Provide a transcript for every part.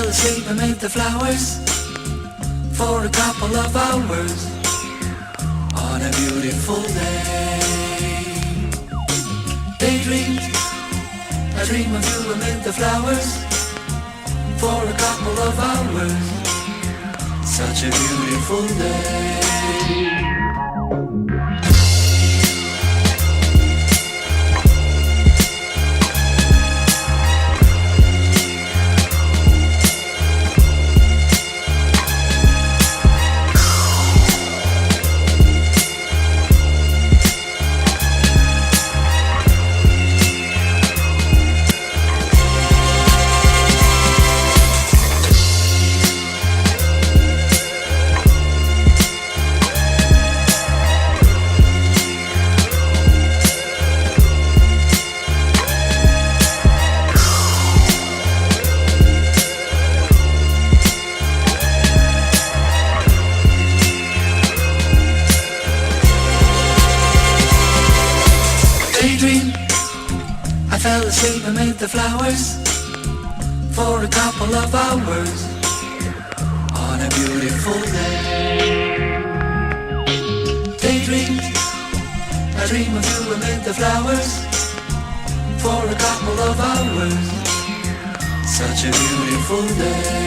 asleep amid the flowers for a couple of hours on a beautiful day. Daydream, I dream of you amid the flowers for a couple of hours. Such a beautiful day. I fell asleep amid the flowers for a couple of hours on a beautiful day. Daydream, I dream of you amid the flowers for a couple of hours. Such a beautiful day.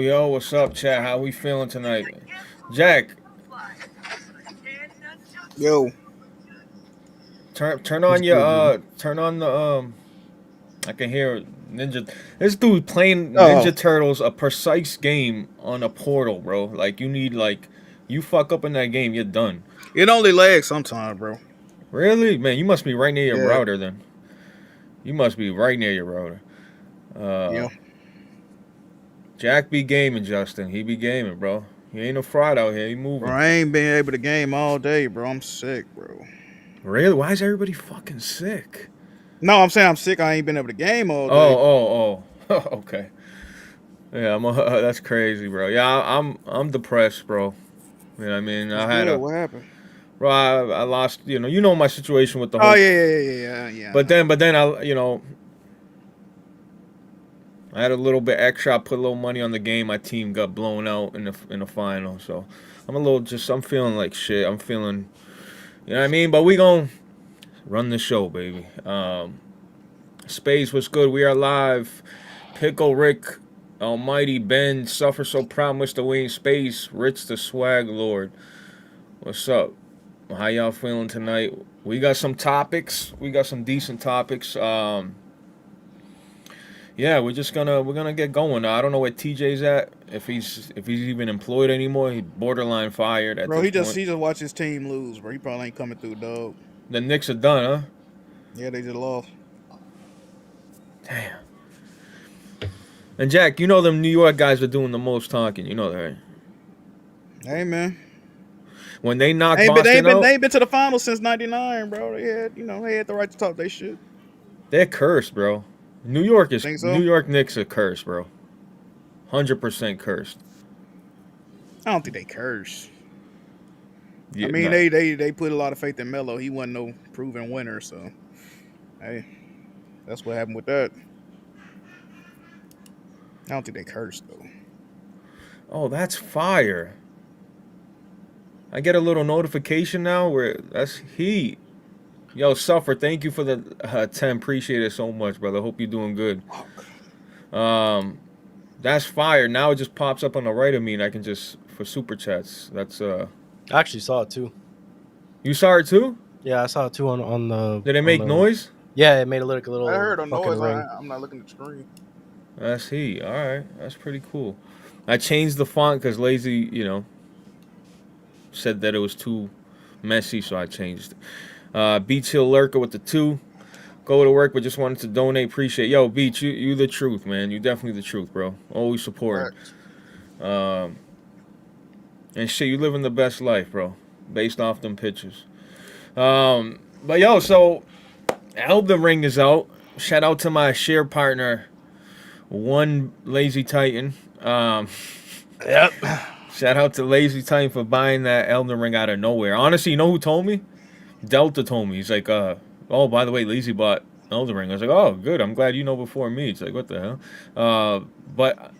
Yo, what's up, chat? How we feeling tonight? Jack. Yo. Turn on your turn on the I can hear Ninja. This dude playing Ninja Turtles, a precise game on a portal, bro. Like you fuck up in that game, you're done. It only lags sometimes, bro. Really? Man, you must be right near your router then. You must be right near your router. Yeah. Jack be gaming, Justin. He be gaming, bro. He ain't no fraud out here. He moving. Bro, I ain't been able to game all day, bro. I'm sick, bro. Really? Why is everybody fucking sick? No, I'm saying I'm sick. I ain't been able to game all day. Oh. Okay. Yeah, that's crazy, bro. Yeah, I'm depressed, bro. You know what I mean? What happened? Bro, I lost. You know my situation with the whole. Oh yeah. But then I had a little bit extra. I put a little money on the game. My team got blown out in the final. So I'm feeling like shit. I'm feeling, you know what I mean? But we gonna run the show, baby. Space was good. We are live. Pickle Rick, Almighty Ben, Suffer So Proud, Mr. Wayne Space, Rich the Swag Lord. What's up? How y'all feeling tonight? We got some topics. We got some decent topics. Yeah, we're gonna get going. I don't know where TJ's at. If he's even employed anymore, he's borderline fired at Bro, this he just point. watched his team lose, bro. He probably ain't coming through, dog. The Knicks are done, huh? Yeah, they just lost. Damn. And Jack, you know them New York guys are doing the most talking. You know that, right? Hey, man. When they knocked They Boston out, ain't been to the finals since '99, bro. They had the right to talk their shit. they're cursed, bro. New Think so? New York Knicks are cursed, bro. 100% cursed. I don't think they curse. Yeah, I mean, nah. they put a lot of faith in Melo. He wasn't no proven winner, so hey, that's what happened with that. I don't think they cursed though. Oh, that's fire. I get a little notification now where that's heat. Yo, Suffer, thank you for the 10. Appreciate it so much, brother. Hope you're doing good. That's fire. Now it just pops up on the right of me, and I can just for super chats. That's I actually saw it too. You saw it too? Yeah, I saw it too on the. Did it make noise? Yeah, it made a little. I heard a fucking noise. ring. I'm not looking at the screen. That's heat. All right, that's pretty cool. I changed the font because Lazy, said that it was too messy, so I changed it. Beach Hill Lurker with the 2. Go to work, but just wanted to donate. Appreciate. Yo, Beach, you the truth, man. You definitely the truth, bro. Always supporting. And shit, you living the best life, bro. Based off them pictures. But yo, so Elden Ring is out. Shout out to my share partner, One Lazy Titan. Yep. Shout out to Lazy Titan for buying that Elden Ring out of nowhere. Honestly, you know who told me? Delta told me. He's like, oh, by the way, Lazy bought Elden Ring. I was like, oh, good. I'm glad you know before me. It's like, what the hell? But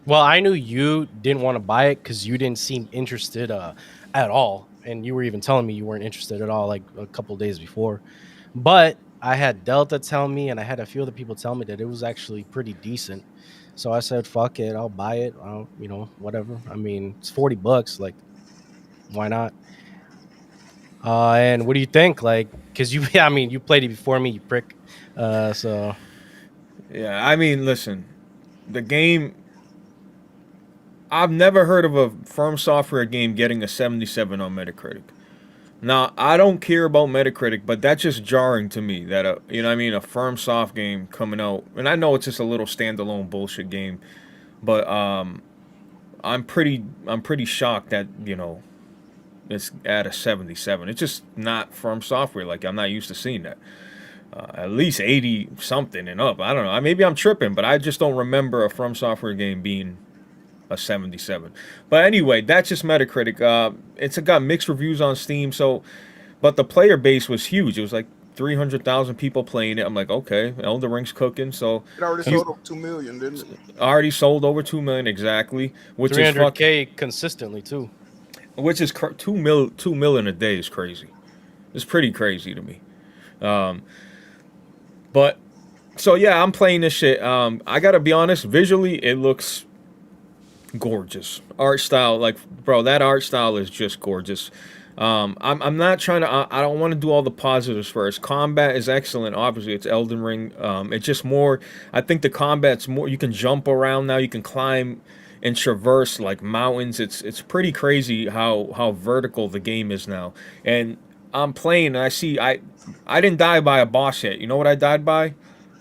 Well, I knew you didn't want to buy it because you didn't seem interested at all, and you were even telling me you weren't interested at all like a couple days before. But I had Delta tell me, and I had a few other people tell me that it was actually pretty decent. So I said, "Fuck it, I'll buy it. Whatever. I mean, it's $40. Like, why not?" And what do you think? Like, because you, I mean, you played it before me, you prick. So yeah, I mean, listen, the game. I've never heard of a From Software game getting a 77 on Metacritic. Now, I don't care about Metacritic, but that's just jarring to me that a From Soft game coming out, and I know it's just a little standalone bullshit game, but I'm pretty shocked that it's at a 77. It's just not From Software. Like, I'm not used to seeing that. At least 80 something and up. I don't know. Maybe I'm tripping, but I just don't remember a From Software game being a 77. But anyway, that's just Metacritic. It's got mixed reviews on Steam. But the player base was huge. It was like 300,000 people playing it. I'm like, okay, Elden Ring's cooking. So It already sold over 2 million, didn't it? already sold over 2 million exactly, which is $300K consistently too. Which is 2 million a day is crazy. It's pretty crazy to me. But so yeah, I'm playing this shit. I gotta be honest, visually it looks gorgeous. Art style, like, bro, that art style is just gorgeous. I'm not trying to. I don't want to do all the positives first. Combat is excellent. Obviously, it's Elden Ring. It's just more. I think the combat's more. You can jump around now. You can climb and traverse like mountains. It's pretty crazy how vertical the game is now. And I'm playing, and I see I didn't die by a boss yet. You know what I died by?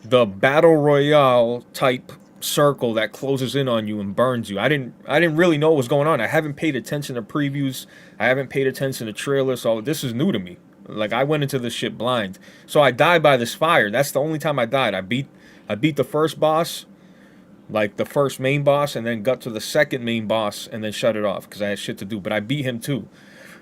The battle royale type circle that closes in on you and burns you. I didn't really know what was going on. I haven't paid attention to previews. I haven't paid attention to trailers. So this is new to me. Like, I went into this shit blind. So I died by this fire. That's the only time I died. I beat the first boss, like the first main boss, and then got to the second main boss and then shut it off because I had shit to do. But I beat him too.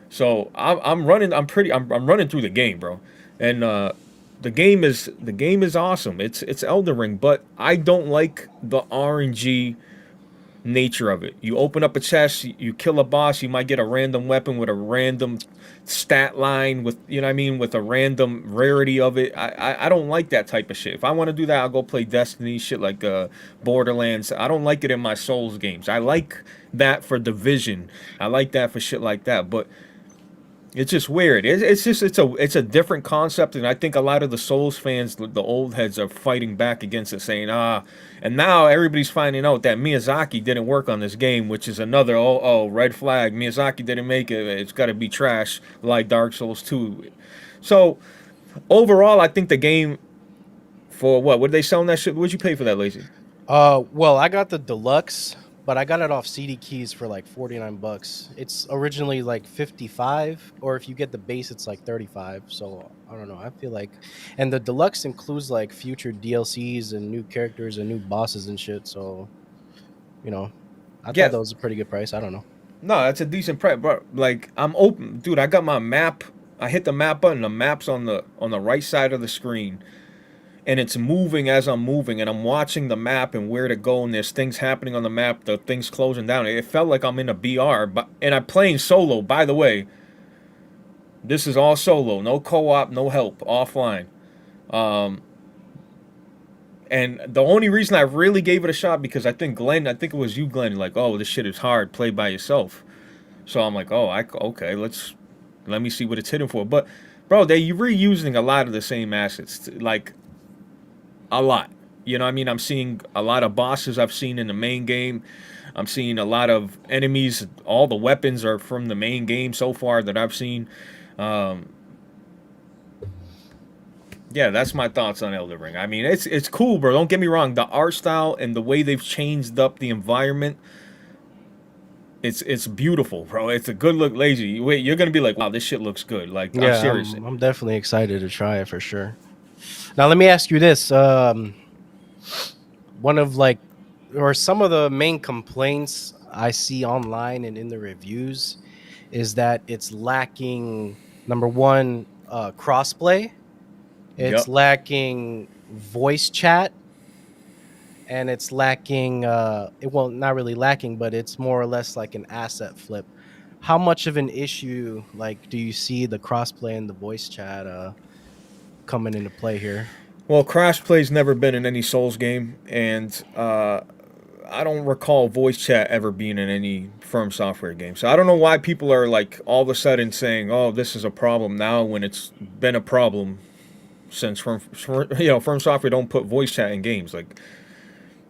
So I'm running. I'm running through the game, bro. And the game is awesome. It's Elden Ring, but I don't like the RNG nature of it. You open up a chest, you kill a boss, you might get a random weapon with a random stat line with with a random rarity of it. I don't like that type of shit. If I want to do that, I'll go play Destiny, shit like Borderlands. I don't like it in my Souls games. I like that for Division. I like that for shit like that, but It's just weird. It's a different concept, and I think a lot of the Souls fans, the old heads, are fighting back against it, saying And now everybody's finding out that Miyazaki didn't work on this game, which is another red flag. Miyazaki didn't make it. It's got to be trash like Dark Souls 2. So overall, I think the game for what? What are they selling that shit? What'd you pay for that, Lazy? Well, I got the deluxe, but I got it off CD Keys for like $49. It's originally like 55, or if you get the base, it's like 35. So I don't know. I feel like, and the deluxe includes like future DLCs and new characters and new bosses and shit. So, I Yeah. thought that was a pretty good price. I don't know. No, that's a decent price, but like I'm open, dude. I got my map. I hit the map button. The map's on the right side of the screen, and it's moving as I'm moving, and I'm watching the map and where to go, and there's things happening on the map, the things closing down. It felt like I'm in a BR, and I'm playing solo, by the way. This is all solo, no co-op, no help, offline. And the only reason I really gave it a shot, because I think it was you, Glenn, like, oh, this shit is hard, play by yourself. So I'm like, okay, let me see what it's hitting for. But, bro, they're reusing a lot of the same assets, like, a lot. You know what I mean? I'm seeing a lot of bosses I've seen in the main game. I'm seeing a lot of enemies. All the weapons are from the main game so far that I've seen. Yeah, that's my thoughts on Elden Ring. I mean, it's cool, bro. Don't get me wrong. The art style and the way they've changed up the environment, it's beautiful, bro. It's a good look. Lazy. Wait, you're gonna be like, wow, this shit looks good. Like, Yeah, I'm serious. I'm definitely excited to try it for sure. Now, let me ask you this. One of some of the main complaints I see online and in the reviews is that it's lacking, number one, crossplay. It's Yep. lacking voice chat, and it's lacking, not really lacking, but it's more or less like an asset flip. How much of an issue, do you see the crossplay and the voice chat coming into play here? Well, crossplay's never been in any Souls game, and I don't recall voice chat ever being in any From Software game. So I don't know why people are like all of a sudden saying, "Oh, this is a problem now," when it's been a problem since From Software don't put voice chat in games like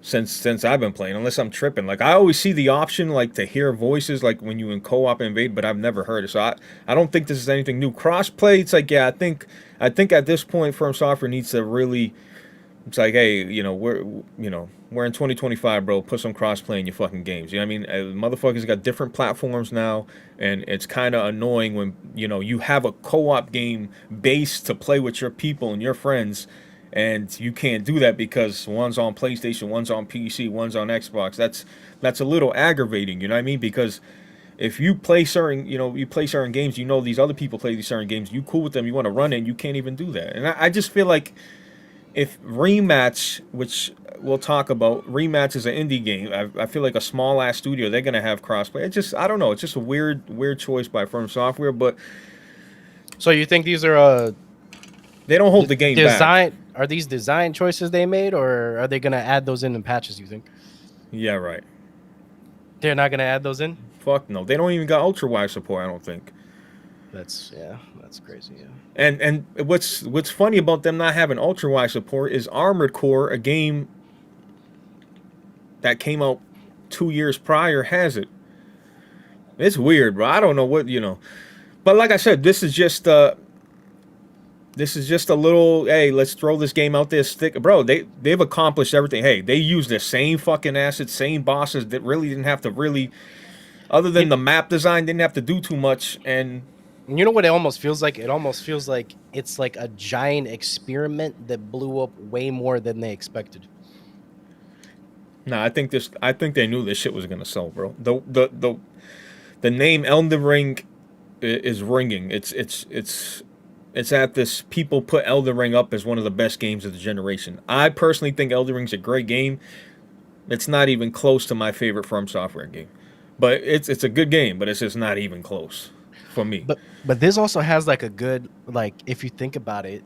since I've been playing, unless I'm tripping. Like I always see the option like to hear voices like when you in co-op invade, but I've never heard it. So I don't think this is anything new. Crossplay, it's like I think at this point From Software needs to really. It's like, hey, we're in 2025, bro. Put some crossplay in your fucking games. You know what I mean? Motherfuckers got different platforms now, and it's kind of annoying when you have a co-op game base to play with your people and your friends, and you can't do that because one's on PlayStation, one's on PC, one's on Xbox. That's a little aggravating. You know what I mean? Because if you play certain games, these other people play these certain games. You cool with them, you want to run it, and you can't even do that. And I just feel like. If Rematch, which we'll talk about, Rematch is an indie game. I feel like a small ass studio, they're gonna have crossplay. I don't know. It's just a weird choice by From Software. But so you think these are they don't hold the game back. Are these design choices they made, or are they gonna add those in patches? You think? Yeah, right. They're not gonna add those in. Fuck no. They don't even got ultra wide support. I don't think. That's crazy. Yeah. And what's funny about them not having ultra wide support is Armored Core, a game that came out 2 years prior, has it. It's weird, bro. I don't know what but like I said, this is just a little. Hey, let's throw this game out there. Bro. They've accomplished everything. Hey, they used the same fucking assets, same bosses that really didn't have to really, other than the map design, didn't have to do too much. And you know what it almost feels like? It almost feels like it's like a giant experiment that blew up way more than they expected. Nah, I think they knew this shit was gonna sell, bro. The name Elden Ring is ringing. It's at this. People put Elden Ring up as one of the best games of the generation. I personally think Elden Ring's a great game. It's not even close to my favorite From Software game, but it's a good game. But it's just not even close. For me. But this also has like a good, if you think about it,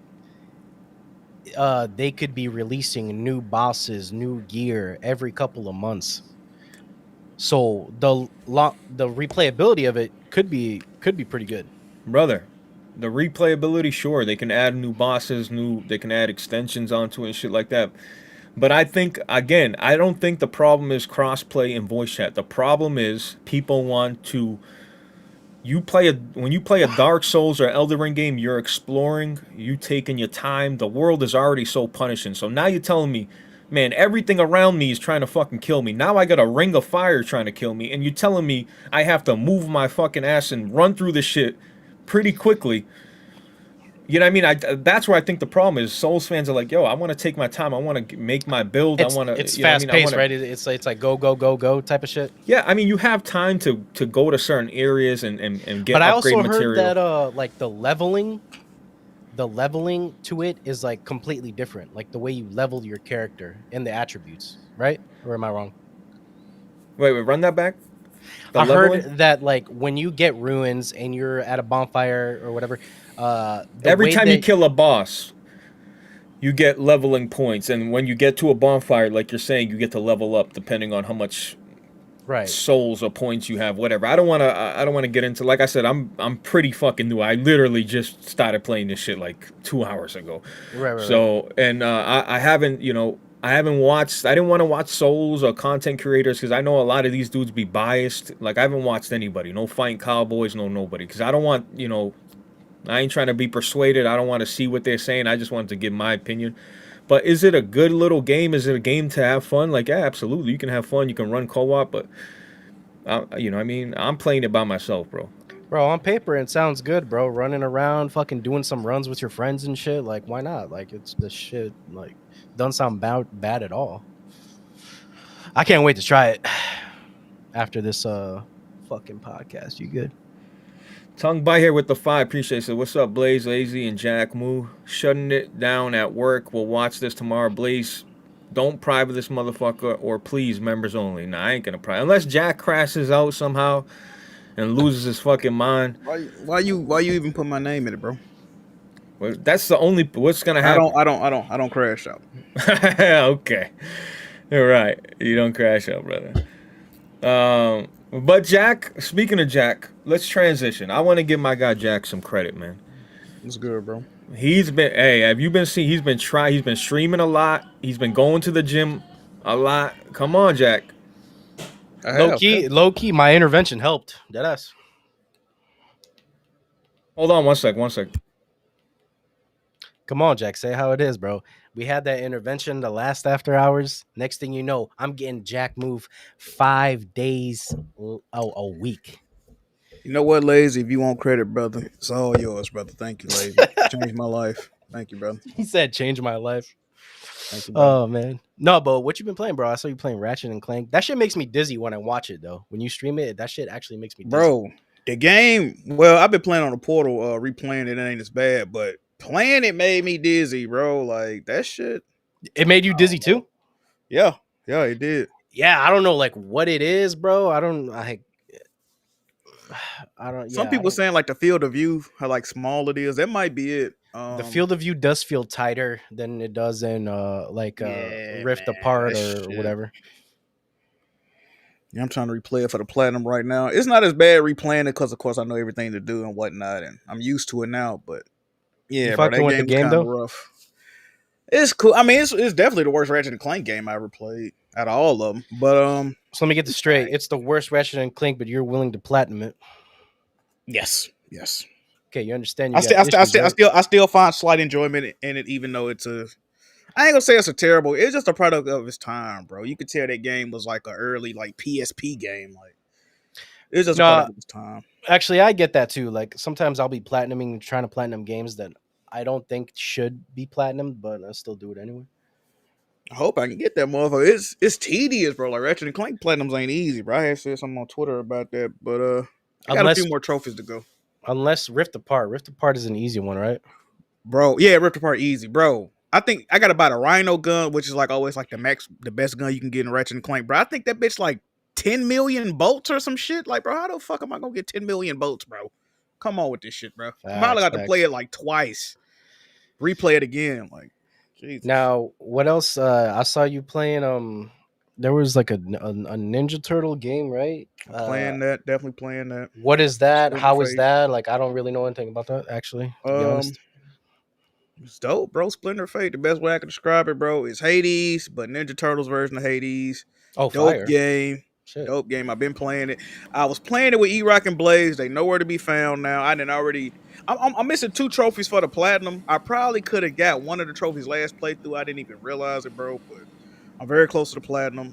they could be releasing new bosses, new gear every couple of months. So the replayability of it could be pretty good. brother. The replayability, sure, they can add new bosses, they can add extensions onto it and shit like that. But I think again, I don't think the problem is crossplay and voice chat. The problem is people want to. When you play a Dark Souls or Elden Ring game, you're exploring, you taking your time. The world is already so punishing. So now you're telling me, man, everything around me is trying to fucking kill me. Now I got a ring of fire trying to kill me, and you're telling me I have to move my fucking ass and run through this shit pretty quickly. You know what I mean? That's where I think the problem is. Souls fans are like, yo, I want to take my time. I want to make my build. It's, I want to. it's you know what I fast mean? paced, right? It's like go type of shit. Yeah, I mean, you have time to go to certain areas and get But I upgrade also material. heard that like the leveling to it is like completely different. Like the way you level your character and the attributes, right? Or am I wrong? Wait, run that back. I heard that like when you get ruins and you're at a bonfire or whatever, every time you kill a boss, you get leveling points, and when you get to a bonfire, like you're saying, you get to level up depending on how much souls or points you have. Whatever. I don't want to get into. Like I said, I'm pretty fucking new. I literally just started playing this shit like 2 hours ago. Right. So and I haven't I haven't watched. I didn't want to watch Souls or content creators because I know a lot of these dudes be biased. Like I haven't watched anybody. No Fighting Cowboys. No nobody. Because I don't want I ain't trying to be persuaded. I don't want to see what they're saying. I just wanted to give my opinion. But is it a good little game? Is it a game to have fun? Like, yeah, absolutely. You can have fun. You can run co-op. But, I mean, I'm playing it by myself, bro. Bro, on paper, it sounds good, bro. Running around, fucking doing some runs with your friends and shit. Like, why not? Like, it's the shit. Like, doesn't sound bad at all. I can't wait to try it after this fucking podcast. You good? Tongue by here with the 5. Appreciate it. What's up, Blaze, Lazy, and Jack Moo? Shutting it down at work. We'll watch this tomorrow. Blaze, don't private this motherfucker, or please, members only. Nah, I ain't gonna private. Unless Jack crashes out somehow and loses his fucking mind. Why you even put my name in it, bro? Well, that's the only. What's gonna happen? I don't crash out. Okay. You're right. You don't crash out, brother. But Jack, speaking of Jack, let's transition. I want to give my guy Jack some credit, man. It's good, bro. He's been, have you been seeing? He's been streaming a lot. He's been going to the gym a lot. Come on, Jack. Low key, my intervention helped. Deadass. Hold on one sec. Come on, Jack. Say how it is, bro. We had that intervention the last after hours. Next thing you know, I'm getting Jack move 5 days a week. You know what, Lazy? If you want credit, brother, it's all yours, brother. Thank you, Lazy. Changed my life. Thank you, brother. He said, "Change my life." Thank you, brother. Oh man, no, but what you been playing, bro? I saw you playing Ratchet and Clank. That shit makes me dizzy when I watch it, though. When you stream it, that shit actually makes me dizzy. Bro, the game. Well, I've been playing on the Portal, replaying it. It ain't as bad, but playing it made me dizzy, bro. Like that shit. It made you dizzy too? Yeah, it did. Yeah, I don't know like what it is, bro. I don't. Some people saying like the field of view, how like small it is. That might be it. The field of view does feel tighter than it does in Rift Apart or whatever. Yeah, I'm trying to replay it for the platinum right now. It's not as bad replaying it because, of course, I know everything to do and whatnot, and I'm used to it now. But yeah, bro, that game though. Rough. It's cool. I mean, it's definitely the worst Ratchet and Clank game I ever played out of all of them. But so let me get this straight. It's the worst Ratchet and Clank, but you're willing to platinum it. Yes. Okay, you understand. I still find slight enjoyment in it, even though it's a. I ain't gonna say it's a terrible. It's just a product of its time, bro. You could tell that game was like an early like PSP game. Like it's just a product of its time. Actually, I get that too. Like sometimes I'll be platinuming, trying to platinum games that I don't think should be platinum, but I still do it anyway. I hope I can get that motherfucker. It's tedious, bro. Like Ratchet and Clank platinums ain't easy, bro. I had said something on Twitter about that, but I got a few more trophies to go. Unless Rift Apart. Rift Apart is an easy one, right? Bro, yeah, Rift Apart easy, bro. I think I got about a Rhino gun, which is like always like the best gun you can get in Ratchet and Clank, bro. I think that bitch like 10 million bolts or some shit. Like, bro, how the fuck am I gonna get 10 million bolts, bro? Come on with this shit, bro. I probably got to play it like twice, replay it again. Like, Jesus. Now, what else? I saw you playing there was like a Ninja Turtle game, right? Playing that, definitely playing that. What is that? Splinter How is Fate. that? Like, I don't really know anything about that, actually, to be honest. It's dope, bro. Splinter Fate. The best way I can describe it, bro, is Hades, but Ninja Turtles version of Hades. Oh, Dope fire. game. Shit. Dope game. I've been playing it. I was playing it with E-Rock and Blaze. They nowhere to be found now. I didn't already. I'm missing 2 trophies for the platinum. I probably could have got one of the trophies last playthrough. I didn't even realize it, bro. But I'm very close to the platinum.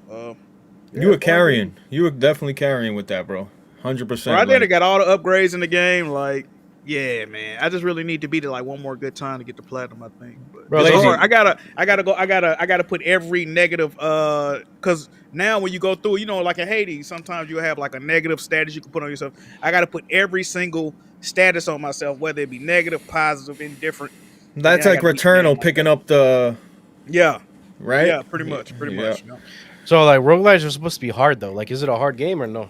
You were carrying. You were definitely carrying with that, bro. 100%. Bro, I did. I got all the upgrades in the game. Like, yeah, man. I just really need to beat it like one more good time to get the platinum, I think. But Bro, it's Lazy. hard. I gotta put every negative because now when you go through, you know, like in Hades, sometimes you have like a negative status you can put on yourself. I gotta put every single status on myself, whether it be negative, positive, indifferent. That's Yeah, I like gotta beat the game Returnal like picking that. up the Yeah. right. Yeah, pretty much. Pretty Yeah. much. You know? So, like, roguelites are supposed to be hard, though. Like, is it a hard game or no?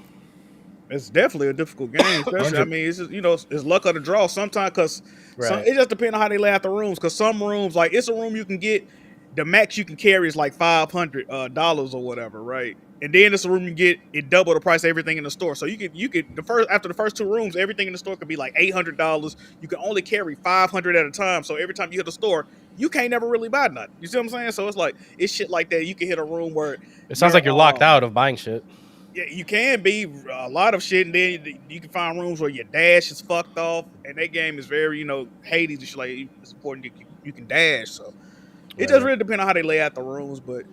It's definitely a difficult game. Especially, I mean, it's just, you know, it's luck of the draw sometimes because Right. it just depends on how they lay out the rooms. Because some rooms, like it's a room you can get, the max you can carry is like $500 or whatever, right? And then it's a room you get it double the price of everything in the store. So you could after the first 2 rooms, everything in the store could be like $800. You can only carry 500 at a time. So every time you hit the store, you can't never really buy nothing. You see what I'm saying? So it's like it's shit like that. You can hit a room where It sounds like you're locked out of buying shit. yeah, you can be a lot of shit, and then you can find rooms where your dash is fucked off, and that game is very, you know, Hades and shit like it's important you can dash. So it just really depends on how they lay out the rooms, but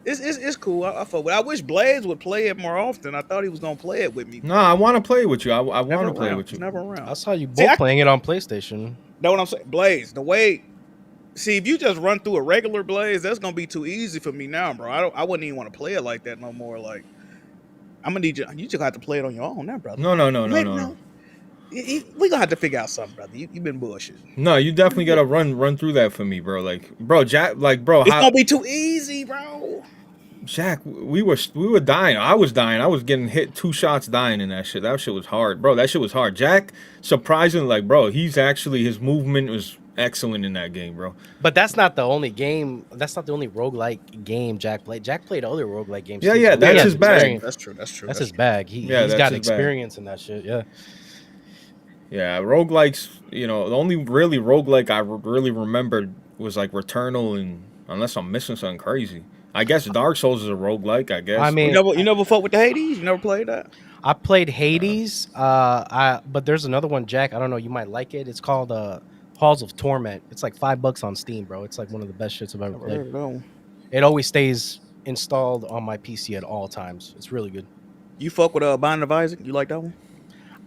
it's cool. I fuck with it. I wish Blaze would play it more often. I thought he was gonna play it with me. No, I want to play with you. I want Never to play around. with It's you. never around. I saw you See, both playing it on PlayStation. Know what I'm saying? Blaze, the way. See, if you just run through a regular Blaze, that's gonna be too easy for me now, bro. I wouldn't even want to play it like that no more. Like, I'm gonna need you. You just have to play it on your own now, brother. No. We gonna have to figure out something, brother. You've been bullshitting. No, you definitely gotta run through that for me, bro. Like, bro, Jack, like, bro, It's gonna be too easy, bro. Jack, we were dying. I was dying. I was getting hit 2 shots, dying in that shit. That shit was hard, bro. That shit was hard. Jack, surprisingly, like, bro, his movement was excellent in that game, bro. But that's not the only game. That's not the only roguelike game Jack played. Jack played other roguelike games. Yeah, too, yeah, so he that's has his bag. experience. That's true. That's his bag. Yeah, He's that's got his experience in that shit. Yeah. Yeah, roguelikes, you know, the only really roguelike I really remembered was like Returnal, and unless I'm missing something crazy. I guess Dark Souls is a roguelike, I guess. I mean, You never fuck with the Hades? You never played that? I played Hades. But there's another one, Jack. I don't know. You might like it. It's called Halls of Torment. It's like $5 on Steam, bro. It's like one of the best shits I've ever played. It always stays installed on my PC at all times. It's really good. You fuck with Binding of Isaac? You like that one?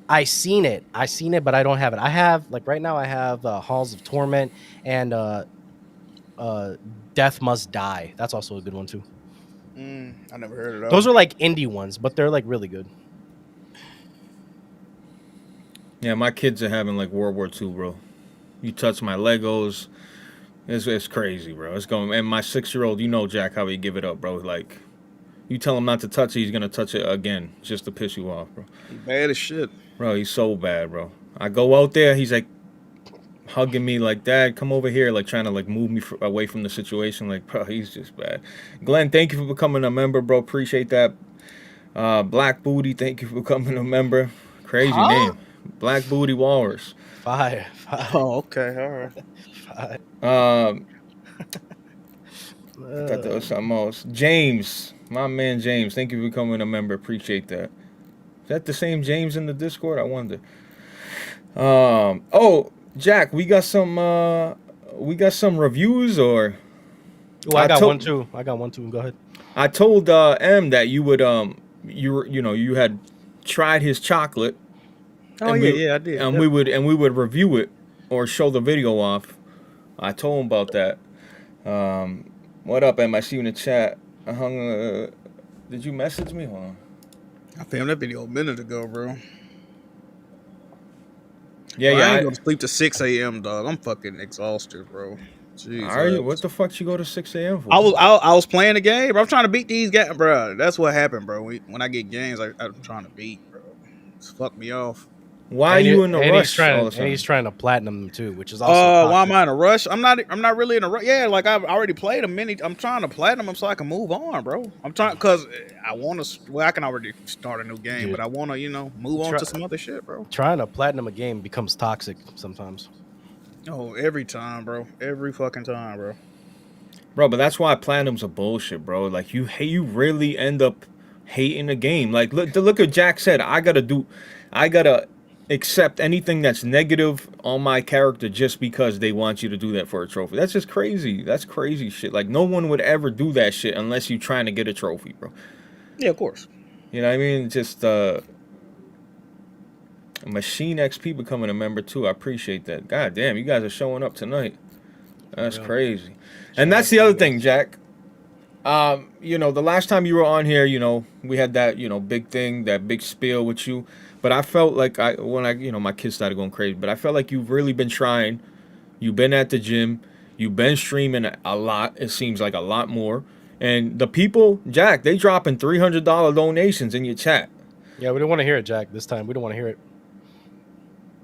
I seen it, but I don't have it. I have like right now. I have Halls of Torment and Death Must Die. That's also a good one too. I never heard of that. Those are like indie ones, but they're like really good. Yeah, my kids are having like World War II, bro. You touch my Legos, it's crazy, bro. It's going. And my 6-year-old, you know, Jack, how he give it up, bro. Like, you tell him not to touch it, he's gonna touch it again, just to piss you off, bro. He bad as shit. Bro, he's so bad, bro. I go out there, he's like hugging me like, Dad, come over here, like trying to like move me away from the situation. Like, bro, he's just bad. Glenn, thank you for becoming a member, bro. Appreciate that. Black Booty, thank you for becoming a member. Crazy name. Black Booty Walrus. Five. Oh, okay, all right. I thought that was something else. James, my man James, thank you for becoming a member. Appreciate that. Is that the same James in the Discord? I wonder. Oh, Jack, we got some reviews or? Oh, I got one too. Go ahead. I told M that you would you had tried his chocolate. Oh yeah, I did. And we would review it or show the video off. I told him about that. What up, M? I see you in the chat. Did you message me? Hold on. I filmed that video a minute ago, bro. Yeah, bro, yeah. I ain't going to sleep to 6 a.m., dog. I'm fucking exhausted, bro. Jeez, Are you? What the fuck you go to 6 a.m. for? I was playing the game, bro. I'm trying to beat these guys, bro. That's what happened, bro. When I get games, I'm trying to beat, bro. It's fucked me off. Why are And, you in a and rush all of a and he's sudden? trying to platinum them too, which is also Why am toxic. I in a rush? I'm not really in a rush. Yeah, like I've already played I'm trying to platinum them so I can move on, bro. I'm trying because I want to. Well, I can already start a new game, but Dude, I want to, move on try, to some other shit, bro. trying to platinum a game becomes toxic sometimes. Oh, every time, bro. Every fucking time, bro. Bro, but that's why platinums are bullshit, bro. Like you really end up hating the game. Like look at Jack said, I gotta accept anything that's negative on my character just because they want you to do that for a trophy. That's just crazy. That's crazy shit. Like no one would ever do that shit unless you're trying to get a trophy, bro. Yeah, of course. You know what I mean? Just Machine XP becoming a member too. I appreciate that. God damn, you guys are showing up tonight. That's Yeah. crazy. And that's the other thing, Jack. The last time you were on here, we had that, big thing, that big spiel with you. But I felt like my kids started going crazy. But I felt like you've really been trying. You've been at the gym. You've been streaming a lot. It seems like a lot more. And the people, Jack, they dropping $300 donations in your chat. Yeah, we don't want to hear it, Jack. This time we don't want to hear it.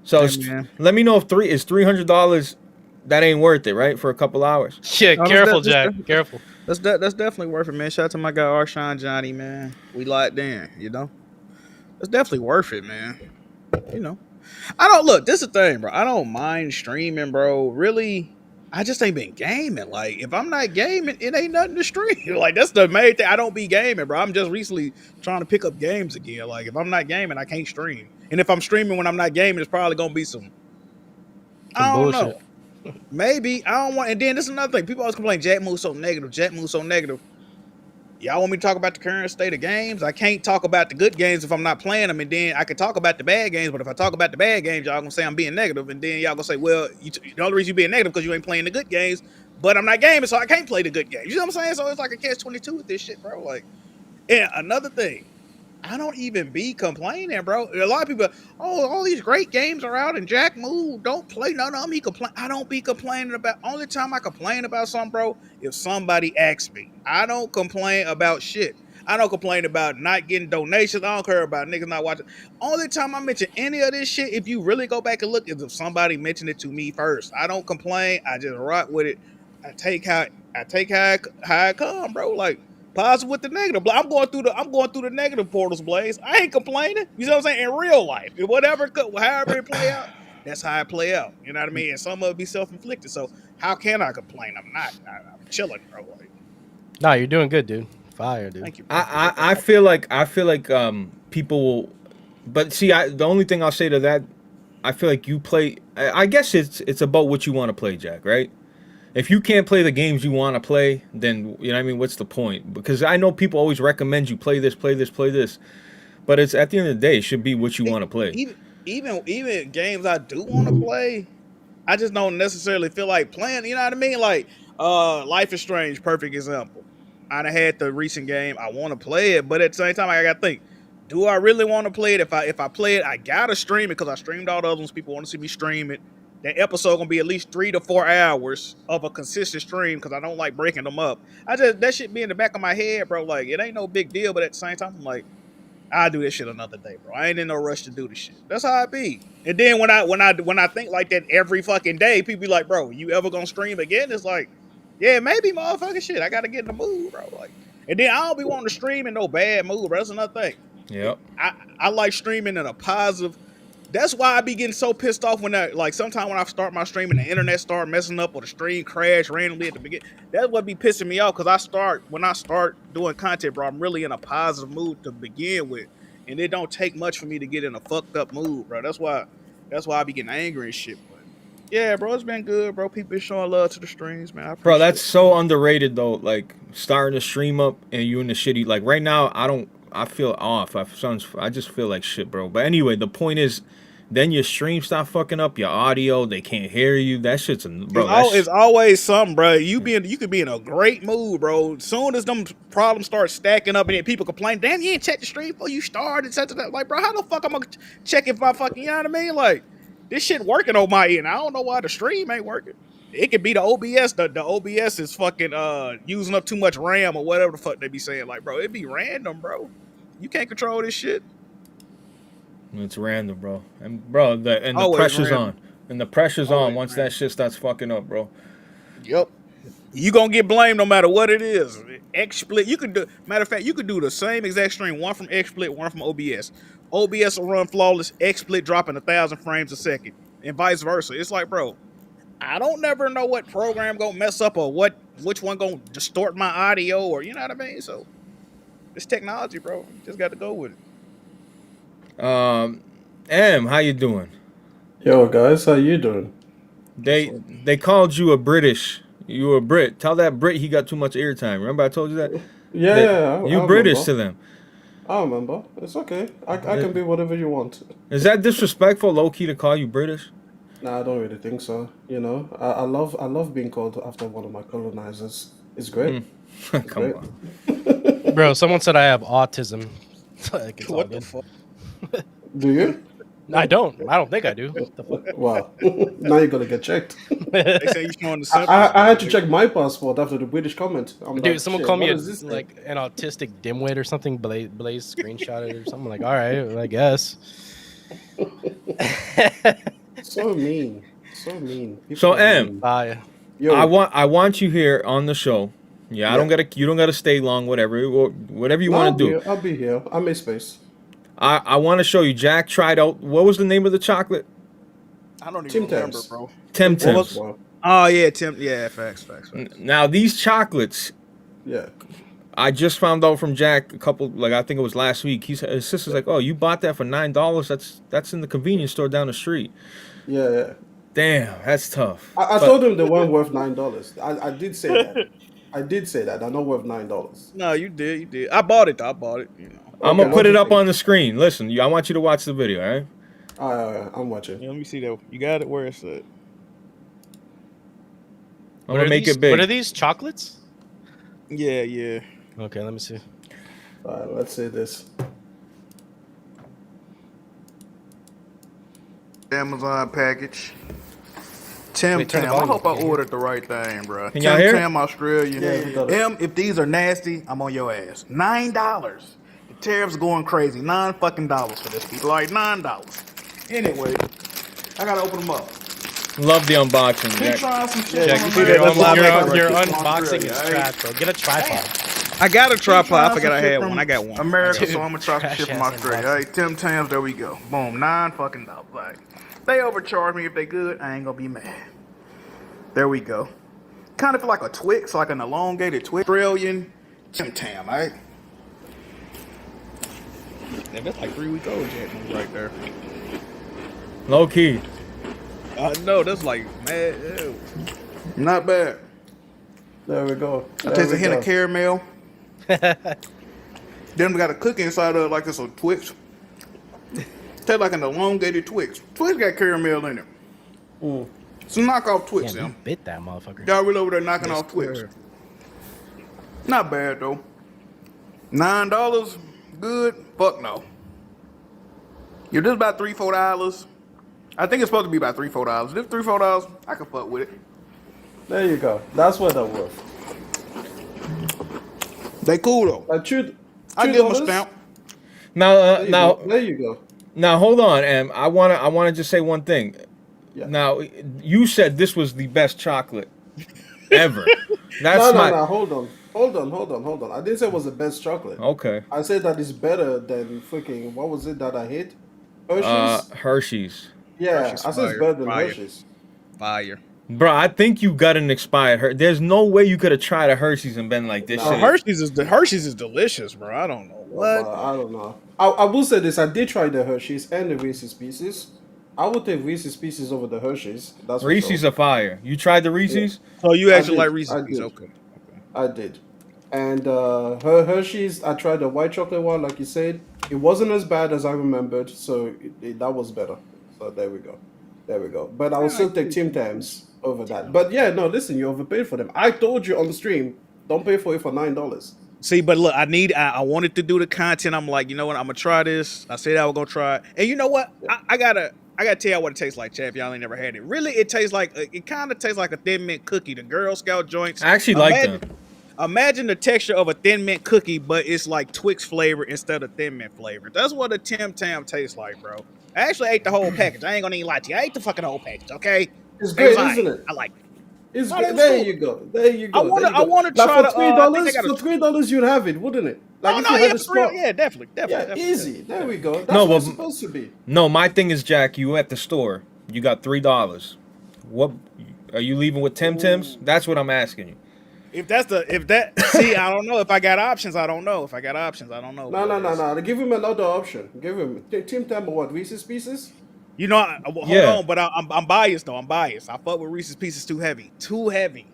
So Hey, man. let me know if $300. That ain't worth it, right? For a couple hours. Yeah, No, careful, that's Jack. definitely- Careful. That's definitely worth it, man. Shout out to my guy Arshawn Johnny, man. We locked in, It's definitely worth it, man. I don't look. This is the thing, bro. I don't mind streaming, bro. Really, I just ain't been gaming. Like, if I'm not gaming, it ain't nothing to stream. Like, that's the main thing. I don't be gaming, bro. I'm just recently trying to pick up games again. Like, if I'm not gaming, I can't stream. And if I'm streaming when I'm not gaming, it's probably gonna be some I don't bullshit. know. Maybe I don't want. And then this is another thing. People always complain, Jack moves so negative. Jack moves so negative. Y'all want me to talk about the current state of games? I can't talk about the good games if I'm not playing them, and then I can talk about the bad games. But if I talk about the bad games, y'all gonna say I'm being negative, and then y'all gonna say, well, the only reason you being negative because you ain't playing the good games. But I'm not gaming, so I can't play the good games. You know what I'm saying? So it's like a catch-22 with this shit, bro. Like, and another thing. I don't even be complaining, bro. A lot of people, all these great games are out, and Jack Move don't play none of them. He complain. I don't be complaining about. Only time I complain about something, bro, if somebody asks me. I don't complain about shit. I don't complain about not getting donations. I don't care about niggas not watching. Only time I mention any of this shit, if you really go back and look, is if somebody mentioned it to me first. I don't complain. I just rock with it. I take how it come, bro. Like. Positive with the negative. I'm going through the negative portals, Blaze. I ain't complaining. You know what I'm saying? In real life, however it play out, that's how it play out. You know what I mean? And some of it be self-inflicted. So how can I complain? I'm not. I'm chilling, bro. Like, Nah, you're doing good, dude. Fire, dude. thank you. I feel like people will, but see, the only thing I'll say to that, I feel like you play. I guess it's about what you want to play, Jack. Right? If you can't play the games you want to play, then you know what I mean. What's the point? Because I know people always recommend you play this, but it's at the end of the day, it should be what you want to play. Even games I do want to play, I just don't necessarily feel like playing. You know what I mean? Like, Life is Strange, perfect example. I done had the recent game. I want to play it, but at the same time, I gotta think: do I really want to play it? If I play it, I gotta stream it because I streamed all the other ones. People want to see me stream it. That episode gonna be at least 3 to 4 hours of a consistent stream because I don't like breaking them up. That shit be in the back of my head, bro. Like, it ain't no big deal, but at the same time, I'm like, I'll do this shit another day, bro. I ain't in no rush to do this shit. That's how I be. And then when I think like that every fucking day, people be like, bro, you ever gonna stream again? It's like, yeah, maybe, motherfucking shit. I gotta get in the mood, bro. Like, and then I don't be wanting to stream in no bad mood, bro. That's another thing. Yep. I like streaming in a positive. That's why I be getting so pissed off when sometimes when I start my stream and the internet start messing up or the stream crash randomly at the beginning. That's what be pissing me off because when I start doing content, bro, I'm really in a positive mood to begin with, and it don't take much for me to get in a fucked up mood, bro. That's why I be getting angry and shit. But yeah, bro, it's been good, bro. People been showing love to the streams, man. Bro, that's so underrated though. Like starting to stream up and you in the shitty. Like right now, I feel off. I just feel like shit, bro. But anyway, the point is, then your stream stop fucking up, your audio, they can't hear you. That shit's bro. It's always something, bro. You could be in a great mood, bro. Soon as them problems start stacking up and then people complain, damn, you ain't check the stream before you started. Like, bro, how the fuck I'm gonna check if I fucking, you know what I mean? Like, this shit working on my end. I don't know why the stream ain't working. It could be the OBS. The OBS is fucking using up too much RAM or whatever the fuck they be saying. Like, bro, it be random, bro. You can't control this shit. It's random, bro. And bro, the Always pressure's random. on. And the pressure's on Always once random. that shit starts fucking up, bro. Yep. You gonna get blamed no matter what it is. XSplit, you could do. Matter of fact, you could do the same exact stream, one from XSplit, one from OBS. OBS will run flawless. XSplit dropping 1,000 frames a second, and vice versa. It's like, bro, I don't never know what program gonna mess up or which one gonna distort my audio or you know what I mean. So it's technology, bro. You just got to go with it. M, how you doing? Yo, guys, how you doing? They called you a British. You were a Brit. Tell that Brit he got too much airtime. Remember I told you that? Yeah, You I British remember. to them. I remember. It's okay. I can be whatever you want. Is that disrespectful, low key, to call you British? Nah, I don't really think so. You know, I love being called after one of my colonizers. It's great. Come Great. on. Bro, someone said I have autism. Like, it's all What the good. fuck? Do you? I don't think I do. What the fuck? Wow. Now you're gonna get checked. They say you showing the symptoms. I had to check my passport after the British comment. I'm Dude, like, someone shit, called me what a, is this thing? like an autistic dimwit or something. Blaze screenshot it or something. Like, all right, I guess. So mean. So mean. People So, are M, mean. Bye. Yo, I want you here on the show. Yeah, you don't gotta stay long, whatever you no, want to do. I'll be here. I make space. I want to show you. Jack tried out. What was the name of the chocolate? I don't Tim even remember, Tams. bro. Tim What was- Tams. Wow. Oh yeah, Tim. Yeah, facts. Now these chocolates, Yeah. I just found out from Jack a couple, like I think it was last week. His sister's like, "Oh, you bought that for $9? That's in the convenience store down the street." Yeah. Damn, that's tough. I But- told him they weren't worth $9. I did say that. I did say that. They're not worth $9. No, you did. I bought it. You know. I'm Okay, gonna put what do it you up think? on the screen. Listen, I want you to watch the video, all right? I'm watching. Yeah, let me see that. You got it. Where it's at? I'm gonna make it big. What are these chocolates? Yeah. Okay, let me see. All right, let's say this. Amazon package. Tim Wait, turn the Tam. I volume hope up. I ordered the right thing, bro. Can y'all hear? Tim Tam, Australia. Yeah, we got it. If these are nasty, I'm on your ass. $9. The tariffs going crazy. $9 for this. People like $9. Anyway, I gotta open them up. Love the unboxing, Keep Jack. trying some shit. Yeah, from you see America. that? That's live action Your right there. unboxing is Australia, trash, bro. Get a tripod. I got a tripod. I Trying forgot I some shit had from one. I got one. America, Dude, so I'm gonna try some shit from trash-ass Australia. unboxing. Hey, Tim Tams, there we go. Boom, $9. Like, they overcharge me if they good. I ain't gonna be mad. There we go. Kind of feel like a Twix, like an elongated Twix. Australian Tim Tam, right? Yeah, that's like 3 week old Jack right there. Low key. I know that's like mad. Ew. Not bad. There we go. I There taste a we hint go. of caramel. Then we got a cookie inside of it like it's a Twix. Tastes like an elongated Twix. Twix got caramel in it. It's a knockoff Twix, Damn, you them. bit that motherfucker. Y'all really over there knocking off Twix. sir. Not bad though. $9, good? Fuck no. You're just about $3-4. I think it's supposed to be about $3-4. If $3-4, I can fuck with it. There you go. That's what they're worth. They cool though. Like I give them a $2? stamp. Now, There you go. now, hold on, Em. I wanna just say one thing. Yeah. Now, you said this was the best chocolate ever. That's No, my Hold on. I didn't say it was the best chocolate. okay. I said that it's better than freaking, what was it that I hate? Hershey's? Hershey's, Yeah, Hershey's I said it's fire, better than fire. Hershey's. Fire. bro. I think you got an expired. There's no way you could have tried a Hershey's and been like this. No, shit. Hershey's is delicious, bro. I don't know what. I don't know. I will say this. I did try the Hershey's and the Reese's Pieces. I would take Reese's Pieces over the Hershey's. That's for Reese's sure. are fire. You tried the Reese's? So you actually did, like I Reese's Pieces? did. Okay. I did. And Hershey's, I tried the white chocolate one, like you said. It wasn't as bad as I remembered, so that was better. So there we go. But I will still take Tim Tams over that. But yeah, no, listen, you overpaid for them. I told you on the stream, don't pay for it for $9. See, but look, I wanted to do the content. I'm like, you know what? I'm gonna try this. I said I was gonna try it, and you know what? I gotta tell y'all what it tastes like, Chad. If y'all ain't never had it, really, it tastes like it kind of tastes like a Thin Mint cookie, the Girl Scout joints. I actually like Imagine- them. Imagine the texture of a Thin Mint cookie, but it's like Twix flavor instead of Thin Mint flavor. That's what a Tim Tam tastes like, bro. I actually ate the whole package. I ain't gonna even lie to you. I ate the fucking whole package. Okay, It's it was great, alright. isn't it? I like. It's No, that great. was There cool. you go. There you I go. wanna, There you I go. wanna Like try for to. I think I got $3 you'd have it, wouldn't it? Like if no, you yeah, had the for real. spot. Yeah, definitely. Yeah, easy. There we go. That's No, what it's but- supposed to be. No, my thing is, Jack, you at the store. You got $3. What are you leaving with Tim Tams? That's what I'm asking you. If that see, I don't know. If I got options, I don't know. If I got options, I don't know. No. Give him another option. Give him Tim Tam or what? Reese's Pieces? You know, hold Yeah. on, but I'm biased though. I'm biased. I fuck with Reese's Pieces too heavy. Too heavy.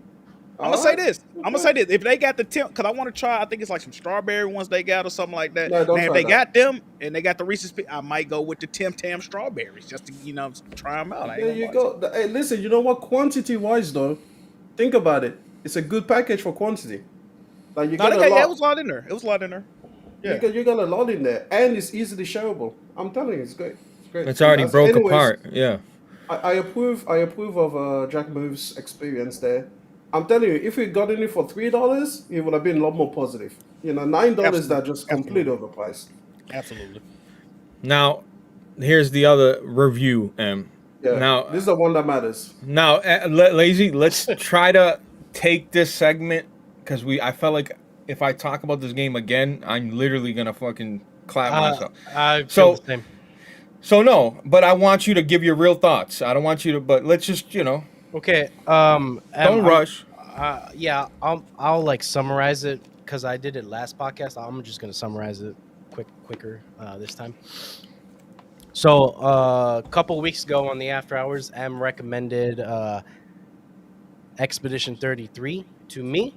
I'm gonna say Alright. this. I'm gonna say this. If they got the Tim, because I want to try. I think it's like some strawberry ones they got or something like that. No, don't Now, if try they that. got them and they got the Reese's, I might go with the Tim Tam strawberries just to try them out. I ain't There gonna you lie go. Hey, listen, you know what? Quantity wise though, think about it. It's a good package for quantity. Like you No, get they a got, lot. it was a lot in there. It was a lot in there. Yeah. You got a lot in there, and it's easily shareable. I'm telling you, it's great. It's great. It's already broke Anyways, apart. Yeah. I approve of Jack Move's experience there. I'm telling you, if we got in it for $3, it would have been a lot more positive. You know, $9 that just completely overpriced. Absolutely. Now, here's the other review. Yeah. Now, This is the one that matters. Now, Lazy, let's try to take this segment because I felt like if I talk about this game again, I'm literally gonna fucking clap myself. I feel So- the same. So no, but I want you to give your real thoughts. I don't want you to, but let's just Okay. don't rush. Yeah, I'll like summarize it because I did it last podcast. I'm just gonna summarize it quicker this time. So a couple weeks ago on the After Hours, M recommended Expedition 33 to me.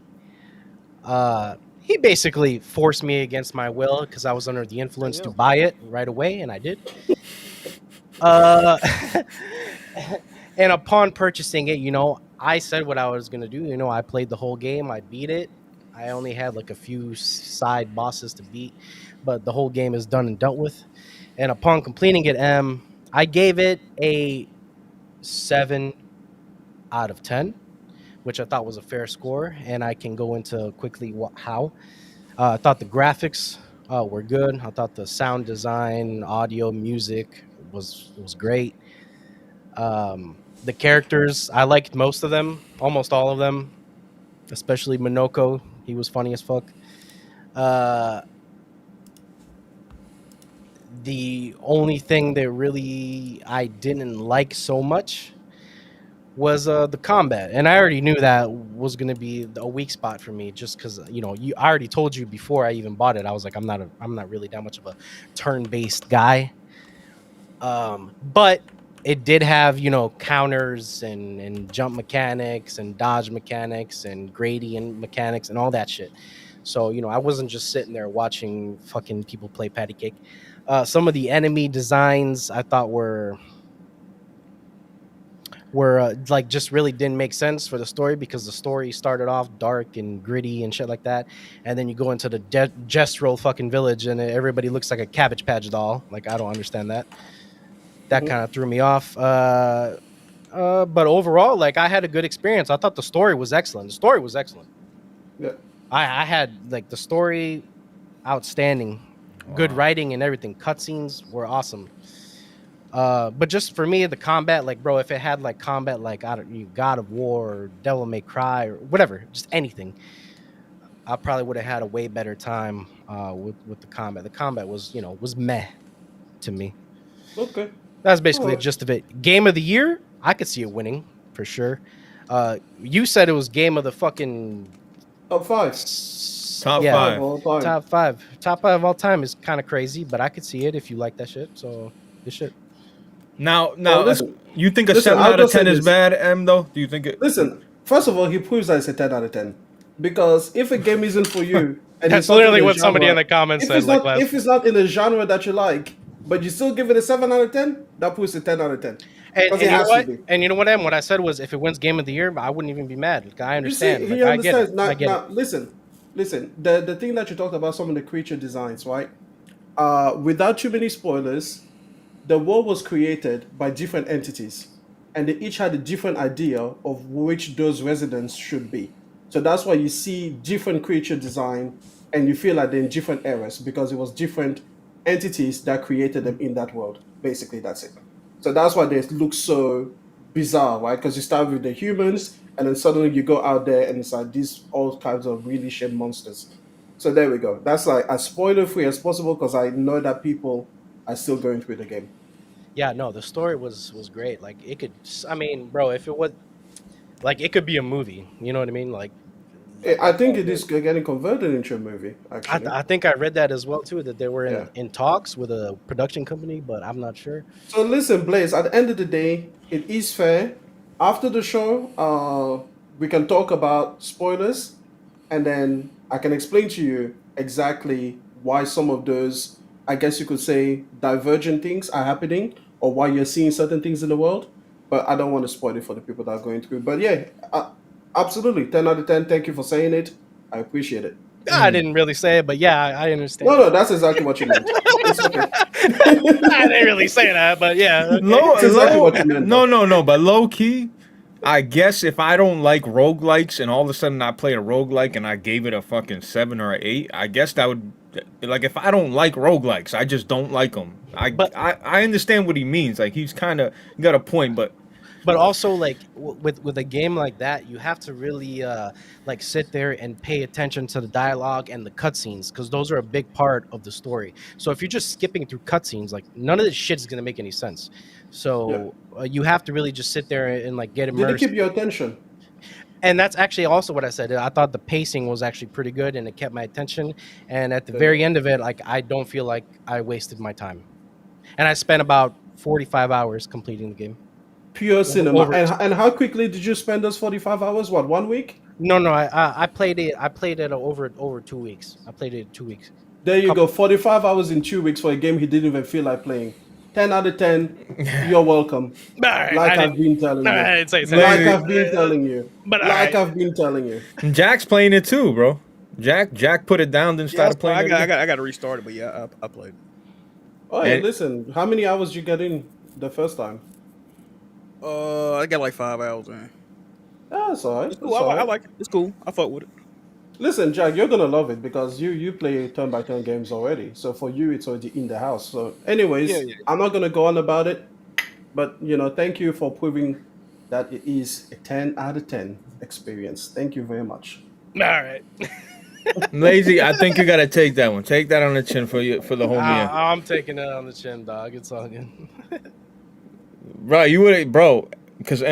He basically forced me against my will because I was under the influence to buy it right away, and I did. And upon purchasing it, I said what I was gonna do. I played the whole game. I beat it. I only had like a few side bosses to beat, but the whole game is done and dealt with. And upon completing it, I gave it a 7 out of 10, which I thought was a fair score. And I can go into quickly how. I thought the graphics were good. I thought the sound design, audio, music was great. The characters, I liked most of them, almost all of them, especially Minoko. He was funny as fuck. The only thing that really I didn't like so much was the combat, and I already knew that was going to be a weak spot for me, just because I already told you before I even bought it. I was like, I'm not really that much of a turn-based guy. But it did have, counters and jump mechanics and dodge mechanics and gradient mechanics and all that shit. So, I wasn't just sitting there watching fucking people play patty cake. Some of the enemy designs I thought were like just really didn't make sense for the story, because the story started off dark and gritty and shit like that, and then you go into the gestural fucking village and everybody looks like a Cabbage Patch doll. Like, I don't understand that. That kind of threw me off. But overall, like, I had a good experience. I thought the story was excellent. Yeah. I had like the story outstanding, good writing and everything. Cutscenes were awesome. But just for me, the combat, like, bro, if it had like combat like God of War or Devil May Cry or whatever, just anything, I probably would have had a way better time with the combat. The combat was meh to me. Okay. That's basically the Alright. gist of it. Game of the year, I could see it winning for sure. You said it was game of the fucking Top 5. Top yeah, five. All time. Top five of all time is kind of crazy, but I could see it if you like that shit. So good shit. Now, listen. you think a Listen, 7 I'll out of just say 10 is this. bad, M? Though, do you think it? Listen, first of all, he proves that it's a 10 out of 10. Because if a game isn't for you, and That's it's not literally in the what somebody genre- in the comments if said it's like not, last. if it's not in the genre that you like, but you still give it a 7 out of 10, that puts it 10 out of 10. And, 'Cause and it you know has what? to be. And you know what, Em? What I said was, if it wins Game of the Year, I wouldn't even be mad. Like, I understand. You see, Like, he I get understands. it. Now, I get it. listen. The thing that you talked about, some of the creature designs, right? Without too many spoilers, the world was created by different entities, and they each had a different idea of which those residents should be. So that's why you see different creature design, and you feel like they're in different eras because it was different entities that created them in that world. Basically, that's it. So that's why they look so bizarre, right? Because you start with the humans, and then suddenly you go out there, and it's like these all kinds of really shit monsters. So there we go. That's like as spoiler free as possible because I know that people are still going through the game. Yeah, no, the story was great. Like it could, I mean, bro, if it was like it could be a movie. You know what I mean? I think it is getting converted into a movie. Actually, I think I read that as well too. That they were yeah. in talks with a production company, but I'm not sure. So listen, Blaze. At the end of the day, it is fair. After the show, we can talk about spoilers, and then I can explain to you exactly why some of those, I guess you could say, divergent things are happening, or why you're seeing certain things in the world. But I don't want to spoil it for the people that are going through. But yeah, absolutely, 10 out of 10. Thank you for saying it. I appreciate it. I didn't really say it, but yeah, I understand. No, that's exactly what you meant. It's okay. I didn't really say that, but yeah. Okay. That's exactly what you meant, No, but low key, I guess if I don't like roguelikes and all of a sudden I played a roguelike and I gave it a fucking 7 or an 8, I guess that would, like, if I don't like roguelikes, I just don't like them. I understand what he means. Like, he's kind of got a point, but also like with a game like that, you have to really like sit there and pay attention to the dialogue and the cutscenes because those are a big part of the story. So if you're just skipping through cutscenes, like none of this shit is gonna make any sense. So you have to really just sit there and like get immersed. Did it keep your attention? And that's actually also what I said. I thought the pacing was actually pretty good and it kept my attention. And at the very end of it, like I don't feel like I wasted my time. And I spent about 45 hours completing the game. Pure cinema. And how quickly did you spend those 45 hours? What, 1 week? No, I played it. I played it over 2 weeks. I played it 2 weeks. There you go. 45 hours in 2 weeks for a game he didn't even feel like playing. 10 out of 10. You're welcome. Right, like I've been telling you. Like I've been telling you. But like I've been telling you. Jack's playing it too, bro. Jack put it down, then started playing it. I got to restart it, but yeah, I played. Oh, hey, listen. How many hours did you get in the first time? I got like 5 hours in. Yeah, that's all right. It's cool. I like it. It's cool. I fuck with it. Listen, Jack, you're gonna love it because you play turn-by-turn games already. So for you, it's already in the house. So, anyways, I'm not gonna go on about it. But thank you for proving that it is a 10 out of 10 experience. Thank you very much. All right. Lazy, I think you gotta take that one. Take that on the chin for the whole meal. I'm taking it on the chin, dog. It's all good. Right, you would, bro. Because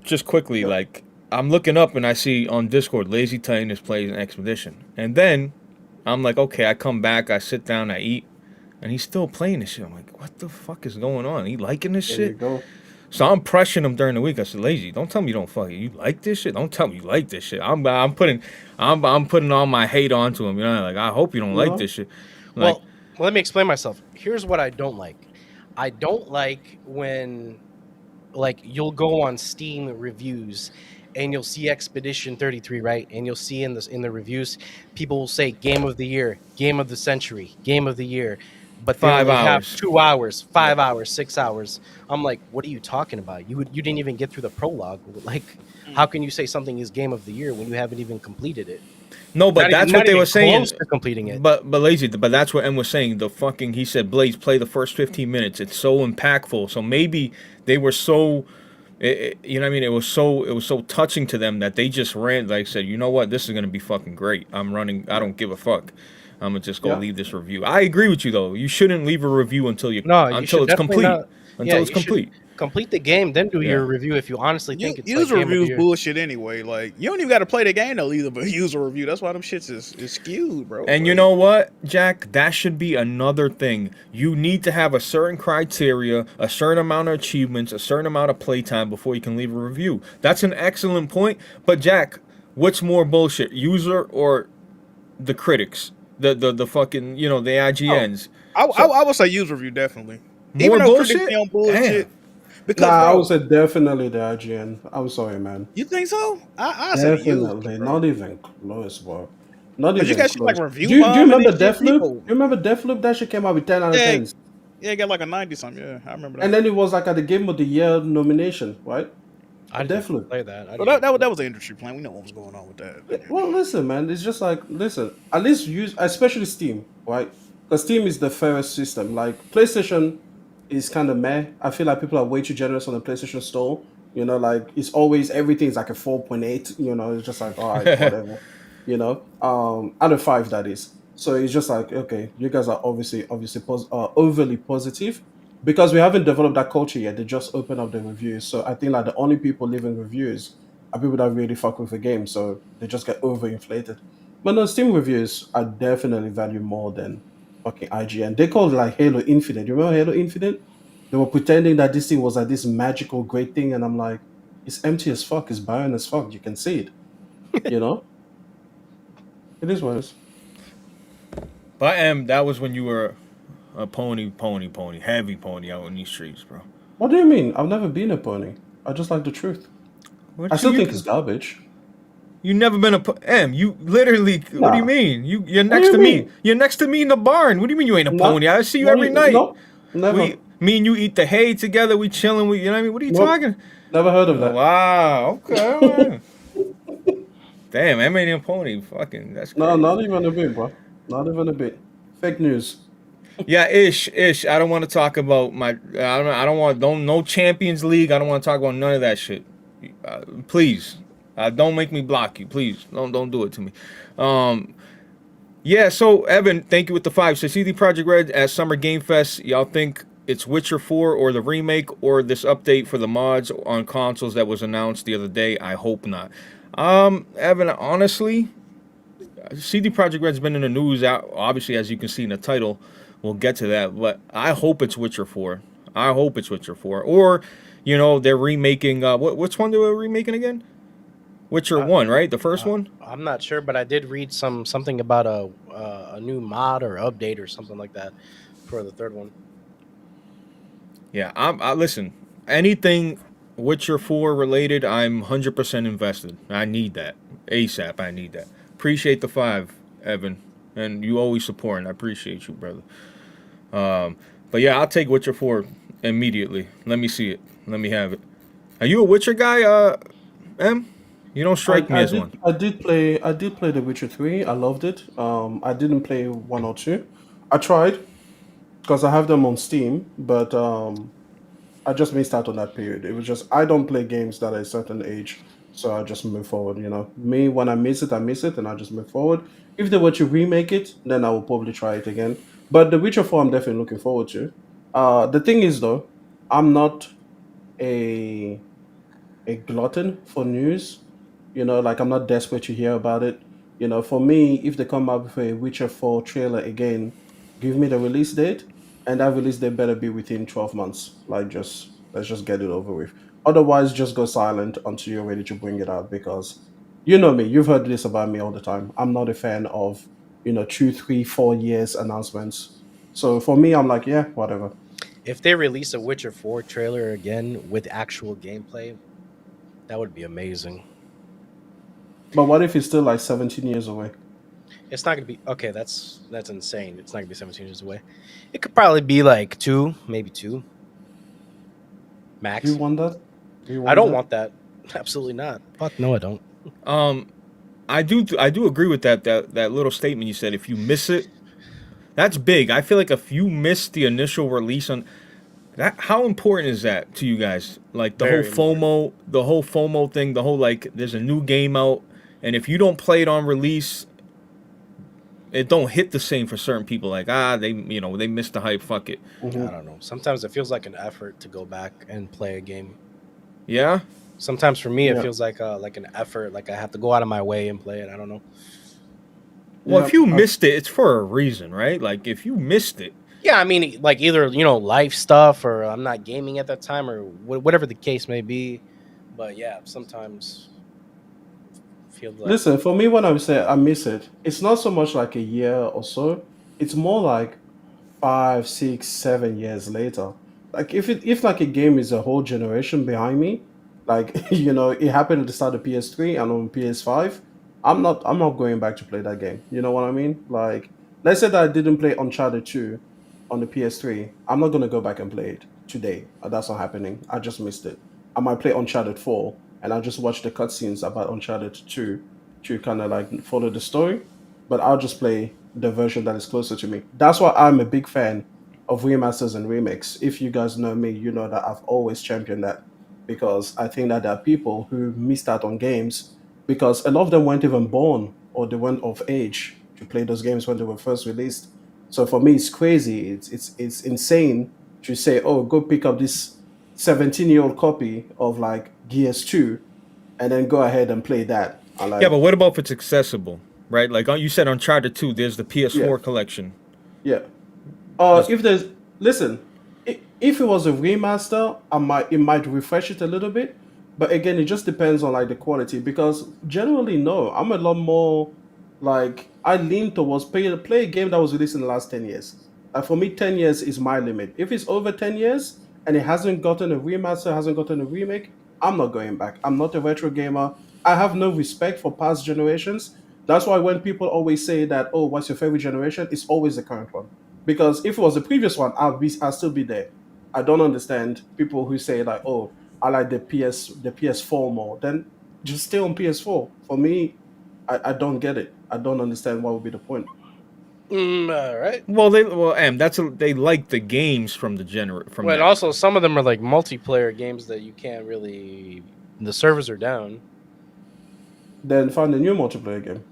just quickly, like, I'm looking up and I see on Discord, Lazy Titan is playing an Expedition, and then I'm like, okay, I come back, I sit down, I eat, and he's still playing this shit. I'm like, what the fuck is going on? He liking this There shit? you go. So I'm pressuring him during the week. I said, Lazy, don't tell me you don't you like this shit. Don't tell me you like this shit. I'm putting all my hate onto him. Like, I hope you don't like this shit. Like, well, let me explain myself. Here's what I don't like. I don't like when, like, you'll go on Steam reviews and you'll see Expedition 33, right? And you'll see in the reviews, people will say Game of the Year, Game of the Century, Game of the Year. But 5 they only hours. have 2 hours, 5 hours, 6 hours. I'm like, what are you talking about? You didn't even get through the prologue. Like, how can you say something is Game of the Year when you haven't even completed it? no, but that's what they were saying. Close to completing it. But Lazy, but that's what M was saying. He said, Blaze, play the first 15 minutes. It's so impactful. So maybe they were so, you know what I mean? It was so touching to them that they just ran. Like, said, you know what? This is gonna be fucking great. I'm running. I don't give a fuck. I'm gonna just go leave this review. I agree with you though. You shouldn't leave a review until it's complete. Until it's complete. Complete the game, then do your review if you honestly think it's user like reviews bullshit anyway. Like, you don't even got to play the game though either, but user review. That's why them shits is skewed, bro. And you know what, Jack? That should be another thing. You need to have a certain criteria, a certain amount of achievements, a certain amount of playtime before you can leave a review. That's an excellent point. But Jack, what's more bullshit, user or the critics? The fucking, the IGNs. I would say user review definitely. More Even though bullshit? critics be on bullshit. Because I would say definitely the IGN. I'm sorry, man. You think so? I say Definitely, not even close, bro. Not even you got close. shit like review. Do you remember and shit, Deathloop? people. You remember Deathloop? That shit came out with 10 out of 10. Yeah, it got like a 90 something. Yeah, I remember that. And then it was like at the Game of the Year nomination, right? I didn't Definitely. play that. I Well, didn't that play was an industry plan. We know what was going on with that. Yeah, well, listen, man. It's just like listen. At least use, especially Steam, right? Because Steam is the fairest system. Like PlayStation is kind of meh. I feel like people are way too generous on the PlayStation Store. You know, like it's always everything is like a 4.8. You know, it's just like all right, whatever. You know, out of five that is. So it's just like okay, you guys are obviously overly positive because we haven't developed that culture yet. They just open up the reviews. So I think like the only people leaving reviews are people that really fuck with the game, so they just get overinflated. But no, Steam reviews I definitely value more than fucking IGN. They called it like Halo Infinite. You remember Halo Infinite? They were pretending that this thing was like this magical great thing, and I'm like, it's empty as fuck, it's barren as fuck. You can see it. You know? It is what it is. But that was when you were a pony, heavy pony out in these streets, bro. What do you mean? I've never been a pony. I just like the truth. I still think it's garbage. You never been you literally. What do you Nah. mean? You're What do next you to me. mean? You're next to me in the barn. What do you mean you ain't a No, pony? I see you no, every night. no, never. Me and you eat the hay together. We chilling. You know what I mean? What are you Nope. talking? Never heard of Oh, that. wow. Okay. All right. Damn, I ain't a pony. Fucking, that's No, crazy. not even a bit, bro. Not even a bit. Fake news. Yeah, ish. I don't want to talk about my. I don't want. No Champions League. I don't want to talk about none of that shit. Please, don't make me block you. Please, don't do it to me. Yeah. So Evan, thank you with the 5. So CD Projekt Red at Summer Game Fest. Y'all think it's Witcher 4 or the remake or this update for the mods on consoles that was announced the other day? I hope not. Evan, honestly, CD Projekt Red's been in the news, obviously, as you can see in the title. We'll get to that, but I hope it's Witcher 4. I hope it's Witcher 4. Or, they're remaking, which one they were remaking again? Witcher 1, right? The first one? I'm not sure, but I did read something about a new mod or update or something like that for the third one. Yeah, I listen, anything Witcher 4 related, I'm 100% invested. I need that. ASAP, I need that. Appreciate the 5, Evan. And you always supporting. I appreciate you, brother. But yeah, I'll take Witcher 4 immediately. Let me see it. Let me have it. Are you a Witcher guy, M? You don't strike me as one. I did play The Witcher 3. I loved it. I didn't play 1 or 2. I tried because I have them on Steam, but I just missed out on that period. It was just I don't play games that are a certain age, so I just move forward. Me when I miss it, and I just move forward. If they were to remake it, then I will probably try it again. But The Witcher 4, I'm definitely looking forward to. The thing is, though, I'm not a glutton for news. Like I'm not desperate to hear about it. For me, if they come up with a Witcher 4 trailer again, give me the release date, and that release date better be within 12 months. Like let's just get it over with. Otherwise, just go silent until you're ready to bring it out because you know me, you've heard this about me all the time. I'm not a fan of, 2, 3, 4 years announcements. So for me, I'm like, yeah, whatever. If they release a Witcher 4 trailer again with actual gameplay, that would be amazing. But what if it's still like 17 years away? It's not gonna be okay. That's insane. It's not gonna be 17 years away. It could probably be like 2, maybe 2 max. Do you want that? I don't want that. Absolutely not. Fuck no, I don't. I do agree with that little statement you said. If you miss it, that's big. I feel like if you miss the initial release on that, how important is that to you guys? Like the Very whole FOMO thing, the whole like there's a new game out, and if you don't play it on release, it don't hit the same for certain people. Like they missed the hype. Fuck it. I don't know. Sometimes it feels like an effort to go back and play a game. Yeah. Sometimes for me, it feels like an effort. Like I have to go out of my way and play it. I don't know. Well, if you missed it, it's for a reason, right? Like if you missed it. Yeah, I mean, like either life stuff or I'm not gaming at that time or whatever the case may be. But yeah, sometimes feel like. Listen, for me, when I say I miss it, it's not so much like a year or so. It's more like 5, 6, 7 years later. Like if like a game is a whole generation behind me, like it happened at the start of PS3 and on PS5. I'm not going back to play that game. You know what I mean? Like let's say that I didn't play Uncharted 2 on the PS3. I'm not gonna go back and play it today. That's not happening. I just missed it. I might play Uncharted 4 and I'll just watch the cutscenes about Uncharted 2 to kind of like follow the story. But I'll just play the version that is closer to me. That's why I'm a big fan of remasters and remakes. If you guys know me, you know that I've always championed that because I think that there are people who missed out on games because a lot of them weren't even born or they weren't of age to play those games when they were first released. So for me, it's crazy. It's insane to say, oh, go pick up this 17-year-old copy of like Gears 2 and then go ahead and play that. I Yeah, like, but what about if it's accessible, right? Like you said, Uncharted 2, there's the yeah, PS4 collection. yeah. That's, If there's listen, if it was a remaster, it might refresh it a little bit, but again, it just depends on like the quality because generally, no, I'm a lot more like I lean towards play a game that was released in the last 10 years. For me, 10 years is my limit. If it's over 10 years and it hasn't gotten a remaster, hasn't gotten a remake, I'm not going back. I'm not a retro gamer. I have no respect for past generations. That's why when people always say that, oh, what's your favorite generation? It's always the current one because if it was the previous one, I'll still be there. I don't understand people who say like, "Oh, I like the PS4 more." Then just stay on PS4. For me, I don't get it. I don't understand what would be the point. All right. they like the games from the from Well, and that. also some of them are like multiplayer games that you can't really. The servers are down. Then find a new multiplayer game.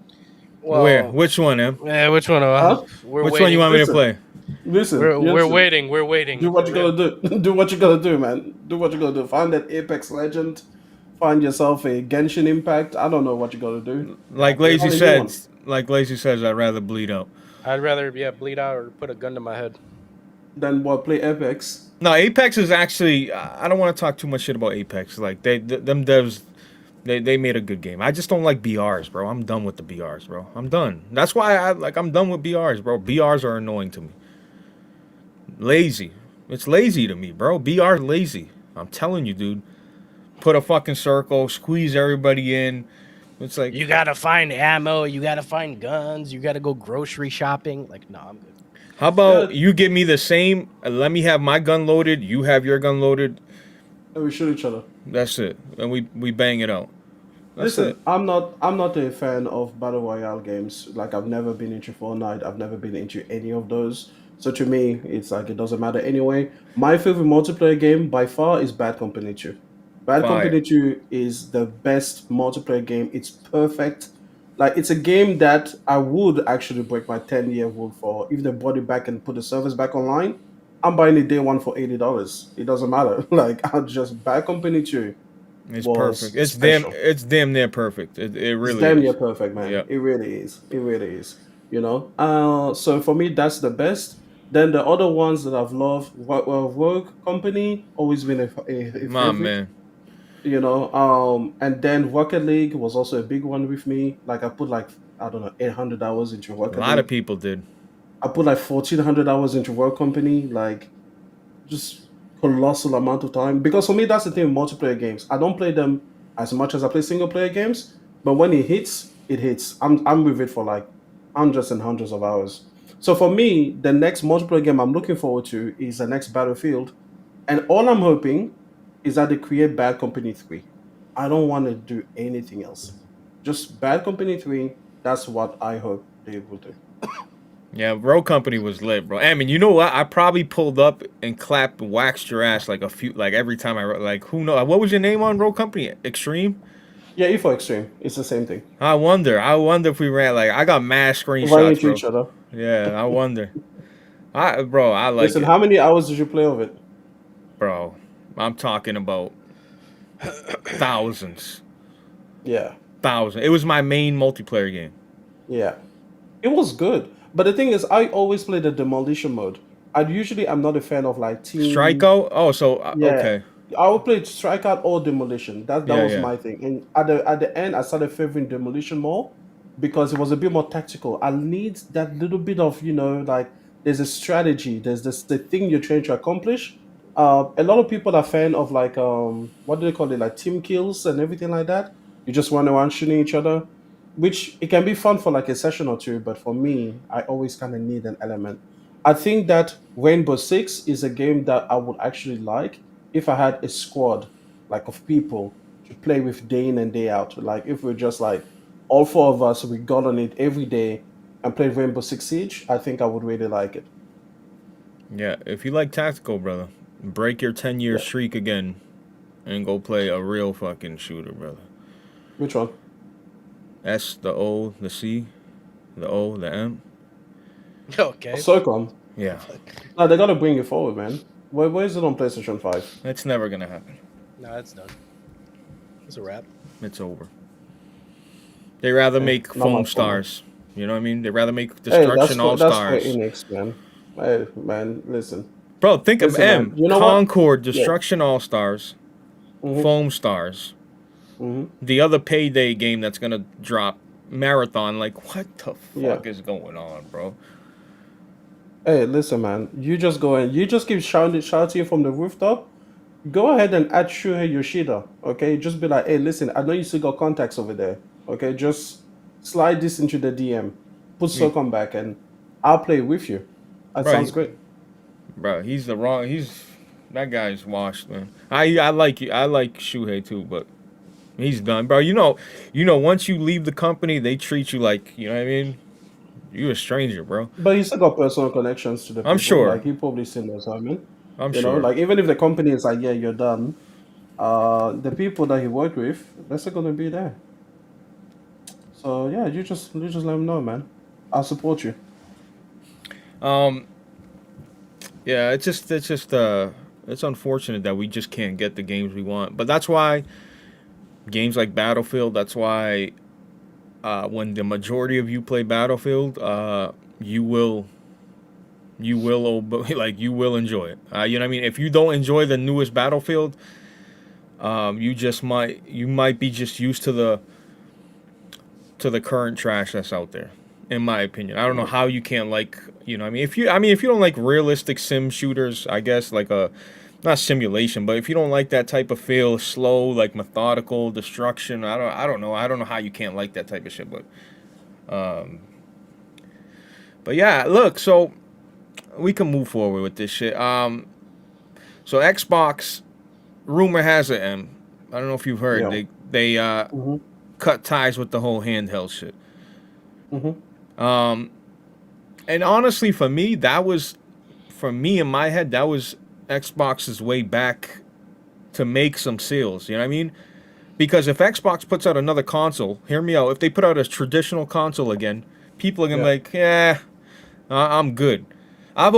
Well, Where? Which one, Em? yeah, which one? Huh? We're Which waiting. one you want me to Listen, play? listen, We're listen. waiting. We're waiting. Do what you gotta do. Do what you gotta do, man. Do what you gotta do. Find that Apex Legend. Find yourself a Genshin Impact. I don't know what you gotta do. Like Yeah, Lazy Find a new one. said, like Lazy says, I'd rather bleed out. I'd rather bleed out or put a gun to my head. Then what? Play Apex. No, Apex is actually. I don't want to talk too much shit about Apex. Like them devs, they made a good game. I just don't like BRs, bro. I'm done with the BRs, bro. I'm done. That's why I'm done with BRs, bro. BRs are annoying to me. Lazy. It's lazy to me, bro. BR lazy. I'm telling you, dude. Put a fucking circle, squeeze everybody in. It's like You gotta find ammo. You gotta find guns. You gotta go grocery shopping. Like, no, I'm good. how about Yeah. you give me the same? Let me have my gun loaded. You have your gun loaded. And we shoot each other. That's it, and we bang it out. That's it. Listen, I'm not a fan of battle royale games. Like I've never been into Fortnite. I've never been into any of those. So to me, it's like it doesn't matter anyway. My favorite multiplayer game by far is Bad Company 2. Bad Fire. Company 2 is the best multiplayer game. It's perfect. Like it's a game that I would actually break my 10-year rule for. If they brought it back and put the servers back online, I'm buying it day one for $80. It doesn't matter. Like I'll just Bad Company 2 It's perfect. was special. It's damn near perfect. It It's really damn near is. perfect, man. Yeah. It really is. It really is. You know. So for me, that's the best. Then the other ones that I've loved, Rogue Company, always been a My favorite. man. You know. And then Rocket League was also a big one with me. Like I put like I don't know 800 hours into A Rocket lot of League. people did. I put like 1,400 hours into Rogue Company. Like just colossal amount of time. Because for me, that's the thing with multiplayer games. I don't play them as much as I play single player games, but when it hits, it hits. I'm with it for like hundreds and hundreds of hours. So for me, the next multiplayer game I'm looking forward to is the next Battlefield, and all I'm hoping is that they create Bad Company 3. I don't want to do anything else. Just Bad Company 3. That's what I hope they will do. Yeah, Road Company was lit, bro. I mean, you know what? I probably pulled up and clapped, waxed your ass like every time like who knows? What was your name on Road Company? Extreme. Yeah, E for Extreme. It's the same thing. I wonder if we ran like I got mad Running screenshots, into bro. each other. Yeah, I wonder. I like Listen, it, how many hours did you play of it? bro. I'm talking about thousands, Yeah, thousands. It was my main multiplayer game. yeah. It was good. But the thing is, I always play the demolition mode. I'm not a fan of like team. Strikeout. Oh, so Yeah, okay. I would play strikeout or demolition. That Yeah, was yeah. my thing. And at the end, I started favoring demolition more because it was a bit more tactical. I need that little bit of like there's a strategy. There's this the thing you're trying to accomplish. A lot of people are fan of like what do they call it, like team kills and everything like that. You just run around shooting each other, which it can be fun for like a session or two. But for me, I always kind of need an element. I think that Rainbow Six is a game that I would actually like if I had a squad. like of people to play with day in and day out. Like if we're just like all four of us, we got on it every day and played Rainbow Six Siege, I think I would really like it. Yeah, if you like tactical, brother, break your 10-year Yeah. streak again and go play a real fucking shooter, brother. Which one? S, the O, the C, the O, the M. Okay. SOCOM. Yeah, No, they gotta bring it forward, man. Where is it on PlayStation 5? it's never gonna happen. No, that's done. It's a wrap. It's over. They rather Yeah, make not my foam fault. stars. You know what I mean? They rather make Hey, destruction all that's stars. for Enix, man. Hey, man, listen. Bro, think of Listen, man, M. you know what? Concord, Destruction All Stars, Mhm. Foam Stars. Mhm. The other Payday game that's gonna drop, Marathon. Like, what the fuck is going on, bro? Hey, listen, man. You just go and you just keep shouting from the rooftop. Go ahead and add Shuhei Yoshida. Okay, just be like, hey, listen. I know you still got contacts over there. Okay, just slide this into the DM. Put Yeah. SOCOM back, and I'll play with you. That Right. sounds great. Bro, he's the wrong. That guy's washed, man. I like you. I like Shuhei too, but he's done, bro. You know. Once you leave the company, they treat you like, you know what I mean. You a stranger, bro. But he still got personal connections to the people. I'm sure. Like he probably still knows what I mean. I'm You know, sure. like even if the company is like, yeah, you're done. The people that he worked with, they're still gonna be there. So yeah, you just let him know, man. I'll support you. Yeah, it's unfortunate that we just can't get the games we want. But that's why games like Battlefield. That's why when the majority of you play Battlefield, you will like you will enjoy it. You know what I mean? If you don't enjoy the newest Battlefield, you might be just used to the current trash that's out there. In my opinion, I don't know how you can't like, you know, if you don't like realistic sim shooters, I guess like not simulation, but if you don't like that type of feel, slow, like methodical destruction, I don't know how you can't like that type of shit, but yeah, look, so we can move forward with this shit. So Xbox, rumor has it, and I don't know if you've heard, Yeah. they Mm-hmm. cut ties with the whole handheld shit. Mm-hmm. And honestly, for me in my head, that was Xbox's way back to make some sales. You know what I mean? Because if Xbox puts out another console, hear me out. If they put out a traditional console again, people are gonna be like, yeah, I'm good. I've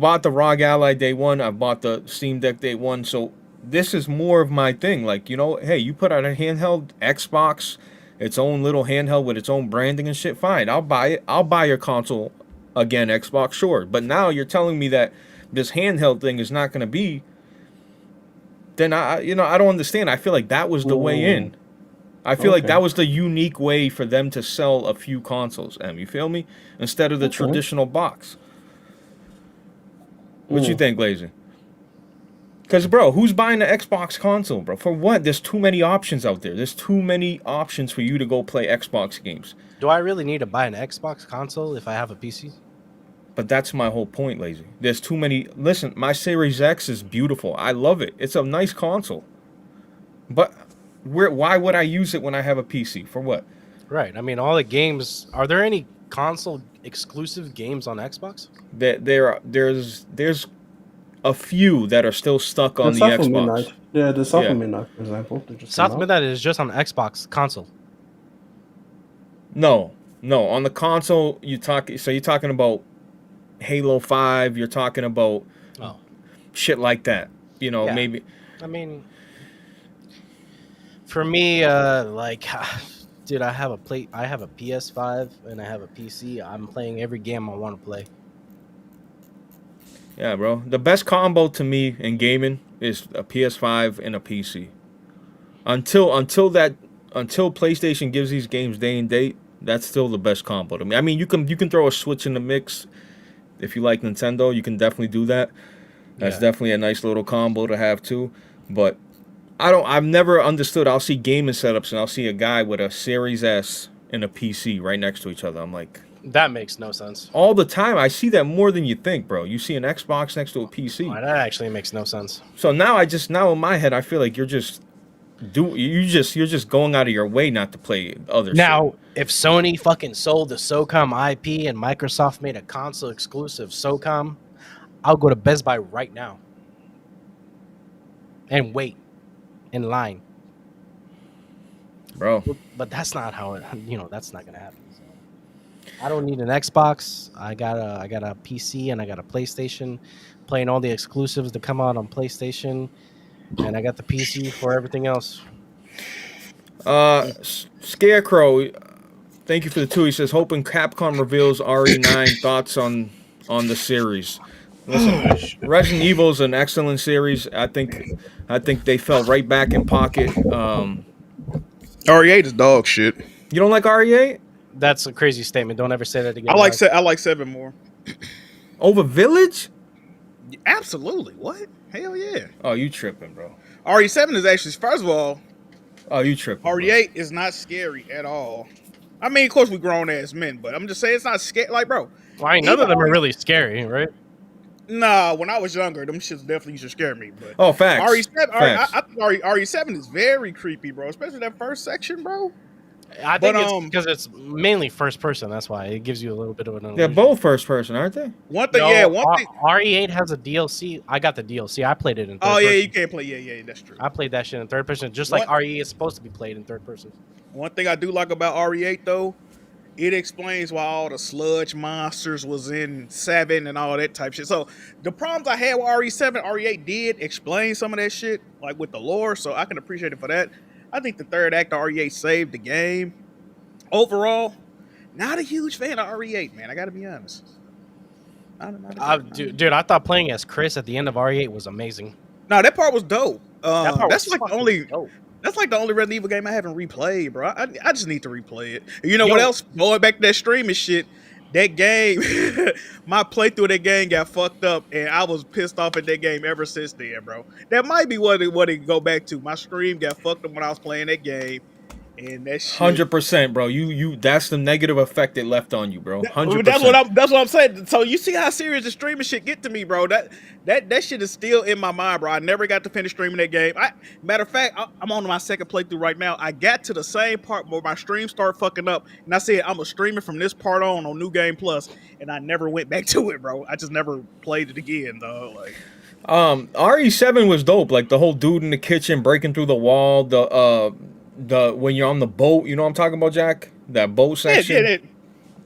bought the ROG Ally day one. I've bought the Steam Deck day one. So this is more of my thing. Like, you know, hey, you put out a handheld Xbox, its own little handheld with its own branding and shit, fine. I'll buy it. I'll buy your console again, Xbox, sure. But now you're telling me that this handheld thing is not going to be, then I don't understand. I feel like that was the way in. I feel like Okay. that was the unique way for them to sell a few consoles, you feel me? Instead of the traditional box. What you think, Lazy? Because, bro, who's buying the Xbox console, bro? For what? There's too many options out there. There's too many options for you to go play Xbox games. Do I really need to buy an Xbox console if I have a PC? But that's my whole point, Lazy. There's too many. Listen, my Series X is beautiful. I love it. It's a nice console. But why would I use it when I have a PC? For what? Right. I mean, all the games. Are there any console exclusive games on Xbox? There's a few that are still stuck on the South of Xbox. Midnight. Yeah, the South Yeah. of Midnight, for example. they just South came out. Midnight is just on Xbox console. No. On the console, you're talking about Halo 5. You're talking about Oh. shit like that. You know, Yeah. maybe. I mean, for me, like, dude, I have a PS5 and I have a PC. I'm playing every game I want to play. Yeah, bro. The best combo to me in gaming is a PS5 and a PC. Until PlayStation gives these games day and date, that's still the best combo to me. I mean, you can throw a Switch in the mix if you like Nintendo. You can definitely do that. That's Yeah. definitely a nice little combo to have too. But I've never understood. I'll see gaming setups and I'll see a guy with a Series S and a PC right next to each other. I'm like, That makes no sense. all the time. I see that more than you think, bro. You see an Xbox next to a PC. That actually makes no sense. So now in my head, I feel like you're just going out of your way not to play other Now, shit. if Sony fucking sold the SOCOM IP and Microsoft made a console exclusive SOCOM, I'll go to Best Buy right now and wait in line. Bro. But that's not how it. That's not gonna happen. So. I don't need an Xbox. I got a PC and I got a PlayStation, playing all the exclusives that come out on PlayStation, and I got the PC for everything else. Scarecrow, thank you for the 2. He says, hoping Capcom reveals RE9 thoughts on the series. Listen, Resident Evil is an excellent series. I think they fell right back in pocket. RE8 is dog shit. You don't like RE8? That's a crazy statement. Don't ever say that again. I like 7 more. Over Village? Absolutely. What? Hell yeah. Oh, you tripping, bro. RE7 is actually, first of all, Oh, you tripping. RE8 is not scary at all. I mean, of course, we grown ass men, but I'm just saying it's not scary. Like, bro. Well, none of them are really scary, right? Nah, when I was younger, them shits definitely used to scare me. But Oh, facts. RE7, Facts. I think RE7 is very creepy, bro. Especially that first section, bro. I think it's because it's mainly first person. That's why it gives you a little bit of an illusion. They're both first person, aren't they? One thing. RE8 has a DLC. I got the DLC. I played it in third person. Yeah, you can't play. Yeah, that's true. I played that shit in third person, just like RE is supposed to be played in third person. One thing I do like about RE8 though, it explains why all the sludge monsters was in 7 and all that type shit. So the problems I had with RE7, RE8 did explain some of that shit, like with the lore. So I can appreciate it for that. I think the third act of RE8 saved the game. Overall, not a huge fan of RE8, man. I got to be honest. Dude, I thought playing as Chris at the end of RE8 was amazing. No, that part was dope. That's like the only Resident Evil game I haven't replayed, bro. I just need to replay it. You know what else? Going back to that streaming shit, that game, my playthrough of that game got fucked up, and I was pissed off at that game ever since then, bro. That might be what it go back to. My stream got fucked up when I was playing that game, and that shit. 100%, bro. You that's the negative effect it left on you, bro. 100%. That's what I'm saying. So you see how serious the streaming shit get to me, bro. That shit is still in my mind, bro. I never got to finish streaming that game. Matter of fact, I'm on my second playthrough right now. I got to the same part where my stream started fucking up, and I said I'm a streamer from this part on New Game Plus, and I never went back to it, bro. I just never played it again, though. Like, RE7 was dope. Like the whole dude in the kitchen breaking through the wall. The when you're on the boat, you know what I'm talking about, Jack? That boat section.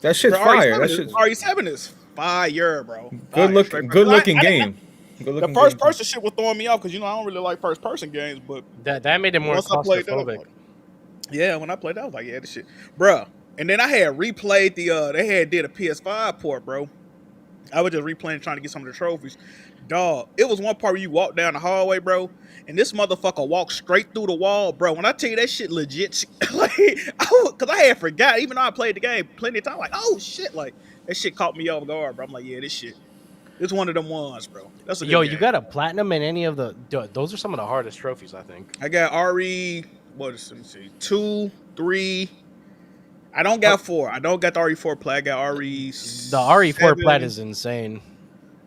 That shit's fire. RE7 is fire, bro. Good looking game. The first person shit was throwing me off because I don't really like first person games, but that made it more claustrophobic. Yeah, when I played that, I was like, yeah, this shit, bro. And then I had replayed they did a PS5 port, bro. I was just replaying trying to get some of the trophies. Dog, it was one part where you walk down the hallway, bro, and this motherfucker walked straight through the wall, bro. When I tell you that shit legit, like, because I had forgot, even though I played the game plenty of time, like, oh shit, like that shit caught me off guard, bro. I'm like, yeah, this shit, it's one of them ones, bro. That's a good game. You got a platinum in any of the? Those are some of the hardest trophies, I think. I got RE. Let me see, 2, 3. I don't got 4. I don't got the RE4 plat. I got RE. The RE4 plat is insane.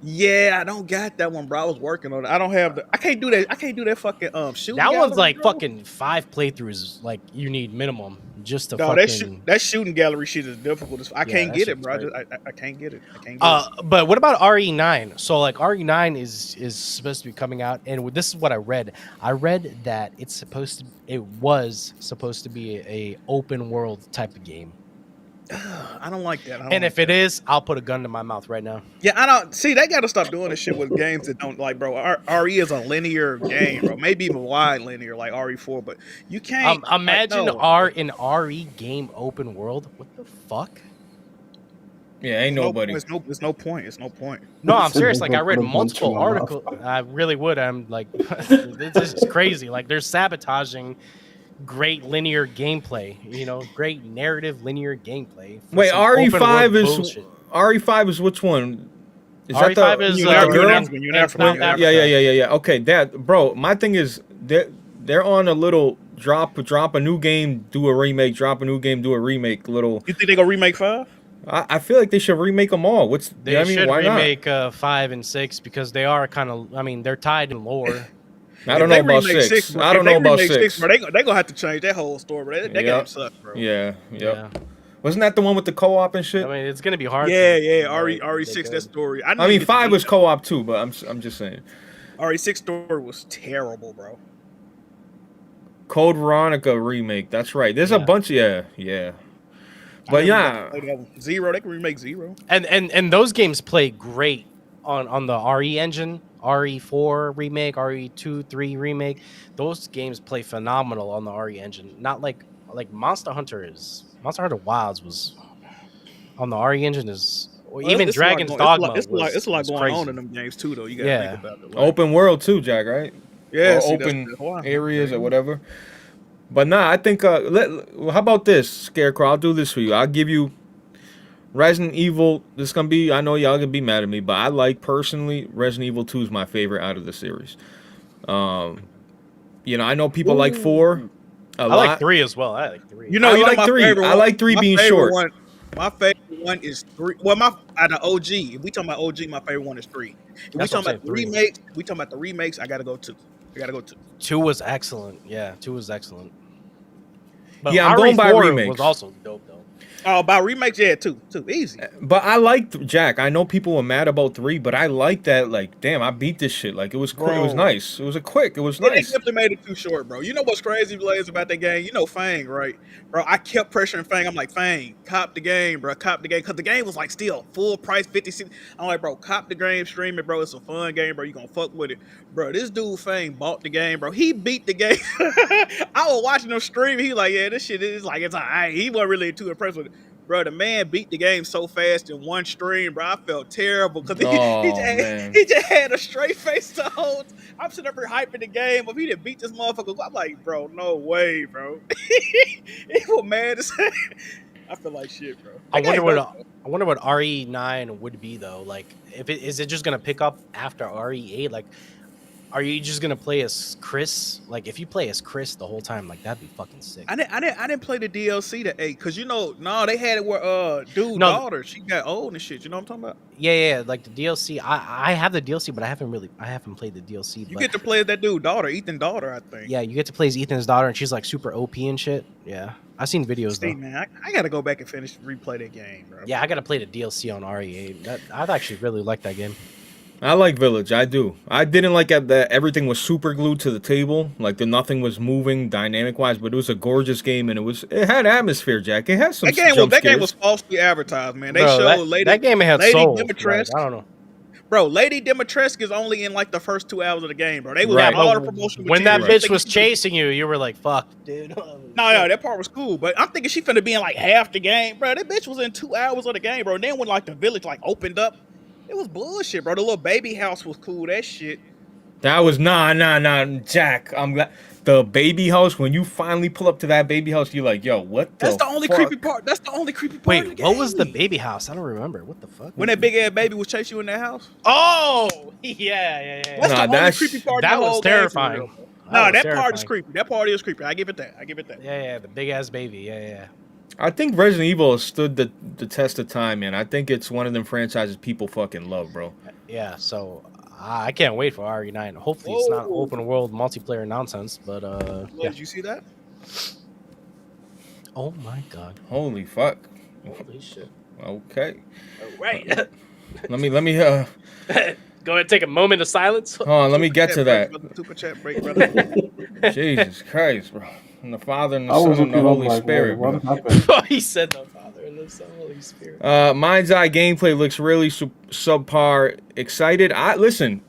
Yeah, I don't got that one, bro. I was working on it. I don't have the. I can't do that. I can't do that fucking shooting. That one's like bro. fucking 5 playthroughs. Like you need minimum just to that shooting gallery shit is difficult. I can't get it, bro. I can't get it. I can't get it. But what about RE9? So like RE9 is supposed to be coming out, and this is what I read. I read that it was supposed to be a open world type of game. I don't like that. And if it is, I'll put a gun to my mouth right now. Yeah, I don't see. They got to stop doing this shit with games that don't like, bro. RE is a linear game, bro. Maybe even wide linear like RE4, but you can't imagine an RE game open world. What the fuck? Yeah, ain't nobody. It's no point. It's no point. No, I'm serious. Like I read multiple articles. I really would. I'm like, this is crazy. Like they're sabotaging great linear gameplay, great narrative linear gameplay. Wait, RE5 is which one? Is RE5 that is yeah. Okay, that bro. My thing is they're on a little drop a new game, do a remake, drop a new game, do a remake. Little. You think they gonna remake 5? I feel like they should remake them all. What's They you know what I mean? should Why remake 5 and 6 because they are kind of. I mean, they're tied in lore. not? I don't know about 6. Bro, I don't know about 6. Bro, they gonna have to change that whole story, bro. That game sucks, bro. Yeah. Yeah. Wasn't that the one with the co-op and shit? I mean, it's gonna be hard. Yeah. for them, RE6, that story. I mean, 5 was co-op too, but I'm just saying. RE6 story was terrible, bro. Code Veronica remake. That's right. There's a bunch. Yeah. But yeah, Zero. They can remake Zero. And those games play great on the RE engine. RE4 remake, RE2, 3 remake. Those games play phenomenal on the RE engine. Not like Monster Hunter Wilds was on the RE engine is. Even Dragon's Dogma. It's a lot going crazy. on in them games too, though. You gotta think about it. open world too, Jack. Right? Yeah, Or open areas or whatever. But nah, I think. How about this, Scarecrow? I'll do this for you. I'll give you Resident Evil. This is gonna be. I know y'all gonna be mad at me, but I like personally Resident Evil 2 is my favorite out of the series. You know, I know people like 4. I like 3 as well. I like 3. You know, I like 3. I like 3 being short. My favorite one is 3. Well, out of OG. If we talking about OG, my favorite one is 3. If we talking about the remakes, I gotta go 2. 2 was excellent. Yeah, 2 was excellent. But Yeah, I'm going by RE4 remakes. was also dope though. Oh, about remakes, yeah, 2, easy. But I liked Jack. I know people were mad about 3, but I like that. Like, damn, I beat this shit. Like, it was quick. It was nice. It was It was nice. They simply made it too short, bro. You know what's crazy, Blaze, about that game? You know Fang, right? Bro, I kept pressuring Fang. I'm like, Fang, cop the game, bro. Cop the game. Because the game was like still full price, 50 cents. I'm like, bro, cop the game, stream it, bro. It's a fun game, bro. You gonna fuck with it. Bro, this dude Fang bought the game, bro. He beat the game. I was watching him stream. He like, yeah, this shit is like, it's all right. He wasn't really too impressed with it. Bro, the man beat the game so fast in one stream, bro. I felt terrible because he just had a straight face the whole time. I'm sitting up here hyping the game. If he didn't beat this motherfucker, I'm like, bro, no way, bro. He was mad as hell. I feel like shit, bro. I wonder what RE9 would be though. Like, is it just gonna pick up after RE8? Like, are you just gonna play as Chris? Like, if you play as Chris the whole time, like that'd be fucking sick. I didn't play the DLC to 8 because they had it where daughter she got old and shit. You know what I'm talking about? Yeah. Like the DLC, I have the DLC, but I haven't played the DLC. You get to play as that dude daughter, Ethan daughter, I think. Yeah, you get to play as Ethan's daughter, and she's like super OP and shit. Yeah, I've seen videos though. Man, I gotta go back and replay that game, bro. Yeah, I gotta play the DLC on RE8. I'd actually really like that game. I like Village. I do. I didn't like that everything was super glued to the table. Like nothing was moving dynamic wise, but it was a gorgeous game and it had atmosphere, Jack. It has some that game was falsely advertised, man. They showed that game had Lady soul. Dimitrescu. Like, I don't know. Bro, Lady Dimitrescu is only in like the first 2 hours of the game, bro. They would have all the promotion. When that bitch was chasing you, you were like, "Fuck, dude." No, that part was cool, but I'm thinking she finna be in like half the game, bro. That bitch was in 2 hours of the game, bro. And then when like the village like opened up. It was bullshit, bro. The little baby house was cool. That shit. That was nah, Jack. I'm glad the baby house. When you finally pull up to that baby house, you're like, yo, what? That's the only creepy part. That's the only creepy part. Wait, of the game. what was the baby house? I don't remember. What the fuck? When that big ass baby was chasing you in that house? Oh, yeah. That's the only creepy part. That was terrifying. No, that part is creepy. That part is creepy. I give it that. Yeah, the big ass baby. Yeah. I think Resident Evil has stood the test of time, man. I think it's one of them franchises people fucking love, bro. Yeah, so I can't wait for RE9. Hopefully it's not open world multiplayer nonsense, but Did you see that? Oh my god. Holy fuck. Holy shit. Okay. All right. Let me Go ahead and take a moment of silence. Hold on, let me get to that. Super chat break, brother. Jesus Christ, bro. And the Father and the Son and the Holy Spirit, bro. He said the Father and the Son and the Holy Spirit. MindsEye gameplay looks really subpar. Excited. Listen.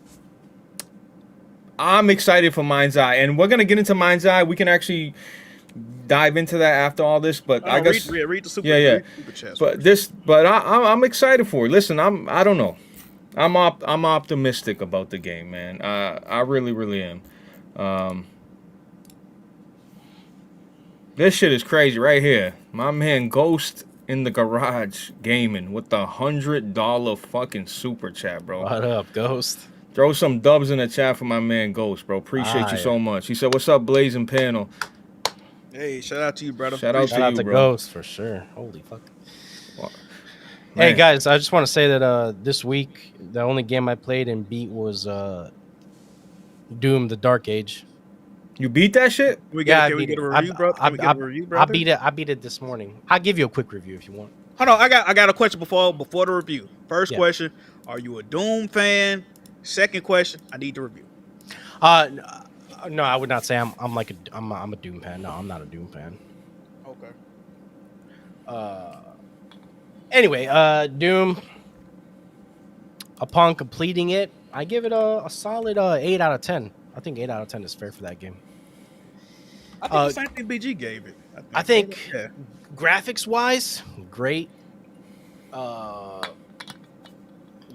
I'm excited for MindsEye, and we're gonna get into MindsEye. We can actually dive into that after all this, but I guess read the super. Yeah. Super chats, but I'm excited for it. Listen, I don't know. I'm optimistic about the game, man. I really am. This shit is crazy right here. My man Ghost in the Garage Gaming with the $100 fucking super chat, bro. What up, Ghost? Throw some dubs in the chat for my man Ghost, bro. Appreciate you so much. He said, "What's up, Blazing Panel?" Hey, shout out to you, brother. Shout out Shout to out you, to bro. Ghost for sure. Holy fuck. Well, Hey man. guys, I just want to say that this week the only game I played and beat was Doom: The Dark Age. You beat that shit? Can we Yeah, get, I can we beat get it. a review, bro? Can we get a review, I brother? beat it. I beat it this morning. I'll give you a quick review if you want. Hold on, I got a question before the review. First Yeah. question: are you a Doom fan? Second question: I need the review. No, I would not say I'm a Doom fan. No, I'm not a Doom fan. Okay. Anyway, Doom. Upon completing it, I give it a solid 8 out of 10. I think 8 out of 10 is fair for that game. I think the same thing BG gave it. I think Yeah. graphics wise, great.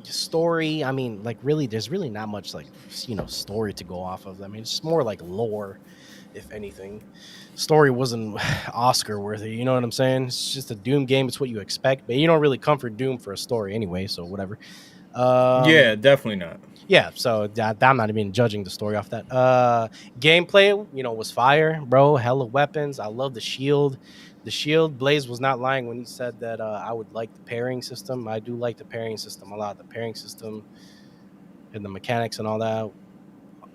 Story, I mean, like really, there's really not much like story to go off of. I mean, it's more like lore, if anything. Story wasn't Oscar worthy, you know what I'm saying? It's just a Doom game. It's what you expect, but you don't really comfort Doom for a story anyway, so whatever. Yeah, definitely not. Yeah, so I'm not even judging the story off that. Gameplay, was fire, bro. Hella weapons. I love the shield. The shield, Blaze was not lying when he said that I would like the pairing system. I do like the pairing system a lot. The pairing system and the mechanics and all that.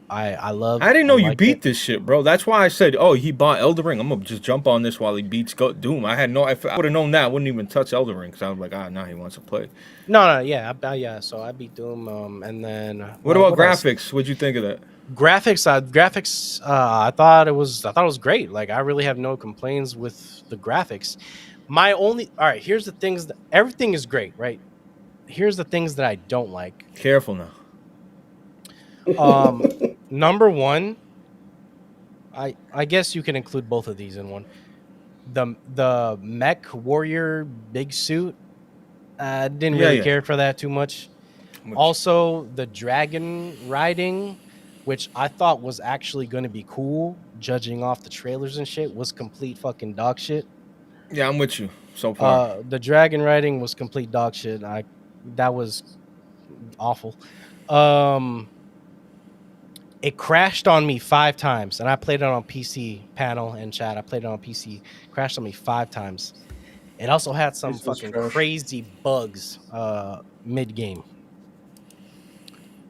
I love. I didn't know you like beat it. this shit, bro. That's why I said, oh, he bought Elden Ring. I'm gonna just jump on this while he beats Doom. I had no. If I would have known that, I wouldn't even touch Elden Ring because I was like, now he wants to play. No, yeah, yeah. So I beat Doom, and then What about else? graphics? What'd you think of that? Graphics, I thought it was great. Like, I really have no complaints with the graphics. All right, here's the things that everything is great, right? Here's the things that I don't like. Careful now. Number one, I guess you can include both of these in one. The mech warrior big suit, didn't really care for that too much. Also, the dragon riding, which I thought was actually going to be cool, judging off the trailers and shit, was complete fucking dog shit. Yeah, I'm with you so far. The dragon riding was complete dog shit. That was awful. It crashed on me 5 times, and I played it on PC panel and chat. I played it on PC. Crashed on me 5 times. It also had some fucking crazy bugs mid game,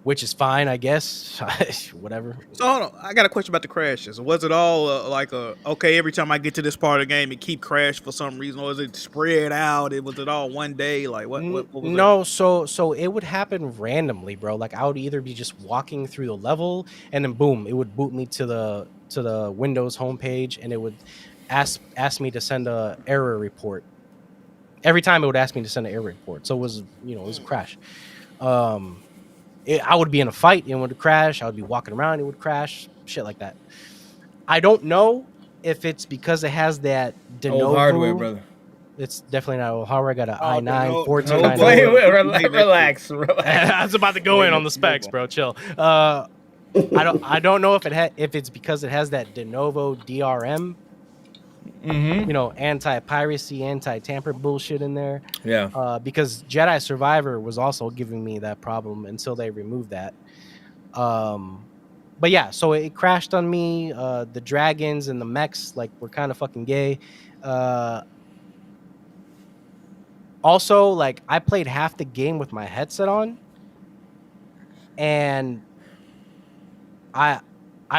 which is fine, I guess. Whatever. So hold on, I got a question about the crashes. Was it all like okay? Every time I get to this part of the game, it keep crash for some reason, or is it spread out? Was it all one day? Like what was no, so it would happen randomly, bro. Like, I would either be just walking through the level, and then boom, it would boot me to the Windows homepage, and it would ask me to send a error report. Every time it would ask me to send an error report. So it was it was a crash. I would be in a fight and it would crash. I would be walking around, it would crash. Shit like that. I don't know if it's because it has that de novo. Old hardware, brother. It's definitely not old hardware. I got an i9 Don't 1499. relax. I was about to go in on the specs, bro. Chill. I don't know if it's because it has that de novo DRM. Anti-piracy, anti-tamper bullshit in there. Yeah. Because Jedi Survivor was also giving me that problem until they removed that. But yeah, so it crashed on me. The dragons and the mechs were kind of fucking gay. Also, I played half the game with my headset on, and I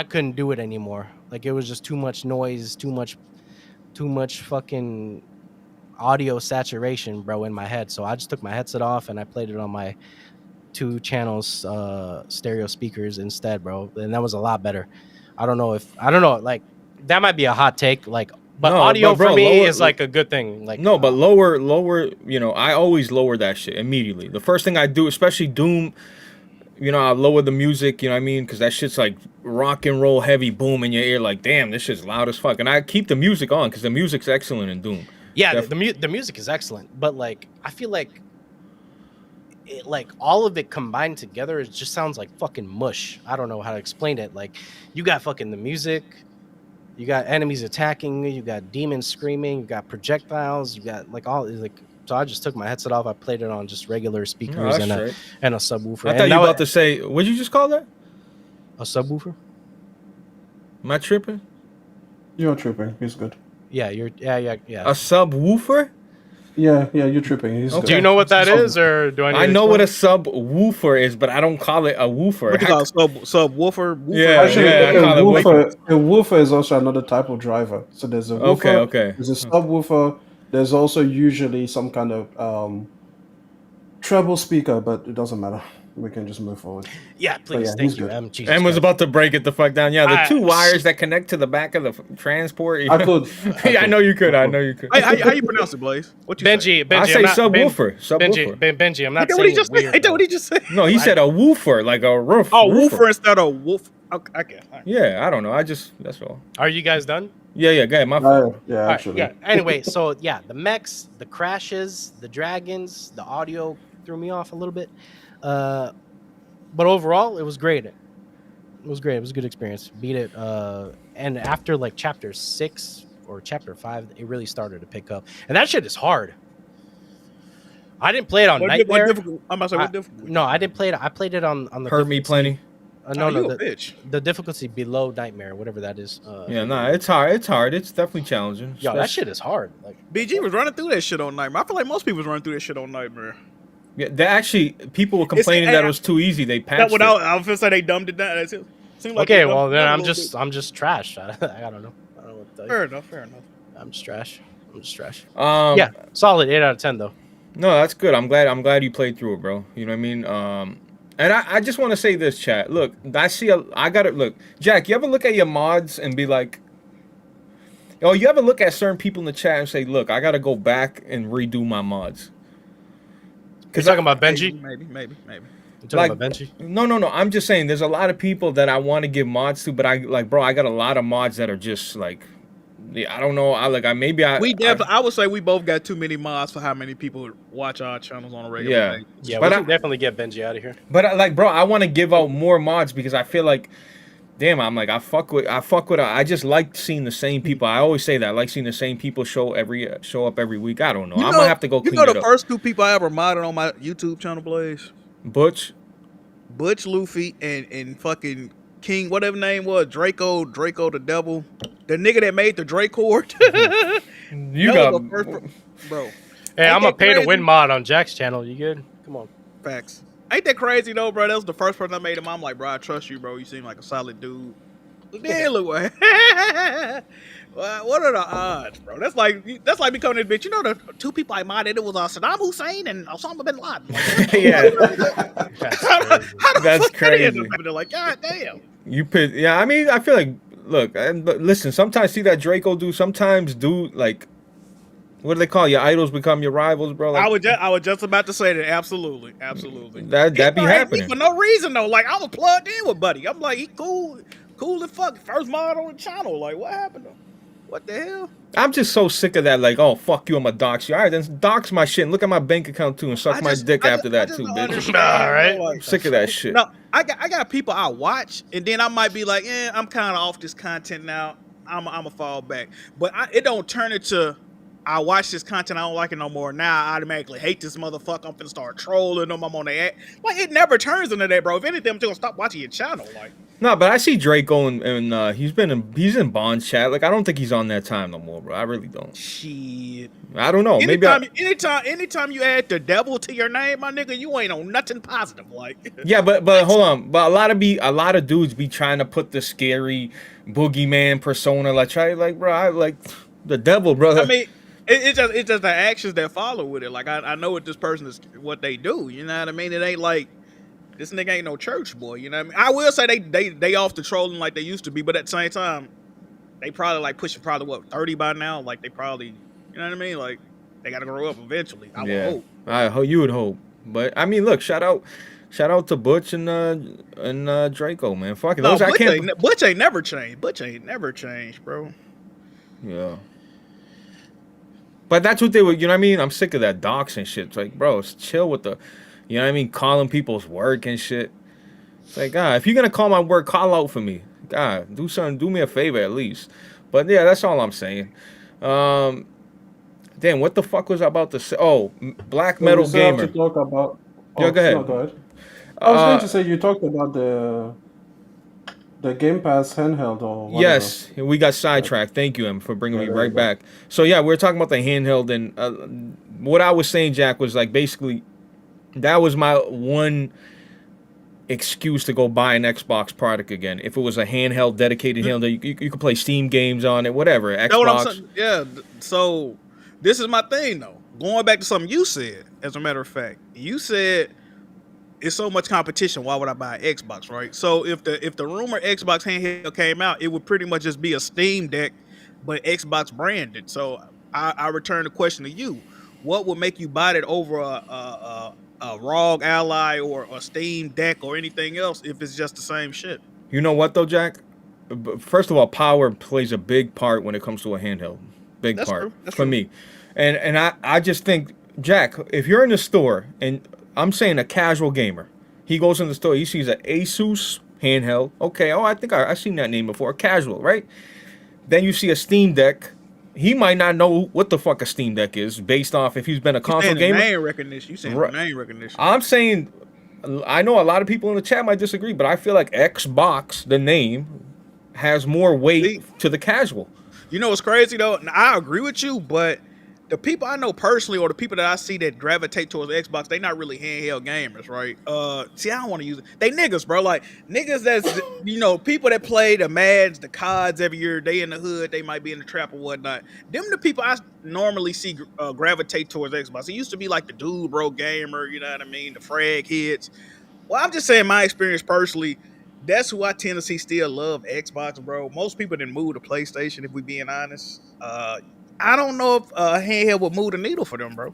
couldn't do it anymore. It was just too much noise, too much fucking audio saturation, bro, in my head. So I just took my headset off and I played it on my 2 channels stereo speakers instead, bro. And that was a lot better. I don't know, that might be a hot take, but audio for me is a good thing. No, but lower, I always lower that shit immediately. The first thing I do, especially Doom, I lower the music, you know what I mean? Because that shit's rock and roll heavy, boom in your ear, damn, this shit's loud as fuck. And I keep the music on because the music's excellent in Doom. Yeah, the music is excellent, but I feel all of it combined together, it just sounds like fucking mush. I don't know how to explain it. You got fucking the music, you got enemies attacking you, you got demons screaming, you got projectiles, you got so I just took my headset off. I played it on just regular speakers and a subwoofer. I thought you were about to say, what'd you just call that? A subwoofer? Am I tripping? You're tripping. He's good. Yeah, A yeah. subwoofer? Yeah, you're tripping. He's Okay. Do you good. know what that Sub- is, or do I need I to know what a explain? subwoofer is, but I don't call it a woofer. What you call it? Subwoofer? Yeah, Actually, I call it woofer. a woofer is also another type of driver. So there's a Okay, woofer, okay. there's a subwoofer. There's also usually some kind of treble speaker, but it doesn't matter. We can just move forward. Yeah, please. yeah, Thank he's you, good. M. Jesus And was Christ. about to break it the fuck down. Yeah, the I- two wires that connect to the back of the transport. I could. Yeah, I know you could. I know you could. How you pronounce it, Blaze? What you say? Benji, I say I'm not, subwoofer. Benji, Subwoofer. Benji, I'm Ain't not that what saying he just it weird. said? Ain't that what he just said? No, he said a woofer, like a roof. Oh, roofer. woofer instead of wolf. Okay. All right. Yeah, I don't know. That's all. Are you guys done? Yeah, go ahead. My fault. Yeah, All right, actually. yeah. Anyway, so yeah, the mechs, the crashes, the dragons, the audio threw me off a little bit. But overall, it was great. It was great. It was a good experience. Beat it. And after like chapter 6 or chapter 5, it really started to pick up. And that shit is hard. I didn't play it on Nightmare. I'm about to say, what difficult? No, I didn't play it. I played it on the Hurt me difficulty- plenty. No, you a the, bitch. the difficulty below Nightmare, whatever that is. Yeah, nah, it's hard. It's hard. It's definitely challenging. Yo, that shit is hard. Like, BG was running through that shit on Nightmare. I feel like most people was running through that shit on Nightmare. Yeah, they actually people were complaining that it was too easy. They That patched what it. I was gonna say they dumbed it down. It seemed like okay, they dumbed well it then down a I'm little just trash. I don't know. I don't know what to tell bit. you. Fair enough. I'm just trash. Yeah, Yeah, solid 8 out of 10 though. no, that's good. I'm glad you played through it, bro. You know what I mean? And I just want to say this, chat. Look, I got to look. Jack, you ever look at your mods and be like, oh, you ever look at certain people in the chat and say, look, I got to go back and redo my mods? You're talking about Benji? Maybe. You're talking Like, about Benji? No. I'm just saying there's a lot of people that I want to give mods to, but I got a lot of mods that are just like, yeah, I don't know. I would say we both got too many mods for how many people watch our channels on a regular Yeah. basis. Yeah, But we I- can definitely get Benji out of here. But I want to give out more mods because I feel like, damn, I'm like I fuck with. I just like seeing the same people. I always say that I like seeing the same people show up every week. I don't know. I'm gonna have to go clean You know it the up. first 2 people I ever modded on my YouTube channel, Blaze? Butch, Luffy and fucking King, whatever name was, Draco the devil, the nigga that made the Drake chord. you got bro. Hey, Ain't I'm a that pay to crazy? win mod on Jack's channel. You good? Come on. Facts. Ain't that crazy though, bro? That was the first person I made him. I'm like, bro, I trust you, bro. You seem like a solid dude. Then look what. Well, what are the odds, bro? That's like becoming this bitch. You know the 2 people I modded, it was Saddam Hussein and Osama bin Laden. Like, yeah. how the That's fuck did it end crazy. up happening? Like, god damn. You put, yeah. I mean, I feel like, look, but listen. Sometimes see that Draco do. Sometimes do like, what do they call your idols become your rivals, bro? Like, I was just about to say that. Absolutely. That be He crazy happening. for no reason though. Like I was plugged in with Buddy. I'm like, he cool as fuck. First mod on the channel. Like, what happened though? What the hell? I'm just so sick of that. Like, oh fuck you, I'm a dox you. All right, then dox my shit. And look at my bank account too, and suck my dick after that too, don't bitch. understand, All right. bro, like- I'm sick of that shit. No, I got people I watch, and then I might be like, I'm kind of off this content now. I'm a fall back, but it don't turn into I watch this content, I don't like it no more. Now I automatically hate this motherfucker. I'm finna start trolling them. I'm on their act. Like it never turns into that, bro. If anything, I'm just gonna stop watching your channel. Like No, but I see Draco and he's in Bond's chat. Like I don't think he's on that time no more, bro. I really don't. shit. I don't know. Maybe Anytime you add the devil to your name, my nigga, you ain't on nothing positive. Like yeah, but hold on. But a lot of dudes be trying to put the scary boogeyman persona. Like bro, I like the devil, brother. I mean, it's just the actions that follow with it. Like I know what this person is, what they do. You know what I mean? It ain't like this nigga ain't no church boy. You know what I mean? I will say they off the trolling like they used to be, but at the same time, they probably like pushing what 30 by now. Like they probably, you know what I mean? Like they gotta grow up eventually. I would hope. You would hope. But I mean, look, shout out to Butch and Draco, man. Fuck it. No, Those I can't. Butch ain't never changed. Butch ain't never changed, bro. Yeah. But that's what they were, you know what I mean? I'm sick of that docs and shit. It's like, bro, chill with the, you know what I mean? Calling people's work and shit. It's like, God, if you're going to call my work, call out for me. God, do something, do me a favor at least. But yeah, that's all I'm saying. Damn, what the fuck was I about to say? Oh, Black Metal we still have Gamer. to talk about. Yeah, go ahead. No, go ahead. I was going to say you talked about The Game Pass handheld or whatever. Yes, we got sidetracked. Thank you, Em, for bringing me there right you go. back. So yeah, we were talking about the handheld, and what I was saying, Jack, was like basically that was my one excuse to go buy an Xbox product again. If it was a handheld, dedicated handheld, you could play Steam games on it, whatever. Know what I'm Xbox. saying? Yeah. So this is my thing though. Going back to something you said, as a matter of fact, you said it's so much competition. Why would I buy an Xbox, right? So if the rumor Xbox handheld came out, it would pretty much just be a Steam Deck, but Xbox branded. So I return the question to you: what would make you buy it over a ROG Ally or a Steam Deck or anything else if it's just the same shit? You know what though, Jack? First of all, power plays a big part when it comes to a handheld. Big That's part true. That's for true. me. And I just think, Jack, if you're in the store, and I'm saying a casual gamer, he goes in the store, he sees an Asus handheld. Okay, I think I've seen that name before. Casual, right? Then you see a Steam Deck. He might not know what the fuck a Steam Deck is based off if he's been a You console saying the gamer. name recognition? You saying Right. the name recognition? I'm saying, I know a lot of people in the chat might disagree, but I feel like Xbox, the name, has more weight See? to the casual. You know what's crazy though? And I agree with you, but the people I know personally, or the people that I see that gravitate towards Xbox, they not really handheld gamers, right? See, I don't want to use it. They niggas, bro. Like niggas that's people that play the Mads, the CODs every year. They in the hood, they might be in the trap or whatnot. Them the people I normally see gravitate towards Xbox. It used to be like the dude, bro, gamer. You know what I mean? The frag hits. Well, I'm just saying my experience personally. That's who I tend to see still love Xbox, bro. Most people didn't move to PlayStation, if we being honest. I don't know if handheld would move the needle for them, bro.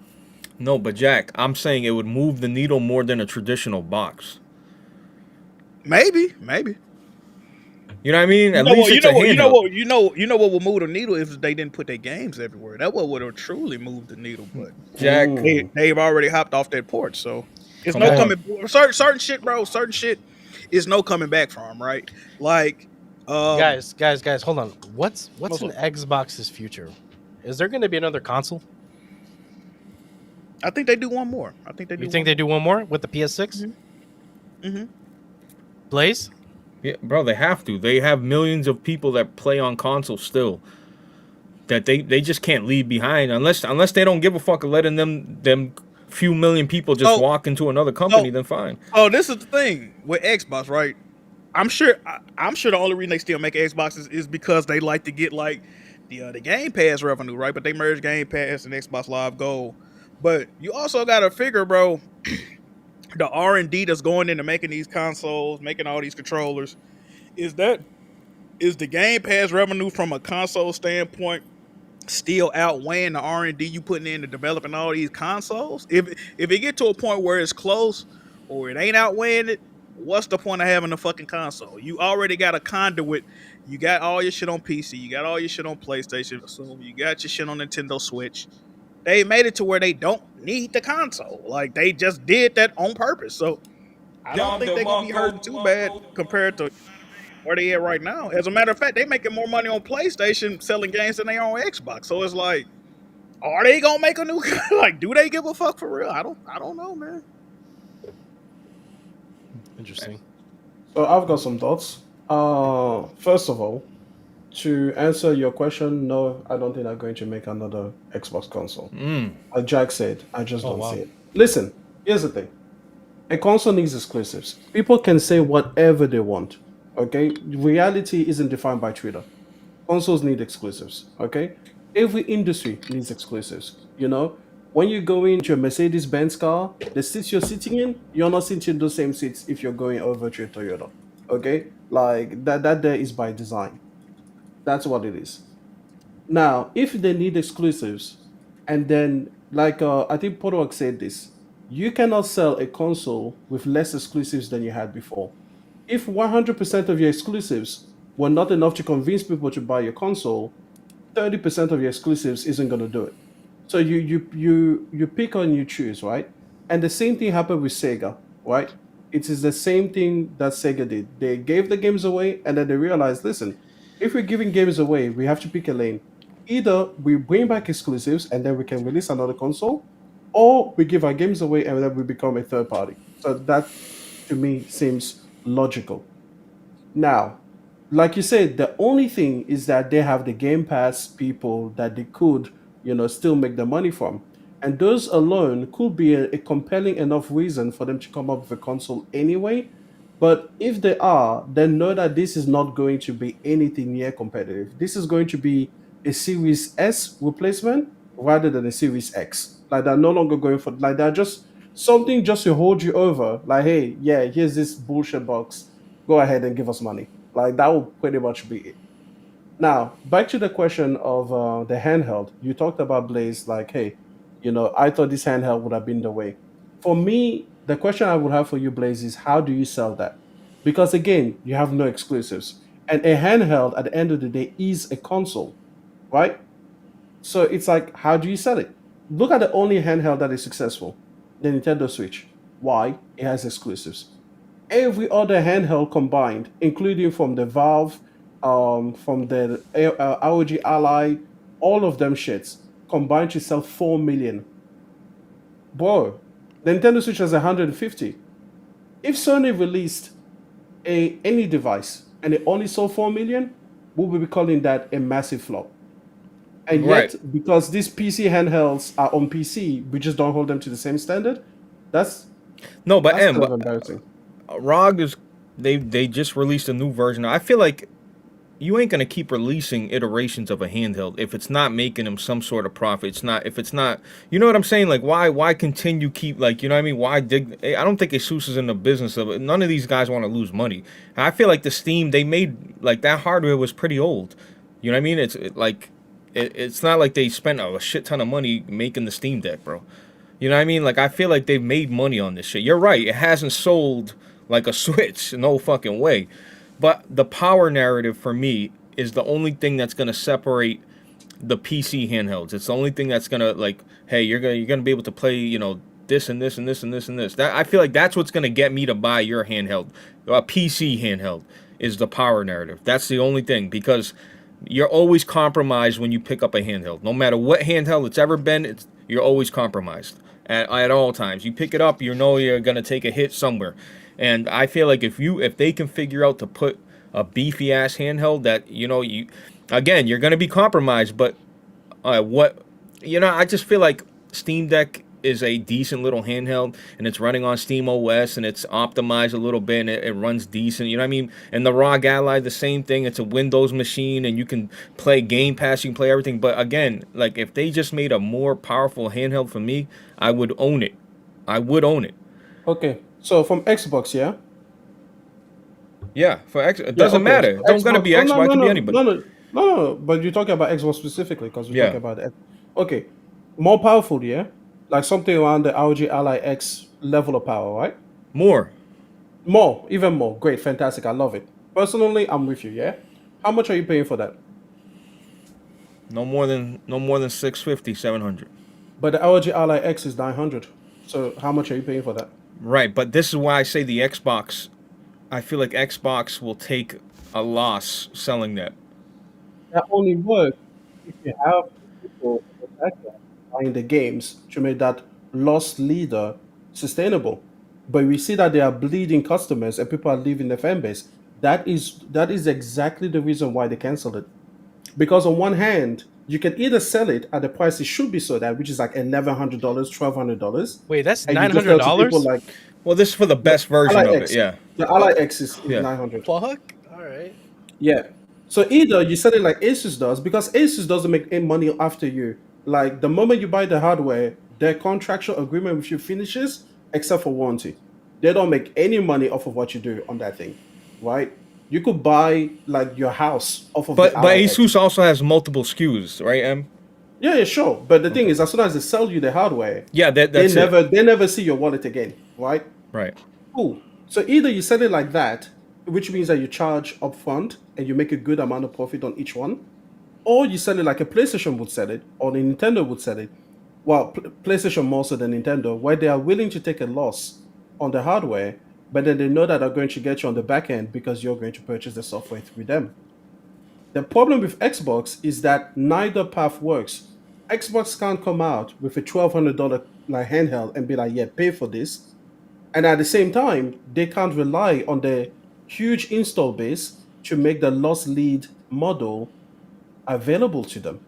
No, but Jack, I'm saying it would move the needle more than a traditional box. Maybe. You know what I mean? At You know least what? it's a handheld. You know what would move the needle if they didn't put their games everywhere. That what would have truly moved the needle. But Jack, they've already hopped off that porch, so it's Come no on. coming. Certain shit, bro. Certain shit is no coming back from, right? Like, guys, hold on. What's in What's up? Xbox's future? Is there going to be another console? I think they do one more. I think they do. You think they do one more with the PS6? Mm-hmm. Blaze? yeah, bro, they have to. They have millions of people that play on console still. That they just can't leave behind unless they don't give a fuck of letting them few million people just walk into another company. Then fine. Oh, this is the thing with Xbox, right? I'm sure the only reason they still make Xboxes is because they like to get like the Game Pass revenue, right? But they merge Game Pass and Xbox Live Gold. But you also got to figure, bro, the R&D that's going into making these consoles, making all these controllers, is the Game Pass revenue from a console standpoint still outweighing the R&D you putting into developing all these consoles? If it get to a point where it's close or it ain't outweighing it, what's the point of having a fucking console? You already got a conduit. You got all your shit on PC. You got all your shit on PlayStation. So you got your shit on Nintendo Switch. They made it to where they don't need the console. Like they just did that on purpose. So I don't think they're gonna be hurting too bad compared to where they at right now. As a matter of fact, they making more money on PlayStation selling games than they are on Xbox. So it's like, are they gonna make a new like? Do they give a fuck for real? I don't know, man. Interesting. So I've got some thoughts. First of all, to answer your question, no, I don't think they're going to make another Xbox console. Like Jack said, I just don't wow. see it. Listen, here's the thing. A console needs exclusives. People can say whatever they want. Okay? Reality isn't defined by Twitter. Consoles need exclusives. Okay? Every industry needs exclusives. You know? When you go into a Mercedes-Benz car, the seats you're sitting in, you're not sitting in those same seats if you're going over to a Toyota. Okay? Like that there is by design. That's what it is. Now, if they need exclusives, and then like I think Podork said this, you cannot sell a console with less exclusives than you had before. If 100% of your exclusives were not enough to convince people to buy your console, 30% of your exclusives isn't going to do it. So you pick and you choose, right? And the same thing happened with Sega, right? It is the same thing that Sega did. They gave the games away, and then they realized, listen, if we're giving games away, we have to pick a lane. Either we bring back exclusives and then we can release another console, or we give our games away and then we become a third party. So that, to me, seems logical. Now, like you said, the only thing is that they have the Game Pass people that they could, still make the money from. And those alone could be a compelling enough reason for them to come up with a console anyway. But if they are, then know that this is not going to be anything near competitive. This is going to be a Series S replacement rather than a Series X. Like they're no longer going for, like they're just something just to hold you over. Like, hey, yeah, here's this bullshit box. Go ahead and give us money. Like that will pretty much be it. Now, back to the question of the handheld. You talked about Blaze, like, hey, I thought this handheld would have been the way. For me, the question I would have for you, Blaze, is how do you sell that? Because again, you have no exclusives. And a handheld at the end of the day is a console, right? So it's like, how do you sell it? Look at the only handheld that is successful, the Nintendo Switch. Why? It has exclusives. Every other handheld combined, including from the Valve, from the ROG Ally, all of them shits combined to sell 4 million. Bro, the Nintendo Switch has 150. If Sony released any device and it only sold 4 million, we will be calling that a massive flop. And yet, Right. because these PC handhelds are on PC, we just don't hold them to the same standard. That's No, but that's M, kind of but embarrassing. ROG is they just released a new version. I feel like you ain't gonna keep releasing iterations of a handheld if it's not making them some sort of profit. It's not if it's not, you know what I'm saying? Like why continue keep like you know what I mean? Why dig? I don't think ASUS is in the business of it. None of these guys want to lose money. I feel like the Steam they made like that hardware was pretty old. You know what I mean? It's not like they spent a shit ton of money making the Steam Deck, bro. You know what I mean? Like I feel like they've made money on this shit. You're right. It hasn't sold like a Switch, no fucking way. But the power narrative for me is the only thing that's gonna separate the PC handhelds. It's the only thing that's gonna like, hey, you're gonna be able to play, this and this and this and this and this. That I feel like that's what's gonna get me to buy your handheld. A PC handheld is the power narrative. That's the only thing because you're always compromised when you pick up a handheld. No matter what handheld it's ever been, you're always compromised at all times. You pick it up, you know you're gonna take a hit somewhere. And I feel like if they can figure out to put a beefy ass handheld that you again you're gonna be compromised, but what I just feel like Steam Deck is a decent little handheld and it's running on Steam OS and it's optimized a little bit and it runs decent, you know what I mean? And the ROG Ally, the same thing. It's a Windows machine and you can play Game Pass, you can play everything. But again, like if they just made a more powerful handheld for me, I would own it. I would own it. Okay, so from Xbox, yeah. Yeah, for X, it Yeah, doesn't okay. matter. So It don't gonna be Oh, no, Xbox. It no, could be no, anybody. no, no, no, no. But you're talking about Xbox specifically because we're Yeah. talking about it. Okay, more powerful, yeah. Like something around the ROG Ally X level of power, right? More. More, even more. Great, fantastic. I love it. Personally, I'm with you. Yeah. How much are you paying for that? No more than 650, 700. But the ROG Ally X is 900. So how much are you paying for that? Right, but this is why I say the Xbox. I feel like Xbox will take a loss selling that. That only works if you have people in the background buying the games to make that loss leader sustainable. But we see that they are bleeding customers and people are leaving the fan base. That is exactly the reason why they canceled it. Because on one hand, you can either sell it at the price it should be sold at, which is like $1,100, $1,200, Wait, that's and you nine just hundred tell to people dollars. like Well, this is for the the best version Ally of it. X. Yeah. The Ally X is Yeah. 900. Fuck. All right. Yeah. So either you sell it like Asus does, because Asus doesn't make any money after you. Like the moment you buy the hardware, their contractual agreement with you finishes, except for warranty. They don't make any money off of what you do on that thing, right? You could buy like your house off of the But Ally X. Asus also has multiple SKUs, right, M? Yeah, yeah, sure. But the thing is, as soon as they sell you the hardware, Yeah, they that's it. never see your wallet again, right? Right. Cool. So either you sell it like that, which means that you charge upfront and you make a good amount of profit on each one, or you sell it like a PlayStation would sell it or the Nintendo would sell it. Well, PlayStation more so than Nintendo, where they are willing to take a loss on the hardware, but then they know that they're going to get you on the back end because you're going to purchase the software through them. The problem with Xbox is that neither path works. Xbox can't come out with a $1,200 like handheld and be like, yeah, pay for this. And at the same time, they can't rely on the huge install base to make the lost lead model available to them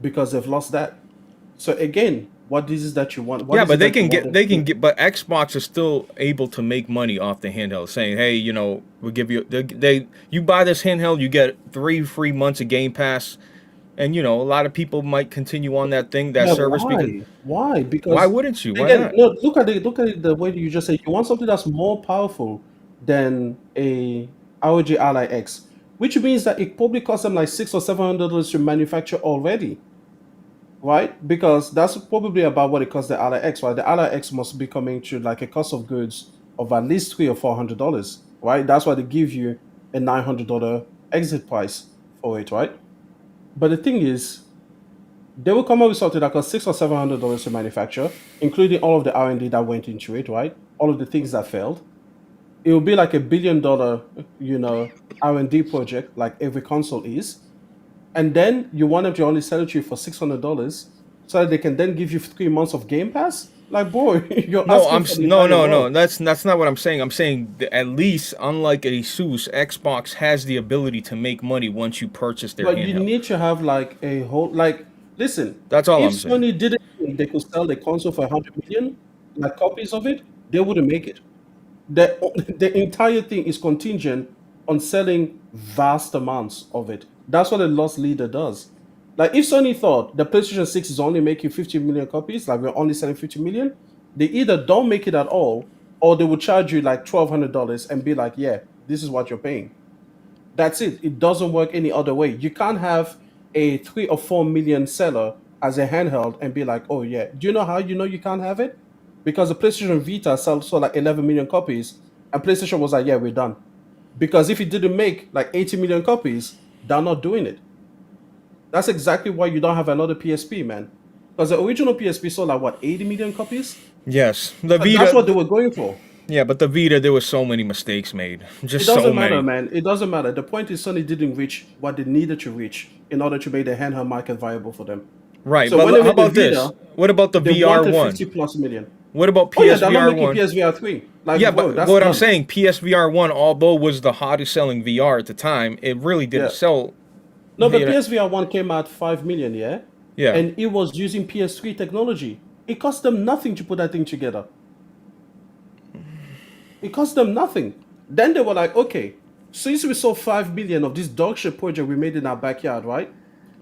because they've lost that. So again, what is it that you want? What Yeah, is but it that you want them to do? but Xbox is still able to make money off the handheld, saying, hey, you know, we'll give you, you buy this handheld, you get 3 free months of Game Pass, and you know, a lot of people might continue on that Yeah, service because why? Why? why Because wouldn't you? Why again, not? no, look at it the way that you just said. You want something that's more powerful than a ROG Ally X, which means that it probably costs them like $600 or $700 to manufacture already, right? Because that's probably about what it costs the Ally X, right? The Ally X must be coming to like a cost of goods of at least $300 or $400, right? That's why they give you a $900 exit price for it, right? But the thing is, they will come up with something that costs $600 or $700 to manufacture, including all of the R&D that went into it, right? All of the things that failed. It will be like $1 billion, R&D project, like every console is. And then you want them to only sell it to you for $600, so that they can then give you 3 months of Game Pass. Like, boy, you're No, asking for the no, entire no, no. world. That's not what I'm saying. I'm saying that at least, unlike a Asus, Xbox has the ability to make money once you purchase their But you handheld. need to have like a whole like. Listen, That's all if I'm saying. Sony didn't think they could sell the console for 100 million, like copies of it, they wouldn't make it. The the entire thing is contingent on selling vast amounts of it. That's what a loss leader does. Like if Sony thought the PlayStation 6 is only making 50 million copies, like we're only selling 50 million, they either don't make it at all, or they will charge you like $1,200 and be like, yeah, this is what you're paying. That's it. It doesn't work any other way. You can't have a 3 or 4 million seller as a handheld and be like, oh yeah. Do you know how you know you can't have it? Because the PlayStation Vita sold like 11 million copies, and PlayStation was like, yeah, we're done. Because if it didn't make like 80 million copies, they're not doing it. That's exactly why you don't have another PSP, man. Because the original PSP sold like what, 80 million copies? Yes, the And that's what they Vita. were going for. Yeah, but the Vita, there were so many mistakes made. It Just so doesn't matter, many. man. It doesn't matter. The point is Sony didn't reach what they needed to reach in order to make the handheld market viable for them. Right, So but when they how made the about this? Vita, What about the they VR wanted one? 50 plus million. What about Oh yeah, they're not PSVR making one? PSVR 3. Like, Yeah, bro, but that's what I'm done. saying, PSVR one, although was the hottest selling VR at the time, it really didn't Yeah. sell. No, but You know, PSVR 1 came out 5 million, yeah? yeah. And it was using PS3 technology. It cost them nothing to put that thing together. It cost them nothing. Then they were like, okay, since we sold 5 million of this dog shit project we made in our backyard, right?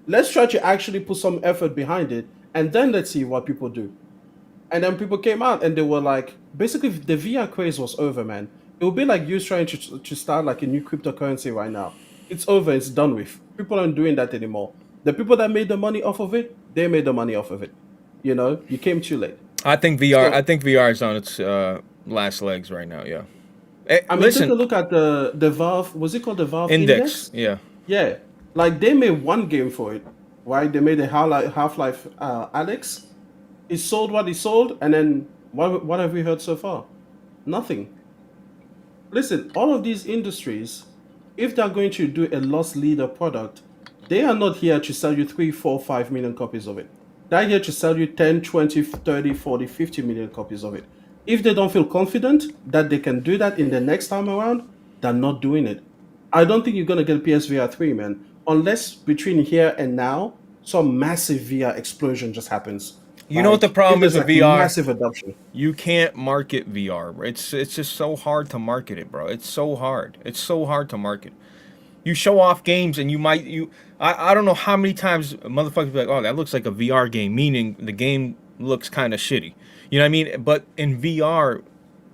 Let's try to actually put some effort behind it, and then let's see what people do. And then people came out and they were like, basically, the VR craze was over, man. It would be like you trying to start like a new cryptocurrency right now. It's over, it's done with. People aren't doing that anymore. The people that made the money off of it, they made the money off of it. You came too late. I think VR. So, I think VR is on its last legs right now. Yeah. I mean, take Listen, a look at the Valve, was it called the Valve Index. Index? Yeah. Yeah. Like, they made one game for it, right? They made a Half-Life Alex. It sold what it sold, and then what have we heard so far? Nothing. Listen, all of these industries, if they're going to do a loss leader product, they are not here to sell you 3, 4, 5 million copies of it. They're here to sell you 10, 20, 30, 40, 50 million copies of it. If they don't feel confident that they can do that in the next time around, they're not doing it. I don't think you're going to get PSVR 3, man, unless between here and now, some massive VR explosion just happens. You know what the Like, if problem is there's with like VR? massive adoption. You can't market VR. It's just so hard to market it, bro. It's so hard. It's so hard to market. You show off games and I don't know how many times motherfuckers be like, oh, that looks like a VR game, meaning the game looks kind of shitty. You know what I mean? But in VR,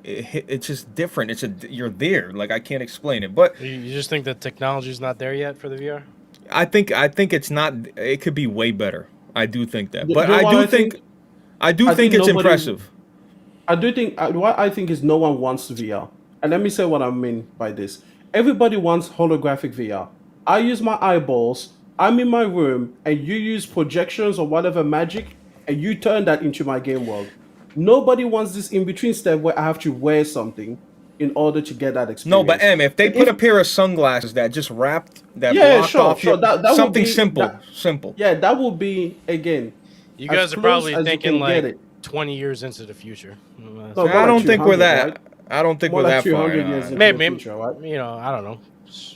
it's just different. You're there. Like, I can't explain it. But You just think the technology's not there yet for the VR? I think it's not. It could be way better. I do think that. You But know I what do I think? think I do I think think it's nobody. impressive. I do think what I think is no one wants VR. And let me say what I mean by this. Everybody wants holographic VR. I use my eyeballs. I'm in my room, and you use projections or whatever magic, and you turn that into my game world. Nobody wants this in between step where I have to wear something in order to get that No, but experience. M, if they And put if a pair of sunglasses that just yeah, blocked sure, off sure, that would something be simple, that. simple. Yeah, that would be again You as guys are close probably as you thinking can get like it. 20 years into the future. No, more I like don't think we're 200, right? that. I don't think More we're like that far. 200 years into Maybe, the future, right? I don't know.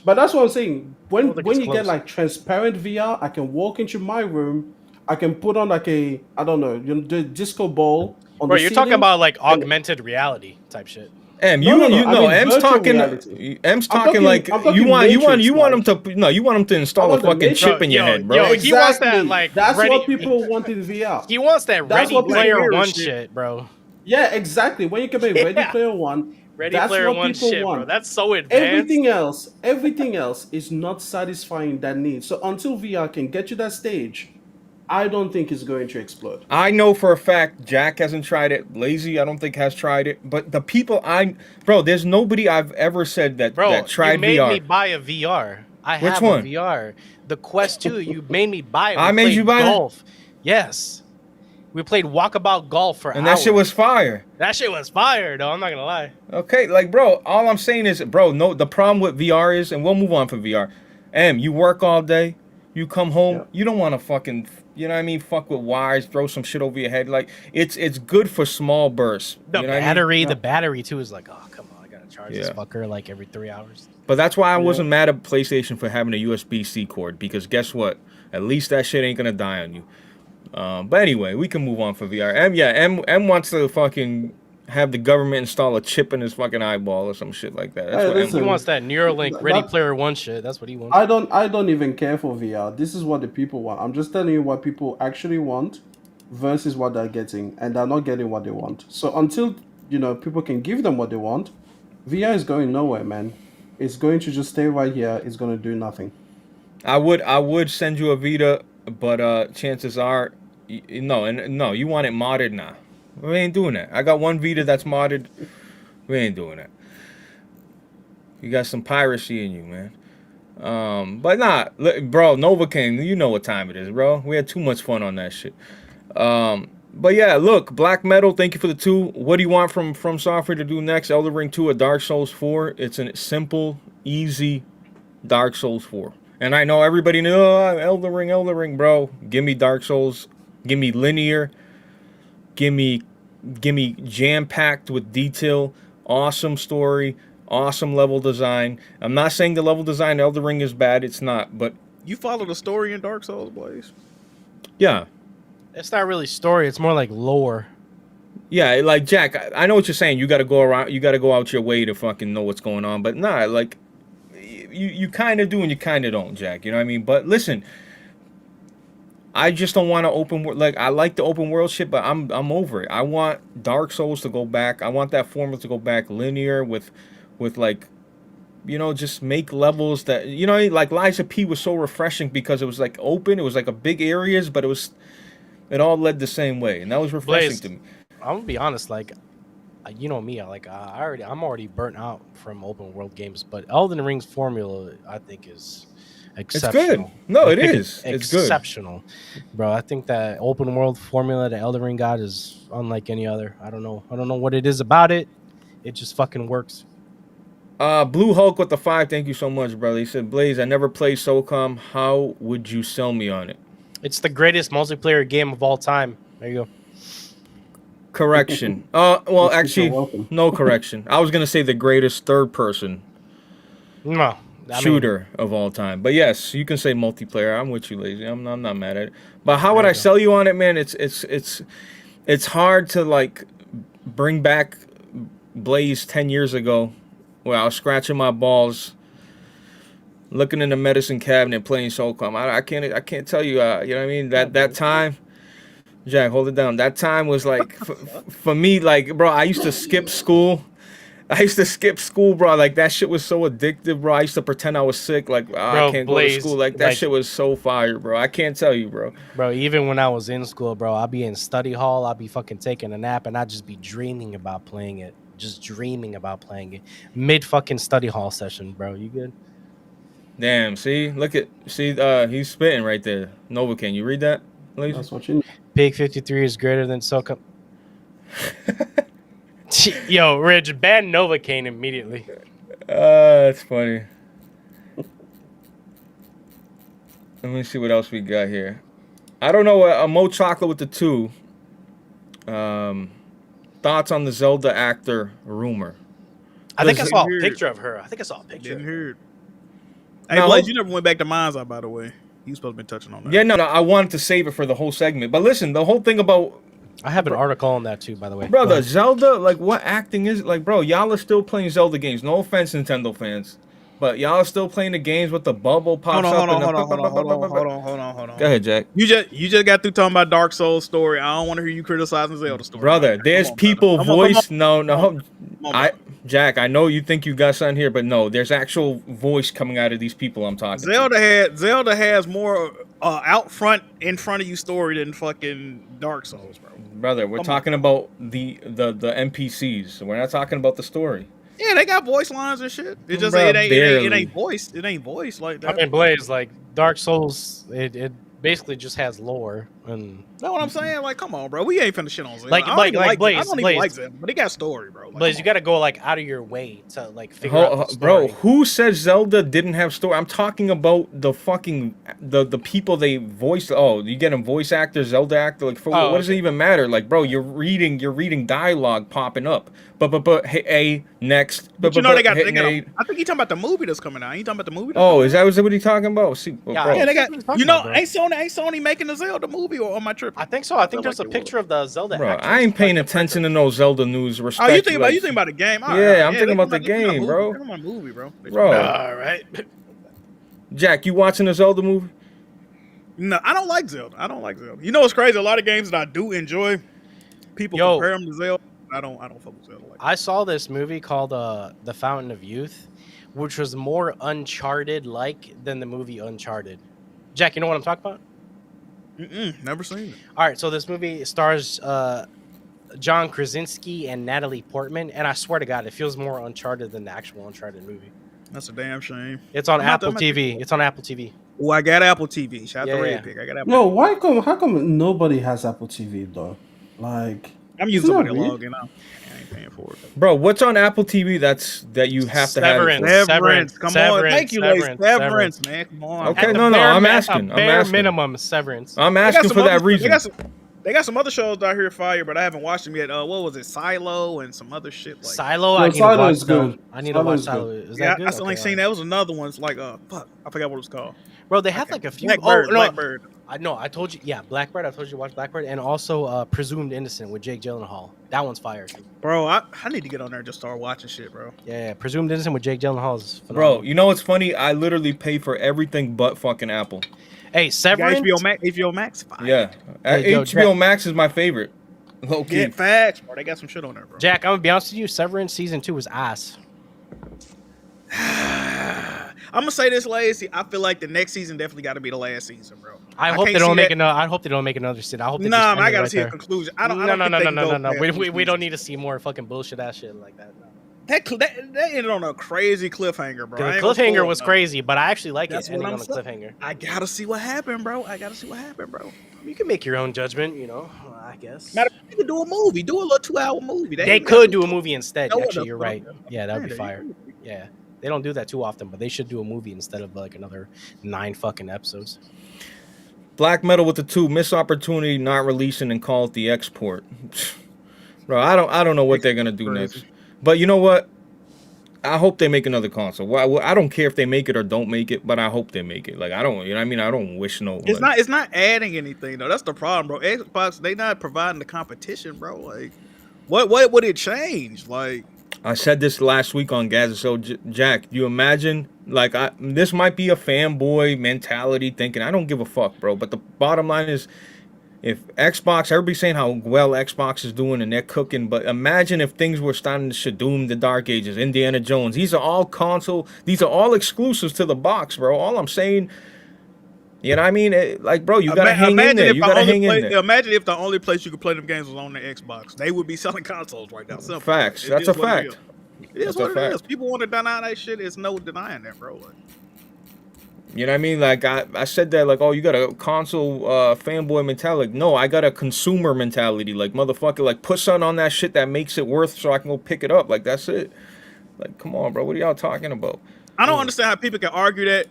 But that's what I'm saying. I don't think When it's you get close. like transparent VR, I can walk into my room. I can put on like a I don't know, the disco ball on Bro, the you're talking ceiling. about like And augmented reality type shit. no, no, no. I mean M's virtual talking reality. M's talking like I'm talking Matrix. you want him Like, to no, you want him to I install a want the fucking chip Bro, in Matrix. your yo, head, yo, bro. he wants that Exactly. like That's ready. what people want in VR. He wants that That's Ready what Black Player Mirror One shit. shit, bro. Yeah, exactly. When you can make Ready Yeah. Player One, Ready that's Player what One people shit, bro. want. That's so advanced. Everything else is not satisfying that need. So until VR can get you that stage, I don't think it's going to explode. I know for a fact Jack hasn't tried it. Lazy, I don't think has tried it. But the people bro, there's nobody I've ever said that Bro, you tried made VR. me buy a VR. I Which have one? a VR. The Quest 2, you made me buy it. I We made played you buy it? golf. Yes. We played walkabout golf for And hours. that shit was fire. That shit was fire, though. I'm not gonna lie. Okay, like bro, all I'm saying is, bro, no, the problem with VR is, and we'll move on from VR. You work all day, you come home, Yeah. you don't want to fucking, you know what I mean, fuck with wires, throw some shit over your head. Like it's good for small bursts. The you know what I mean? battery, Yeah. the battery too is like, oh come on, I gotta charge this Yeah. fucker like every 3 hours. But that's why I Yeah. wasn't mad at PlayStation for having a USB-C cord, because guess what? At least that shit ain't gonna die on you. But anyway, we can move on for VR. M wants to fucking have the government install a chip in his fucking eyeball or some shit like that. That's Hey, what M listen. He wants that Neuralink That- Ready Player One shit. That's what he wants. I don't even care for VR. This is what the people want. I'm just telling you what people actually want versus what they're getting, and they're not getting what they want. So until people can give them what they want, VR is going nowhere, man. It's going to just stay right here. It's going to do nothing. I would send you a Vita, but chances are, no, you want it modded now. We ain't doing that. I got one Vita that's modded. We ain't doing that. You got some piracy in you, man. But nah, bro, Novocaine, you know what time it is, bro. We had too much fun on that shit. But yeah, look, Black Metal, thank you for the 2. What do you want from Software to do next? Elden Ring 2 or Dark Souls 4? It's a simple, easy Dark Souls 4. And I know everybody knew, Elden Ring, bro. Give me Dark Souls. Give me linear. Give me jam-packed with detail. Awesome story. Awesome level design. I'm not saying the level design in Elden Ring is bad. It's not. But You follow the story in Dark Souls, Blaze? yeah. It's not really story. It's more like lore. Yeah, like Jack, I know what you're saying. You got to go around. You got to go out your way to fucking know what's going on. But nah, like you kind of do and you kind of don't, Jack. You know what I mean? But listen, I just don't want to open world. Like I like the open world shit, but I'm over it. I want Dark Souls to go back. I want that formula to go back linear with like, just make levels that like Liza P was so refreshing because it was like open. It was like a big areas, but it all led the same way, and that was refreshing Blaze, to me. I'm gonna be honest, like, you know me, I'm already burnt out from open world games, but Elden Ring's formula, I think, is exceptional. good. No, I it think is. It's good. exceptional, bro. I think that open world formula that Elden Ring got is unlike any other. I don't know what it is about it. It just fucking works. Blue Hulk with the 5. Thank you so much, brother. He said, Blaze, I never played SOCOM. How would you sell me on it? It's the greatest multiplayer game of all time. There you go. Correction. Well, You're actually, welcome. no correction. I was gonna say the greatest third-person No. shooter of all time. But yes, you can say multiplayer. I'm with you, Lazy. I'm not mad at it. But how would There I you go. sell you on it, man? It's hard to like bring back Blaze 10 years ago, where I was scratching my balls, looking in the medicine cabinet, playing SOCOM. I can't tell you. You know what I mean? That time. Jack, hold it down. That time was like for me, like, bro. I used to skip school. Bro. Like that shit was so addictive, bro. I used to pretend I was sick, like I can't go to Blaze, school. Like that like- shit was so fire, bro. I can't tell you, bro. Bro, even when I was in school, bro, I'd be in study hall, I'd be fucking taking a nap, and I'd just be dreaming about playing it. Just dreaming about playing it. Mid fucking study hall session, bro. You good? Damn, see, he's spitting right there. Nova, can you read that, please? That's what you need. Pig 53 is greater than SOCOM. Yo, Rich, ban Novocaine immediately. That's funny. Let me see what else we got here. I don't know, a Mo Chocolate with the 2. Thoughts on the Zelda actor rumor? I think I Listen, saw a weird. picture of her. I think I saw a picture. Didn't of her. hear it. Hey, Now, Blaze, you never went back to MindsEye, by the way. You supposed to be touching on that. yeah, no, I wanted to save it for the whole segment. But listen, the whole thing about I have an article on that too, by the way. Go brother ahead. Zelda, like what acting is like, bro? Y'all are still playing Zelda games. No offense, Nintendo fans, but y'all are still playing the games with the bubble pops Hold up. on. Go ahead, Jack. You just got through talking about Dark Souls story. I don't want to hear you criticizing Zelda story. Brother, there's people voice. No, Jack, I know you think you got something here, but no, there's actual voice coming out of these people I'm talking to. Zelda has more in front of you story than fucking Dark Souls, bro. Brother, we're talking about the NPCs. We're not talking about the story. Yeah, they got voice lines and shit. It just Bruh, it ain't voice. It ain't voice like that. I mean, Blaze, like Dark Souls, it basically just has lore, and Know what I'm saying? Like, come on, bro. We ain't finna shit on Zelda. Like I don't even Blaze, I don't Blaze. even like Zelda, but it got story, bro. Like, Blaze, you got to go like out of your way to like figure out the story. Bro, who says Zelda didn't have story? I'm talking about the fucking the people they voiced. Oh, you get a voice actor, Zelda actor. Like, what does it even matter? Like, bro, you're reading dialogue popping up. But hey, next. But you know they got. I think you talking about the movie that's coming out. You talking about the movie? Oh, is that what he talking about? See, Yeah, bro. Yeah, they got. You know, bro. ain't Sony making a Zelda movie or am I tripping? I think so. I think there's a like it picture of the Zelda. Bro, actress, I ain't paying like, the attention to no Zelda news. Respect. Oh, you think about the game? All Yeah, right, I'm thinking about the game, bro. Come on, movie, bro. Bro. All right. Jack, you watching the Zelda movie? No, I don't like Zelda. You know what's crazy? A lot of games that I do enjoy, people compare them to Zelda. I don't fuck with Zelda like that. I saw this movie called The Fountain of Youth, which was more Uncharted-like than the movie Uncharted. Jack, you know what I'm talking about? Never seen it. All right, so this movie stars John Krasinski and Natalie Portman, and I swear to God, it feels more Uncharted than the actual Uncharted movie. That's a damn shame. It's on Apple TV. It's on Apple TV. Oh, I got Apple TV. Shout out to Red Yeah. Pig. I got Apple. Yo, how come nobody has Apple TV though? Like, I'm using isn't somebody that weird? login. I ain't paying for it. Bro, what's on Apple TV that you have to have? It for? Severance. Come on. Thank you, ladies. Severance, man. Come on. Okay, At the no, bare I'm mi- asking. A I'm bare asking. minimum Severance. I'm asking for that reason. They got some other shows out here fire, but I haven't watched them yet. What was it? Silo and some other shit. Like, Silo, No, I need to Silo watch is good. that. I need to watch Silo Silo. is Is yeah, that good? I still ain't seen that. Was another one. It's like, fuck. I forgot what it was called. Bro, they have like a few. Blackbird. Oh, no. Blackbird. I know. I told you. Yeah, Blackbird. I told you to watch Blackbird, and also Presumed Innocent with Jake Gyllenhaal. That one's fire. Bro, I need to get on there and just start watching shit, bro. Yeah, Presumed Innocent with Jake Gyllenhaal is phenomenal. Bro, you know what's funny? I literally pay for everything but fucking Apple. Hey, Severance. HBO Max. Fine. Yeah. Hey, yo, HBO Jack. Max is my favorite. Low key. Get facts, bro. They got some shit on there, bro. Jack, I'm gonna be honest with you. Severance season 2 was ass. I'm gonna say this, Lazy. I feel like the next season definitely got to be the last season, bro. I hope they can't don't see make that- another. I hope they don't make another season. I hope they Nah, just man, end I it gotta right see a there. conclusion. I don't No. think they can go No. past We two don't seasons. need to see more fucking bullshit ass shit like that. No. That ended on a crazy cliffhanger, bro. The I ain't gonna cliffhanger spoil was nothing. crazy, but I actually like That's it what ending I'm on a saying. cliffhanger. I gotta see what happened, bro. You can make your own judgment, I guess. Matter of fact, you could do a movie. Do a little 2-hour movie. They could do a movie instead. No, Actually, no, you're no, right. no. Yeah, that would be Yeah, fire. Yeah, they don't do that too often, but they should do a movie instead of like another 9 fucking episodes. Black Metal with the 2 missed opportunity, not releasing and call it the export. Bro, I don't know what they're gonna do next. But you know what? I hope they make another console. Well, I don't care if they make it or don't make it, but I hope they make it. Like I don't, you know what I mean? I don't wish no. It's not adding anything though. That's the problem, bro. Xbox, they not providing the competition, bro. Like, what would it change? Like, I said this last week on Gaza. So Jack, you imagine like this might be a fanboy mentality thinking I don't give a fuck, bro. But the bottom line is, if Xbox, everybody's saying how well Xbox is doing and they're cooking, but imagine if things were starting to Doom, the Dark Ages, Indiana Jones. These are all these are all exclusives to the box, bro. All I'm saying, you know what I mean? Like, bro, you gotta hang in there. You gotta hang in there. Imagine if the only place you could play them games was on the Xbox. They would be selling consoles right now. Simple. Facts. It That's is a what it fact. is. It is That's what a it fact. is. People want to deny that shit. It's no denying that, bro. Like, You know what I mean? Like I said that like, oh, you got a console fanboy mentality. No, I got a consumer mentality. Like, motherfucker, like put something on that shit that makes it worth so I can go pick it up. Like, that's it. Like, come on, bro. What are y'all talking about? I don't understand how people can argue that,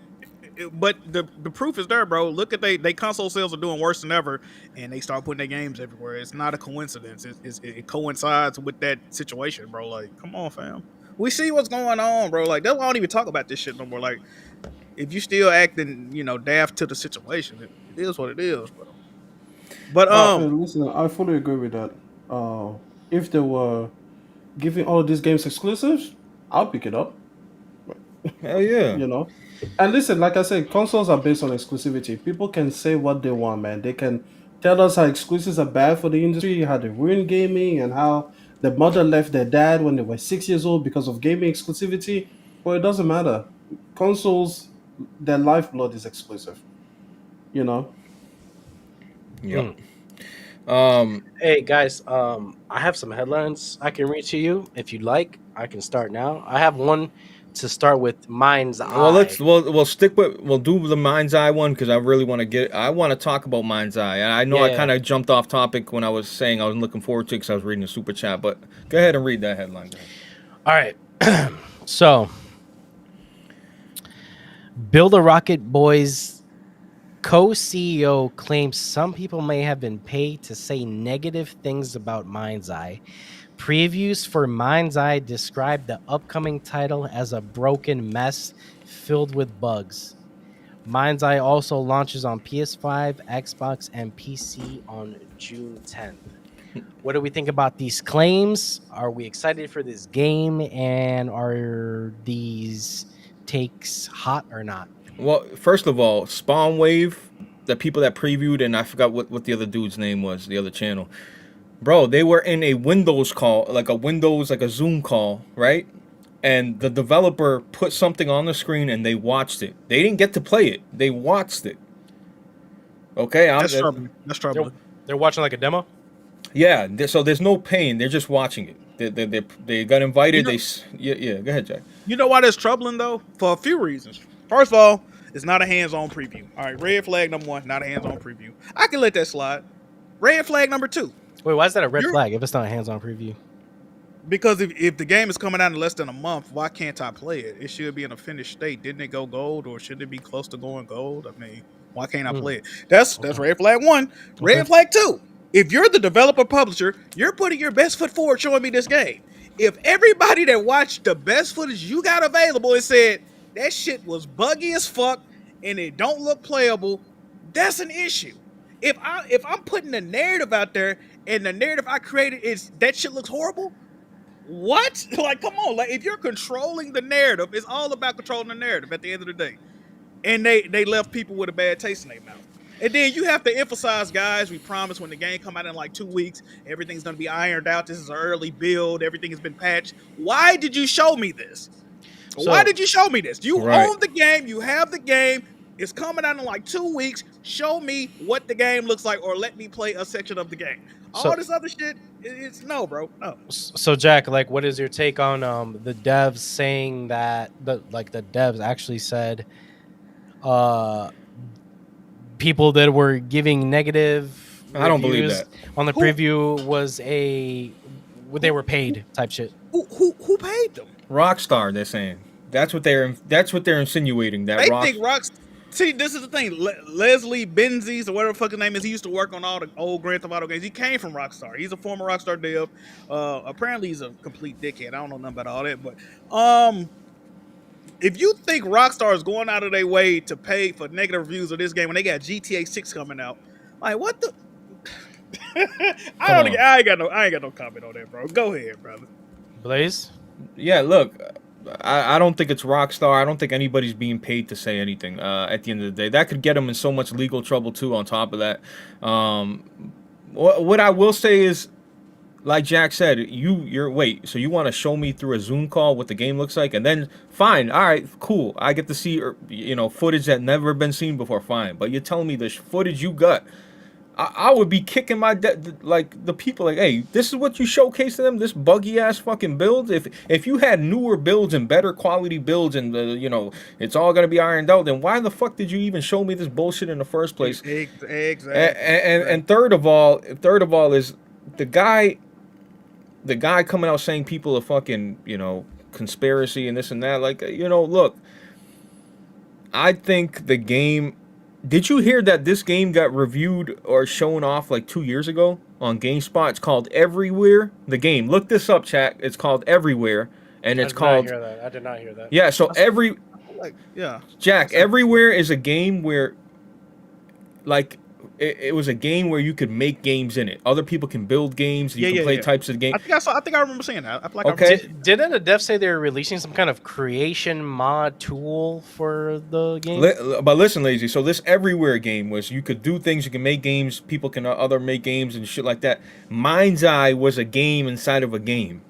but the proof is there, bro. Look at they console sales are doing worse than ever, and they start putting their games everywhere. It's not a coincidence. It coincides with that situation, bro. Like, come on, fam. We see what's going on, bro. Like, they don't even talk about this shit no more. Like, if you still acting, daft to the situation, it is what it is, bro. But Listen, I fully agree with that. If they were giving all of these games exclusives, I'll pick it up. Hell yeah. You know. And listen, like I said, consoles are based on exclusivity. People can say what they want, man. They can tell us how exclusives are bad for the industry, how they ruin gaming, and how the mother left their dad when they were 6 years old because of gaming exclusivity. But it doesn't matter. Consoles, their lifeblood is exclusive. You know. Yep. Hey guys, I have some headlines I can read to you if you'd like. I can start now. I have one to start with. MindsEye. Well, we'll do the MindsEye one because I really want to talk about MindsEye. And I know I Yeah. kind of jumped off topic when I was saying I was looking forward to it because I was reading the super chat. But go ahead and read that headline. All right. So, Build a Rocket Boys co-CEO claims some people may have been paid to say negative things about MindsEye. Previews for MindsEye describe the upcoming title as a broken mess filled with bugs. MindsEye also launches on PS5, Xbox, and PC on June 10th. What do we think about these claims? Are we excited for this game? And are these takes hot or not? Well, first of all, Spawn Wave, the people that previewed, and I forgot what the other dude's name was, the other channel. Bro, they were in a Windows call, like a Zoom call, right? And the developer put something on the screen and they watched it. They didn't get to play it. They watched it. Okay? that's troubling. That's troubling. They're watching like a demo? Yeah, so there's no pain. They're just watching it. They got invited. Yeah, go ahead, Jack. You know why that's troubling though? For a few reasons. First of all, it's not a hands-on preview. All right, red flag number 1, not a hands-on preview. I can let that slide. Red flag number 2. Wait, why is that a red flag if it's not a hands-on preview? Because if the game is coming out in less than a month, why can't I play it? It should be in a finished state. Didn't it go gold, or should it be close to going gold? I mean, why can't I play it? That's red flag 1. Red flag 2. If you're the developer publisher, you're putting your best foot forward showing me this game. If everybody that watched the best footage you got available and said that shit was buggy as fuck and it don't look playable, that's an issue. If I'm putting the narrative out there and the narrative I created is that shit looks horrible, what? Like, come on. Like, if you're controlling the narrative, it's all about controlling the narrative at the end of the day. And they left people with a bad taste in their mouth. And then you have to emphasize, guys, we promise when the game come out in like 2 weeks, everything's going to be ironed out. This is an early build. Everything has been patched. Why did you show me this? Why did you show me this? You own the game. You have the game. It's coming out in like 2 weeks. Show me what the game looks like, or let me play a section of the game. All this other shit, it's no, bro. No. So, Jack, like, what is your take on the devs saying that the devs actually said people that were giving negative I don't believe that on the preview was they were paid type shit? Who paid them? Rockstar, they're saying. That's what they're insinuating. That they think Rockstar. See, this is the thing. Leslie Benzies, or whatever the fuck his name is, he used to work on all the old Grand Theft Auto games. He came from Rockstar. He's a former Rockstar dev. Apparently, he's a complete dickhead. I don't know nothing about all that. But if you think Rockstar is going out of their way to pay for negative reviews of this game when they got GTA 6 coming out, like, what the? I ain't got no comment on that, bro. Go ahead, brother. Blaze? Yeah, look. I don't think it's Rockstar. I don't think anybody's being paid to say anything at the end of the day. That could get them in so much legal trouble, too, on top of that. What I will say is, like Jack said, so you want to show me through a Zoom call what the game looks like? And then, fine, all right, cool. I get to see footage that never been seen before, fine. But you're telling me the footage you got, I would be kicking the people like, hey, this is what you showcase to them, this buggy ass fucking build. If you had newer builds and better quality builds and it's all gonna be ironed out, then why the fuck did you even show me this bullshit in the first place? Exactly. And third of all is the guy coming out saying people are fucking conspiracy and this and that. Like look, I think the game. Did you hear that this game got reviewed or shown off like 2 years ago on GameSpot? It's called Everywhere. The game. Look this up, chat. It's called Everywhere, and it's called. I did not hear that. Yeah. So like, yeah. Jack, Everywhere is a game where, like, it was a game where you could make games in it. Other people can build games. You can play types of games. I think I remember saying that. I feel like Okay. Didn't the devs say they were releasing some kind of creation mod tool for the game? But listen, Lazy. So this Everywhere game was you could do things. You can make games. People can other make games and shit like that. MindsEye was a game inside of a game.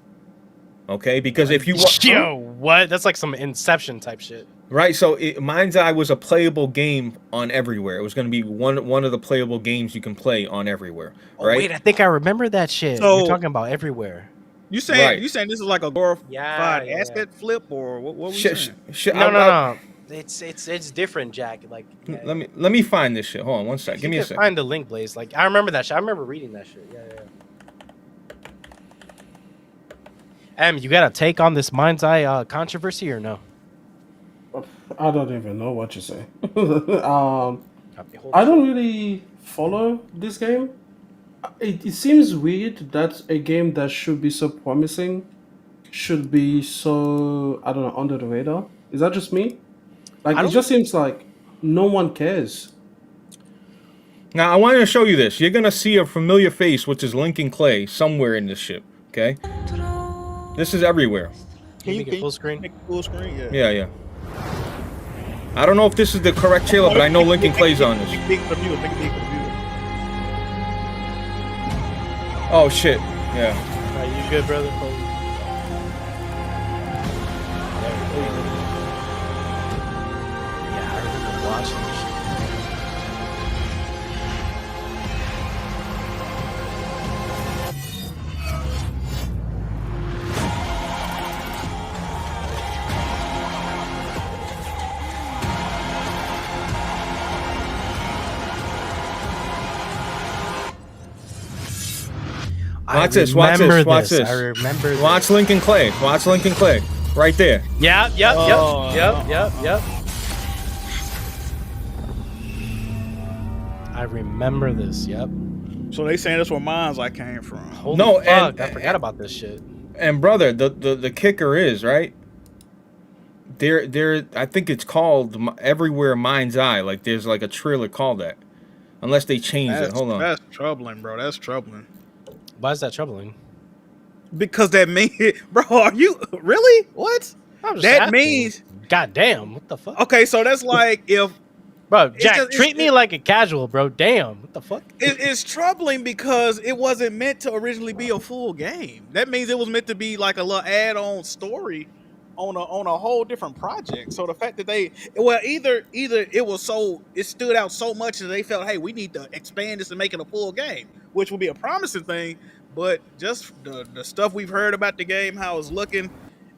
Okay, because if you Yo, what? That's like some Inception type shit. right, so MindsEye was a playable game on Everywhere. It was going to be one of the playable games you can play on Everywhere. Right? Oh, wait, I think I remember that shit. So- You're talking about Everywhere. You saying Right. this is like a glorified Yeah. asset flip, or what were you saying? No. It's different, Jack. Like, yeah, Let me find this shit. Hold on one sec. Give me a sec. sec. Find the link, Blaze. Like, I remember that shit. I remember reading that shit. Yeah. You got a take on this MindsEye controversy or no? I don't even know what you say. Copy, hold I shit. don't really follow this game. It seems weird that a game that should be so promising should be so, I don't know, under the radar. Is that just me? Like, it just seems like no one cares. Now I wanted to show you this. You're gonna see a familiar face, which is Lincoln Clay, somewhere in this shit. Okay. This is Everywhere. Can you make it full screen? Make it full screen, yeah. Yeah. I don't know if this is the correct trailer, but I know Lincoln Clay's on this. Make it big for the viewer. Make it big for the viewer. Oh shit. Yeah. Are you good, brother? Yeah, I remember watching this shit. Watch this. Watch this. Watch this. I remember this. Watch Lincoln Clay. Watch Lincoln Clay. Right there. Yep. I remember this. Yep. So they saying that's where MindsEye came from. Holy No, fuck, I forgot about this shit. And brother, the kicker is right. There. I think it's called Everywhere MindsEye. Like there's like a trailer called that, unless they changed it. Hold on. That's troubling, bro. That's troubling. Why is that troubling? Because that means, bro, are you really what? I'm just That asking. means, God damn, what the fuck? okay, so that's like if Bro, Jack, just- treat me like a casual, bro. Damn, what the fuck? it's troubling because it wasn't meant to originally be a full game. That means it was meant to be like a little add-on story on a whole different project. So the fact that either it stood out so much that they felt, hey, we need to expand this and make it a full game, which would be a promising thing. But just the stuff we've heard about the game, how it's looking,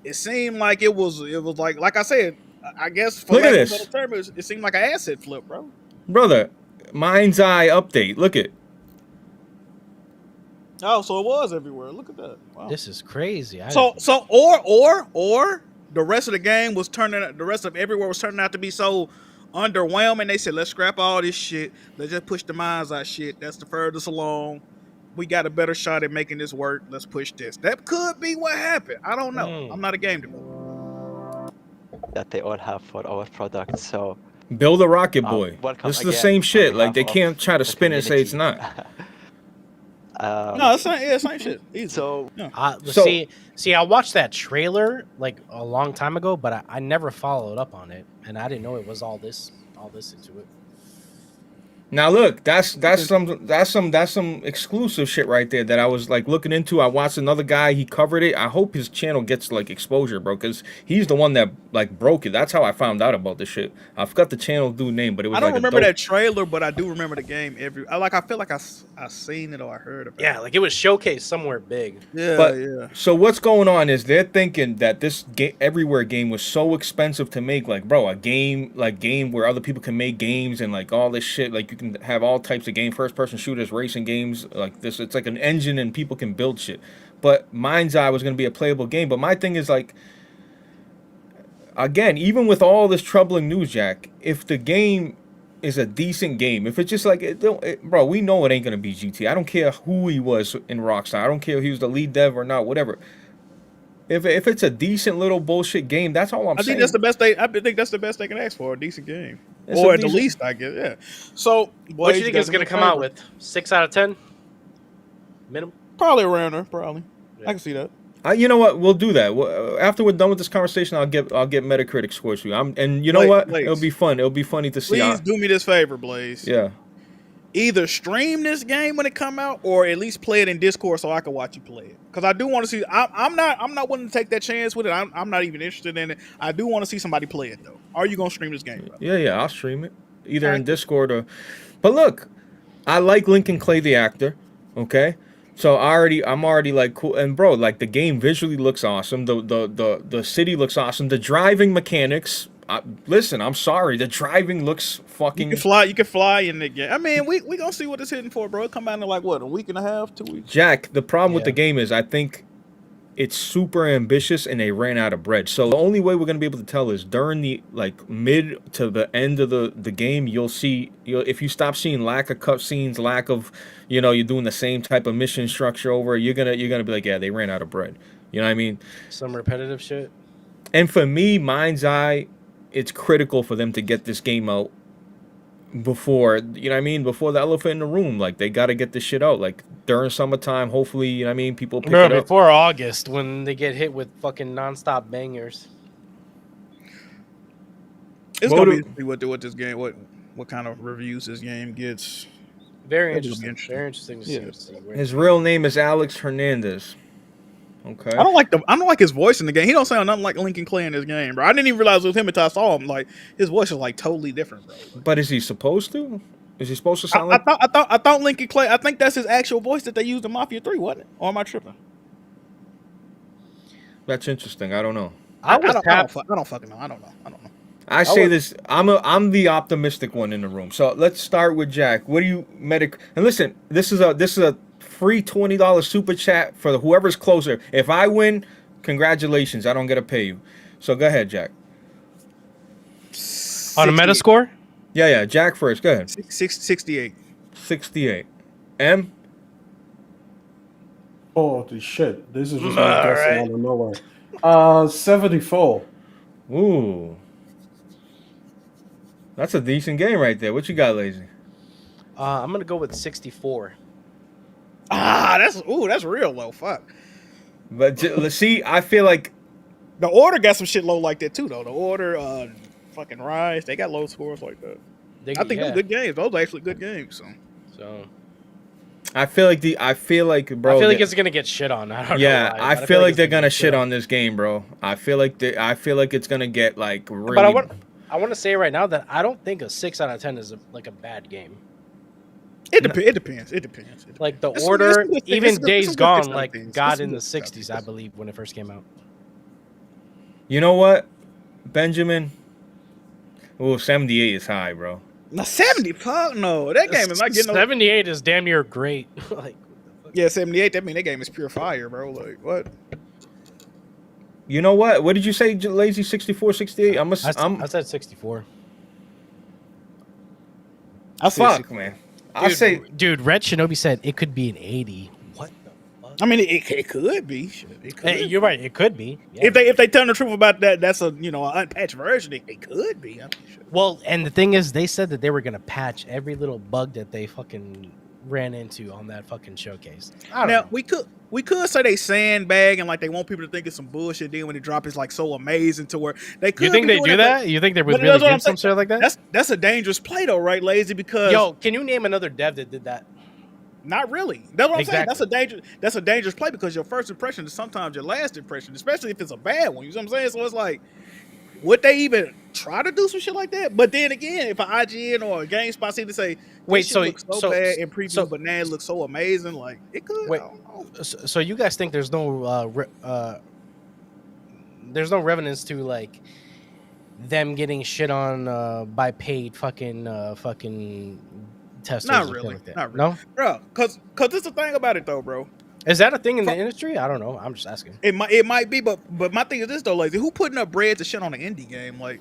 it seemed like it was like I said, I guess for Look at lack of this. a better term, it seemed like an asset flip, bro. Brother, MindsEye update. Look it. Oh, so it was everywhere. Look at that. Wow. This is crazy. Or the rest of the game was the rest of everywhere was turning out to be so underwhelming. They said, let's scrap all this shit. Let's just push the MindsEye shit. That's the furthest along. We got a better shot at making this work. Let's push this. That could be what happened. I don't know. I'm not a game developer. That they all have for our product. So Build a rocket boy. welcome This is the again same shit. on Like they behalf can't of try to the spin it and say it's community. not. No, it's not. Yeah, it's same shit. Easy. So So- see, I watched that trailer like a long time ago, but I never followed up on it, and I didn't know it was all this into it. Now look, that's some exclusive shit right there that I was like looking into. I watched another guy, he covered it. I hope his channel gets like exposure, bro, because he's the one that like broke it. That's how I found out about this shit. I forgot the channel dude name, but it was I don't like remember a dope. that trailer, but I do remember the game. I feel like I seen it or I heard about it. Yeah, like it was showcased somewhere big. Yeah, But yeah. so what's going on is they're thinking that this Everywhere game was so expensive to make. Like, bro, a game where other people can make games and like all this shit. Like you can have all types of game, first person shooters, racing games like this. It's like an engine and people can build shit. But MindsEye was going to be a playable game. But my thing is like, again, even with all this troubling news, Jack, if the game is a decent game, if it's just like, bro, we know it ain't going to be GT. I don't care who he was in Rockstar. I don't care if he was the lead dev or not, whatever. If it's a decent little bullshit game, that's all I'm I saying. think that's the best they. I think that's the best they can ask for, a decent game, It's or a at the decent- least, I guess. Yeah. So, What do Blaze, you think got it's gonna any come out favorite? with? 6 out of 10 minimum. Probably around there. Probably. Yeah. I can see that. You know what? We'll do that. After we're done with this conversation, I'll get Metacritic scores for you. And you know Blaze, what? Blaze. It'll be fun. It'll be funny to see. Please do me this favor, Blaze. Yeah. Either stream this game when it come out, or at least play it in Discord so I can watch you play it. Because I do want to see. I'm not willing to take that chance with it. I'm not even interested in it. I do want to see somebody play it though. Are you gonna stream this game, bro? Yeah. I'll stream it either in Discord or. But look, I like Lincoln Clay the actor. Okay. So I'm already like cool, and bro, like the game visually looks awesome. The city looks awesome. The driving mechanics. Listen, I'm sorry. The driving looks fucking. You can fly in the game. I mean, we gonna see what it's hitting for, bro. It come out in like what, a week and a half, 2 weeks. Jack, the problem with Yeah. the game is I think it's super ambitious and they ran out of bread. So the only way we're gonna be able to tell is during the like mid to the end of the game, you'll see if you stop seeing lack of cutscenes, lack of you're doing the same type of mission structure over, you're gonna be like, yeah, they ran out of bread. You know what I mean? Some repetitive shit. And for me, MindsEye, it's critical for them to get this game out before before the elephant in the room. Like they got to get this shit out like during summertime. Hopefully, people pick it up. Before August when they get hit with fucking nonstop bangers. It's What gonna do- be interesting what this game, what kind of reviews this game gets. Very That'll be interesting. interesting. Very interesting to Yeah. see. where- His real name is Alex Hernandez. Okay. I don't like his voice in the game. He don't sound nothing like Lincoln Clay in this game, bro. I didn't even realize it was him until I saw him. Like his voice is like totally different, bro. But is he supposed to? Is he supposed to sound like? I thought Lincoln Clay. I think that's his actual voice that they used in Mafia 3, wasn't it? Or am I tripping? That's interesting. I don't know. I was happy. I don't fucking know. I don't know. I say this. I'm the optimistic one in the room. So let's start with Jack. What do you And listen, this is a free $20 super chat for whoever's closer. If I win, congratulations. I don't get to pay you. So go ahead, Jack. On a Metascore? Yeah. Jack first. Go ahead. 68. 68. M. Holy shit! This is just me guessing out of nowhere. 74. Ooh. That's a decent game right there. What you got, Lazy? I'm gonna go with 64. That's real low. Fuck. But let's see. I feel like The Order got some shit low like that too, though. The Order, fucking Rise, they got low scores like that. I think those good games. Those are actually good games. So I feel like bro. I feel like it's gonna get shit on. I don't know. Yeah, why, I but feel like it's they're get gonna shit on this game, bro. I feel like it's gonna get like really. But I want to say right now that I don't think a 6 out of 10 is a bad game. it depends. Like the It's Order, a good thing. even It's a good Days 6 Gone, out of like 10. got It's a in the good 6 out of 60s, 10. I believe, when it first came out. You know what, Benjamin? Oh, 78 is high, bro. Now 70, fuck no. That game is not getting 78 is damn near great. Like, Yeah, 78. That mean that game is pure fire, bro. Like what? You know what? What did you say, Lazy? 64, 68? I said 64. I say Fuck, 60. man. I say Dude, Red Shinobi said it could be an 80. What the fuck? I mean, it could be. Shit, it could. Hey, you're right. It could be. Yeah. If they tell the truth about that, that's a an unpatched version. It could be. I mean, shit. Well, and the thing is, they said that they were gonna patch every little bug that they fucking ran into on that fucking showcase. I don't Now know. we could say they sandbag and like they want people to think it's some bullshit. Then when they drop, it's like so amazing to where they could. You think be they doing do that? You think they would But really that's what do I'm some saying. shit like that? That's a dangerous play though, right, Lazy? Because Yo, can you name another dev that did that? not really. That's what I'm saying. Exactly. That's a dangerous play because your first impression is sometimes your last impression, especially if it's a bad one. You know what I'm saying? So it's like, would they even try to do some shit like that? But then again, if an IGN or a GameSpot seem to say, Wait, this so- shit looks so- bad in preview, so- but now it looks so amazing, like it could. Wait. I don't know. So you guys think there's no revenants to like them getting shit on by paid fucking testers? Not and shit really. like that? Not really. No. Bro, cause it's the thing about it though, bro. Is that a thing in the industry? I don't know. I'm just asking. It might be, but my thing is this though, like who putting up bread to shit on an indie game? Like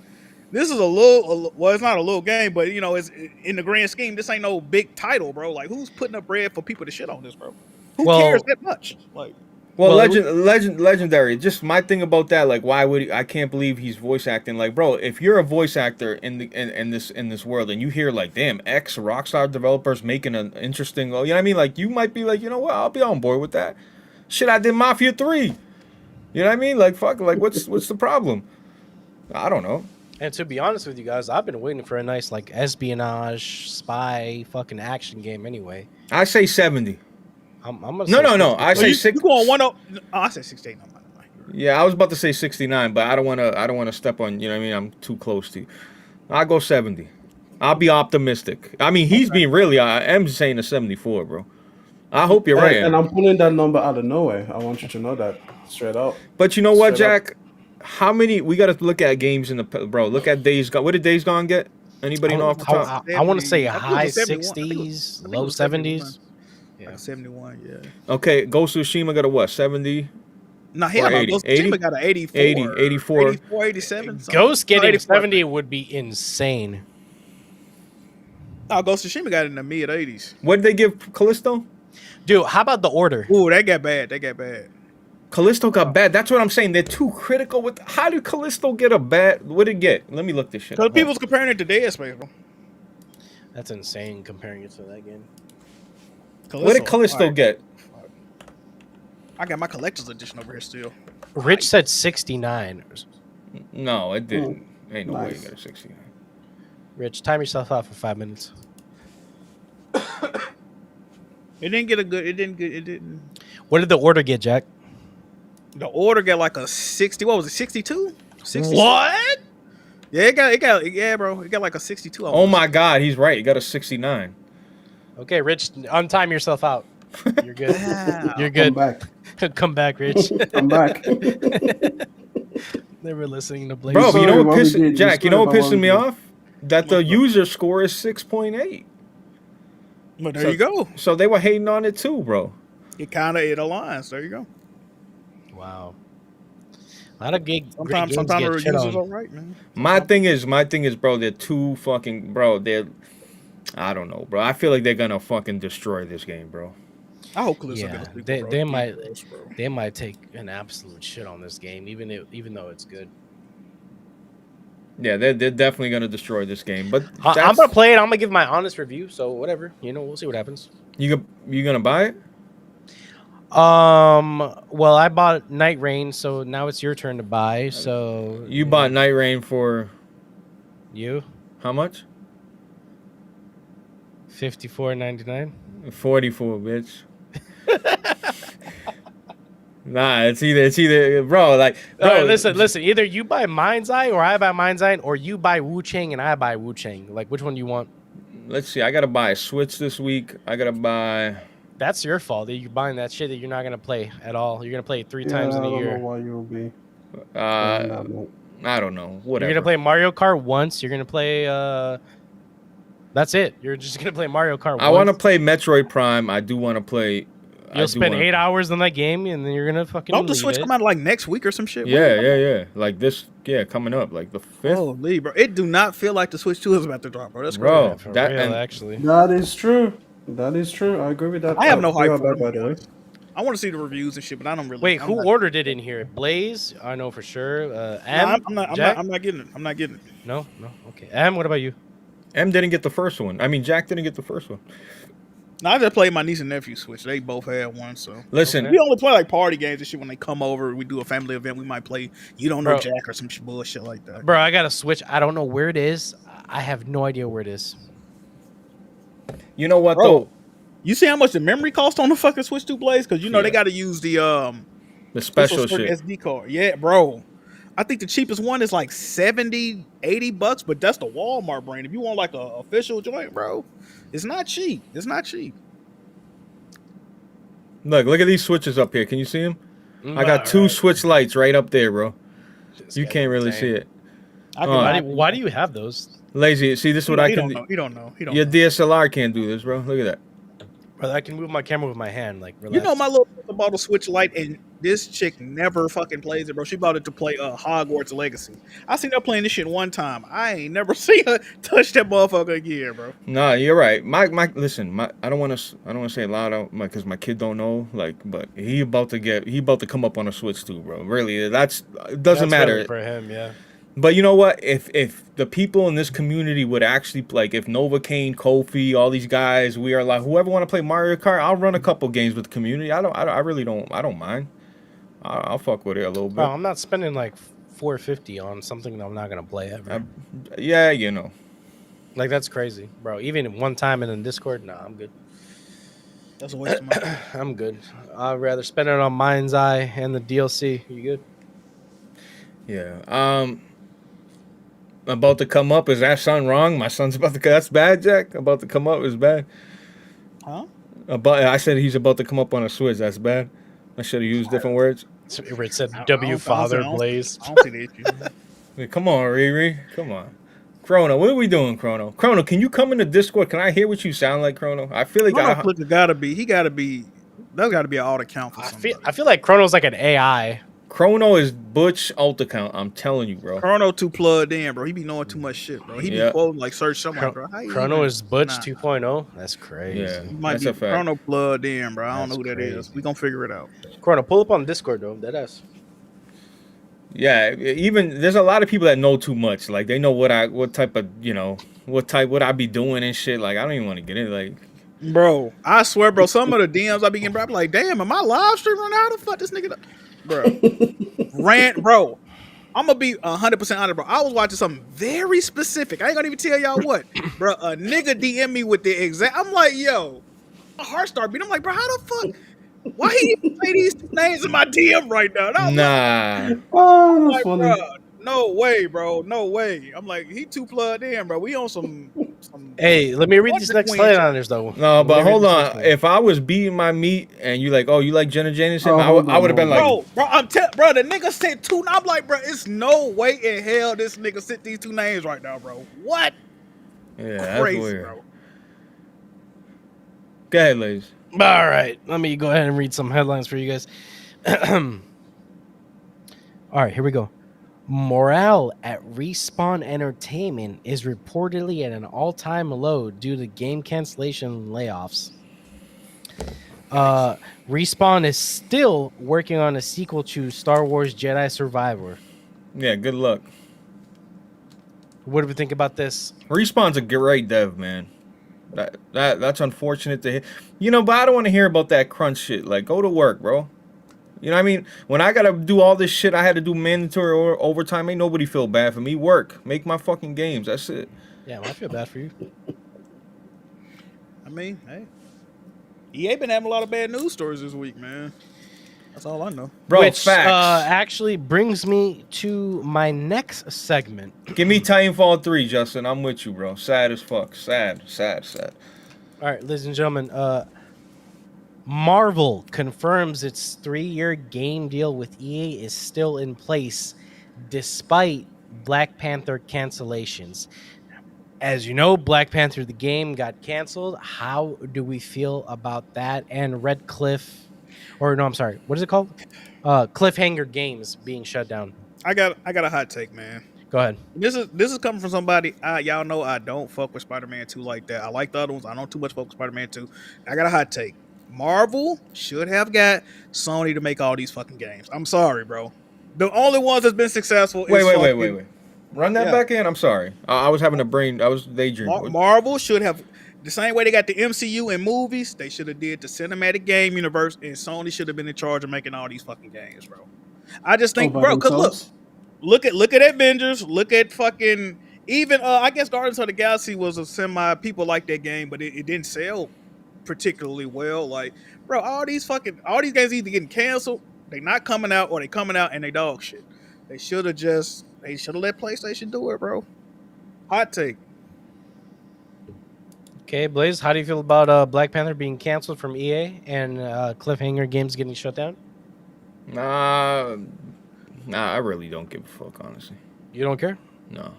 this is well, it's not a little game, but it's in the grand scheme, this ain't no big title, bro. Like who's putting up bread for people to shit on this, bro? Who Well- cares that much? Like Well, Well, it legendary. Just my thing about that, like, why would I can't believe he's voice acting. Like, bro, if you're a voice actor in this world, and you hear like, damn, X Rockstar developers making an interesting, you know what I mean? Like, you might be like, you know what, I'll be on board with that. Shit, I did Mafia 3. You know what I mean? Like, fuck, like, what's the problem? I don't know. And to be honest with you guys, I've been waiting for a nice like espionage, spy, fucking action game. Anyway, I say 70. I'm gonna No. say I say you, six. you going 1 up? Oh, I said 68. No, Yeah, I was about to say 69, but I don't wanna step on. You know what I mean? I'm too close to you. I'll go 70. I'll be optimistic. I mean, he's being really. I'm saying a 74, bro. I hope you're right. And I'm pulling that number out of nowhere. I want you to know that straight up. But you know what, Straight up. Jack? How many? We got to look at games in the bro. Look at Days Gone. What did Days Gone get? Anybody know off the top? I want to say I think it high was 71. I think it was- 60s, I think it low was 71. 70s. Yeah. Like 71, yeah. Okay, Ghost of Tsushima got a what? 70, No, hell no. 80, Ghost of 80? Tsushima got an 84. 80, 84. 84, 87. something. Ghost No, getting 84. 70 would be insane. No, Ghost of Tsushima got it in the mid 80s. What did they give Callisto? Dude, how about the order? Ooh, that got bad. That got bad. Callisto got bad. That's what I'm saying. They're too critical with. How did Callisto get a bad? What did it get? Let me look this shit Because up. people's comparing it to Dead Space, bro. That's insane comparing it to that game. What did Callisto alright. get? I got my collector's edition over here still. Rich said 69. No, it didn't. Ain't no way you Nice. got a 69. Rich, time yourself out for 5 minutes. It didn't get a good. It didn't. What did the order get, Jack? The order got like a 60. What was it? 62? 60. What? Yeah, it got. Yeah, bro. It got like a 62. Oh almost. my God, he's right. He got a 69. Okay, Rich, untime yourself out. You're good. Wow. You're Come good. back. Come back, Rich. I'm back. Never listening to Blaze. Bro, but you know Sorry, what what we pisses did. Jack? You Sorry know what about what pisses we me did. off? That the user score is 6.8. But there you go. So they were hating on it too, bro. It aligns. There you go. Wow. A lot of Sometimes the get shit reviews is on. all right, man. My thing is, bro, they're too fucking, bro. I don't know, bro. I feel like they're gonna fucking destroy this game, bro. I hope Callisto Yeah, gets a sequel, they- bro. they It's might- gross, bro. They might take an absolute shit on this game, even though it's good. Yeah, they're definitely gonna destroy this game. But I'm that's- gonna play it. I'm gonna give my honest review. So whatever, we'll see what happens. you gonna buy it? Well, I bought Night Rain, so now it's your turn to buy. So You bought Night Rain for you how much? $54.99. 44, bitch. Nah, it's either, bro. Like, bro, All right, listen. Either you buy MindsEye or I buy MindsEye, or you buy Wu Chang and I buy Wu Chang. Like, which one do you want? Let's see. I gotta buy a Switch this week. I gotta buy. That's your fault that you're buying that shit that you're not gonna play at all. You're gonna play it 3 times in I a don't year. know why you'll be. I don't know. Whatever. You're gonna play Mario Kart once. You're gonna play. That's it. You're just gonna play Mario Kart. I want to play Metroid Prime. I do want to play. You'll spend 8 hours on that game, and then you're gonna fucking. Don't the leave Switch it. come out like next week or some shit? Yeah. Like this. Yeah, coming up like the 5th. Holy, bro. It do not feel like the Switch 2 is about to drop, bro. That's crazy. Bro, Yeah, for that real, and actually. That is true. That is true. I agree with that. I have no hype Yeah, for by it. the way. I want to see the reviews and shit, but I don't really. Wait, I'm who not- ordered it in here? Blaze, I know for sure. Nah, Am, Jack? I'm not getting it. I'm not getting it. No. Okay. Am, what about you? M didn't get the first one. I mean, Jack didn't get the first one. No, I just played my niece and nephew Switch. They both had one, so Listen, we only play like party games and shit when they come over. We do a family event. We might play You Don't Know Bro. Jack or some bullshit like that. Bro, I got a Switch. I don't know where it is. I have no idea where it is. you know what Bro, though? you see how much the memory cost on the fucking Switch 2 Blaze? Because you know they got to use the The special Crystal shit. SD card. Yeah, bro. I think the cheapest one is like $70-$80, but that's the Walmart brand. If you want like a official joint, bro, it's not cheap. It's not cheap. Look at these switches up here. Can you see them? I got two Switch lights right up there, bro. You can't really see it. Why do you have those? Lazy. See, this is what I can. He don't know. Your DSLR can't do this, bro. Look at that. Brother, I can move my camera with my hand. Like, relax. You know, my little sister bought a Switch Lite, and this chick never fucking plays it, bro. She bought it to play Hogwarts Legacy. I seen her playing this shit one time. I ain't never seen her touch that motherfucker again, bro. Nah, you're right. Listen, I don't want to say it loud because my kid don't know. Like, but he about to come up on a Switch too, bro. Really, it doesn't matter really for him. Yeah. But you know what? If the people in this community would actually, like, if Novocaine, Kofi, all these guys, we are like, whoever want to play Mario Kart, I'll run a couple games with the community. I don't mind. I'll fuck with it a little bit. Bro, I'm not spending like $450 on something that I'm not gonna play ever. Yeah, you know. Like, that's crazy, bro. Even one time in Discord, nah, I'm good. That's a waste of money. I'm good. I'd rather spend it on MindsEye and the DLC. You good? Yeah. About to come up. Is that son wrong? My son's about to. That's bad, Jack. About to come up is bad. Huh? I said he's about to come up on a Switch. That's bad. I should have used different words. It said I W don't- Father I don't- Blaze. I don't see the issue. Hey, come on, Riri. Come on. Chrono, what are we doing, Chrono? Chrono, can you come into Discord? Can I hear what you sound like, Chrono? I feel like Chrono gotta be. That's gotta be an alt account for somebody. I feel like Chrono's like an AI. Chrono is Butch alt account. I'm telling you, bro. Chrono too plugged in, bro. He be knowing too much shit, bro. He be quoting like search something, bro. How you Chrono even- is Butch Nah. 2.0. That's crazy. Yeah, He might that's be a fact. Chrono plugged in, bro. I don't That's know who that is. crazy. We gonna figure it out. Chrono, pull up on Discord though. Deadass. Yeah, even there's a lot of people that know too much. Like they know what I be doing and shit. Like I don't even want to get in. Like, Bro, I swear, bro, some of the DMs I be getting, bro, I be like, damn, am I live streaming? How the fuck this nigga? Bro, bro, I'm gonna be 100% honest, bro. I was watching something very specific. I ain't gonna even tell y'all what, bro. A nigga DM me with the exact. I'm like, yo, my heart start beating. I'm like, bro, how the fuck? Why he even say these two names in my DM right now? And I was nah. Oh, that's like, funny. bro, no way, bro, no way. I'm like, he too plugged in, bro. We on some Hey, let me read these next Queen shit. headliners though. No, Let but me read hold this on. next one. If I was beating my meat and you like, oh, you like Jenna Jameson, Oh, I hold would have been like, on. bro, bro, the nigga said two. I'm like, bro, it's no way in hell this nigga said these two names right now, bro. What? yeah, that's Crazy, weird. bro. Go ahead, ladies. All right, let me go ahead and read some headlines for you guys. All right, here we go. Morale at Respawn Entertainment is reportedly at an all-time low due to game cancellation layoffs. Respawn is still working on a sequel to Star Wars Jedi Survivor. Yeah, good luck. What do we think about this? Respawn's a great dev, man. That's unfortunate to hear. You know, but I don't want to hear about that crunch shit. Like, go to work, bro. You know what I mean? When I gotta do all this shit, I had to do mandatory overtime. Ain't nobody feel bad for me. Work. Make my fucking games. That's it. Yeah, well, I feel bad for you. I mean, hey, EA been having a lot of bad news stories this week, man. That's all I know. Bro, Which facts. actually brings me to my next segment. Give me Titanfall 3, Justin. I'm with you, bro. Sad as fuck. Sad. All right, ladies and gentlemen, Marvel confirms its 3-year game deal with EA is still in place despite Black Panther cancellations. As you know, Black Panther the game got canceled. How do we feel about that? And what is it called? Cliffhanger Games being shut down. I got a hot take, man. Go ahead. This is coming from somebody. Y'all know I don't fuck with Spider-Man 2 like that. I like the other ones. I don't too much fuck with Spider-Man 2. I got a hot take. Marvel should have got Sony to make all these fucking games. I'm sorry, bro. The only ones that's been successful. Wait. Run that back in. I'm sorry. I was having I was daydreaming. Marvel should have the same way they got the MCU and movies. They should have did the cinematic game universe, and Sony should have been in charge of making all these fucking games, bro. I just think, by bro, because themselves? look at Avengers, look at fucking even I guess Guardians of the Galaxy was a semi people like that game, but it didn't sell particularly well. Like, bro, all these games either getting canceled, they not coming out, or they coming out and they dog shit. They should have let PlayStation do it, bro. Hot take. Okay, Blaze, how do you feel about Black Panther being canceled from EA and Cliffhanger Games getting shut down? Nah, I really don't give a fuck, honestly. You don't care? No.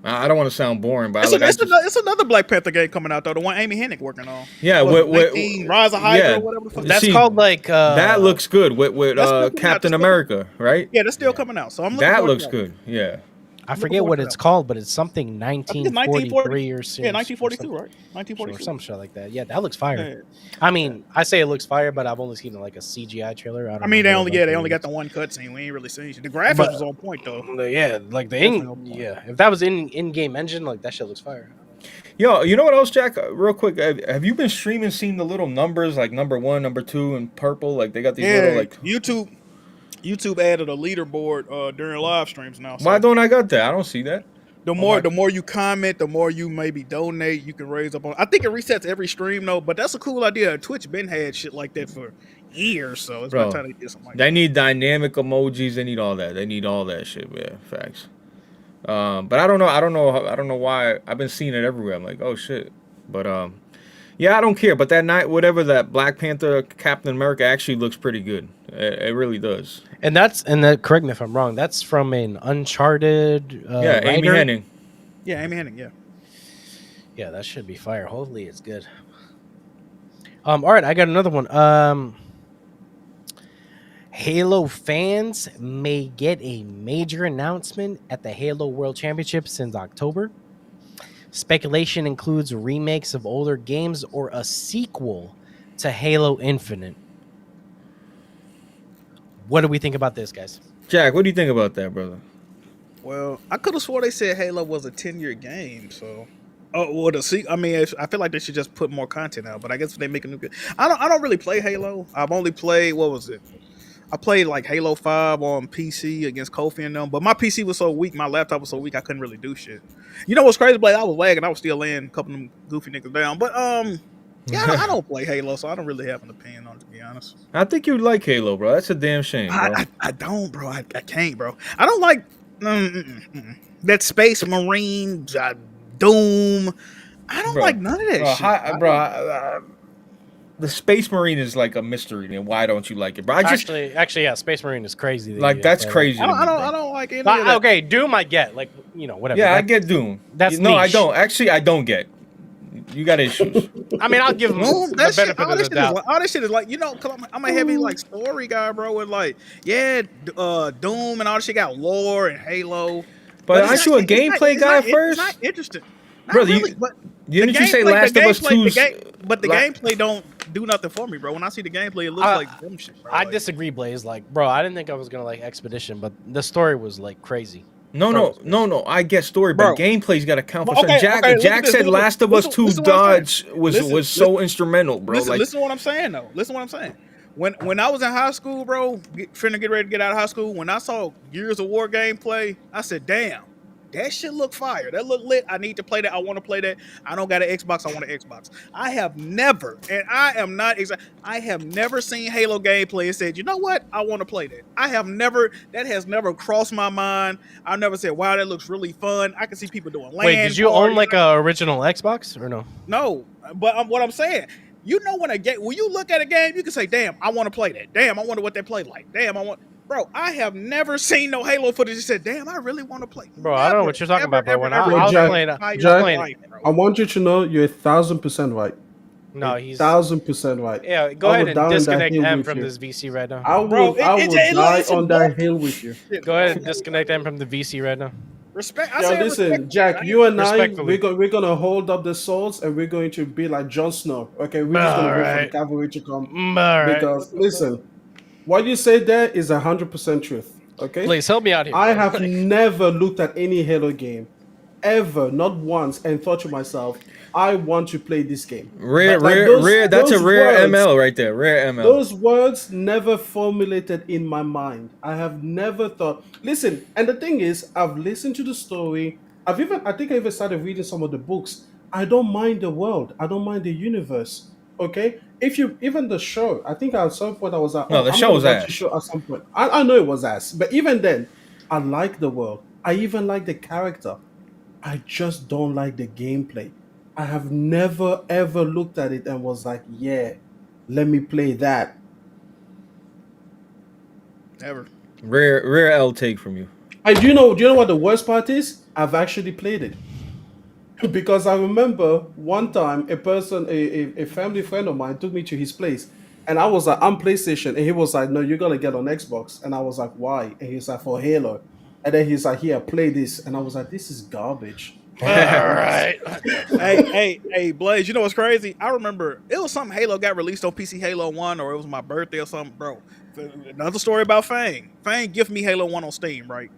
I don't want to sound boring, but It's another Black Panther game coming out though. The one Amy Hennig working on. yeah, What, with 19 Rise of Hydra yeah. or whatever the fuck. That's See, called like that looks good with That's still coming out. Captain That's still- America, right? Yeah, that's still coming out. So I'm looking That forward to looks good. Yeah. I forget what it's called, but it's something I think it's 1943 or Yeah, 1942, right? or 1942. some shit like that. Yeah, that looks fire. Yeah. I mean, I say it looks fire, but I've only seen like a CGI trailer. I mean, they know only what they only it got the one cutscene. We ain't really seen shit. The graphics But- was on point though. Yeah, like the Definitely on point. if that was in-game engine, like that shit looks fire. Yo, you know what else, Jack? Real quick, have you been streaming, seeing the little numbers like number 1, number 2, and purple? Like they got these Yeah, little like. YouTube added a leaderboard during live streams now. So Why don't I got that? I don't see that. the more you comment, the more you maybe donate, you can raise up on. I think it resets every stream though, but that's a cool idea. Twitch been had shit like that for years, so it's Bro, about time they did something like They need dynamic emojis. They need all that. They need all that shit. Yeah, facts. But I don't know why. I've been seeing it everywhere. I'm like, oh shit. But yeah, I don't care. But that night, whatever, that Black Panther Captain America actually looks pretty good. It really does. And correct me if I'm wrong. That's from an Uncharted. Yeah, Amy writer? Hennig. Yeah, Amy Hennig, yeah. Yeah, that should be fire. Hopefully, it's good. All right, I got another one. Halo fans may get a major announcement at the Halo World Championships in October. Speculation includes remakes of older games or a sequel to Halo Infinite. What do we think about this, guys? Jack, what do you think about that, brother? Well, I could have swore they said Halo was a 10-year game, so. Oh well, I mean, I feel like they should just put more content out. But I guess if they make a new game, I don't really play Halo. I've only played I played like Halo 5 on PC against Kofi and them, but my PC was so weak, my laptop was so weak, I couldn't really do shit. You know what's crazy, Blade? I was lagging, I was still laying a couple of them goofy niggas down. But yeah, I don't play Halo, so I don't really have an opinion on it, to be honest. I think you like Halo, bro. That's a damn shame, bro. I don't, bro. I can't, bro. I don't like that Space Marine, Doom. I don't like none of that shit. The Space Marine is like a mystery, man. Why don't you like it, bro? Actually, yeah, Space Marine is crazy. Like that's crazy. I don't like any of that. Okay, Doom, I get, like, you know, whatever. Yeah, I get Doom. That's no, I niche. don't. Actually, I don't get. You got issues. I mean, I'll give them Doom, the that shit, benefit all of this the shit is doubt. like, all this shit is like, you know, cause I'm a heavy like story guy, bro. And like, yeah, Doom and all this shit got lore and Halo. But it's aren't not- you a it's not- gameplay it's guy not- first? It's not interesting. Not Brother, really, but Didn't the you say gameplay- Last the of Us gameplay- 2's... But the gameplay don't do nothing for me, bro. When I see the gameplay, it looks like dumb shit, bro. I Like, disagree, Blaze. Like, bro, I didn't think I was gonna like Expedition, but the story was like crazy. No. I get story, but Bro. gameplay's got to count for Well, something. okay, look Jack at this, said look at Last this. of Us Listen 2's what I'm dodge saying. was Listen, so instrumental, bro. Listen to what I'm saying, though. Listen to what I'm saying. When I was in high school, bro, finna get ready to get out of high school, when I saw Gears of War gameplay, I said, damn, that shit look fire. That look lit. I need to play that. I want to play that. I don't got an Xbox. I want an Xbox. I have never, and I am not I have never seen Halo gameplay and said, you know what? I want to play that. That has never crossed my mind. I've never said, wow, that looks really fun. I can see people doing land. Wait, did you own like a original Xbox or no? No, but what I'm saying, you know, when you look at a game, you can say, damn, I want to play that. Damn, I wonder what they play like. Damn, Bro, I have never seen no Halo footage and said, damn, I really want to play. Bro, I don't know what you're talking about, bro. When I was Jack, playing, I want you to know you're 1,000% right. No, he's 1,000% right. Yeah, go I ahead will and die on that disconnect hill M with from you. this VC right now. I will Bro, die it's on that hill with you. Go ahead and disconnect M from the VC right now. Respect. Yo, listen, Jack, you and I, Respectfully. we're gonna hold up the swords and we're going to be like Jon Snow. Okay, we're just gonna wait for the Alright. cavalry to come. All right. Because listen, what you say there is 100% truth. Okay, Please help me out here. I have never looked at any Halo game, ever, not once, and thought to myself, I want to play this game. Rare. That's a those rare words- ML right there. Rare ML. Those words never formulated in my mind. I have never thought. Listen, and the thing is, I've listened to the story. I think I even started reading some of the books. I don't mind the world. I don't mind the universe. Okay, even the show, I think at some point I was like, No, the I'm show gonna was watch ass. the show at some point. I know it was ass, but even then, I like the world. I even like the character. I just don't like the gameplay. I have never ever looked at it and was like, yeah, let me play that. Never. Rare L take from you. And do you know what the worst part is? I've actually played it. Because I remember one time a family friend of mine took me to his place, and I was like, I'm PlayStation, and he was like, no, you're gonna get on Xbox. And I was like, why? And he's like, for Halo. And then he's like, here, play this. And I was like, this is garbage. All right. hey, Blaze, you know what's crazy? I remember it was something Halo got released on PC, Halo 1, or it was my birthday or something, bro. Another story about Fang. Fang gifted me Halo 1 on Steam, right?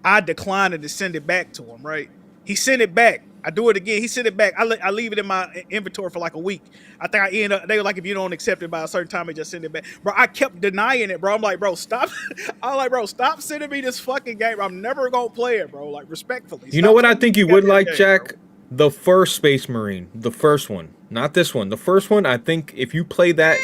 I declined it to send it back to him, right? He sent it back. I do it again. He sent it back. I leave it in my inventory for like a week. I think I end up, they were like, if you don't accept it by a certain time, they just send it back. Bro, I kept denying it, bro. I'm like, bro, stop. I'm like, bro, stop sending me this fucking game. I'm never going to play it, bro. Like, respectfully. You know what I think you would like, game, Jack? bro. The first Space Marine. The first one. Not this one. The first one, I think if you play that,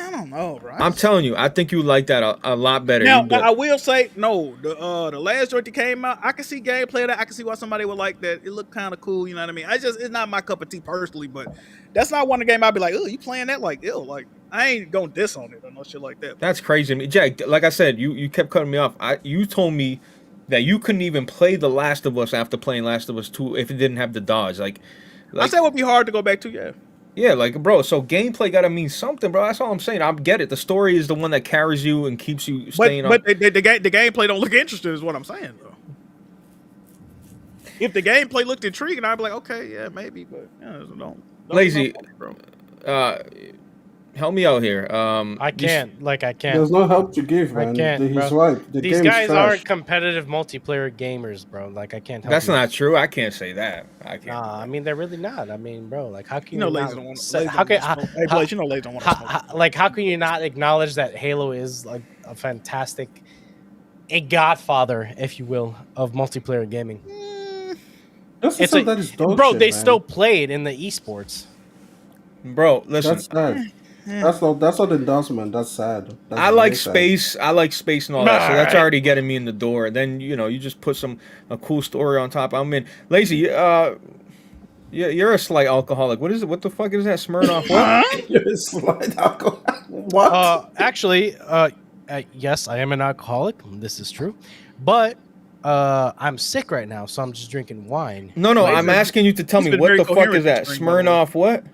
I don't know, bro. I'm telling you, I think you like that a lot better. Now, You do- I will say, no, the last joint that came out, I can see gameplay of that. I can see why somebody would like that. It looked kind of cool, you know what I mean? It's not my cup of tea personally, but that's not one of the game I'd be like, oh, you playing that? Like, ew, like, I ain't gonna diss on it or no shit like that. That's crazy to me. Jack, like I said, you kept cutting me off. You told me that you couldn't even play The Last of Us after playing Last of Us 2 if it didn't have the dodge. I said it would be hard to go back to, yeah. Yeah, like, bro, so gameplay gotta mean something, bro. That's all I'm saying. I get it. The story is the one that carries you and keeps you staying But the gameplay don't look interesting is what I'm saying, though. If the gameplay looked intriguing, I'd be like, okay, yeah, maybe, but don't Lazy. bro. Help me out here. I can't. There's no help to give, I man. can't, He's bro. right. The These game's guys trash. aren't competitive multiplayer gamers, bro. Like, I can't help That's you. not true. I can't say that. I can't. Nah, I mean, they're really not. I mean, bro, like, how can You know, you Lazy not don't want say- to. how can Hey, Blaze, you know, Lazy don't want to smoke. like, how can you not acknowledge that Halo is like a fantastic, a godfather, if you will, of multiplayer gaming? That's It's that is dog bro, shit, they man. still play it in the esports. Bro, listen. That's sad. That's not endorsement. That's sad. That's I like very sad. space. I like space and all that. So that's Alright. already getting me in the door. Then you just put a cool story on top. I'm in. Lazy. You're a slight alcoholic. What is it? What the fuck is that? Smirnoff? What? You're a slight alcohol. What? Actually, yes, I am an alcoholic. This is true, but I'm sick right now, so I'm just drinking wine. No. Lazy. I'm asking you to tell He's me been what very the fuck coherent is that? this spring, by the way. Smirnoff? What?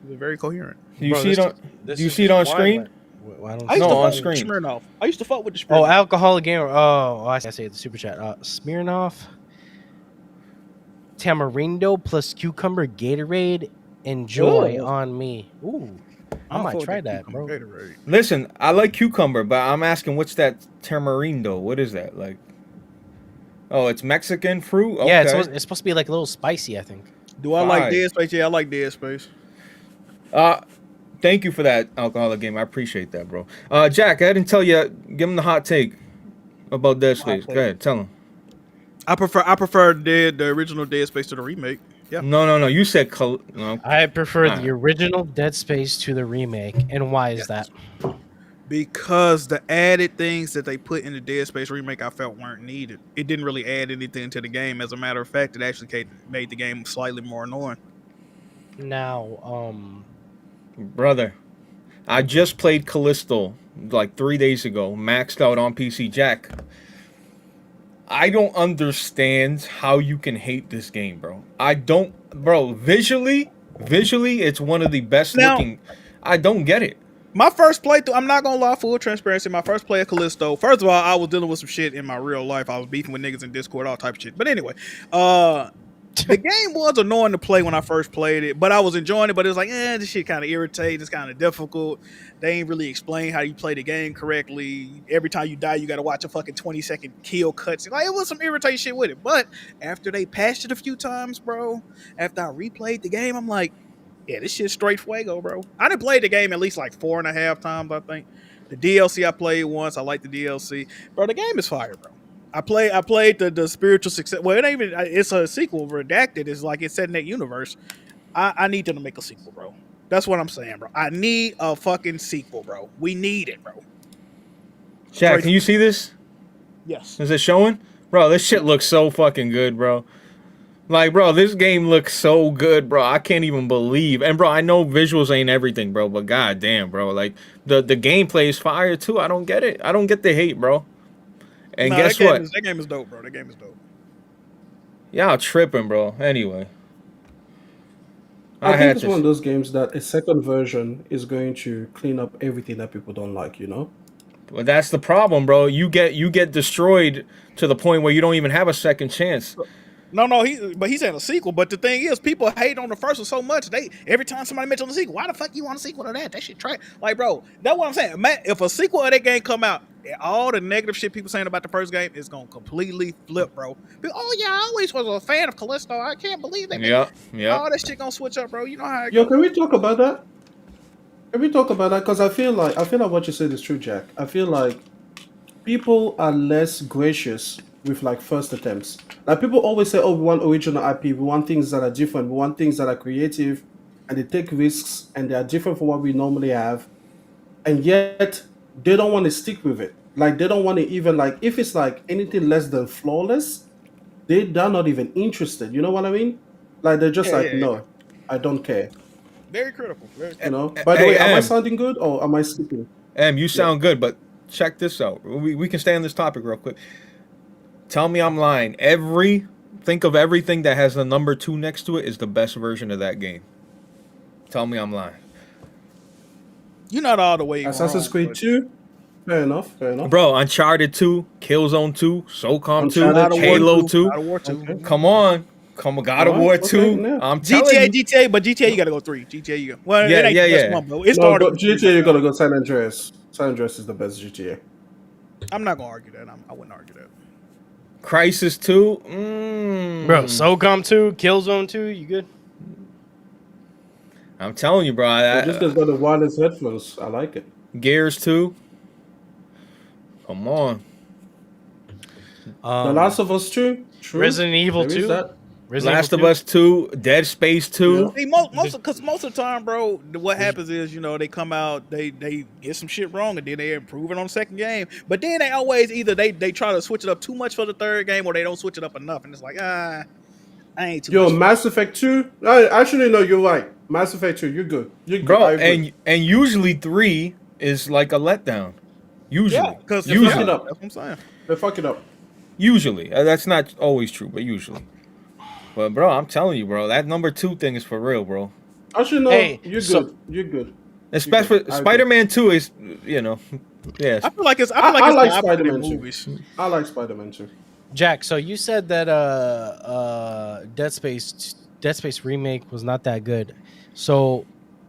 They're very coherent. Do you Bro, see it this on? this Do you is see it on just screen? wine. I don't I used No, to on fuck with screen. Smirnoff. I used to fuck with the Oh, Smirnoff. alcoholic gamer. Oh, I see it. The super chat. Smirnoff, Tamarindo plus cucumber Gatorade. Enjoy Ooh. on me. Ooh, I I'm might fucking try that, cucumber bro. Gatorade. Listen, I like cucumber, but I'm asking what's that tamarindo? What is that like? Oh, it's Mexican fruit. Okay. Yeah, it's supposed to be like a little spicy, I think. Do I like Fine. Dead Space? Yeah, I like Dead Space. Thank you for that alcoholic game. I appreciate that, bro. Jack, I didn't tell you. Give him the hot take about Dead Space. Go ahead, tell him. I prefer the original Dead Space to the remake. Yeah. No. You said no. I prefer Alright. the original Dead Space to the remake, and why is that? Because the added things that they put in the Dead Space remake I felt weren't needed. It didn't really add anything to the game. As a matter of fact, it actually made the game slightly more annoying. Now, Brother, I just played Callisto like 3 days ago, maxed out on PC. Jack, I don't understand how you can hate this game, bro. I don't, bro. Visually, it's one of the best looking. I don't get it. My first playthrough, I'm not gonna lie, full transparency. My first play of Callisto. First of all, I was dealing with some shit in my real life. I was beefing with niggas in Discord, all type of shit. But anyway, the game was annoying to play when I first played it, but I was enjoying it. But it was like, this shit kind of irritates. It's kind of difficult. They ain't really explain how you play the game correctly. Every time you die, you got to watch a fucking 20-second kill cutscene. Like, it was some irritating shit with it. But after they patched it a few times, bro, after I replayed the game, I'm like, yeah, this shit's straight fuego, bro. I done played the game at least like 4.5 times, I think. The DLC I played once. I like the DLC. Bro, the game is fire, bro. I played the spiritual success. Well, it ain't even. It's a sequel. Redacted. It's like it's set in that universe. I need them to make a sequel, bro. That's what I'm saying, bro. I need a fucking sequel, bro. We need it, bro. Jack, can you see this? Yes. Is it showing? Bro, this shit looks so fucking good, bro. Like, bro, this game looks so good, bro. I can't even believe. And, bro, I know visuals ain't everything, bro, but goddamn, bro. Like, the gameplay is fire, too. I don't get it. I don't get the hate, bro. And guess what? That game is dope, bro. That game is dope. Y'all tripping, bro. Anyway, I I think had it's one to. of those games that a second version is going to clean up everything that people don't like. You know. But that's the problem, bro. You get destroyed to the point where you don't even have a second chance. No, he's saying a sequel. But the thing is, people hate on the first one so much. They every time somebody mentions a sequel, why the fuck you want a sequel to that? That shit trash. Like, bro, that's what I'm saying. Man, if a sequel of that game come out, all the negative shit people saying about the first game is gonna completely flip, bro. Oh yeah, I always was a fan of Callisto. I can't believe they made Yeah. all that shit gonna switch up, bro. You know how it Yo, goes. can we talk about that? Can we talk about that? Because I feel like what you said is true, Jack. I feel like people are less gracious with like first attempts. Like people always say, "Oh, we want original IP. We want things that are different. We want things that are creative, and they take risks, and they are different from what we normally have." And yet, they don't want to stick with it. Like they don't want to even like if it's like anything less than flawless, they're not even interested. You know what I mean? Like they're just like, Yeah. "No, I don't care." Very critical. Very You critical. know. By the Hey, way, am I M. sounding good or am I skipping? You Yeah. sound good, but check this out. We can stay on this topic real quick. Tell me I'm lying. Think of everything that has the number 2 next to it is the best version of that game. Tell me I'm lying. You're not all the way Assassin's wrong, Creed but 2. Fair enough. Fair enough. Bro, Uncharted 2, Killzone 2, SOCOM 2, Uncharted God of War 2. Halo God 2. of War 2. Okay. Come on. God of Alright, War okay, 2. yeah. I'm telling you. GTA, but GTA you gotta go 3. GTA you go. Well, Yeah, it ain't yeah, the best yeah. one, bro. It No, started but with 3, GTA, you but gotta go San Andreas. San Andreas is the best GTA. I'm not gonna argue that. I wouldn't argue that. Crisis 2. Bro, SOCOM 2, Killzone 2, you good? I'm telling you, bro. Yo, this guy's got the wireless headphones. I like it. Gears 2. Come on. The Last of Us 2. True. Resident Evil There is 2. that. Resident Last Evil of Us 2, Dead Space 2. See, most of the time, bro, what happens is, they come out, they get some shit wrong, and then they improve it on the second game. But then they always either they try to switch it up too much for the third game, or they don't switch it up enough, and it's like, I ain't too Yo, much. Mass Effect 2. Actually, no, you're right. Mass Effect 2. You're good. You're good. Bro, I agree. and usually 3 is like a letdown. Usually. Yeah, because Fuck it Usually. up. that's what I'm saying. They fuck it up. Usually. That's not always true, but usually. But, bro, I'm telling you, bro, that number 2 thing is for real, bro. Actually, no. Hey, You're so- good. You're good. Especially I agree. Spider-Man 2 is, yes. I feel like it's I the like opposite in Spider-Man 2. movies. I like Spider-Man 2. Jack, so you said that Dead Space remake was not that good. So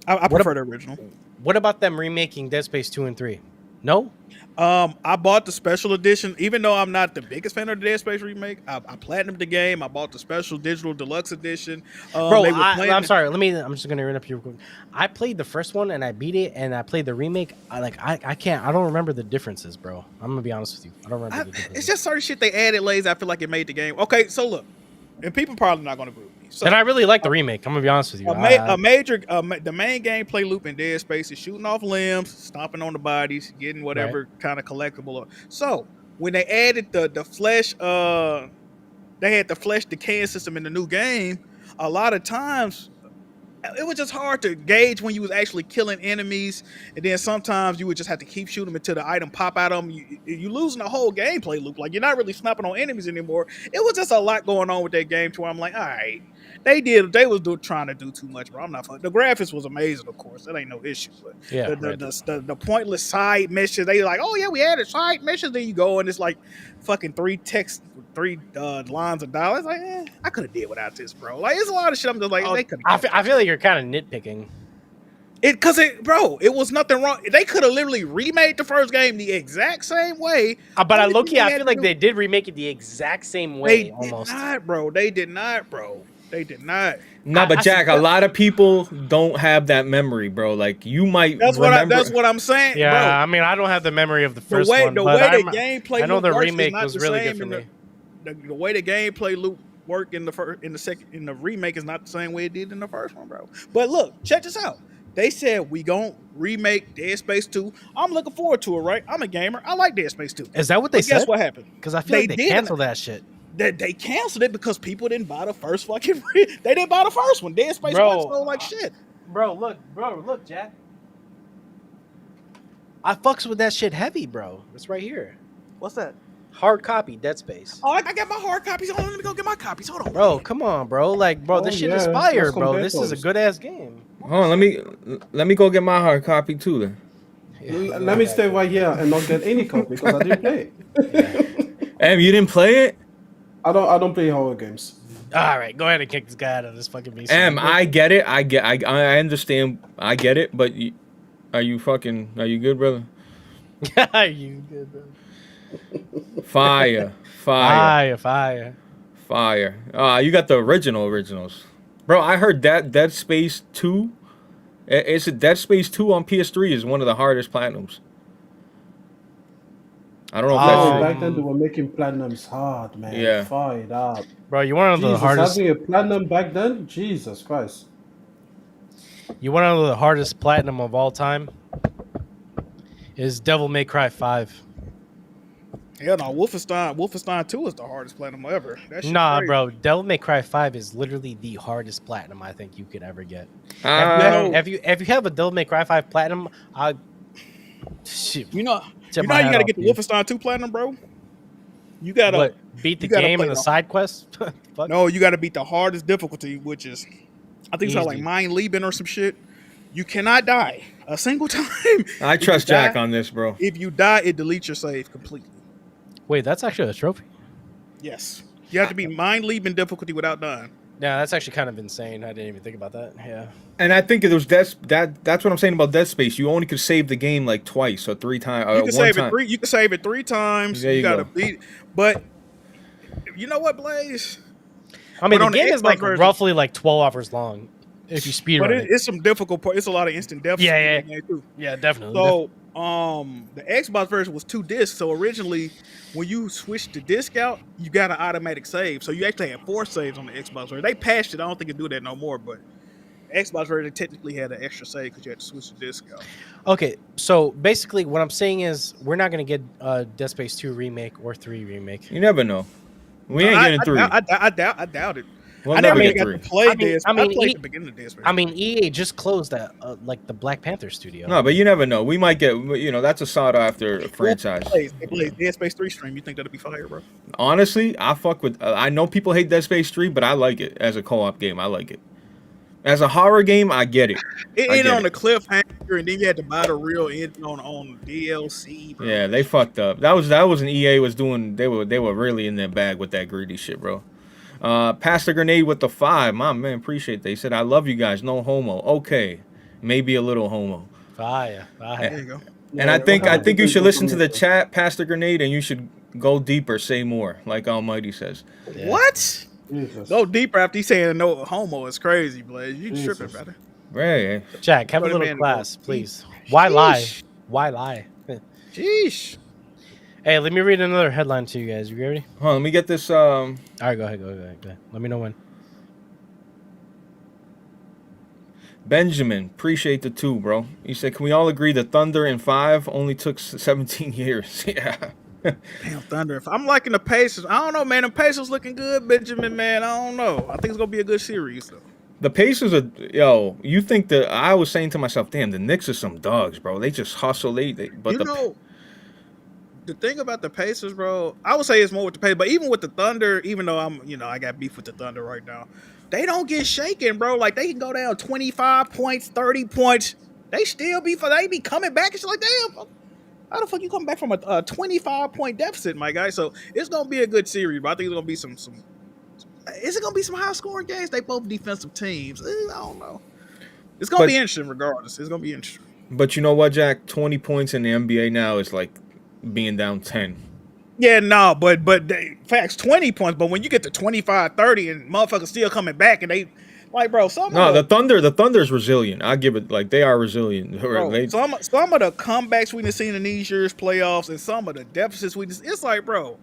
I prefer the original. what about them remaking Dead Space 2 and 3? No? I bought the special edition, even though I'm not the biggest fan of the Dead Space remake. I platinumed the game. I bought the special digital deluxe edition. Bro, they were playing I'm sorry. I'm just gonna interrupt you real quick. I played the first one and I beat it, and I played the remake. I don't remember the differences, bro. I'm gonna be honest with you. I don't remember the differences. It's just certain shit they added lays. I feel like it made the game. Okay, so look, and people probably not gonna agree with me. So And I really like the remake. I'm gonna be honest with you. the main gameplay loop in Dead Space is shooting off limbs, stomping on the bodies, getting whatever kind of collectible. So when they added the flesh, they had the flesh decaying system in the new game. A lot of times, it was just hard to gauge when you was actually killing enemies, and then sometimes you would just have to keep shooting them until the item pop out of them. You losing the whole gameplay loop. Like, you're not really snapping on enemies anymore. It was just a lot going on with that game to where I'm like, all right, they was trying to do too much, bro. I'm not fun. The graphics was amazing, of course. That ain't no issue. But Yeah, the pointless side missions, they like, oh yeah, we added side missions. Then you go and it's like fucking three lines of dialogue. It's like, I could have did without this, bro. Like, it's a lot of shit. I'm just like, they could. I feel like you're kind of nitpicking. It was nothing wrong. They could have literally remade the first game the exact same way. But I Only low-key, thing I had feel to like do- they did remake it the exact same way, They almost. did not, bro. They did not, bro. They did not. No, but I Jack, a support- lot of people don't have that memory, bro. Like, you might That's remember. what I'm saying, Yeah, bro. I mean, I don't have the memory of the The first way one, the but way the gameplay I know loop the works is remake not was the really same good for in me. the way the gameplay loop worked in the remake is not the same way it did in the first one, bro. But look, check this out. They said we gon' remake Dead Space 2. I'm looking forward to it, right? I'm a gamer. I like Dead Space 2. Is that what they But said? guess what happened? Because I feel like they did. canceled that shit. They canceled it because people didn't buy the first fucking. They didn't buy the first one. Dead Space 1 sold like shit. Bro, look, Jack. I fucks with that shit heavy, bro. It's right here. What's that? Hard copy, Dead Space. Oh, I got my hard copies. Hold on, let me go get my copies. Hold on, Bro, come on, bro. Like, bro, this Oh, shit yeah, is fire, let's bro. compare This is a those. good ass game. Hold on, let me go get my hard copy too then. Let me stay right here and not get any copy because I didn't play it. Em, you didn't play it? I don't play horror games. All right, go ahead and kick this guy out of this fucking beast. Em, I get it. I understand. I get it. But are you good, brother? You good, bro? Fire. Fire. You got the originals. Bro, I heard that Dead Space 2. Is it Dead Space 2 on PS3 is one of the hardest platinums. I don't know if that's true. Back then they were making platinums hard, man. Yeah. Fired up. Bro, you want to know the hardest? Having a platinum back then? Jesus Christ. You want to know the hardest platinum of all time? Is Devil May Cry 5. Hell no, Wolfenstein 2 is the hardest platinum ever. That shit Nah, crazy. bro. Devil May Cry 5 is literally the hardest platinum I think you could ever get. If you have a Devil May Cry 5 platinum, shoot. You know Tip how my you hat gotta off get the to you. Wolfenstein 2 platinum, bro? You gotta What, beat the you gotta game play and the the- side quest? Fuck. No, you gotta beat the hardest difficulty, which is I think it's called like Easy. Mind Lieben or some shit. You cannot die a single time. I If you trust Jack die- on this, bro. If you die, it deletes your save completely. Wait, that's actually a trophy? Yes. You have to be Mind Lieben difficulty without dying. Yeah, that's actually kind of insane. I didn't even think about that. Yeah. And I think it was that's what I'm saying about Dead Space. You only could save the game like twice or three times. You can save it 3. You can save it 3 times. There you gotta go. beat. But you know what, Blaze? I mean, But the on the game is Xbox like version- roughly like 12 hours long if you speed But run it. it's some difficult part. It's a lot of instant deaths. Yeah, in yeah. the game too. Yeah, definitely. So, the Xbox version was 2 discs. So originally, when you switched the disc out, you got an automatic save. So you actually had 4 saves on the Xbox version. They patched it. I don't think it do that no more. But Xbox version technically had an extra save because you had to switch the disc out. Okay, so basically what I'm saying is we're not going to get Dead Space 2 remake or 3 remake. You never know. We ain't getting 3. I doubt it. We'll I never never get got 3. to play I mean- this. I mean, I played E- the beginning of this. I mean, EA just closed that like the Black Panther studio. No, but you never know. We might get. That's a sought after franchise. They played Dead Space 3 stream. You think that'll be fire, bro? Honestly, I fuck with. I know people hate Dead Space 3, but I like it as a co-op game. I like it. As a horror game, I get it. It I ended get on it. the cliffhanger, and then you had to buy the real end on DLC. Bro. Yeah, they fucked up. That was an EA was doing. They were really in their bag with that greedy shit, bro. Pastor Grenade with the 5. My man, appreciate that. He said, "I love you guys. No homo." Okay, maybe a little homo. Fire. There you go. And I think you should listen to the chat, Pastor Grenade, and you should go deeper, say more, like Almighty says. Yeah. What? Jesus. Go deeper after he's saying no homo is crazy, Blaze. You Jesus. tripping, brother. Right. Jack, have a Put him little in, class, bro. please. Why lie? Sheesh. Why lie? Sheesh. Hey, let me read another headline to you guys. You ready? Hold on, let me get this. All right, go ahead. Let me know when. Benjamin, appreciate the 2, bro. He said, "Can we all agree that Thunder in 5 only took 17 years?" Yeah. Damn, Thunder. I'm liking the Pacers. I don't know, man. The Pacers looking good, Benjamin, man. I don't know. I think it's going to be a good series, though. The Pacers are, you think that, I was saying to myself, damn, the Knicks are some dogs, bro. They just hustle. The thing about the Pacers, bro, I would say it's more with the Pacers, but even with the Thunder, even though I got beef with the Thunder right now, they don't get shaken, bro. Like, they can go down 25 points, 30 points. They still be coming back. It's like, damn, how the fuck you come back from a 25-point deficit, my guy? So it's going to be a good series, but I think it's going to be some is it going to be some high-scoring games? They both defensive teams. I don't know. It's going to be interesting regardless. It's going to be interesting. But you know what, Jack? 20 points in the NBA now is like being down 10. Yeah, no, but facts 20 points. But when you get to 25, 30, and motherfuckers still coming back, and they like, bro, The Thunder's resilient. I give it, like, they are resilient. bro, They- some of the comebacks we done seen in these years playoffs, and some of the deficits it's like, bro,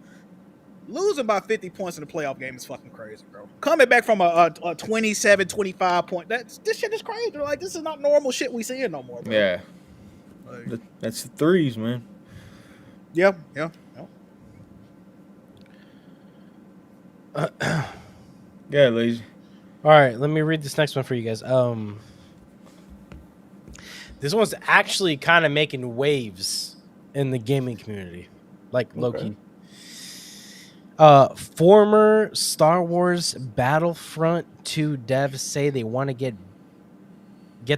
losing by 50 points in the playoff game is fucking crazy, bro. Coming back from a 27, 25 point, this shit is crazy. Like, this is not normal shit we seeing no more, bro. yeah, Like, that's the threes, man. yeah. Yeah, lazy. All right, let me read this next one for you guys. This one's actually kind of making waves in the gaming community, like low key. Former Star Wars Battlefront 2 devs say they want to get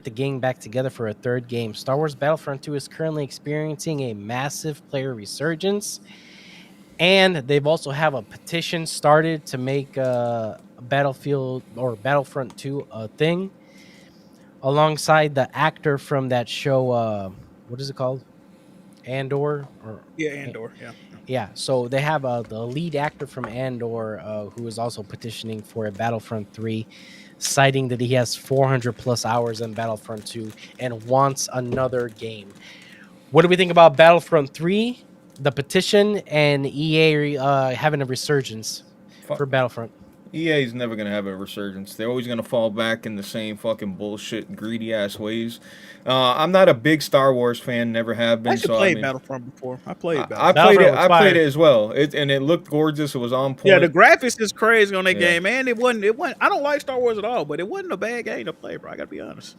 the game back together for a third game. Star Wars Battlefront 2 is currently experiencing a massive player resurgence, and they've also have a petition started to make Battlefield or Battlefront 2 a thing, alongside the actor from that show. What is it called? Andor or Yeah, Andor. Yeah. yeah. So they have the lead actor from Andor who is also petitioning for a Battlefront 3, citing that he has 400 plus hours in Battlefront 2 and wants another game. What do we think about Battlefront 3, the petition, and EA having a resurgence for Battlefront? EA is never gonna have a resurgence. They're always gonna fall back in the same fucking bullshit, greedy ass ways. I'm not a big Star Wars fan, never have I been. actually So played I mean, Battlefront before. I played I Battlefront. played it. Battlefront was I played fire. it as well. And it looked gorgeous. It was on point. Yeah, the graphics is crazy on that Yeah. game, man. It wasn't. I don't like Star Wars at all, but it wasn't a bad game to play, bro. I gotta be honest.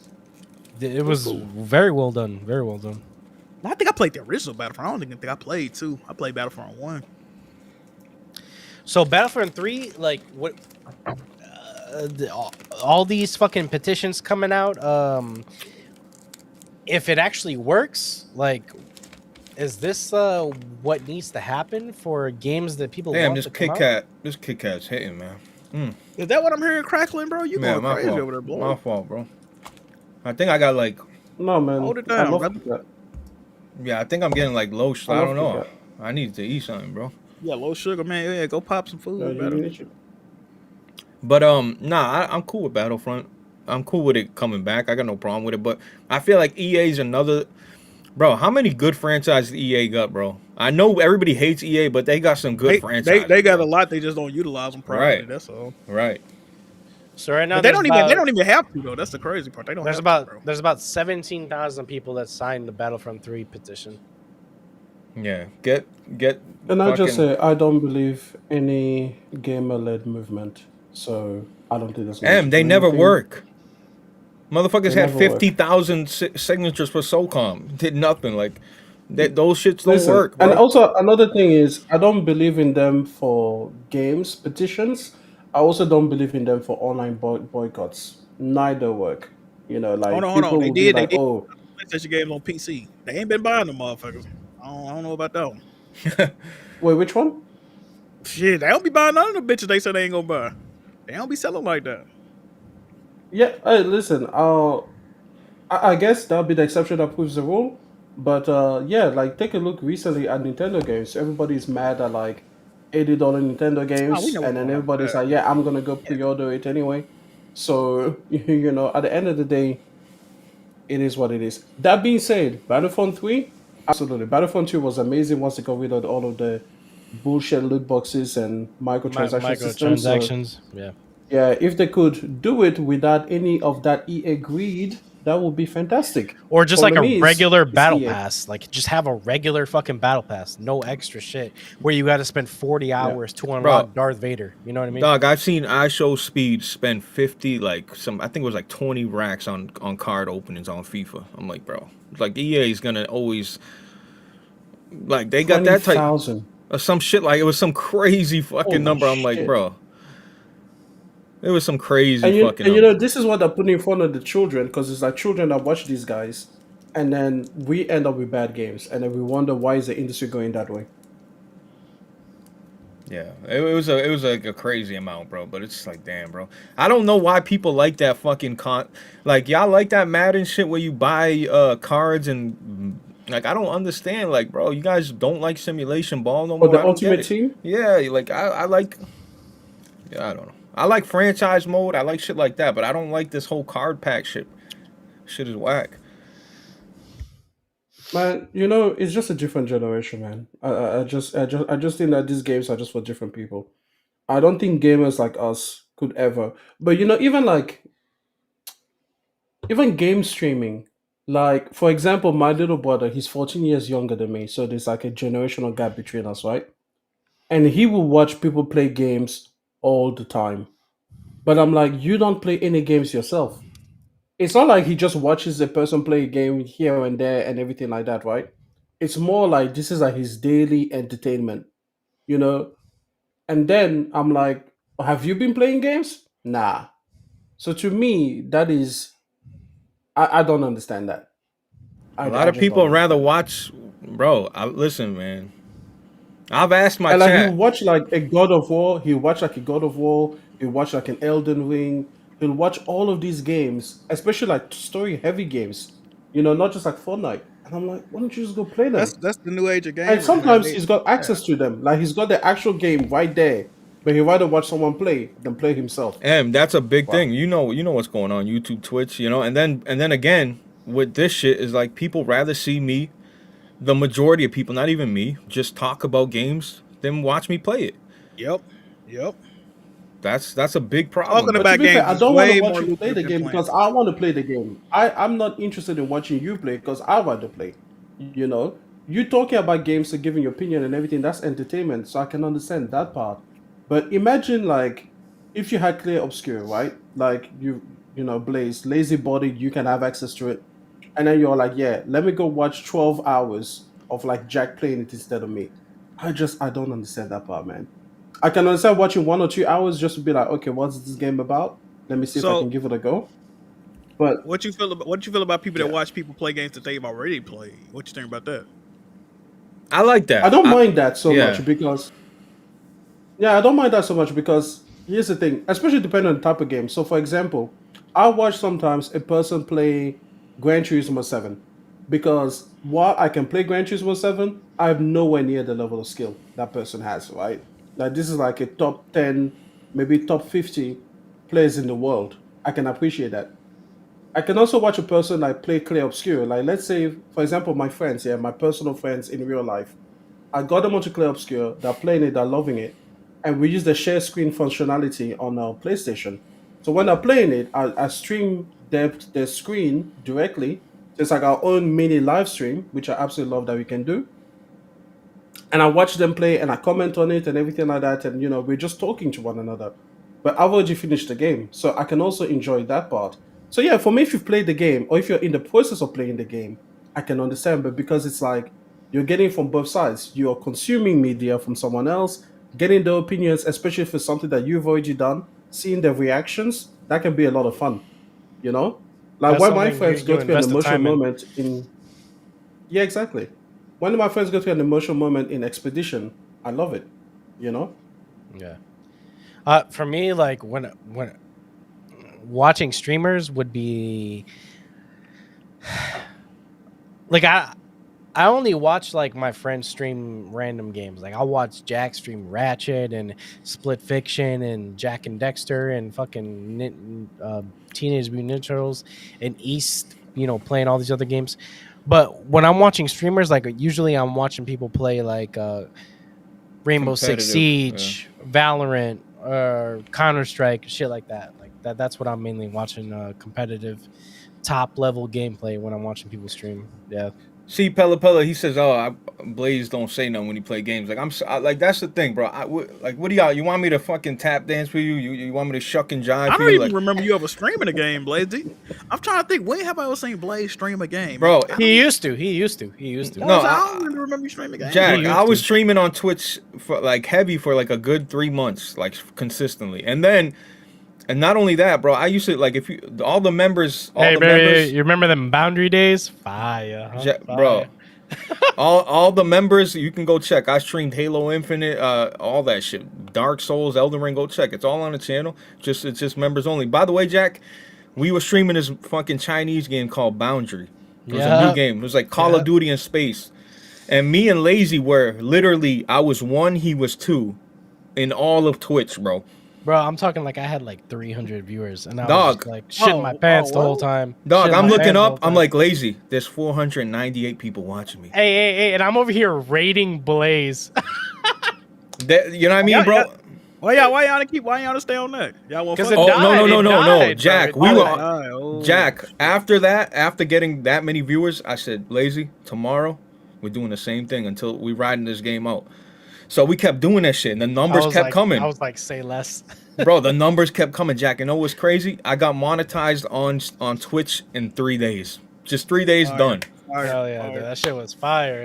It was very well done. Very well done. I think I played the original Battlefront. I don't think I played 2. I played Battlefront 1. So Battlefront 3, like what? All these fucking petitions coming out. If it actually works, like, is this what needs to happen for games that people Damn, want this to come Kit out? Kat, this Kit Kat's hitting, man. Is that what I'm hearing crackling, bro? You Man, going my crazy fault. over there, boy? My fault, bro. I think I got like, No, man. Hold it I down, love brother. that. yeah, I think I'm getting like low. I love don't know. Kit Kat. I need to eat something, bro. Yeah, low sugar, man. Yeah, go pop some food. Yeah, better. you need to- But nah, I'm cool with Battlefront. I'm cool with it coming back. I got no problem with it. But I feel like EA's another. Bro, how many good franchises EA got, bro? I know everybody hates EA, but they got some good franchises. They got bro. a lot. They just don't utilize them properly. Right. That's all. Right. So right now But they don't even have to though. That's the crazy part. They don't. There's have about to, bro. there's about 17,000 people that signed the Battlefront 3 petition. Yeah. Get. And I just fucking- say I don't believe any gamer-led movement, so I don't think that's. gonna They do never anything. work. Motherfuckers They had never work. 50,000 signatures for SOCOM. Did nothing. Like, those shits don't Listen, work, bro. and also another thing is I don't believe in them for games petitions. I also don't believe in them for online boycotts. Neither work. You know, like Hold on. people They will be did. like, They did. "Oh, PlayStation games on PC. They ain't been buying them motherfuckers. I don't know about that one. wait, which one?" Shit, they don't be buying none of the bitches they said they ain't gonna buy. They don't be selling like that. Yeah, hey, listen. I guess that'll be the exception that proves the rule. But yeah, like take a look recently at Nintendo games. Everybody's mad at like $80 Nintendo games, we know and then what's everybody's going on. like, "Yeah, I'm gonna go pre-order it anyway." So you know, at the end of the day, it is what it is. That being said, Battlefront 3, absolutely. Battlefront 2 was amazing once they got rid of all of the bullshit loot boxes and microtransaction systems. So, Microtransactions. Yeah. yeah, if they could do it without any of that EA greed, that would be fantastic. Or just like Problem a is, regular it's battle EA. pass. Like just have a regular fucking battle pass. No extra shit. Where you gotta spend 40 hours to unlock Darth Vader. You know what I mean? Dog, I've seen iShowSpeed spend 50, like I think it was like 20 racks on card openings on FIFA. I'm like, bro, like EA is gonna always, like they got that type 20,000. or some shit. Like it was some crazy fucking Holy number. I'm like, shit. bro, it was some crazy And fucking. you know, number. this is what they're putting in front of the children because it's like children that watch these guys, and then we end up with bad games, and then we wonder why is the industry going that way. Yeah, it was like a crazy amount, bro. But it's just like, damn, bro. I don't know why people like that fucking like y'all like that Madden shit where you buy cards and like I don't understand. Like, bro, you guys don't like simulation ball no more. Or the I don't get Ultimate it. Team? Yeah, like I like. Yeah, I don't know. I like franchise mode. I like shit like that, but I don't like this whole card pack shit. Shit is whack. Man, you know, it's just a different generation, man. I just think that these games are just for different people. I don't think gamers like us could ever. But you know, even game streaming, like for example, my little brother, he's 14 years younger than me, so there's like a generational gap between us, right? And he will watch people play games all the time. But I'm like, you don't play any games yourself. It's not like he just watches a person play a game here and there and everything like that, right? It's more like this is like his daily entertainment, you know? And then I'm like, have you been playing games? Nah. So to me, that is, I don't understand that. A I lot of just don't people rather understand that. watch, bro. Listen, man. I've asked my And like he'll chat. watch like a God of War, he'll watch like a God of War, he'll watch like an Elden Ring, he'll watch all of these games, especially like story heavy games, not just like Fortnite. And I'm like, why don't you just go play them? That's the new age of And gamers, man. sometimes he's got access to them. Like he's got the actual game right there, but he'd rather watch someone play than play himself. And that's a big Wow. thing. You know what's going on YouTube, Twitch, and then again with this shit is like people rather see me, the majority of people, not even me, just talk about games than watch me play it. Yep. Yep. That's a big Talking problem. But to about be fair, games I is don't want to way watch more you play lucrative the than game playing because it. I want to play the game. I'm not interested in watching you play because I want to play. You talking about games and giving your opinion and everything, that's entertainment. So I can understand that part. But imagine like if you had Clear Obscure, right? Like Blaze, lazy body, you can have access to it. And then you're like, yeah, let me go watch 12 hours of like Jack playing it instead of me. I don't understand that part, man. I can understand watching 1 or 2 hours just to be like, okay, what's this game about? Let me see if I can So give it a go. But what you feel about people that Yeah. watch people play games that they've already played? What you think about that? I like that. I don't mind that so yeah. much because, yeah, I don't mind that so much because here's the thing, especially depending on the type of game. So, for example, I watch sometimes a person play Gran Turismo 7 because while I can play Gran Turismo 7, I have nowhere near the level of skill that person has, right? Like, this is like a top 10, maybe top 50 players in the world. I can appreciate that. I can also watch a person like play Clear Obscure. Like, let's say, for example, my friends, yeah, my personal friends in real life. I got them onto Clear Obscure. They're playing it. They're loving it, and we use the share screen functionality on our PlayStation. So when they're playing it, I stream their screen directly. So it's like our own mini live stream, which I absolutely love that we can do. And I watch them play, and I comment on it and everything like that. And we're just talking to one another. But I've already finished the game, so I can also enjoy that part. So yeah, for me, if you've played the game or if you're in the process of playing the game, I can understand. But because it's like you're getting from both sides, you're consuming media from someone else, getting their opinions, especially if it's something that you've already done, seeing their reactions, that can be a lot of fun. You know, like That's when my something friends go you through an invest the emotional time in. moment in, yeah, exactly. When my friends go through an emotional moment in Expedition, I love it. You know. Yeah. For me, like when watching streamers would be like I only watch like my friends stream random games. Like I'll watch Jack stream Ratchet and Split Fiction and Jack and Dexter and fucking Teenage Mutant Ninja Turtles and East, playing all these other games. But when I'm watching streamers, like usually I'm watching people play like Rainbow Six Competitive, Siege, Valorant, or Counter-Strike, shit like that. Like that's what I'm mainly watching, competitive top level gameplay when I'm watching people stream. Yeah. See, Pella, he says, "Oh, Blaze don't say nothing when he play games." Like like that's the thing, bro. Like, what do y'all? You want me to fucking tap dance for you? You want me to shuck and jive I for don't you? even Like, remember you ever streaming a game, Blaze. I'm trying to think. When have I ever seen Blaze stream a game? bro, He used to. no, I don't really remember you streaming a game. Jack, He I used was to. streaming on Twitch for like heavy for like a good 3 months, like consistently, and not only that, bro. I used to like if you all the members, Hey, baby, you remember them boundary days? Fire, huh? bro. Fire. all the members, you can go check. I streamed Halo Infinite, all that shit. Dark Souls, Elden Ring, go check. It's all on the channel. It's just members only. By the way, Jack, we were streaming this fucking Chinese game called Boundary. It was a new game. It was like Call of Duty in space. And me and Lazy were literally, I was 1, he was 2 in all of Twitch, bro. Bro, I'm talking like I had like 300 viewers, and I was Dog. just like shitting my pants the whole time. Dog, Shitting I'm my looking pants the whole up. I'm time. like, Lazy, there's 498 people watching me. Hey, and I'm over here rating Blaze. You know what I mean, bro? Why y'all stay on that? Y'all want 'Cause fuck? it Oh, died, no, it died, Jack, bro, it we were died. Jack, after getting that many viewers, I said, Lazy, tomorrow we're doing the same thing until we riding this game out. So we kept doing that shit, and the numbers kept coming. I was like, say less. Bro, the numbers kept coming, Jack. You know what's crazy? I got monetized on Twitch in 3 days. Just 3 days done. Hell yeah, dude, that shit was fire.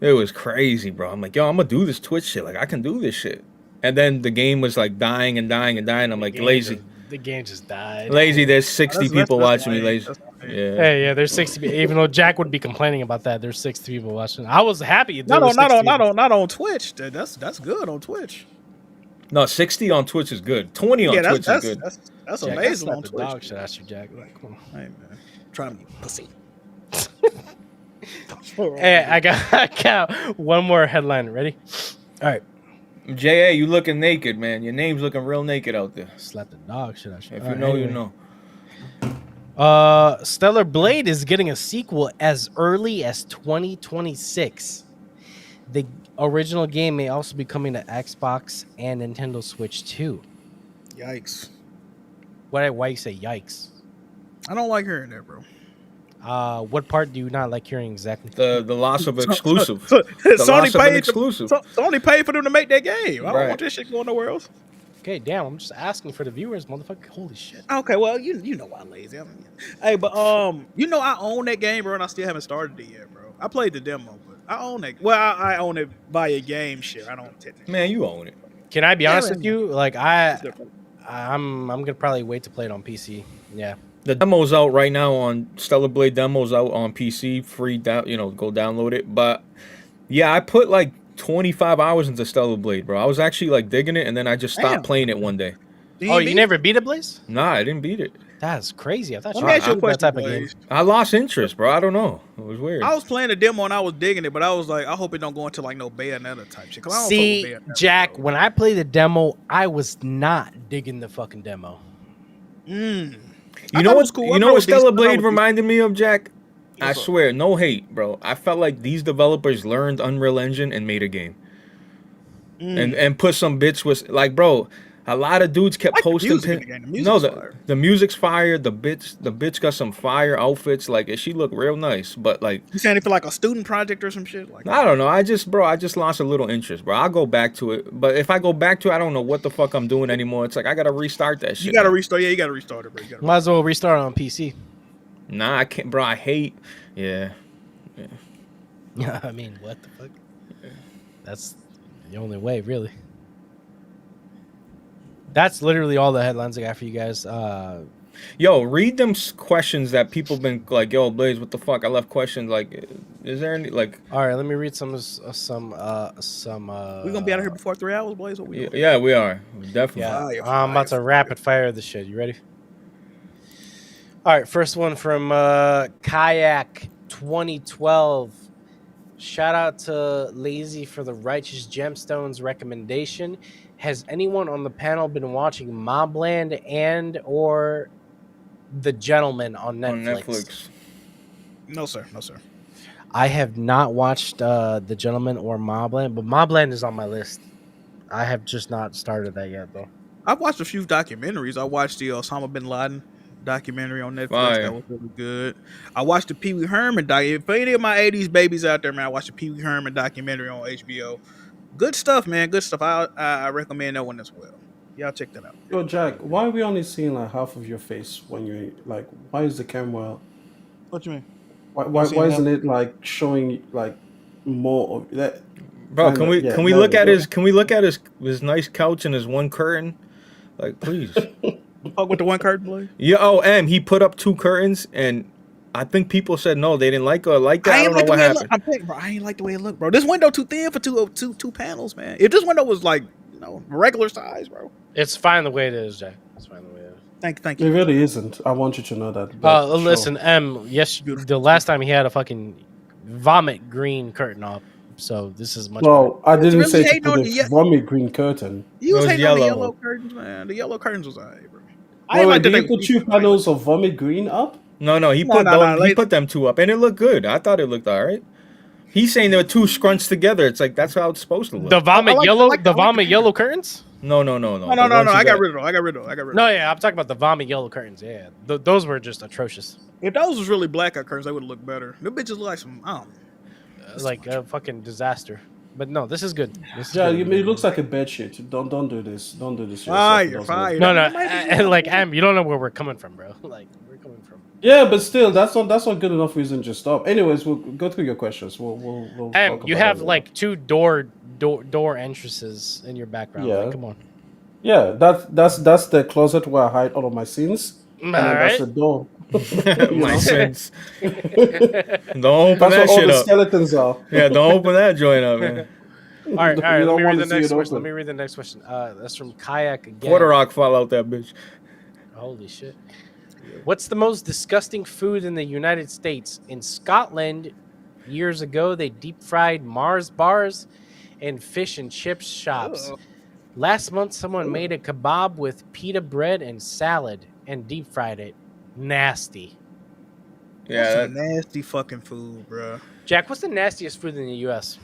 It was crazy, bro. I'm like, yo, I'm gonna do this Twitch shit. Like, I can do this shit. and then the game was like dying and dying and dying. I'm like, lazy. The game just died. Lazy, there's 60 people watching me, lame. lazy. That's lame. Yeah. Hey, yeah, there's 60. Even though Jack would be complaining about that, there's 60 people watching. I was happy. There Not was on, 60 not on Twitch. That's good on Twitch. No, 60 on Twitch is good. 20 on Twitch is good. That's Jack, amazing that's on not the Twitch. dog shit. Ask you, Jack. Like, come on. Hey man, try me, pussy. Hey, I got one more headline. Ready? All right. JA, you looking naked, man. Your name's looking real naked out there. Slap the dog shit. If you know, you know. Stellar Blade is getting a sequel as early as 2026. The original game may also be coming to Xbox and Nintendo Switch too. Yikes! Why you say yikes? I don't like hearing that, bro. What part do you not like hearing exactly? The loss of exclusive. Sony paid exclusive. Sony paid for them to make that game. I don't Right. want this shit going nowhere else. Okay, damn. I'm just asking for the viewers, motherfucker. Holy shit. Okay, well, you know I'm lazy. Hey, but you know I own that game, bro, and I still haven't started it yet, bro. I played the demo, but I own it. Well, I own it via game share. I don't technically. Man, you own it. Can I be Yeah, honest man. with you? Like I'm gonna probably wait to play it on PC. Yeah. The demo's out right now on Stellar Blade demo's out on PC, free down, go download it. But yeah, I put like 25 hours into Stellar Blade, bro. I was actually like digging it, and then I just stopped Damn. playing it one day. Oh, you never beat it, Blaze? Nah, I didn't beat it. That's crazy. I thought Let you me ask you a that question, type of game. Blaze. I lost interest, bro. I don't know. It was weird. I was playing the demo and I was digging it, but I was like, I hope it don't go into like no Bayonetta type shit. 'Cause I don't See, fuck with Bayonetta, Jack, bro. when I played the demo, I was not digging the fucking demo. You know what? You know what Stellar Blade reminded me of, Jack? I What's up? swear, no hate, bro. I felt like these developers learned Unreal Engine and made a game, and put some bits with like, bro. A lot of dudes kept Like the posting. music in the game. The music's No, fire. the music's fire. The bitch got some fire outfits. Like, she looked real nice, but like, You saying it for like a student project or some shit? Like, I don't know. I just lost a little interest, bro. I'll go back to it, but if I go back to it, I don't know what the fuck I'm doing anymore. It's like I gotta restart that shit. you gotta man. restart. Yeah, you gotta restart it, bro. You gotta Might as well restart it on PC. Nah, I can't, bro. I hate. Yeah. Yeah, I mean, what the fuck? That's the only way, really. That's literally all the headlines I got for you guys. Yo, read them questions that people been like, yo, Blaze, what the fuck? I left questions like, is there any like? All right, let me read some. we gonna be out of here before 3 hours, Blaze. What we doing? Yeah, we are definitely. Yeah, Fire, I'm about to rapid fire the shit. You ready? All right, first one from Kayak 2012. Shout out to Lazy for the Righteous Gemstones recommendation. Has anyone on the panel been watching Mobland and or The Gentleman on Netflix? On Netflix. No, sir. No, sir. I have not watched The Gentleman or Mobland, but Mobland is on my list. I have just not started that yet, though. I've watched a few documentaries. I watched the Osama bin Laden documentary on Netflix. Fire. That was really good. I watched the Pee Wee Herman documentary. For any of my 80s babies out there, man, I watched the Pee Wee Herman documentary on HBO. Good stuff, man. Good stuff. I recommend that one as well. Y'all check that out. Yo, Jack, why are we only seeing like half of your face when you like? Why is the camera? What you mean? Why seeing isn't it like showing like more of that? Bro, can we Yeah, can we there look we at go. his nice couch and his one curtain? Like, please. Fuck with the one curtain, Blaze? Yeah. Oh, and he put up 2 curtains, and I think people said no, they didn't like that. I don't know what happened. I'm telling you, bro, I ain't like the way it looked, bro. This window too thin for two panels, man. If this window was like, regular size, bro. It's fine the way it is, Jack. It's fine the way it is. Thank It you. really isn't. I want you to know that. but sure. Listen, yes, the last time he had a fucking vomit green curtain up, so this is much better. Well, I didn't really say to hating put on a the ye- vomit green curtain. You was It was hating on the yellow. yellow curtains, man. The yellow curtains was alright, bro. Wait, did that you put 2 panels of vomit green up? No, he No, put no, no, he like- put them 2 up, and it looked good. I thought it looked all right. He's saying they were 2 scrunched together. It's like that's how it's supposed to look. The vomit I like- yellow, I like the the vomit green. yellow curtains. No. No. The ones I you got rid of them. No, yeah, I'm talking about the vomit yellow curtains. Yeah, those were just atrocious. If those was really blackout curtains, they would look better. The bitches look like some, I don't know. Like a fucking disaster. But no, this is good. This is Yeah, good. it looks like a bed sheet. Don't do this. Don't do this. to yourself. It Fire, doesn't fire. look- No, That might be- like you don't know where we're coming from, bro. Like we're coming from. Yeah, but still, that's not good enough reason to stop. Anyways, we'll go through your questions. We'll talk You about have it. like 2 door door entrances in your background. Yeah. Like, come on. Yeah, that's the closet where I hide all of my sins, and then that's the door. You My know? sins. Don't open That's where that all shit the up. skeletons are. Yeah, don't open that joint up, man. All right. You Let don't me want read to the see next it question. Let open. me read the next question. That's from Kayak again. Quarter rock fall out that bitch. Holy shit. What's the most disgusting food in the United States? In Scotland, years ago, they deep fried Mars bars and fish and chips shops. Ugh. Last month, someone made a kebab with pita bread and salad and deep fried it. Nasty. That's Yeah, some nasty fucking food, bro. Jack, what's the nastiest food in the U.S.?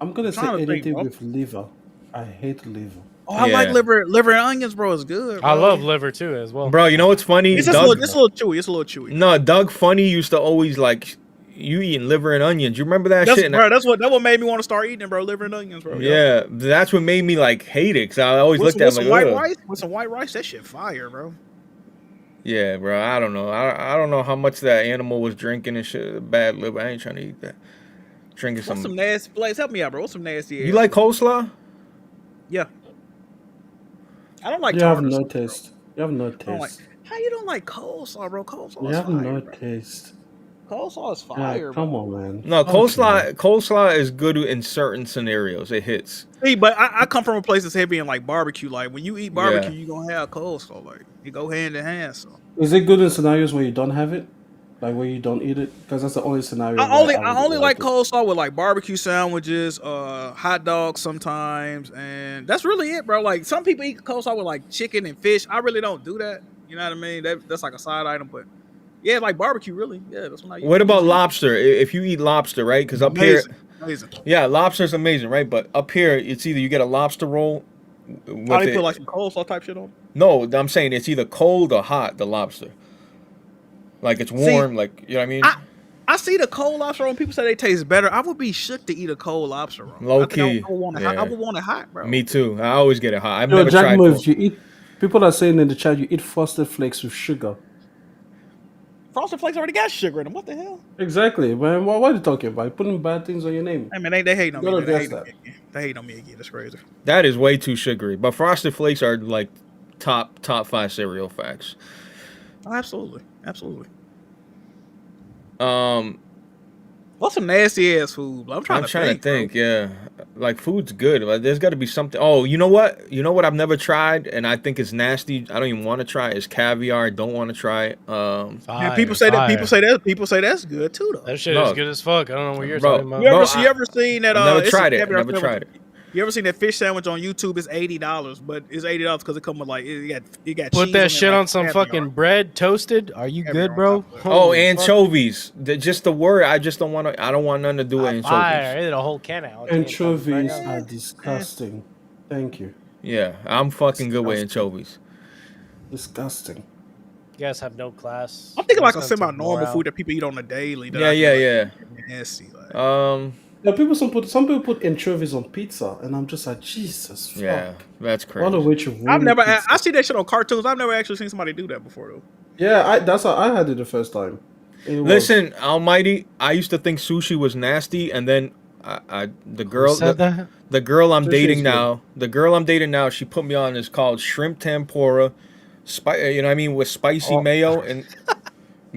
I'm gonna say trying to think, anything bro. with liver. I hate liver. Oh, I like Yeah. liver and onions, bro. It's good. Bro. I love liver too, as well. bro, you know what's funny? It's just Doug, it's a little chewy. It's a little chewy. no, Doug Funny used to always like you eating liver and onions. You remember that That's shit? bro. That's what made me want to start eating it, bro. Liver and onions, bro. Yeah, that's what made me like hate it. Cause I always With looked at it some like, white ugh. rice, with some white rice, that shit fire, bro. Yeah, bro. I don't know. I don't know how much that animal was drinking and shit. Bad liver. I ain't trying to eat that. Drinking What's some some. nasty? Blaze, help me out, bro. What's some nasty? You like coleslaw? Yeah. I don't like. You have tartar no sauce, bro. taste. You have no I don't like. taste. How you don't like coleslaw, bro? Coleslaw You is have fire. no Bro. taste. Coleslaw is Yeah, fire, come bro. on, man. No, Come on. coleslaw is good in certain scenarios. It hits. See, but I come from a place that's heavy in like barbecue. Like when you eat barbecue, Yeah. you gonna have coleslaw. Like you go hand in hand. So Is it good in scenarios where you don't have it, like where you don't eat it? Because that's the only scenario. I where only really like it. coleslaw with like barbecue sandwiches, hot dogs sometimes, and that's really it, bro. Like some people eat coleslaw with like chicken and fish. I really don't do that. You know what I mean? That's like a side item, but yeah, like barbecue, really. Yeah, that's when I eat. What about lobster? If you eat lobster, right? Because up here, Amazing. yeah, lobster's amazing, right? But up here, it's either you get a lobster roll. With How they it- put like some coleslaw type shit on? No, I'm saying it's either cold or hot. The lobster, like it's warm, like you know what I mean. I see the cold lobster roll and people say they taste better. I would be shook to eat a cold lobster roll. Low I think key, I would want it hot. I would want it hot, bro. Me too. I always get it hot. I've Yo, never Jack tried. Mo, if cold. you eat, people are saying in the chat you eat Frosted Flakes with sugar. Frosted Flakes already got sugar in them. What the hell? Exactly, man. What are you talking about? You're putting bad things on your name. I mean, they hate on You me. gotta Man. They address hate on that. me again. They hate on me again. That's crazy. That is way too sugary. But Frosted Flakes are like top 5 cereal facts. Oh, absolutely. Um, What's some nasty ass food? I'm trying to think. bro. Yeah, like food's good. Like, there's got to be something. Oh, you know what? You know what? I've never tried, and I think it's nasty. I don't even want to try it. Is caviar. I don't want to try it. Man, people say that. People say that's good too, though. That shit No. is good as fuck. I don't know what you're Bro, talking about. You ever, Bro, you ever seen that? I've never it's a tried it. caviar Never sandwich. tried it. You ever seen that fish sandwich on YouTube? It's $80, but it's $80 because it comes with like it got Put cheese that on it, shit like on some caviar. fucking bread, toasted. Are you Caviar good, on bro? top of it. Oh, Holy fuck. anchovies. Just the word. I just don't want to. I don't want nothing to do with anchovies. Fire. I ate a whole can out. Anchovies are disgusting. Thank you. Yeah, I'm fucking good with anchovies. Disgusting. You guys have no class. I'm thinking no like a sense of semi-normal morale. food that people eat on a daily. That Yeah, I feel yeah, like nasty. Like, yeah. Yeah, some people put anchovies on pizza, and I'm just like, Jesus fuck. Yeah, that's crazy. All of which I've never. pizza. I see that shit on cartoons. I've never actually seen somebody do that before though. Yeah, that's how I had it the first time. It was- Listen, Almighty, I used to think sushi was nasty, and then the girl said that? the girl I'm Sushi dating is now, she put me on. It's called shrimp tempura, you know what I mean, with spicy mayo and.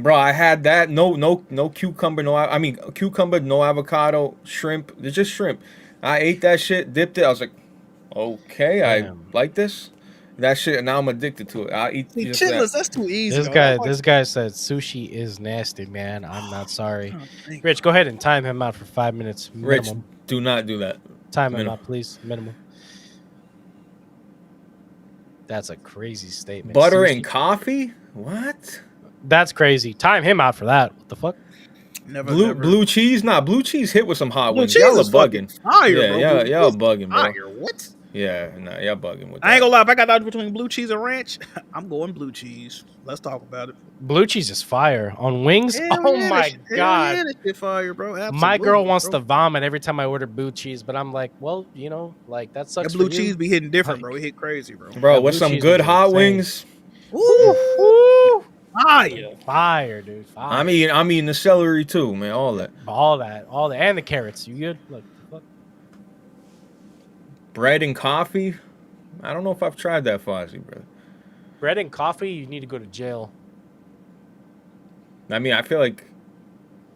Bro, I had that. No cucumber. Cucumber, no avocado, shrimp. It's just shrimp. I ate that shit, dipped it. I was like, okay, Damn. I like this. That shit, and now I'm addicted to it. I eat See, just chitlins, that. that's too easy. This though. guy, That's like- this guy said sushi is nasty, man. I'm not sorry. Oh, thank Rich, go ahead and time him out for 5 minutes Rich, minimum. do not do that. Time him minimum. out, please. Minimum. That's a crazy statement. Butter Sushi- and coffee? What? That's crazy. Time him out for that. What the fuck? Never, Blue never. blue cheese? Nah, blue cheese hit with some hot Blue wings. cheese Y'all are is fucking bugging. fire, Yeah, bro. y'all Blue y'all cheese is bugging, bro. fire. What? Yeah, nah, y'all bugging with that. I ain't gonna lie. If I got out between blue cheese and ranch, I'm going blue cheese. Let's talk about it. Blue cheese is fire on wings. Hell Oh yeah, my hell god. yeah, that shit fire, bro. My girl Absolutely, wants bro. to vomit every time I order blue cheese, but I'm like, well, you know, like that sucks. That blue for you. cheese be hitting different, Like- bro. It hit crazy, bro. Bro, Yeah, with blue some cheese good is hot insane. wings. Woo! Fire. Fire, dude. Fire. I'm eating the celery too, man. All that. all that, and the carrots. You good? Look, fuck. Bread and coffee. I don't know if I've tried that, Fozzie, bro. Bread and coffee. You need to go to jail. I mean, I feel like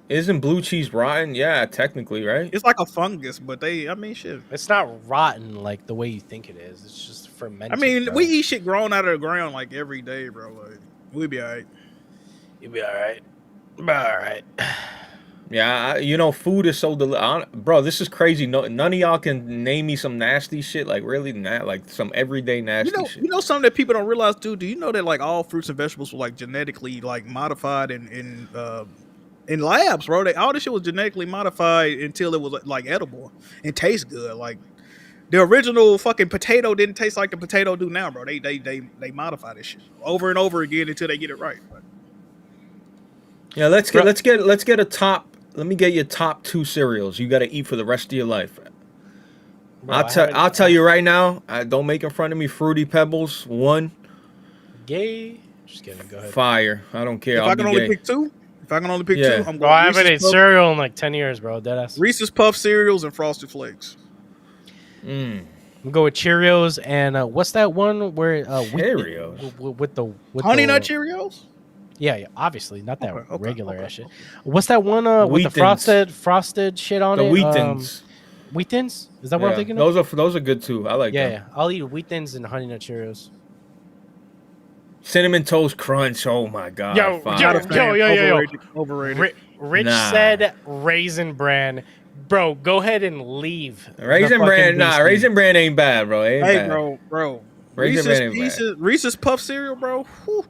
isn't blue cheese rotten? Yeah, technically, right? It's like a fungus, but shit. It's not rotten like the way you think it is. It's just fermented. I mean, bro. we eat shit grown out of the ground like every day, bro. Like, we be alright. You'll be all right. All right. Yeah, food is so bro. This is crazy. No, none of y'all can name me some nasty shit, like really, like some everyday nasty shit. You know something that people don't realize, too. Do you know that like all fruits and vegetables were like genetically like modified in labs, bro? All this shit was genetically modified until it was like edible and tastes good. Like the original fucking potato didn't taste like the potato do now, bro. They modify this shit over and over again until they get it right. But. Yeah, let's get a top. Let me get your top 2 cereals you got to eat for the rest of your life. Bro, I'll tell you right now. Don't make in front of me. Fruity Pebbles 1. Gay. Just kidding. Go ahead. Fire. I don't care. If I can only pick 2, I'm Yeah. going. Bro, I haven't ate cereal in like 10 years, bro. Deadass. Reese's Puff cereals and Frosted Flakes. Mm. I'm go with Cheerios and what's that one where Cheerios with Honey the, Nut Cheerios. Yeah, obviously not that Okay, regular okay. ass shit. What's that one with the frosted shit on the it? Wheat Thins. Wheat Thins? Is that what I'm thinking of? Those are good too. I like them. Yeah. I'll eat Wheat Thins and Honey Nut Cheerios. Cinnamon Toast Crunch. Oh my god. Yo. Overrated. Rich Nah. said Raisin Bran. Bro, go ahead and leave. Raisin Bran, Raisin Bran ain't bad, bro. It ain't Hey, bad. bro. Raisin Bran ain't bad. Reese's Puff cereal, bro. Whew.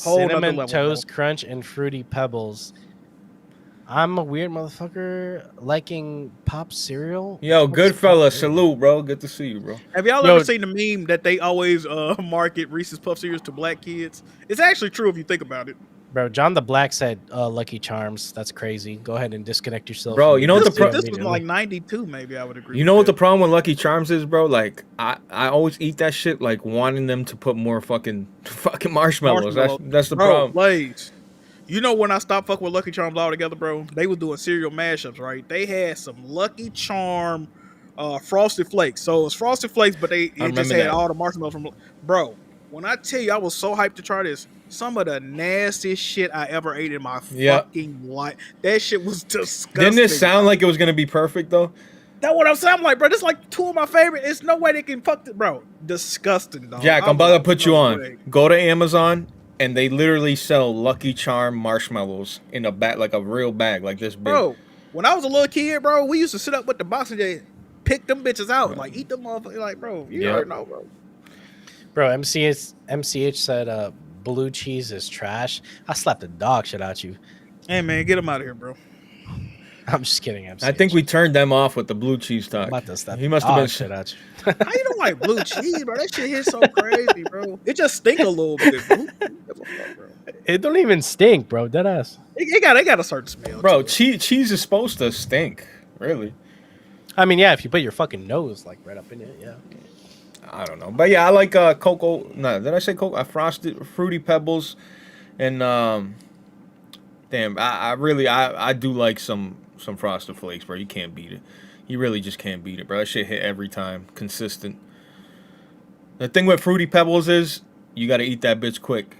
Whole nother Cinnamon level, Toast Crunch and Fruity Pebbles. I'm a weird motherfucker liking pop cereal. Yo, What's good pop fella. cereal? Salute, bro. Good to see you, bro. Have y'all Yo. ever seen the meme that they always market Reese's Puff cereals to black kids? It's actually true if you think about it. Bro, John the Black said Lucky Charms. That's crazy. Go ahead and disconnect yourself. Bro, from you know what this the This was immediately. like 92, maybe I would agree. You know with what the that. problem with Lucky Charms is, bro? Like, I always eat that shit, like, wanting them to put more fucking marshmallows. That's the Bro, problem. Blaze. You know when I stopped fucking with Lucky Charms altogether, bro? They was doing cereal mashups, right? They had some Lucky Charm Frosted Flakes. So it was Frosted Flakes, but it just remember had that. all the marshmallows from... Bro, when I tell you I was so hyped to try this, some of the nastiest shit I ever ate in my fucking life. That shit was disgusting. Didn't it sound like it was going to be perfect, though? That's what I'm saying. I'm like, bro, this is like 2 of my favorite. It's no way they can fuck it, bro. Disgusting, dog. Jack, I'm about to like, put you no on. way. Go to Amazon, and they literally sell Lucky Charm marshmallows in a bag, like a real bag, like this big. Bro, when I was a little kid, bro, we used to sit up with the box and just pick them bitches out. Like, eat them motherfuckers. Like, bro, you already know, bro. Bro, MCH said blue cheese is trash. I slapped the dog shit out you. Hey, man, get them out of here, bro. I'm just kidding, MCH. I think we turned them off with the blue cheese talk. I'm about to slap He the must have dog been shit out you. How you don't like blue cheese, bro? That shit hits so crazy, bro. It just stink a little bit. Bro. It don't even stink, bro. Deadass. It got a certain smell. Bro, to it. cheese is supposed to stink. Really? I mean, yeah, if you put your fucking nose like right up in it, yeah. I don't know. But yeah, I like cocoa. No, did I say cocoa? Frosted Fruity Pebbles. And damn, I do like some Frosted Flakes, bro. You can't beat it. You really just can't beat it, bro. That shit hit every time. Consistent. The thing with Fruity Pebbles is you got to eat that bitch quick.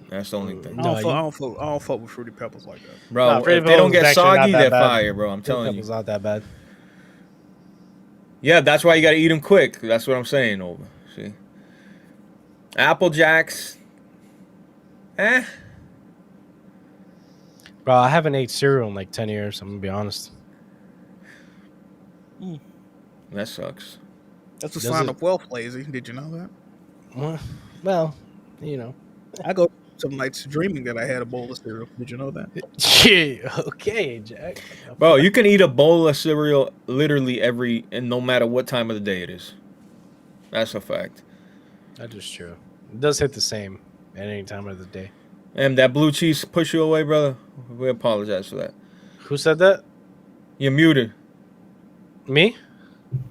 That's the only thing. I don't fuck with Fruity Pebbles like that. Bro, Nah, if Fruity they don't Pebbles is get actually not soggy, that they're bad. fire, bro. I'm telling you. It's not that bad. Yeah, that's why you got to eat them quick. That's what I'm saying, over. See? Apple Jacks. Bro, I haven't ate cereal in like 10 years. I'm going to be honest. That sucks. That's a Does sign it- of wealth, lazy. Did you know that? Well, you know. I go some nights dreaming that I had a bowl of cereal. Did you know that? Yeah, okay, Jack. Bro, you can eat a bowl of cereal literally and no matter what time of the day it is. That's a fact. That is true. It does hit the same at any time of the day. And that blue cheese push you away, brother. We apologize for that. Who said that? You're muted. Me?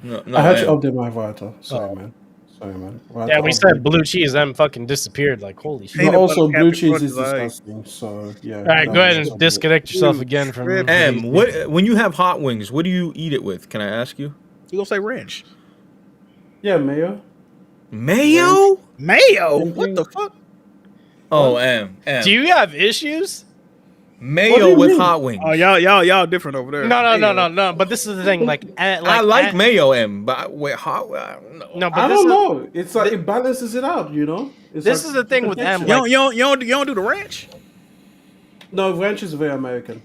No, I had to man. update my avatar. Sorry, man. Sorry, man. Right, Yeah, we I'll said be- blue cheese, then fucking disappeared. Like, holy shit. But Peanut also, butter blue captain cheese crunch is is alright. disgusting. So yeah. All right, no, go ahead that's and not disconnect yourself Dude, again from red M, what when you have hot wings, what do you eat it with? Can I ask you? You gonna say ranch? good. Yeah, mayo. Mayo? Mayo? Same What thing. the fuck? Oh, What? M. Do you have issues? What do Mayo you with mean? hot wings. Oh, y'all different over there. No. But this is the thing. Like I like mayo, M, but with hot, no. No, but I this don't is know. It's like it balances it out, you know. It's this like is the thing with texture. M. You Like, don't do the ranch? No, ranch is very American.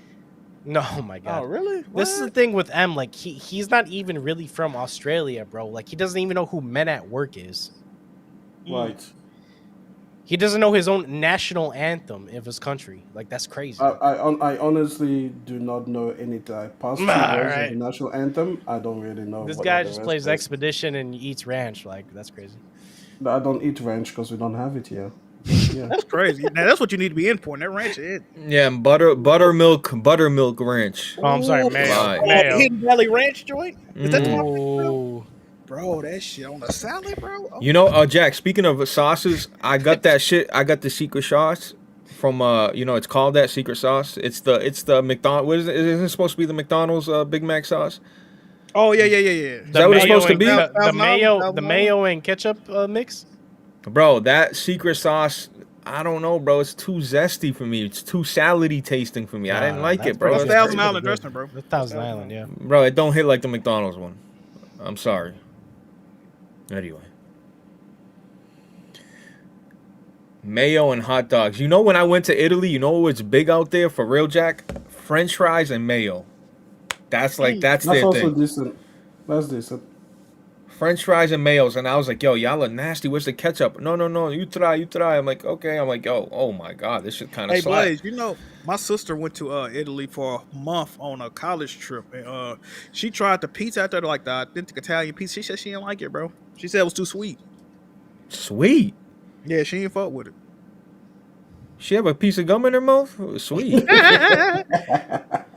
no, oh my god. Oh, really? This is the thing with M. Like he's not even really from Australia, bro. Like he doesn't even know who Men at Work is. Right. He doesn't know his own national anthem of his country. Like that's crazy. I honestly do not know anything. Past 2 words of Alright. the national anthem, I don't really know. This what guy the just rest plays is. Expedition and eats ranch. Like that's crazy. I don't eat ranch because we don't have it here. Yeah. That's crazy. Now that's what you need to be importing. That ranch is it. Yeah, buttermilk ranch. Oh, I'm sorry, Ooh, mayo. Right. Mayo. Hidden Valley Ranch joint? Is that the one? Ooh. Bro, that shit on the salad, bro. Oh. You know, Jack, speaking of sauces, I got that shit. I got the secret sauce from it's called that secret sauce. It's the McDonald's. What is it? Is it supposed to be the McDonald's Big Mac sauce? Oh yeah. Is that what it's supposed to and- be? The mayo and ketchup mix. Bro, that secret sauce, I don't know, bro. It's too zesty for me. It's too salady tasting for me. I didn't like that's it, bro. That's pretty It's good. Thousand crazy. Island dressing, bro. The Thousand Island, yeah. Bro, it don't hit like the McDonald's one. I'm sorry. Anyway. Mayo and hot dogs. You know when I went to Italy, you know what's big out there for real, Jack? French fries and mayo. That's That's their also thing. decent. That's decent. French fries and mayos. And I was like, yo, y'all are nasty. Where's the ketchup? No. You try. I'm like, okay. I'm like, yo, oh my God. This shit kind of Hey slap. Blaze, you know my sister went to Italy for a month on a college trip, and she tried the pizza out there, like the authentic Italian pizza. She said she didn't like it, bro. She said it was too sweet. Sweet. Yeah, she didn't fuck with it. She have a piece of gum in her mouth? Sweet.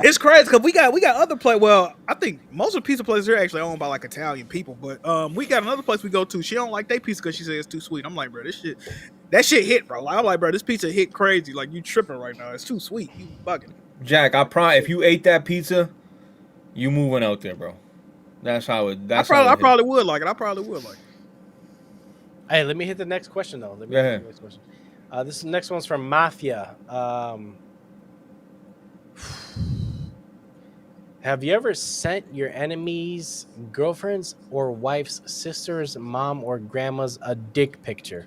It's crazy because we got other places. Well, I think most of the pizza places here are actually owned by like Italian people, but we got another place we go to. She don't like that pizza because she says it's too sweet. I'm like, bro, that shit hit, bro. I'm like, bro, this pizza hit crazy. Like you tripping right now. It's too sweet. You bugging. Jack, if you ate that pizza, you moving out there, bro. That's how it. I probably would like it. I probably would like it. Hey, let me hit the next question though. Go ahead. Hit the next question. This next one's from Mafia. Have you ever sent your enemy's girlfriend's or wife's sister's mom or grandma's a dick picture?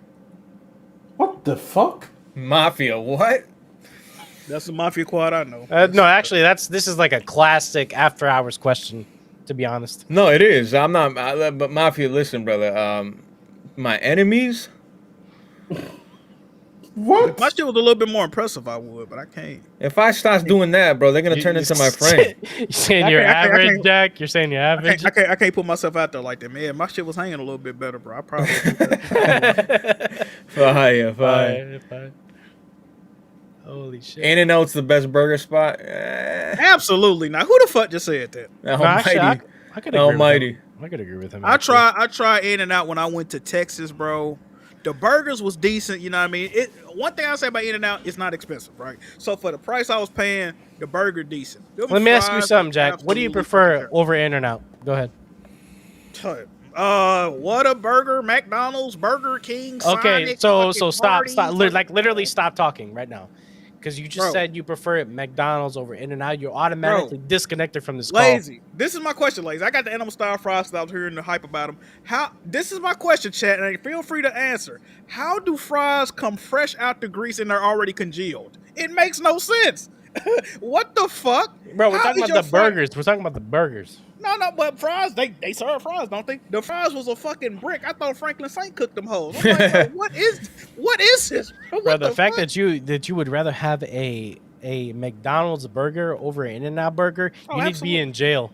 What the fuck? Mafia, what? That's the Mafia quad I know. No, actually, this is like a classic after hours question. To be honest, No, it is. I'm not. But Mafia, listen, brother. My enemies. What? If my shit was a little bit more impressive, I would, but I can't. If I start doing that, bro, they're gonna turn into my friend. You're saying you're I average, can't- Jack. You're saying you're average. I can't put myself out there like that, man. My shit was hanging a little bit better, bro. I probably. Fire. Fine. Holy shit! In-N-Out's the best burger spot. Absolutely not. Who the fuck just said that? No, actually, Almighty. I could agree Almighty. With him. I could agree with him. I actually. tried In-N-Out when I went to Texas, bro. The burgers was decent, you know what I mean? One thing I say about In-N-Out, it's not expensive, right? So for the price I was paying, the burger decent. Them Let me ask you fries something, was Jack. What do you absolutely prefer fucking over In-N-Out? Go ahead. terrible. Whataburger, McDonald's, Burger King, Okay, Sonic, so fucking stop, Hardee's, literally stop talking right now, because you just Bro. said you prefer it McDonald's over In-N-Out. You're automatically disconnected from this call. Lazy. This is my question, Lazy. I got the animal style fries that I was hearing the hype about them. This is my question, chat, and feel free to answer. How do fries come fresh out the grease and they're already congealed? It makes no sense. What the fuck? Bro, we're How talking is about your the fry- burgers. We're talking about the burgers. No, but fries, they serve fries, don't they? The fries was a fucking brick. I thought Franklin Saint cooked them hoes. I'm like, bro, what is this? What Bro, the fact fuck? that you would rather have a McDonald's burger over an In-N-Out burger, Oh, you need to be absolutely. in jail.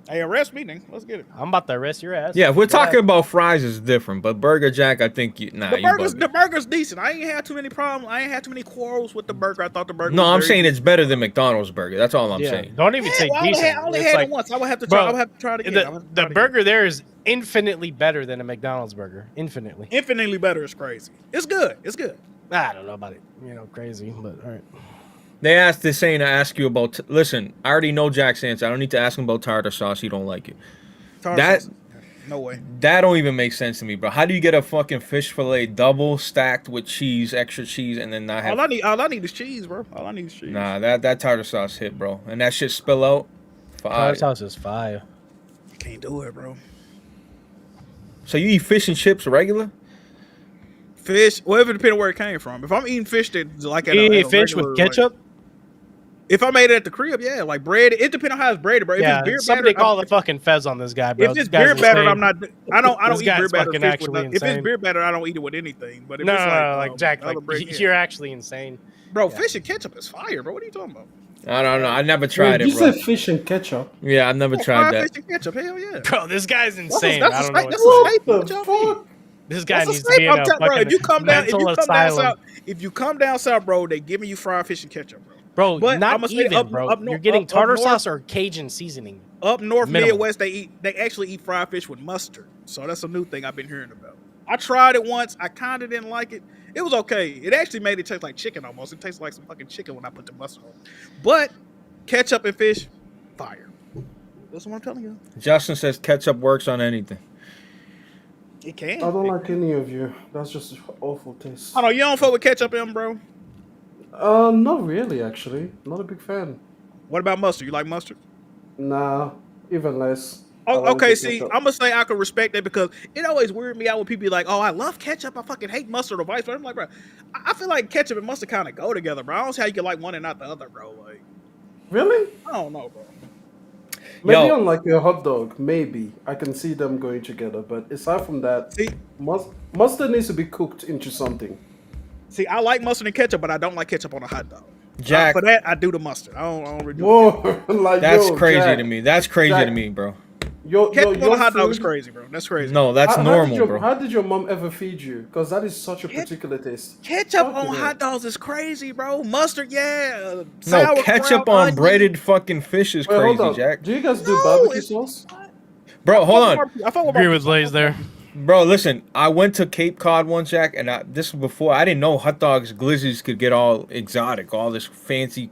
Hey, arrest me, nigga. Let's get it. I'm about to arrest your ass. Yeah, if we're Go ahead. talking about fries, it's different. But Burger Jack, I think you bugging. The burger's decent. I ain't had too many problems. I ain't had too many quarrels with the burger. I thought the burger. No, was I'm very saying good. it's better than McDonald's burger. That's all I'm Yeah, saying. don't even say Well, I decent. only It's had like, it once. I would have to bro, try. I would have to try it again. the burger there is infinitely better than a McDonald's burger. Infinitely. Infinitely better is crazy. It's good. It's good. I don't know about it. Crazy, but all right. They asked this saying to ask you about. Listen, I already know Jack's answer. I don't need to ask him about tartar sauce. He don't like it. Tartar sauce. No way. That don't even make sense to me, bro. How do you get a fucking fish fillet double stacked with cheese, extra cheese, and then not have? All I need is cheese, bro. All I need is cheese. Nah, that tartar sauce hit, bro, and that shit spill out. Tartar Fire. sauce is fire. You can't do it, bro. So you eat fish and chips regular? Fish. Well, it depends on where it came from. If I'm eating fish that like at You a eat fish regular, with ketchup? if I made it at the crib, yeah, like bread. It depends on how it's breaded, bro. If Yeah, it's beer somebody battered, call the fucking fez on this guy, bro. if This it's guy's beer battered, insane. I'm not. I don't This eat guy's beer battered fucking fish with actually nothing. If it's insane. beer battered, I don't eat it with anything. But if No, it's like Jack, other like bread, yeah. you're actually insane. Bro, Yeah. fish and ketchup is fire, bro. What are you talking about? I don't know. I never Wait, tried you it, bro. said fish and ketchup. Yeah, I've never tried Fried that. fish and ketchup, hell yeah. Bro, this guy's insane. That's I a don't know staple. what That's to a say. staple. What y'all mean? This guy That's a needs to be in staple. a I'm telling- bro, fucking if you come down mental south, asylum. if you come down south, bro, they giving you fried fish and ketchup, bro. Bro, But not I'ma say even, up- bro. up nor- You're getting up tartar north- sauce or Cajun seasoning. Up north Minimal. Midwest, they actually eat fried fish with mustard. So that's a new thing I've been hearing about. I tried it once. I kind of didn't like it. It was okay. It actually made it taste like chicken almost. It tastes like some fucking chicken when I put the mustard on. But ketchup and fish, fire. That's what I'm telling you. Justin says ketchup works on anything. It can. I don't like any of you. That's just awful taste. I don't know. You don't fuck with ketchup, bro. Not really, actually. Not a big fan. What about mustard? You like mustard? Nah, even less. I Oh, like okay, the see, ketchup. I'm gonna say I can respect that because it always weirded me out when people be like, "Oh, I love ketchup. I fucking hate mustard or vice versa." I'm like, bro, I feel like ketchup and mustard kind of go together, bro. I don't see how you can like one and not the other, bro. Like, Really? I don't know, bro. Maybe Yo. on like a hot dog, maybe I can see them going together. But aside from that, See, mustard needs to be cooked into something. I like mustard and ketchup, but I don't like ketchup on a hot dog. Jack, For that, I do the mustard. I don't really do Whoa, like that's yo, crazy Jack, to me. That's crazy Jack. to me, bro. ketchup on a hot dog is food- crazy, bro. That's crazy. No, that's normal, bro. How did your mom ever feed you? Because that is such a particular taste. Ketchup Fuck on it. hot dogs is crazy, bro. Mustard, yeah. No, Sauerkraut, ketchup on onion. breaded fucking fish is Wait, hold crazy, on. Jack. Do you guys do No, barbecue it's- sauce? Bro, hold on. I fuck with Agree barbecue with Blaze there. Bro, listen, I went to Cape Cod once, Jack, and this was before. I didn't know hot dogs, glizzies could get all exotic, all this fancy.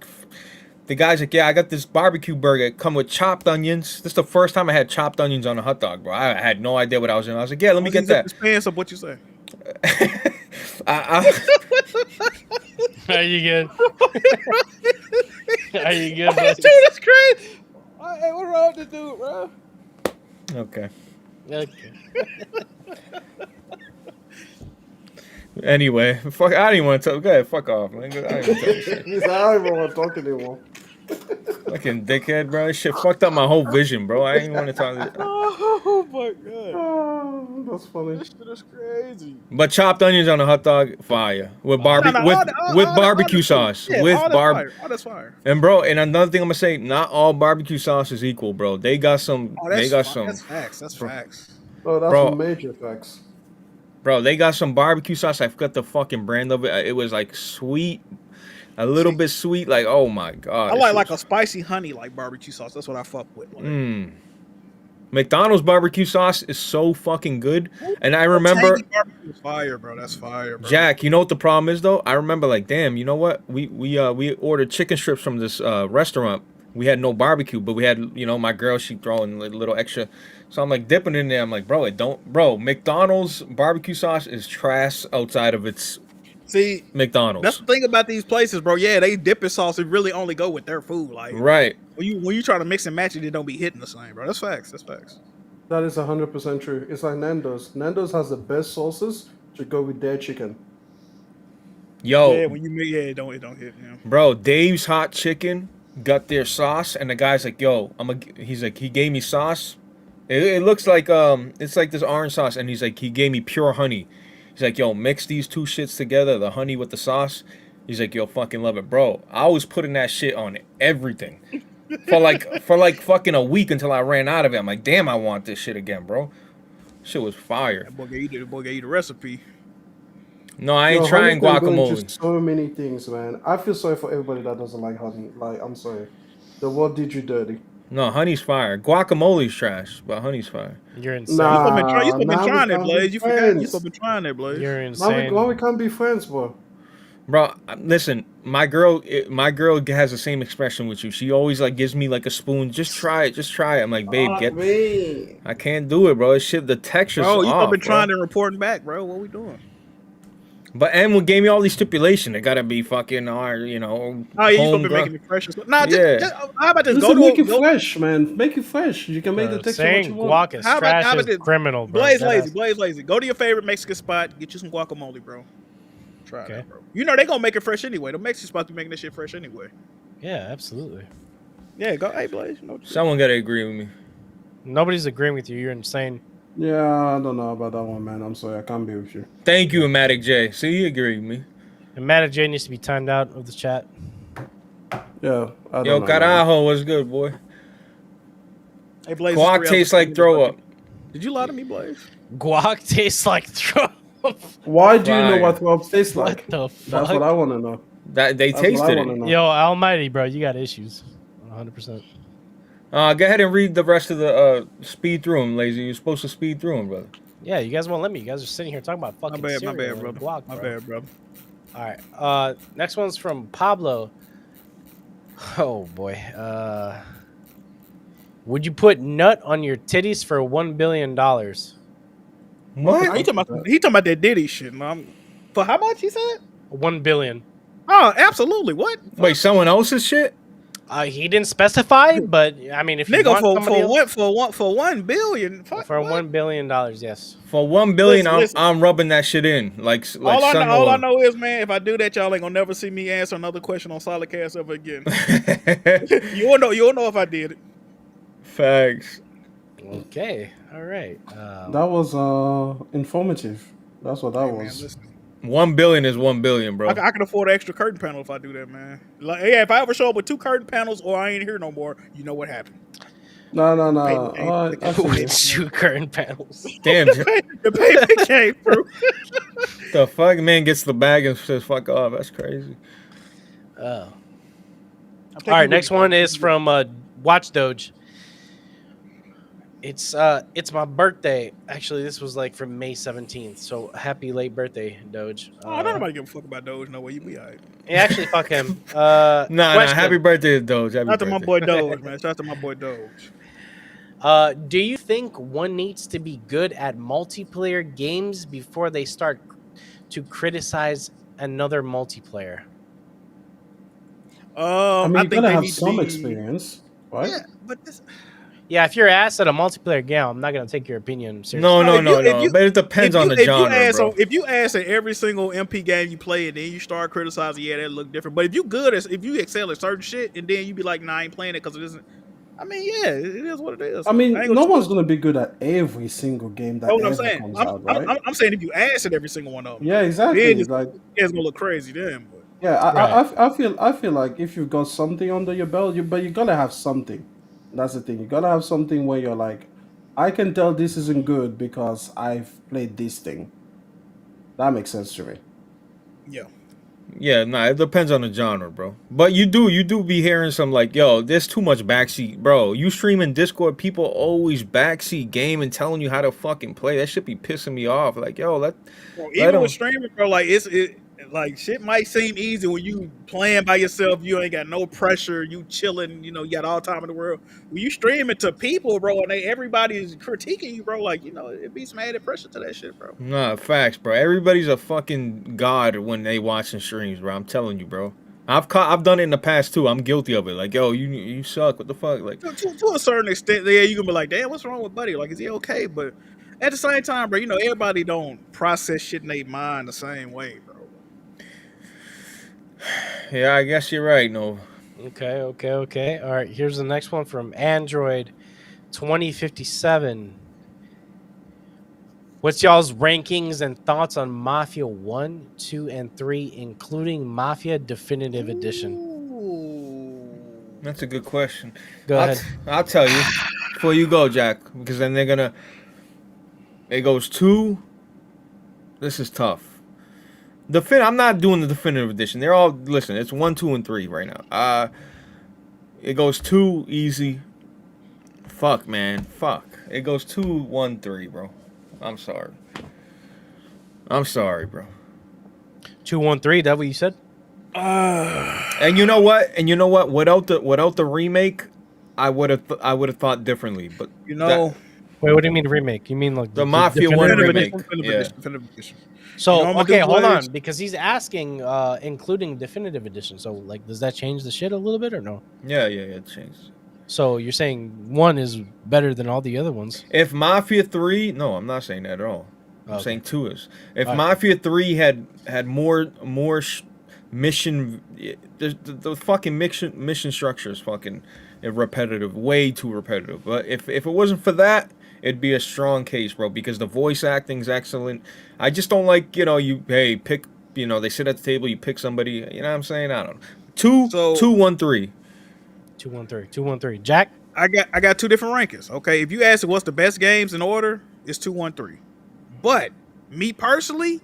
The guy's like, yeah, I got this barbecue burger, come with chopped onions. This is the first time I had chopped onions on a hot dog, bro. I had no idea what I was in. I was like, yeah, let me get that. His pants up. What you say? Are you good? Are you good? Dude, Blaze? that's crazy. Hey, what's wrong with this dude, bro? Okay. Okay. Anyway, fuck, I didn't want to talk. Go ahead, fuck off, man. I didn't want to talk shit. He's like, I don't even want to talk anymore. Fucking dickhead, bro. This shit fucked up my whole vision, bro. I didn't want to talk. Oh my god, Oh, that's funny. this shit is crazy. But chopped onions on a hot dog, fire with barbecue with barbecue sauce, Yeah, with all barb. that's fire. And bro, and another thing I'm gonna say, not all barbecue sauce is equal, bro. They got some. Oh, They got some. That's facts. That's facts. Oh, that's Bro. some major facts. Bro, they got some barbecue sauce. I forgot the fucking brand of it. It was like sweet, a little bit sweet. Like, oh my god. I like a spicy honey like barbecue sauce. That's what I fuck with. Like, McDonald's barbecue sauce is so fucking good. And I remember, tangy barbecue is fire, bro. That's fire, bro. Jack, you know what the problem is though? I remember like, damn, you know what? We ordered chicken strips from this restaurant. We had no barbecue, but we had, you know, my girl, she throwing a little extra. So I'm like dipping in there. I'm like, bro, McDonald's barbecue sauce is trash outside of its See, McDonald's. that's the thing about these places, bro. Yeah, they dipping sauce. It really only go with their food. Like, Right. when you try to mix and match it, it don't be hitting the same, bro. That's facts. That's facts. That is 100% true. It's like Nando's. Nando's has the best sauces to go with their chicken. Yo, Yeah, when you make, it don't hit. Yeah. bro, Dave's Hot Chicken got their sauce, and the guy's like, yo, he's like, he gave me sauce. It looks like it's like this orange sauce, and he's like, he gave me pure honey. He's like, yo, mix these two shits together, the honey with the sauce. He's like, yo, fucking love it, bro. I was putting that shit on everything. for like fucking a week until I ran out of it. I'm like, damn, I want this shit again, bro. Shit was fire. That boy gave you the recipe. No, I ain't Yo, trying honey can go into guacamole. so many things, man. I feel sorry for everybody that doesn't like honey. Like, I'm sorry. The world did you dirty. No, honey's fire. Guacamole's trash, but honey's fire. You're insane. You supposed to been Now we trying that, can't be Blaze. You forgot. You friends. supposed to be trying that, Blaze. You're Now insane. we can't be friends, bro. Bro, listen, my girl has the same expression with you. She always like gives me like a spoon. Just try it. I'm like, babe, Me. I can't do it, bro. This shit, the texture's Bro, you supposed off, to be trying bro. and reporting back, bro. What we doing? But Emma gave me all these stipulations. It gotta be fucking, Oh, you supposed to be homegrown. making it fresh. Nah, Yeah. how about this? Listen, make it fresh, man. Make it fresh. You can make the texture what Saying you want. guac is How about trash is this? criminal, bro. Blaze Deadass. lazy. Go to your favorite Mexican spot. Get you some guacamole, bro. Try Okay. that, bro. You know they gonna make it fresh anyway. The Mexican spots be making this shit fresh anyway. Yeah, absolutely. Yeah, go. Hey, Blaze. Someone gotta agree with me. Nobody's agreeing with you. You're insane. Yeah, I don't know about that one, man. I'm sorry. I can't be with you. Thank you, Matic J. See, he agreed with me. And Matt J needs to be timed out of the chat. Yeah, I don't Yo, know. man. carajo, what's good, boy? Hey, Blaze. Guac tastes like throw up. Did you lie to me, Blaze? Guac tastes like throw up. Why do you know Fire. what throw up tastes What like? the That's fuck? what I want to know. That they That's what I tasted wanna it. know. Yo, Almighty, bro, you got issues. 100%. Go ahead and read the rest of the speed through them, lazy. You're supposed to speed through them, brother. Yeah, you guys won't let me. You guys are sitting here talking about fucking My cereal bad, and brother. guac, My bro. bad, brother. All right. Next one's from Pablo. Oh boy. Would you put nut on your titties for $1 billion? What? He talking about that Diddy shit, man. For how much he said? 1 billion. Oh, absolutely. What? Wait, someone else's shit? He didn't specify, but I mean, if you Nigga, want somebody else, for 1 billion? Fuck, for what? $1 billion, yes. For 1 billion, Listen. I'm rubbing that shit in. Like All I Sunhole. know is, man, if I do that, y'all ain't gonna never see me answer another question on Solid Cast ever again. You'll know if I did it. Facts. Okay. All right. That was informative. That's what that Hey, man, was. listen. 1 billion is 1 billion, bro. I can afford an extra curtain panel if I do that, man. Like, yeah, if I ever show up with 2 curtain panels or I ain't here no more, you know what happened. No. Pay- I see you. With 2 curtain panels. Damn, The payment came through. the fuck man gets the bag and says fuck off. That's crazy. Oh. All right. Next one is from Watch Doge. It's my birthday. Actually, this was like from May 17th. So happy late birthday, Doge. Oh, don't nobody give a fuck about Doge. No way, you be alright. Yeah, actually, fuck him. Nah, question. happy birthday, Doge. Happy Shout out to my birthday. boy Doge, man. Shout out to my boy Doge. Do you think one needs to be good at multiplayer games before they start to criticize another multiplayer? I mean, you think gotta they have need to some be- experience, right? Yeah, but this, Yeah, if you're asked at a multiplayer game, I'm not gonna take your opinion seriously. No. if you- But it depends on the genre, bro. If you ask at every single MP game you play and then you start criticizing, yeah, that look different. But if you excel at certain shit and then you be like, nah, I ain't playing it because it isn't. I mean, yeah, it is what it is. I mean, ain't no gonna- one's gonna be good at every single game that That's what I'm ever saying. comes out, right? I'm saying if you ask at every single one of them, Yeah, exactly. then it's Like, gonna look crazy then. But yeah, Right. I feel like if you've got something under your belt, but you gotta have something. That's the thing. You gotta have something where you're like, I can tell this isn't good because I've played this thing. That makes sense to me. yeah, Yeah, nah, it depends on the genre, bro. But you do be hearing some like, yo, there's too much backseat, bro. You streaming Discord, people always backseat game and telling you how to fucking play. That should be pissing me off. Like, yo, bro, Let even 'em- with streaming, bro, like like shit might seem easy when you playing by yourself. You ain't got no pressure. You chilling. You know, you got all time in the world. When you stream it to people, bro, and everybody's critiquing you, bro, like, you know, it be some added pressure to that shit, bro. Nah, facts, bro. Everybody's a fucking god when they watching streams, bro. I'm telling you, bro. I've done it in the past too. I'm guilty of it. Like, yo, you suck. What the fuck? Like, To a certain extent, yeah, you can be like, damn, what's wrong with Buddy? Like, is he okay? But at the same time, bro, you know, everybody don't process shit in their mind the same way, bro. yeah, I guess you're right, no. Okay. All right, here's the next one from Android 2057. What's y'all's rankings and thoughts on Mafia 1, 2, and 3, including Mafia Definitive Edition? Ooh. That's a good question. Go ahead. I'll tell you before you go, Jack, because then they're gonna. It goes 2. This is tough. I'm not doing the definitive edition. They're all listen. It's 1, 2, and 3 right now. It goes 2 easy. Fuck, man. Fuck. It goes 2, 1, 3, bro. I'm sorry. Bro. 2, 1, 3. That what you said? And you know what? Without the remake, I would have thought differently. But You know, Wait, what do you mean remake? You mean like the Mafia 1 definitive remake. edition? Yeah. definitive edition. So You know what I'ma okay, do, hold on, Blaze? because he's asking, including definitive edition. So like, does that change the shit a little bit or no? Yeah. It changed. So you're saying 1 is better than all the other ones? If Mafia 3, no, I'm not saying that at all. I'm Okay. saying 2 is. If Alright. Mafia 3 had more mission, the fucking mission structure is fucking repetitive, way too repetitive. But if it wasn't for that, it'd be a strong case, bro, because the voice acting's excellent. I just don't like, pick, they sit at the table, you pick somebody, you know what I'm saying? I don't know. 2, 1, 3. 2, 1, 3. 2, 1, 3. Jack? I got 2 different rankings. Okay, if you ask what's the best games in order, it's 2, 1, 3. But me personally,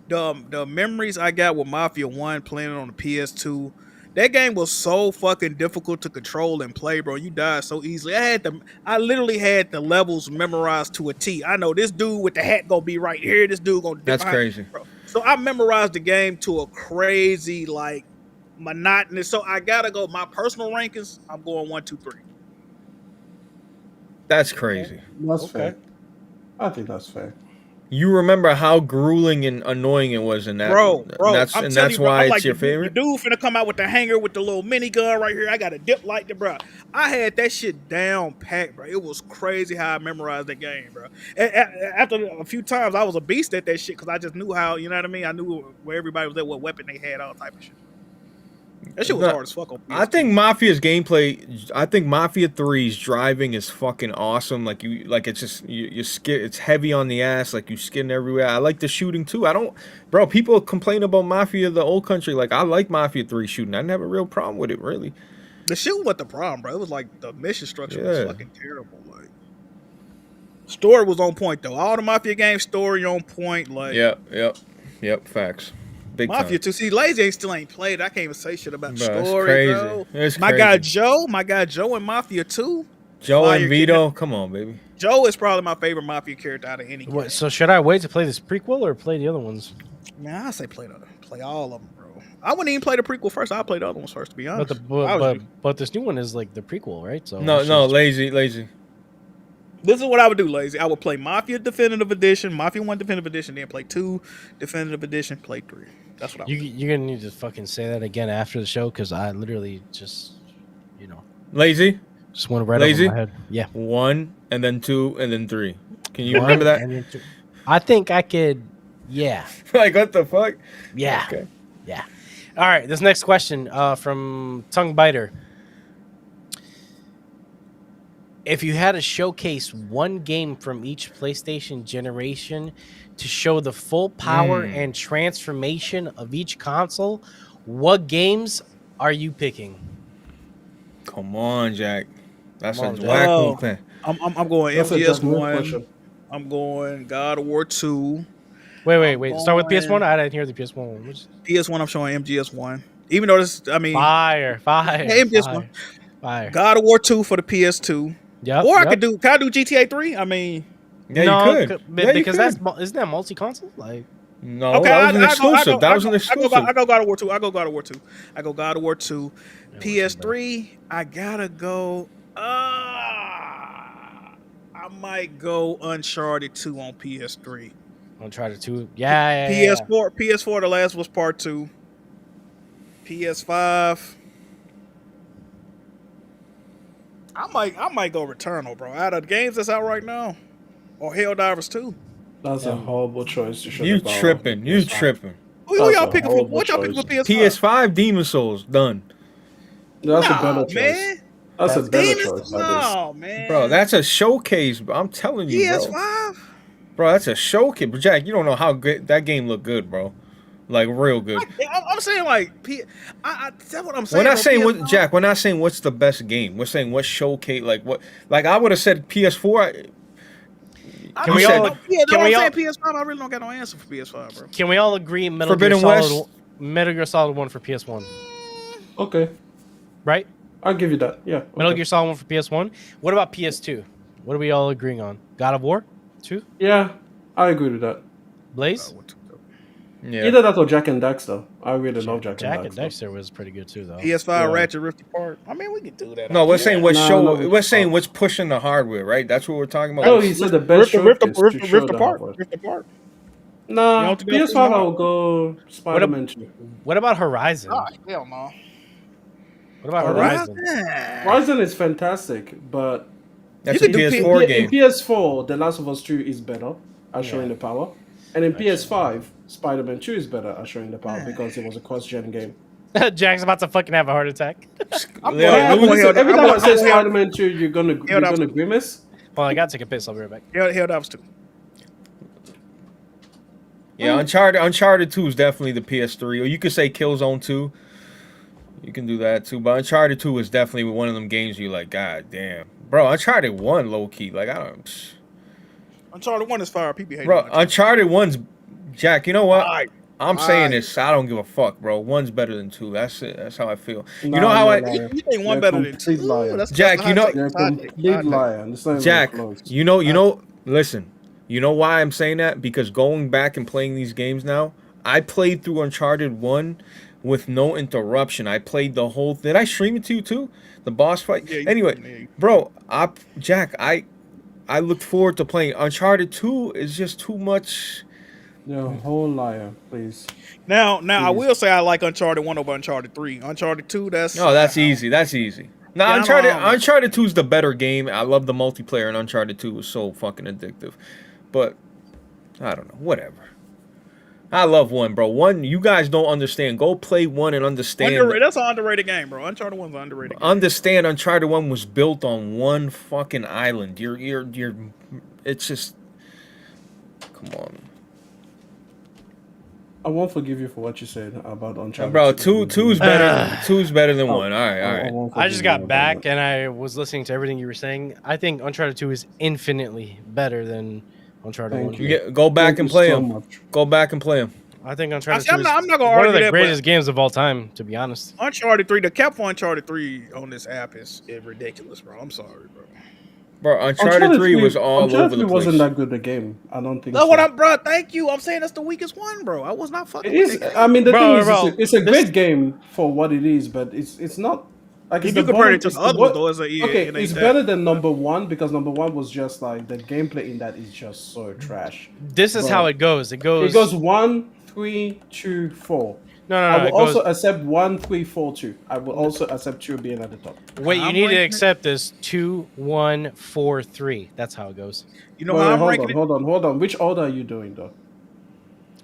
the memories I got with Mafia 1 playing it on the PS2, that game was so fucking difficult to control and play, bro. You died so easily. I literally had the levels memorized to a T. I know this dude with the hat gonna be right here. This dude gonna. That's crazy, bro. So I memorized the game to a crazy like monotonous. So I gotta go. My personal rankings, I'm going 1, 2, 3. That's crazy. That's fair. I think that's fair. You remember how grueling and annoying it was in that, Bro, That's why it's your favorite. The dude finna come out with the hanger with the little minigun right here. I got a dip like that, bro. I had that shit down packed, bro. It was crazy how I memorized that game, bro. After a few times, I was a beast at that shit because I just knew how, you know what I mean? I knew where everybody was at, what weapon they had, all type of shit. That shit was hard as fuck on PS2. I think Mafia's gameplay. I think Mafia 3's driving is fucking awesome. Like it's just you skid. It's heavy on the ass. Like you skin everywhere. I like the shooting too. Bro. People complain about Mafia the old country. Like I like Mafia 3 shooting. I didn't have a real problem with it really. The shooting wasn't the problem, bro. It was like the mission structure was fucking terrible. Like story was on point though. All the Mafia games story on point. Like Yep. Facts. Big Mafia time. 2. See, Lazy still ain't played. I can't even say shit about the Bro, it's story, crazy. bro. It's my crazy. guy Joe in Mafia 2. Joe Fire and Vito, come on, baby. Joe is probably my favorite Mafia character out of any game. What, so should I wait to play this prequel or play the other ones? Man, I say play all of them, bro. I wouldn't even play the prequel first. I'll play the other ones first, to be honest. But this new one is like the prequel, right? So No, lazy. This is what I would do, Lazy. I would play Mafia Definitive Edition, Mafia 1 Definitive Edition, then play 2 Definitive Edition, play 3. That's what I would do. You're gonna need to fucking say that again after the show because I literally just, Lazy. just went right Lazy? over my head. Yeah. 1 and then 2 and then 3. Can you remember that? And then 2. I think I could. Yeah. Like what the fuck? Yeah. Okay. Yeah. All right. This next question from Tongue Biter. If you had to showcase one game from each PlayStation generation to show the full power and transformation of each console, what games are you picking? Come on, Jack. That's Come a on, Jack. whack Oh. move, man. I'm going That's a MGS definite 1. question. I'm going God of War 2. Wait. Start with going- PS1. I didn't hear the PS1 one. Which... PS1, I'm showing MGS 1. Even though this, I mean, Fire. Hey, MGS1. Fire. God of War 2 for the PS2. Yep. Or yep. can I do GTA 3? I mean, Yeah, no, you could. Because Yeah, you could. isn't that multi-console? Like, No, okay, that was an exclusive. That was an I exclusive. go God of War 2. I go God of War 2. I go God of War 2. PS3, I gotta go. I might go Uncharted 2 on PS3. Uncharted 2. Yeah. PS4, The Last was Part 2. PS5. I might go Returnal, bro. Out of the games that's out right now, or Helldivers 2. That's a horrible choice to show. You the power of tripping. the You PS5. tripping. Who That's y'all a picking for? horrible What y'all picking for choice. PS5? PS5 Demon Souls done. That's a better choice. man. That's a better Demons? choice. That is. No, man. Bro, that's a showcase. I'm telling you, bro. PS5. Bro, that's a showcase. But Jack, you don't know how good that game looked good, bro. like real good. I'm saying like, that's what I'm saying. We're not bro. saying PS5 what, Jack. We're not saying what's the best game. We're saying what showcase, like what, like I would have said PS4. Can we all? Can we all? PS5. I really don't got no answer for PS5, bro. Can we all agree Metal Forbidden Gear Solid, West? Metal Gear Solid 1 for PS1, Okay, right? I'll give you that. Yeah. Metal okay. Gear Solid 1 for PS1. What about PS2? What are we all agreeing on? God of War 2? Yeah, I agree with that. Blaze? Yeah. Either that or Jack and Daxter. I really love Jack Jack and and Daxter. Dexter was pretty good too, though. PS5 Yeah. Ratchet Rift Apart. I mean, we can do that. No, we're saying what Nah, show. no, We're saying what's pushing the hardware, right? That's what we're talking about. Oh, Like, he said the best Rift showcase to show the Apart. hardware. Rift Apart. Nah, You don't think that's PS5 too I'll go Spider-Man 2. What about Horizon? Ah, hell no. What about Horizon? Horizon? Horizon is fantastic, but that's You a can do PS4 in game. PS4, The Last of Us 2 is better at showing the power. And in PS5, Spider-Man 2 is better at showing the power because it was a cross-gen game. Jack's about to fucking have a heart attack. Yeah, I'm going Listen, every time I say I'm going- Spider-Man 2, you're gonna grimace. Well, I gotta take a piss. I'll be right back. Hell, that was too. Yeah, Uncharted 2 is definitely the PS3. Or you could say Killzone 2. You can do that too. But Uncharted 2 is definitely one of them games you like, God damn. Bro, Uncharted 1 low key. Like I don't Uncharted 1 is fire. People hate Bro, Uncharted 1's Jack, you know what? Alright. I'm saying Alright. this. I don't give a fuck, bro. 1's better than 2. That's it. That's how I feel. You Nah, know how you're I lying. You think one You're better a than complete 2? liar. Jack, you know- You're a complete liar. It's not even Jack, close. you know, listen. You know why I'm saying that? Because going back and playing these games now, I played through Uncharted 1 with no interruption. I played the whole. Did I stream it to you too? The boss fight. Yeah, Anyway, bro, Jack, I looked forward to playing Uncharted 2. Is just too much. You're a whole liar, please. Now, I will say I like Uncharted 1 over Uncharted 3. Uncharted 2, that's... No, that's easy. That's easy. Now, Yeah, I know. Uncharted 2 is the better game. I love the multiplayer, and Uncharted 2 was so fucking addictive. But I don't know. Whatever. I love 1, bro. 1, you guys don't understand. Go play 1 and understand. That's an underrated game, bro. Uncharted 1's an underrated game. Understand, Uncharted 1 was built on one fucking island. It's just, come on, I won't forgive you for what you said about Uncharted. bro. Two's better. Two's better than 1. All right. I just got back and I was listening to everything you were saying. I think Uncharted 2 is infinitely better than Uncharted 1. Thank you. Go back Thank and you play so them. much. Go back and play them. I think Uncharted I'm 2 not is gonna one argue of the that, greatest games of all time, to be honest. Uncharted 3, the cap for Uncharted 3 on this app is ridiculous, bro. I'm sorry, bro. Bro, Uncharted 3 was all Uncharted over the 3 place. wasn't that good a game. I don't think That's so. what I'm, bro. Thank you. I'm saying that's the weakest one, bro. I was not fucking It with is. that. I mean, the Bro, thing is, bro, it's a great game for what it is, but it's not. Like, If it's you the compare it bottom- to the other ones, though, it's like, yeah, okay, it ain't it's that. better than number 1 because number 1 was just like the gameplay in that is just so trash. This is Bro. how it goes. It goes. It goes 1, 3, 2, 4. No, I it will goes. also accept 1, 3, 4, 2. I will also accept 2 being at the top. What you I'm need to ranking it- accept is 2, 1, 4, 3. That's how it goes. You know Wait, how I'm hold ranking on, it? hold on. Which order are you doing though?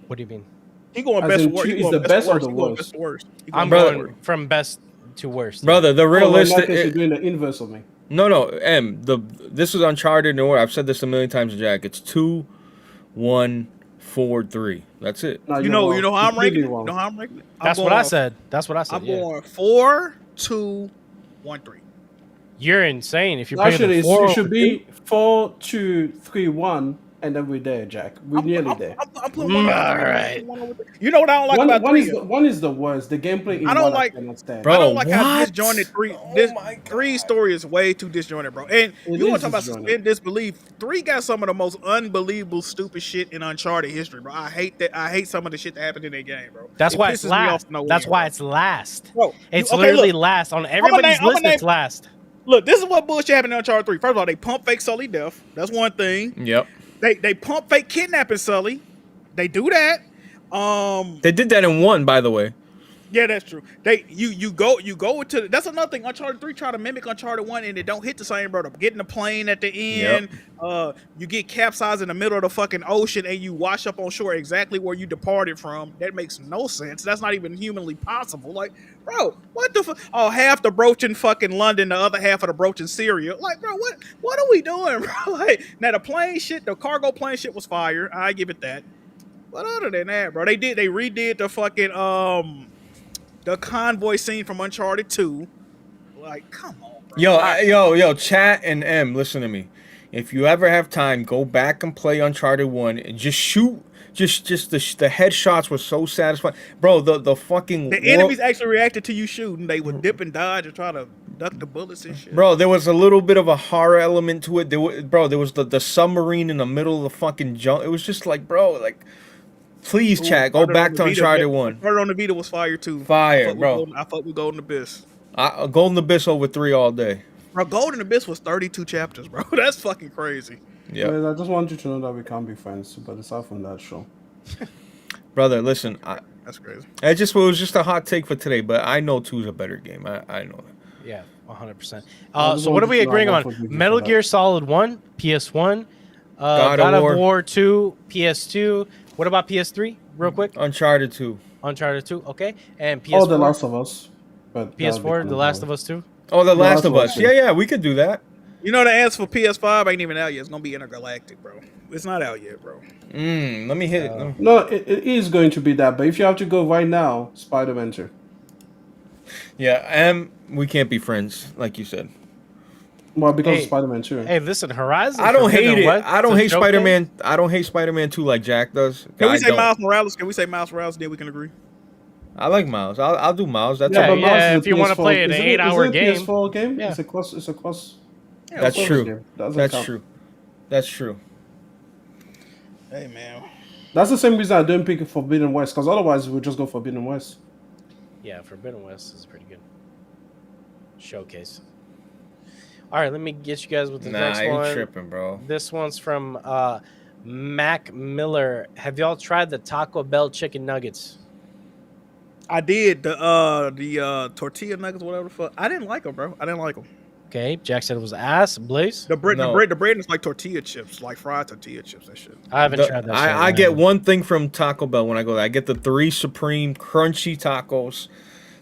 What do you mean? He going As best in to worst. two He is going the best best to or worst. the He going worst? best to worst. He I'm going brother- going from best to worst. Brother, the Oh, well, in that realistic. case, you're doing the inverse of me. No, this is Uncharted in order. I've said this a million times, Jack. It's 2, 1, 4, 3. That's it. No, You you're know, wrong. you know how I'm Completely ranking it. You wrong. know how I'm ranking it. I'm That's what going- I said. That's what I said. I'm Yeah. going 4, 2, 1, 3. You're insane. If you're picking Actually, the 4 it should be 4, 2, 3, 1, and then we're there, Jack. We're nearly there. I'm putting one over All three. right. One over three. You know what I don't like about three? One is the worst. The gameplay in I don't one like- I cannot stand. Bro, I don't like how what? disjointed three. Oh This my God. three story is way too disjointed, bro. And It you want is to talk about disjointed. suspend disbelief? 3 got some of the most unbelievable stupid shit in Uncharted history, bro. I hate that. I hate some of the shit that happened in that game, bro. That's It why pisses it's me last. off no That's way, why bro. it's last. Bro, It's okay, literally look. last on everybody's I'ma list. name- It's last. Look, this is what bullshit happened in Uncharted 3. First of all, they pump fake Sully death. That's one thing. Yep. They pump fake kidnapping Sully. They do that. They did that in 1, by the way. Yeah, that's true. You go to that's another thing. Uncharted 3 try to mimic Uncharted 1 and it don't hit the same, bro. Getting the plane at the end, you get capsized in the middle of the fucking ocean and you wash up on shore exactly where you departed from. That makes no sense. That's not even humanly possible. Like, bro, what the fuck? Oh, half the brooch in fucking London, the other half of the brooch in Syria. Like, bro, what are we doing, bro? Like, now the plane shit, the cargo plane shit was fire. I give it that. But other than that, bro, they redid the fucking the convoy scene from Uncharted 2. Like, come on, bro. Yo, chat and M, listen to me. If you ever have time, go back and play Uncharted 1 and just shoot. Just the headshots were so satisfying, bro. The fucking enemies actually reacted to you shooting. They would dip and dodge and try to duck the bullets and shit. Bro, there was a little bit of a horror element to it. There was the submarine in the middle of the fucking junk. It was just like, bro, like, please, chat, go back to Uncharted 1. Murder on the Vita was fire too. Fire, bro. I fuck with Golden Abyss. Golden Abyss over 3 all day. Bro, Golden Abyss was 32 chapters, bro. That's fucking crazy. Yeah. I just want you to know that we can't be friends, but aside from that, show. Brother, listen, that's crazy. It was just a hot take for today, but I know 2's a better game. I know that. Yeah, 100%. So what are we agreeing on? Metal Gear Solid 1, PS1, God of War 2, PS2. What about PS3, real quick? Uncharted 2. Uncharted 2, okay. And PS4. Oh, The Last of Us. But PS4, The Last of Us 2. Oh, The Last of Us. Yeah, we could do that. You know the answer for PS5 ain't even out yet. It's gonna be Intergalactic, bro. It's not out yet, bro. Let me hit it. No, it is going to be that. But if you have to go right now, Spider-Man 2. Yeah, and we can't be friends, like you said. Well, because of Spider-Man 2. Hey, listen, Horizon. I don't hate it. I don't hate Spider-Man. I don't hate Spider-Man 2 like Jack does. Can we say Miles Morales? Can we say Miles Morales? Then we can agree. I like Miles. I'll do Miles. That's if you want to play an 8-hour game. PS4 game? Yeah. It's a cross. Yeah, that's true. That's true. That's true. Hey, man. That's the same reason I don't pick Forbidden West, because otherwise we'll just go Forbidden West. Yeah, Forbidden West is pretty good. Showcase. All right, let me get you guys with the next one. Nah, you tripping, bro. This one's from Mac Miller. Have y'all tried the Taco Bell chicken nuggets? I did the tortilla nuggets, whatever the fuck. I didn't like them, bro. I didn't like them. Okay, Jack said it was ass. Blaze? The bread is like tortilla chips, like fried tortilla chips. That shit. I haven't tried that. I get one thing from Taco Bell when I go there. I get the 3 supreme crunchy tacos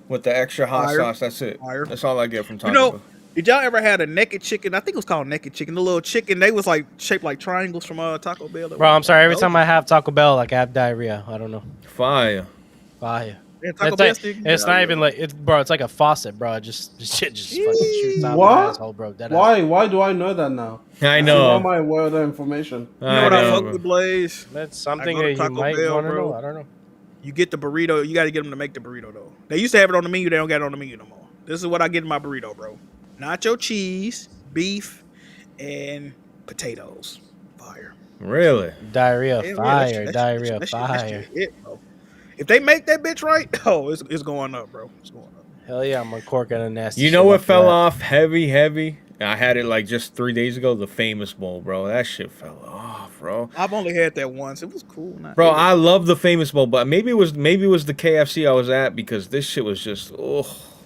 with the extra hot sauce. That's it. That's all I get from Taco Bell. Did y'all ever had a naked chicken? I think it was called naked chicken. The little chicken, they was like shaped like triangles from Taco Bell. Bro, I'm sorry. Every time I have Taco Bell, like I have diarrhea. I don't know. Fire. Yeah, it's not even like it's like a faucet, bro. Just fucking shoots out my asshole, bro. Why do I know that now? I know. How am I aware of that information? You know what I fuck with, Blaze? That's something that you might want to know. I don't know. You get the burrito. You got to get them to make the burrito though. They used to have it on the menu. They don't got it on the menu no more. This is what I get in my burrito, bro. Nacho cheese, beef, and potatoes. Fire. Really? Diarrhea, fire. Diarrhea, fire. If they make that bitch right, it's going up, bro. It's going up. Hell yeah, I'm a cork and a nasty. You know what fell off heavy? I had it like just 3 days ago. The Famous Bowl, bro. That shit fell off, bro. I've only had that once. It was cool. I love the Famous Bowl, but maybe it was the KFC I was at because this shit was just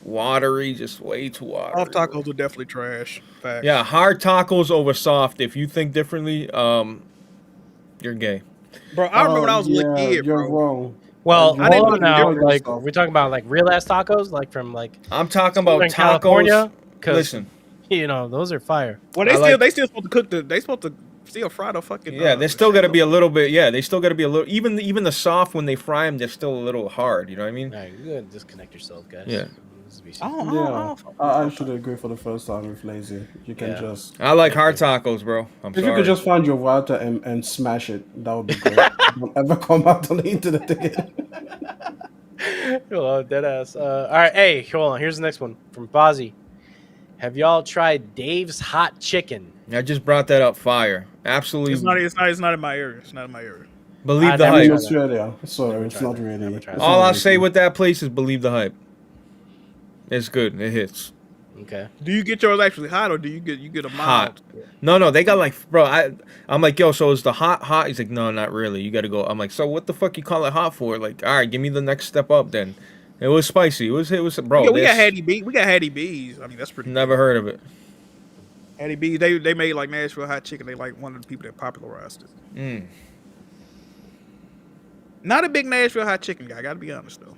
watery, just way too watery. Soft tacos are definitely trash. Facts. Yeah, hard tacos over soft. If you think differently, you're gay. Bro, I remember when I was a little kid, you're bro. wrong. Well, I didn't know. Like, we're talking about like real ass tacos, like from like. I'm talking about tacos. California, listen, those are fire. Well, they still supposed to cook they supposed to still fry the fucking. Yeah, they still got to be a little bit. Yeah, they still got to be a little. Even the soft when they fry them, they're still a little hard. You know what I mean? All right, you gotta disconnect yourself, guys. Yeah. I should agree for the first time with Lazy. You can just. I like hard tacos, bro. If you could just find your router and smash it, that would be great. Don't ever come out on the internet again. Oh, dead ass. All right, hey, hold on. Here's the next one from Fozzie. Have y'all tried Dave's Hot Chicken? I just brought that up. Fire. Absolutely. It's not in my area. It's not in my area. Believe the hype. In Australia, so it's not really. All I'll say with that place is believe the hype. It's good. It hits. Okay. Do you get yours actually hot or do you get a mild? Hot. No, they got like, bro. I'm like, yo. So is the hot? He's like, no, not really. You got to go. I'm like, so what the fuck you call it hot for? Like, all right, give me the next step up then. It was spicy. It was bro. Yeah, we got Hattie B. We got Hattie B's. I mean, that's pretty. Never heard of it. Hattie B. They made like Nashville hot chicken. They like one of the people that popularized it. Not a big Nashville hot chicken guy. Got to be honest though.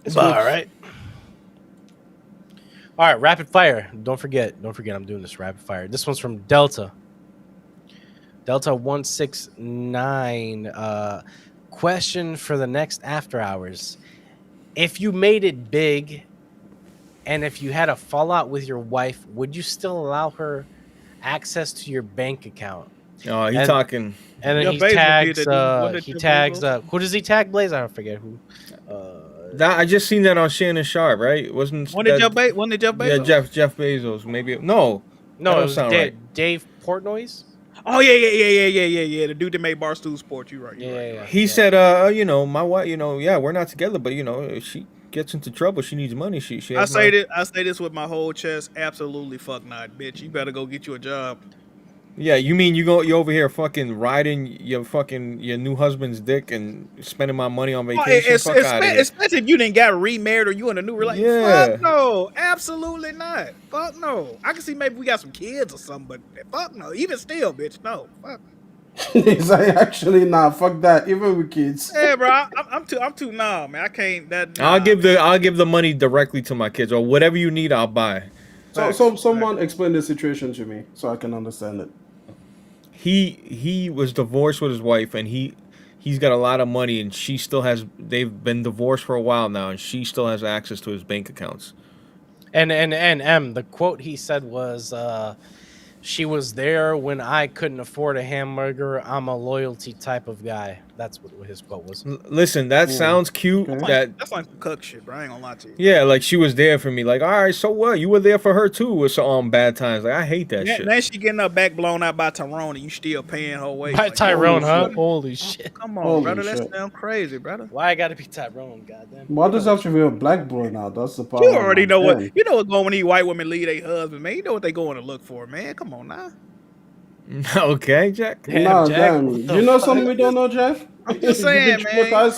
It's all right. All right, rapid fire. Don't forget. I'm doing this rapid fire. This one's from Delta. Delta 169. question for the next after hours: if you made it big, and if you had a fallout with your wife, would you still allow her access to your bank account? Oh, he And- talking. And then Jeff he Bezos did tags. that, didn't he? Wasn't it He Jeff tags. Bezos? Who does he tag? Blaze? I don't forget who. That, I just seen that on Shannon Sharp, right? Wasn't Wasn't it that, Jeff Bezos? Yeah, Jeff Bezos. Maybe no. That No, don't it was sound right. Dave Portnoy's. Oh yeah. The dude that made Barstool Sports. You're right. Yeah. He said, you know, my wife, you know, yeah, we're not together, but you know, if she gets into trouble, she needs money. She I has say this with my whole chest. Absolutely, fuck not, bitch. You better go get you a job. Yeah, you mean you over here fucking riding your new husband's dick and spending my money on vacation? Fuck out of here. Especially if you didn't get remarried or you in a new relationship. Yeah. Fuck no, absolutely not. Fuck no. I can see maybe we got some kids or something, but fuck no. Even still, bitch, no. Fuck. He's like, actually, nah, fuck that. Even with kids. Yeah, bro. I'm too nah, man. I can't. I'll give the money directly to my kids, or whatever you need, I'll buy. So someone explain the situation to me so I can understand it. He was divorced with his wife, and he's got a lot of money, and she still has. They've been divorced for a while now, and she still has access to his bank accounts. And the quote he said was, "She was there when I couldn't afford a hamburger. I'm a loyalty type of guy." That's what his quote was. Listen, that sounds cute. Okay. That's like some cuck shit, bro. I ain't gonna lie to you. Yeah, like she was there for me. Like, all right, so what? You were there for her too with some bad times. Like, I hate that shit. Then she getting her back blown out by Tyrone, and you still paying her way. By Like, Tyrone, holy huh? shit. Holy shit! come on, Holy brother. shit. That sounds crazy, brother. Why I gotta be Tyrone? Goddamn. Why does it have to be a black boy now? That's the problem. You already know man. what what's going when these white women leave their husband, man. You know what they going to look for, man. Come on now. Okay, Jack. Damn, Nah, Jack, damn. what the You know fuck? something we don't know, Jeff? I'm just saying, man.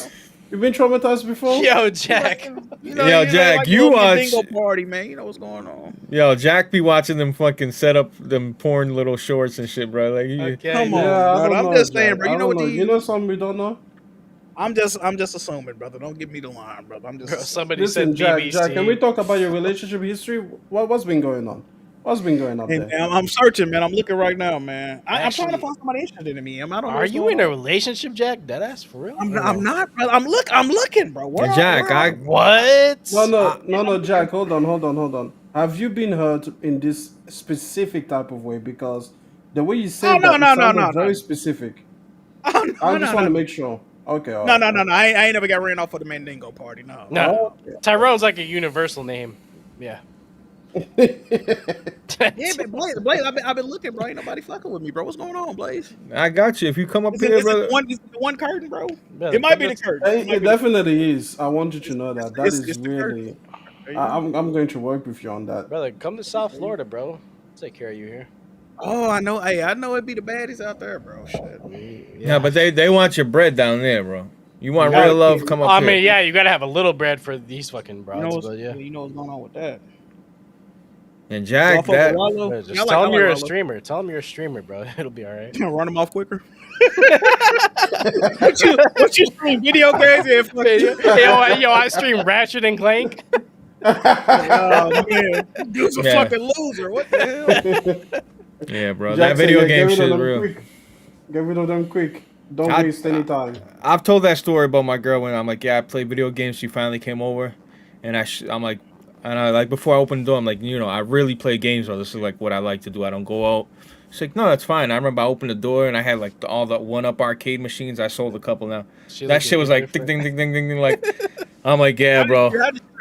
You've been traumatized before? Yo, Jack. You know, Yo, you know, Jack, like you go to a watch- bingo party, man. You know what's going on. Yo, Jack be watching them fucking set up them porn little shorts and shit, bro. Like, Okay. Come on, Yeah, I brother. don't I'm know, just saying, Jack. bro. I You know don't what know. these? You know something we don't know? I'm just assuming, brother. Don't give me the line, brother. I'm just. Bro, somebody Listen, said Jack, BBC. Jack, can we talk about your relationship history? What's been going on? What's been going on And there? I'm searching, man. I'm looking right now, man. I'm trying to Actually- find somebody interested in me. I don't know. Are what's you going in a on. relationship, Jack? Deadass for real? I'm not, brother. I'm looking, bro. Where Jack, where- What? No, Jack, hold on. Have you been hurt in this specific type of way? Because the way you said no, that, no, it sounded no. very specific. Oh, no, I just no, want to no. make sure. Okay, all No, right. no. I ain't never got ran off for the Mandingo party. No. No. Oh, Tyrone's like a universal name. Yeah. Yeah, but Blaze, I've been looking, bro. Ain't nobody fucking with me, bro. What's going on, Blaze? I got you. If you come up Is here, it brother. the one curtain, bro? Yeah, It might be the that's- curtain. It might It be definitely is. I want you to know that. That it's is the curtain. really. There you go. I'm going to work with you on that. Brother, come to South Florida, bro. I'll take care of you here. Oh, I know. Hey, I know it'd be the baddies out there, bro. Shit. Yeah, but they want your bread down there, bro. You want Yeah, real love? Come up I here. mean, yeah, you gotta have a little bread for these fucking You broads, know, but yeah. you know what's going on with that. And Jack, Y'all fuck with that Wallow? Yeah, Yeah, just I like- tell I him like you're a Wallow. streamer. Tell him you're a streamer, bro. It'll be all right. Run them off quicker. what you stream video games? Yeah, fuck you. yo, I stream Ratchet and Clank. Oh man, dude's a Yeah. fucking loser. What the hell? yeah, bro. Jack That said, video yeah, game get rid shit of is them real. quick. Get rid of them quick. Don't I- waste any time. I've told that story about my girl when I'm like, yeah, I play video games. She finally came over, and I'm like, and I like before I opened the door, I'm like, you know, I really play games. Or this is like what I like to do. I don't go out. She's like, no, that's fine. I remember I opened the door and I had like all the 1-up arcade machines. I sold a couple now. That shit was like ding ding ding ding ding ding. Like, I'm like, yeah, bro.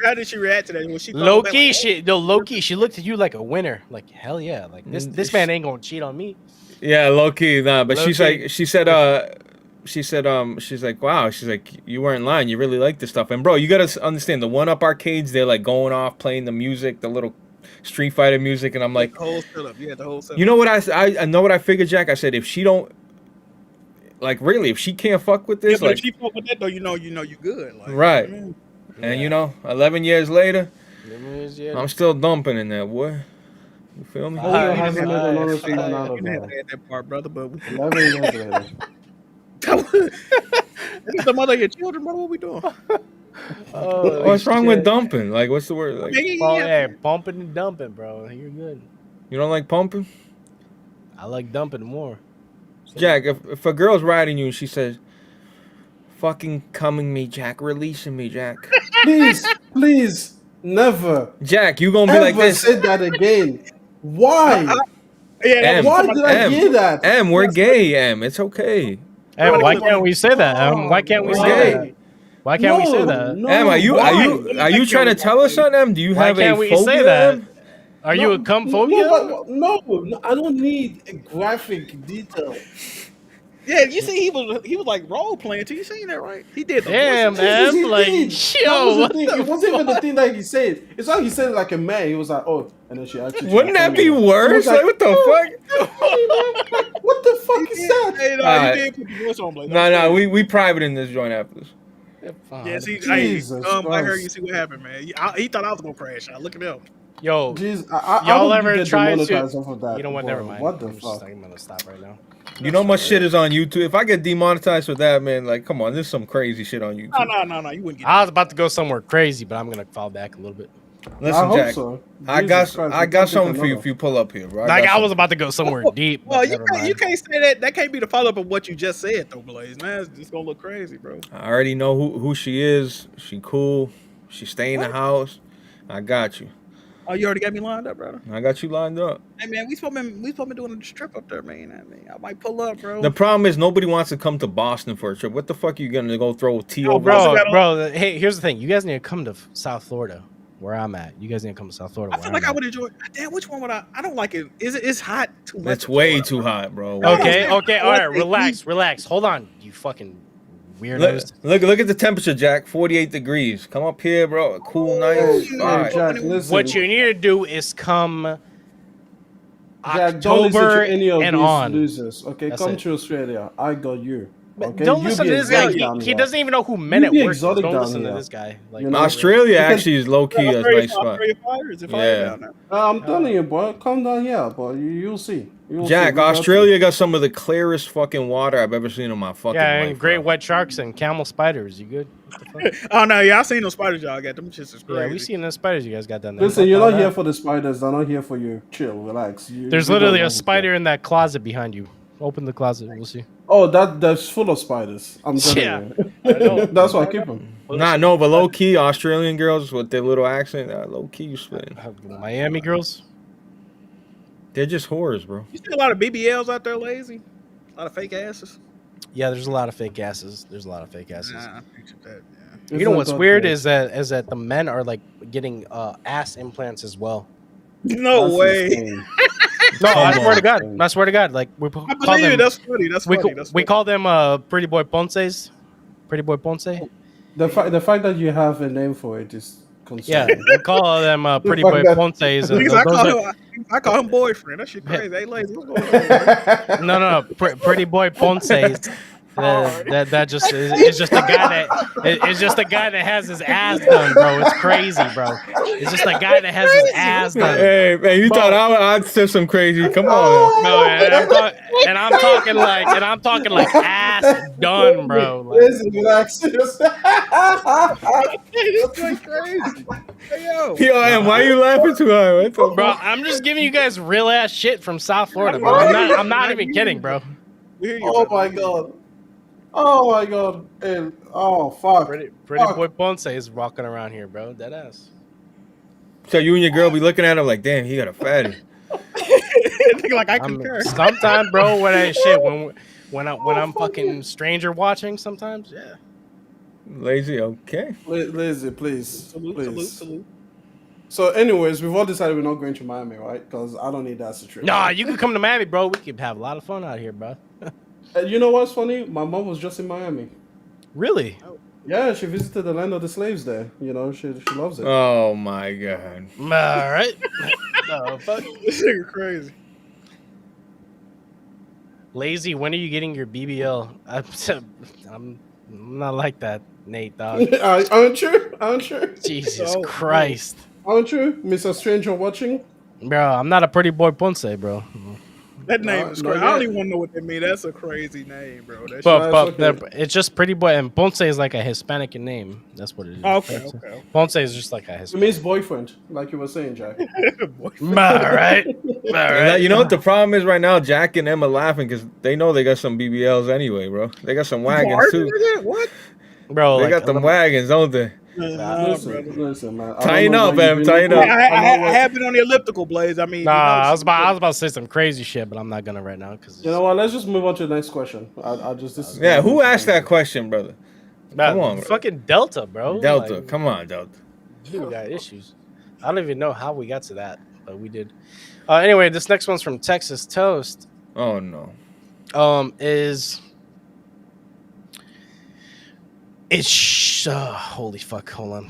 How did she react to that when she Low thought key, that, low key, she looked at you like a winner. Like hell yeah, like this man ain't gonna cheat on me. Yeah, low key, nah. But she's Low-key. like, she's like, wow. She's like, you weren't lying. You really like this stuff. And bro, you gotta understand the 1-up arcades. They're like going off, playing the music, the little Street Fighter music, and I'm like, the whole setup. Yeah, the whole setup. you know what I know what I figured, Jack. I said if she don't, like, really, if she can't fuck with yeah, this, but like, if she fuck with that though, you know you good. Like, Right. you know what I mean? and you know, 11 years later, Yeah. I'm still dumping in that, boy. You feel me? Who hasn't made an honest man out You of didn't have that? to add that part, brother. But 11 years later. This the mother of your children, brother. What we doing? Oh, What's wrong with dumping? Like, what's the word? Like, yeah, bumping and dumping, bro. You're good. you don't like pumping? I like dumping more. Jack, if a girl's riding you and she says, fucking coming me, Jack. Releasing me, Jack. Please, never Jack, you gonna be like ever this. say that again. Why? Yeah, that was M. Why my did I hear that? M, we're gay, M. It's okay. And why Bro, can't we say that? Why can't we We're say gay. that? Why can't we say that? No, M, are you why? trying to tell us something, M? Do you Why have a can't we phobia, say that? M? Are you a cum phobia? No, I don't need a graphic detail. Yeah, you see, he was like role playing too. You seen that, right? He did the Damn, voices. man. He Like, did. That yo, was the what thing. the It wasn't even the thing that he said. It's like he said it like a man. He was like, oh, and then she actually. Wouldn't that be worse? Like, Like, what the fuck? Like, what the fuck is that? Hey, no, Alright. you did put the voice on, Blake. No, we private in this joint after this. Yeah, see, Jesus I heard Christ. you see what happened, man. He thought I was gonna crash out. Look at him. Yo, Jeez, y'all I ever tried to? demonetized off of that. You know what? bro. Never mind. What the I'm fuck? gonna stop right now. You know how much shit is on YouTube? If I get demonetized for that, man, like, come on, there's some crazy shit on YouTube. No, you wouldn't get. I was about to go somewhere crazy, but I'm gonna fall back a little bit. Listen, I hope Jack, so. I Jesus Christ, got we can't something pick for you another. if you pull up here, bro. Like got I was something. about to go somewhere deep. Well, But you never mind. can't say that. That can't be the follow up of what you just said, though, Blaze. Man, it's just gonna look crazy, bro. I already know who she is. She cool. She stay in the house. I got you. Oh, you already got me lined up, brother. I got you lined up. Hey, man, we supposed to be doing a trip up there, man. I might pull up, bro. The problem is nobody wants to come to Boston for a trip. What the fuck are you gonna go throw tea Oh, over? Bro. Hey, here's the thing. You guys need to come to South Florida, where I'm at. You guys need to come to South Florida. I feel like I would enjoy. Damn, which one would I? I don't like it. It's hot too much. That's way too hot, bro. Okay, all right. What the Relax. Hold on, you fucking weirdos. Look at the temperature, Jack. 48 degrees. Come up here, bro. Cool, nice. Hey, All right. Jack, listen. What you need to do is come Jack, don't listen October to any of and these on. losers. Okay, That's come it. to Australia. I got you. Okay, Don't You listen be to this guy. exotic down He here. doesn't even know who Men You at be Work is. exotic Don't down listen to here. this guy. Like, You know, Australia Because- actually is low key a nice spot. Is it fire Yeah. down there? I'm telling you, boy. Come down here, boy. You'll see. You'll Jack, see. Australia got some of the clearest fucking water I've ever seen in my fucking yeah, life. and great bro. white sharks and camel spiders. You good? What the fuck? Oh no, yeah, I seen those spiders y'all got. Them shits is crazy. Yeah, we seen the spiders you guys got down there. Listen, Fuck you're all not here that. for the spiders. They're not here for you. Chill, relax. There's you literally don't a know spider in that closet behind you. Open the closet. We'll see. Oh, that's full of spiders. I'm telling Yeah. you. I know. That's why I keep them. Nah, no, but low key Australian girls with their little accent, low key you spitting. Miami girls. They're just whores, bro. You see a lot of BBLs out there, lazy. A lot of fake asses. Yeah, there's a lot of fake asses. There's a lot of fake asses. Nah, I pictured that. Yeah. You know what's weird is that the men are like getting ass implants as well. No way. No, I Come swear to on. God. I swear to God. Like we I call believe it. them, That's funny. That's funny. That's we funny. call them pretty boy ponces. Pretty boy ponce. The fact that you have a name for it is Yeah, concerning. we call them pretty fuck boy that- ponces. And Niggas, those I call him boyfriend. That shit crazy. Hey, lazy. What's going on? no, pretty boy ponces. That just is just the guy it's just the guy that has his ass done, bro. It's crazy, bro. It's just the guy that has his ass done. Hey, man, you thought I'd say some crazy? Come on. No, and I'm talking like ass done, bro. Like, Listen, relax. That's like crazy. Hey, yo. Yo, M, why you laughing too hard? What the bro, fuck? I'm just giving you guys real ass shit from South Florida, bro. I'm not even kidding, bro. We hear you, Oh brother. my god. Oh my god. And, oh fuck. Pretty Fuck. boy Ponce is walking around here, bro. Dead ass. So you and your girl be looking at him like, damn, he got a fatty. Nigga, like I concur. Sometimes, bro, when I'm fucking stranger watching, sometimes, yeah. Lazy, okay. Lizzie, please. Salute, please. salute. So, anyways, we've all decided we're not going to Miami, right? Because I don't need that situation. Nah, you could come to Miami, bro. We could have a lot of fun out here, bro. You know what's funny? My mom was just in Miami. Really? Yeah, she visited the land of the slaves there. You know, she loves it. Oh my god. All right. No, fuck. This nigga crazy. Lazy, when are you getting your BBL? I'm not like that, Nate, dog. Aren't you? Aren't you? Jesus Oh, Christ. Aren't you, Mr. Stranger watching? Bro, I'm not a pretty boy Ponce, bro. That name is No, crazy. I don't yeah. even want to know what that means. That's a crazy name, bro. That shit. But No, it's okay. it's just Pretty Boy, and Ponce is like a Hispanic name. That's what it is. Oh, okay, okay. Ponce is just like a It Hispanic. means boyfriend, like you were saying, Jack. Boyfriend. All right. All right. You know what the problem is right now? Jack and Emma laughing because they know they got some BBLs anyway, bro. They got some wagons Hard, too. nigga? What? Bro, They like, got them wagons, don't they? Nah, brother. Listen, man. I don't Tighten know up, why you've Em. been- Tighten I, up. I have been on the elliptical, Blaze. I mean, Nah, you know, I was about to say some crazy shit, but I'm not gonna right now because You know what? Let's just move on to the next question. I just this is Yeah, gonna who be asked that interesting. question, brother? Come on, bro. fucking Delta, bro. Delta. Like, Come on, Delta. dude got issues. I don't even know how we got to that, but we did. Anyway, this next one's from Texas Toast. Oh no. Holy fuck, hold on.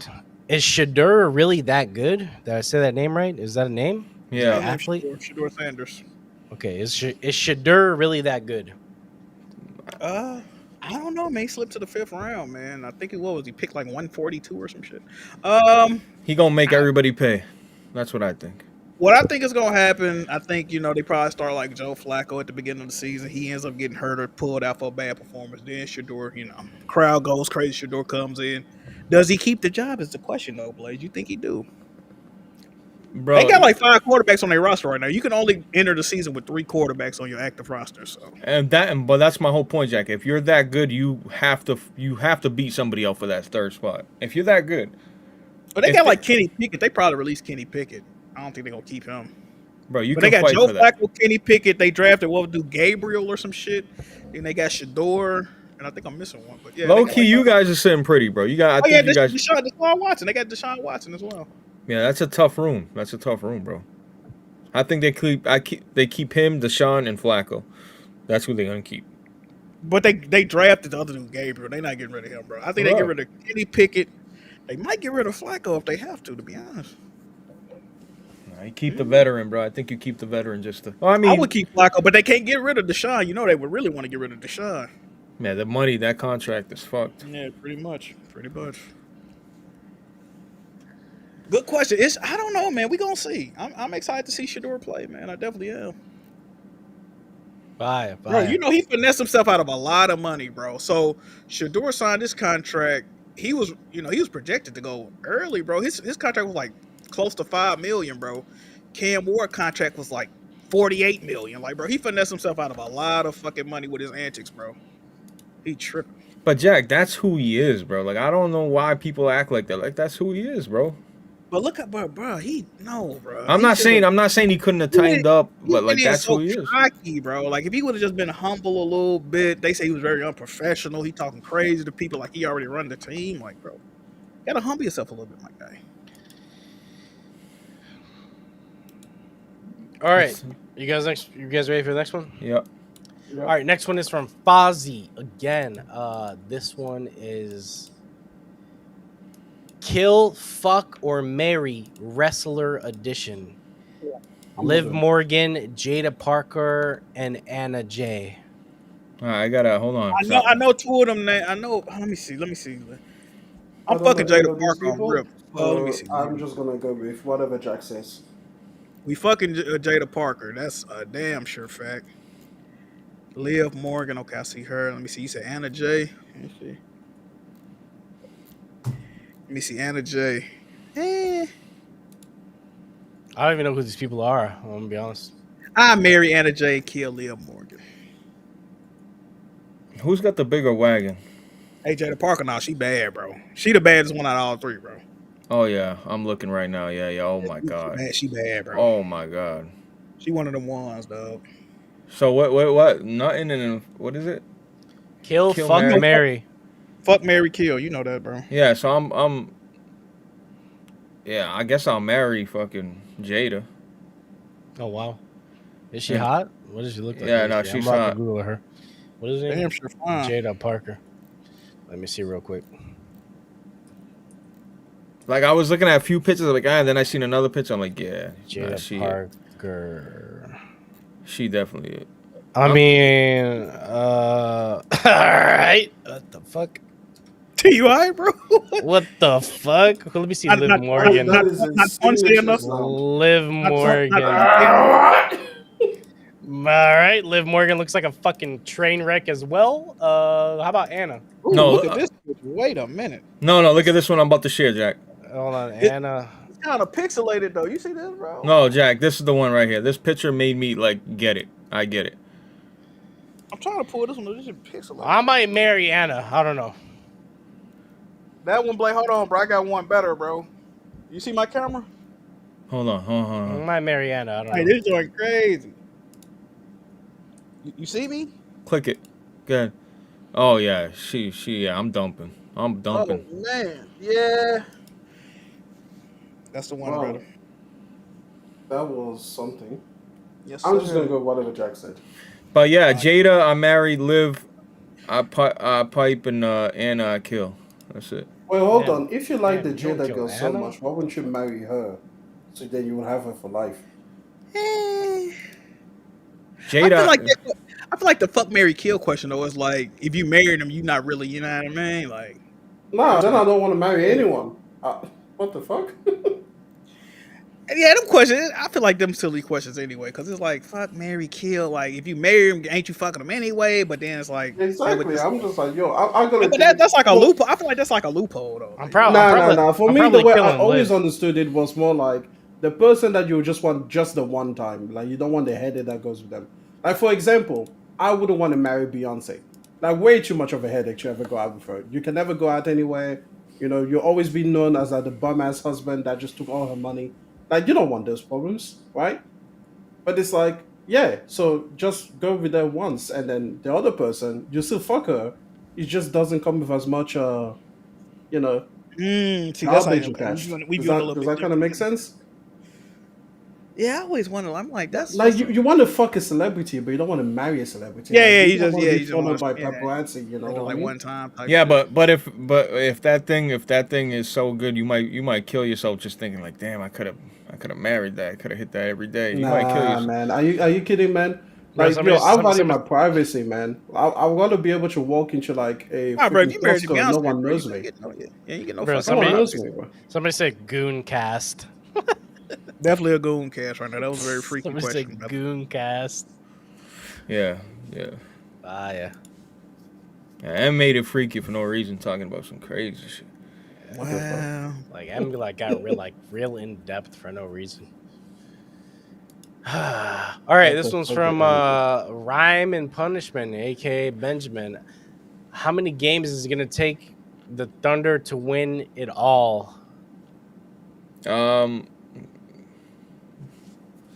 Is Shadur really that good? Did I say that name right? Is that a name? Yeah. Athlete? Shador Sanders. Okay, is Shadur really that good? I don't know, man. He slipped to the 5th round, man. I think what was he picked like 142 or some shit. He gonna make everybody pay. That's what I think. What I think is gonna happen, I think, you know, they probably start like Joe Flacco at the beginning of the season. He ends up getting hurt or pulled out for a bad performance. Then Shador, you know, crowd goes crazy. Shador comes in. Does he keep the job? Is the question though, Blaze. You think he do? Bro, They got like 5 quarterbacks on their roster right now. You can only enter the season with 3 quarterbacks on your active roster. So but that's my whole point, Jack. If you're that good, you have to beat somebody else for that third spot. If you're that good. but they If got they- like Kenny Pickett. They probably released Kenny Pickett. I don't think they're gonna keep him. Bro, you But can they got fight Joe for that. Flacco, Kenny Pickett. They drafted what would do Gabriel or some shit. Then they got Shador, and I think I'm missing one. But yeah, Low they got key, like you guys are sitting pretty, bro. I Oh yeah, think you guys. Deshaun Watson. They got Deshaun Watson as well. Yeah, that's a tough room. That's a tough room, bro. I think they keep him, Deshaun, and Flacco. That's who they're gonna keep. But they drafted the other dude, Gabriel. They're not getting rid of him, bro. I think they get rid of Kenny Pickett. They might get rid of Flacco if they have to be honest. Nah, you keep the veteran, bro. I think you keep the veteran just to. Oh, I would keep Flacco, but they can't get rid of Deshaun. You know they would really want to get rid of Deshaun. yeah, the money, that contract is fucked. Yeah, pretty much. Good question. I don't know, man. We gonna see. I'm excited to see Shador play, man. I definitely am. Bye. Bro, you know he finessed himself out of a lot of money, bro. So Shador signed this contract. He was projected to go early, bro. His contract was like close to $5 million, bro. Cam Ward contract was like $48 million. Like, bro, he finessed himself out of a lot of fucking money with his antics, bro. He tripping. But Jack, that's who he is, bro. Like, I don't know why people act like that. Like, that's who he is, bro. But look at bro. I'm He not should've- saying he couldn't have tightened up, but like that's who he is. Cocky, bro. Like if he would have just been humble a little bit, they say he was very unprofessional. He talking crazy to people like he already run the team. Like, bro, you gotta humble yourself a little bit, my guy. All right, you guys ready for the next one? Yep. Yeah. All right, next one is from Fozzie again. This one is Kill, Fuck, or Marry Wrestler Edition. Liv Morgan, Jada Parker, and Anna Jay. All right, I gotta hold on. I know 2 of them. I know. Let me see. I I'm don't fucking know any Jada of these Parker on people, rip. Let me see. I'm just gonna go with whatever Jack says. We fucking Jada Parker. That's a damn sure fact. Liv Morgan. Okay, I see her. Let me see. You said Anna Jay. Let me see. Anna Jay. I don't even know who these people are. I'm gonna be honest. I marry Anna Jay, kill Liv Morgan. Who's got the bigger wagon? Hey, Jada Parker, now she bad, bro. She the baddest one out of all 3, bro. Oh yeah, I'm looking right now. Yeah. Oh my god. She bad, bro. Oh my god. She one of them ones, dog. So what? Nothing and what is it? Kill, Kill, Fuck, marry. Marry. Fuck, marry, kill. You know that, bro. Yeah. So I'm. Yeah, I guess I'll marry fucking Jada. Oh wow, is she Yeah. hot? What does she look like? Yeah, Let me no, see. she's I'm about to hot. Google her. What is her name? Damn sure fine. Jada Parker. Let me see real quick. Like I was looking at a few pictures, like and then I seen another picture. I'm like, yeah, Jada she Parker. she definitely it. I mean, all right. What the fuck? TUI, bro. What the fuck? Let me see. Not- Liv not- Morgan. That is Not insane Ponce enough. shit, man. Liv Morgan. All right, Liv Morgan looks like a fucking train wreck as well. How about Anna? Ooh, No, look at this. Wait a minute. No, look at this one I'm about to share, Jack. Hold on, It- Anna. It's kind of pixelated though. You see this, bro? No, Jack, this is the one right here. This picture made me like get it. I get it. I'm trying to pull this one. This is pixelated. I might marry Anna. I don't know. That one, Blake. Hold on, bro. I got one better, bro. You see my camera? Hold on. I might marry Anna. I don't know. Hey, this joint crazy. You see me? Click it. Good. Oh yeah, yeah, I'm dumping. Oh man, yeah. That's the one, Wow. brother. That was something. Yes, I'm just sir. gonna go whatever Jack said. But yeah, Jada, I married. Liv, I pipe, and Anna, I kill. That's it. Well, hold Yeah. on. If you like Yeah, the you don't Jada kill girl so Anna. much, why wouldn't you marry her? So then you would have her for life. I Jada, feel like the fuck Mary kill question though is like if you married him, you not really, you know what I mean? Like, Nah, then I don't want to marry anyone. What the fuck? yeah, them questions. I feel like them silly questions anyway, because it's like fuck Mary kill. Like if you marry him, ain't you fucking him anyway? But then it's like Exactly. I'm just like, yo, I'm gonna. But that's like a loophole. I feel like that's like a loophole though. I'm proud. Nah. For I'm me, the probably way I killing always Liv. understood it was more like the person that you just want just the one time. Like you don't want the headache that goes with them. Like for example, I wouldn't want to marry Beyonce. Like way too much of a headache to ever go out with her. You can never go out anywhere. You know, you'll always be known as like, the bum ass husband that just took all her money. Like you don't want those problems, right? But it's like, yeah, so just go with her once, and then the other person, you still fuck her. It just doesn't come with as much, you know, See, that's how garbage you attached. we Does doing a little that bit kind of make different. sense? Yeah, I always wonder. I'm like, that's Like you want to fuck a celebrity, but you don't want to marry a celebrity. Yeah, Like, yeah, you you don't just wanna yeah, be you just followed want by yeah, paparazzi. You know what I like mean? one time. Type yeah, shit. but if that thing is so good, you might kill yourself just thinking like, damn, I could have married that. I could have hit that every day. You might kill Nah, yourself. man. Are you kidding, man? Bro, Like, yo, I value somebody- my privacy, man. I want to be able to walk into like a Nah, bro, if freaking you married to Costco, Beyonce, no one bro, knows you me. get no, yeah, you get no Bro, fucking No one somebody- knows privacy. me, bro. Somebody said goon cast. Definitely a goon cast right now. That was a very freaky Somebody question. said brother. goon cast. Yeah. Ah, yeah. I made it freaky for no reason, talking about some crazy shit. Wow. Like I'm like got real in depth for no reason. All right, this one's from Rhyme and Punishment, aka Benjamin. How many games is it gonna take the Thunder to win it all?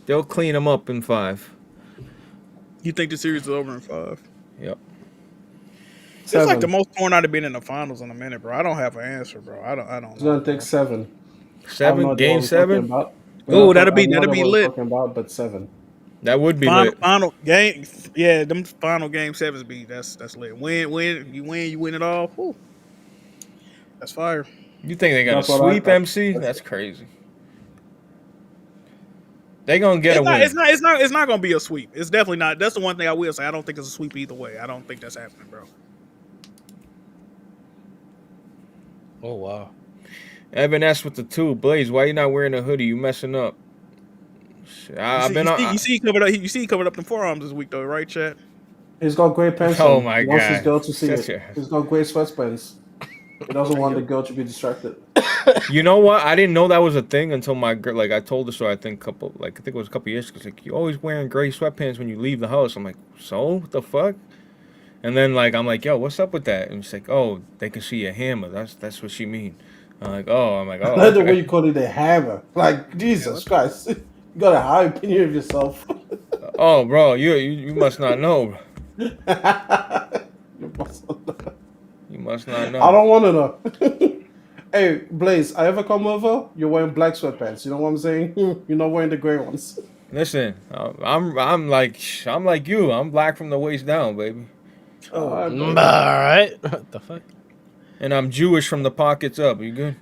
They'll clean them up in 5. You think the series is over in 5? Yep. It's like 7. the most torn out of being in the finals in a minute, bro. I don't have an answer, bro. I don't It's know. gonna take 7. I have 7 no idea what game we're 7. talking about. Ooh, that'll I be have no idea what we're lit. Talking about, but 7. That would be lit. Final game, yeah, them final game 7s be that's lit. You win it all. Whew. That's fire. You think they got That's to what I sweep thought. MC? That's crazy. They gonna get a win. It's not gonna be a sweep. It's definitely not. That's the one thing I will say. I don't think it's a sweep either way. I don't think that's happening, bro. Oh wow. Evan S with the 2. Blaze, why you not wearing a hoodie? You messing up. Shit, You see, he covered up them forearms this week though, right, chat? He's got great pants. Oh on. my He wants his God. girl to see Such it. a- He's got great sweatpants. He doesn't want the girl to be distracted. You know what? I didn't know that was a thing until my girl. Like I told her so. I think it was a couple years. Cause like you always wearing gray sweatpants when you leave the house. I'm like, so what the fuck? And then like I'm like, yo, what's up with that? And she's like, oh, they can see your hammer. That's what she mean. I'm like, oh. I like the way you call it a hammer. Like Jesus Christ, you got a high opinion of yourself. Oh, bro, you must not know. You must not know. You must not know. I don't want to know. Hey, Blaze, I ever come over? You're wearing black sweatpants. You know what I'm saying? You're not wearing the gray ones. Listen, I'm like you. I'm black from the waist down, baby. Oh, All right. What the fuck? And I'm Jewish from the pockets up. You good?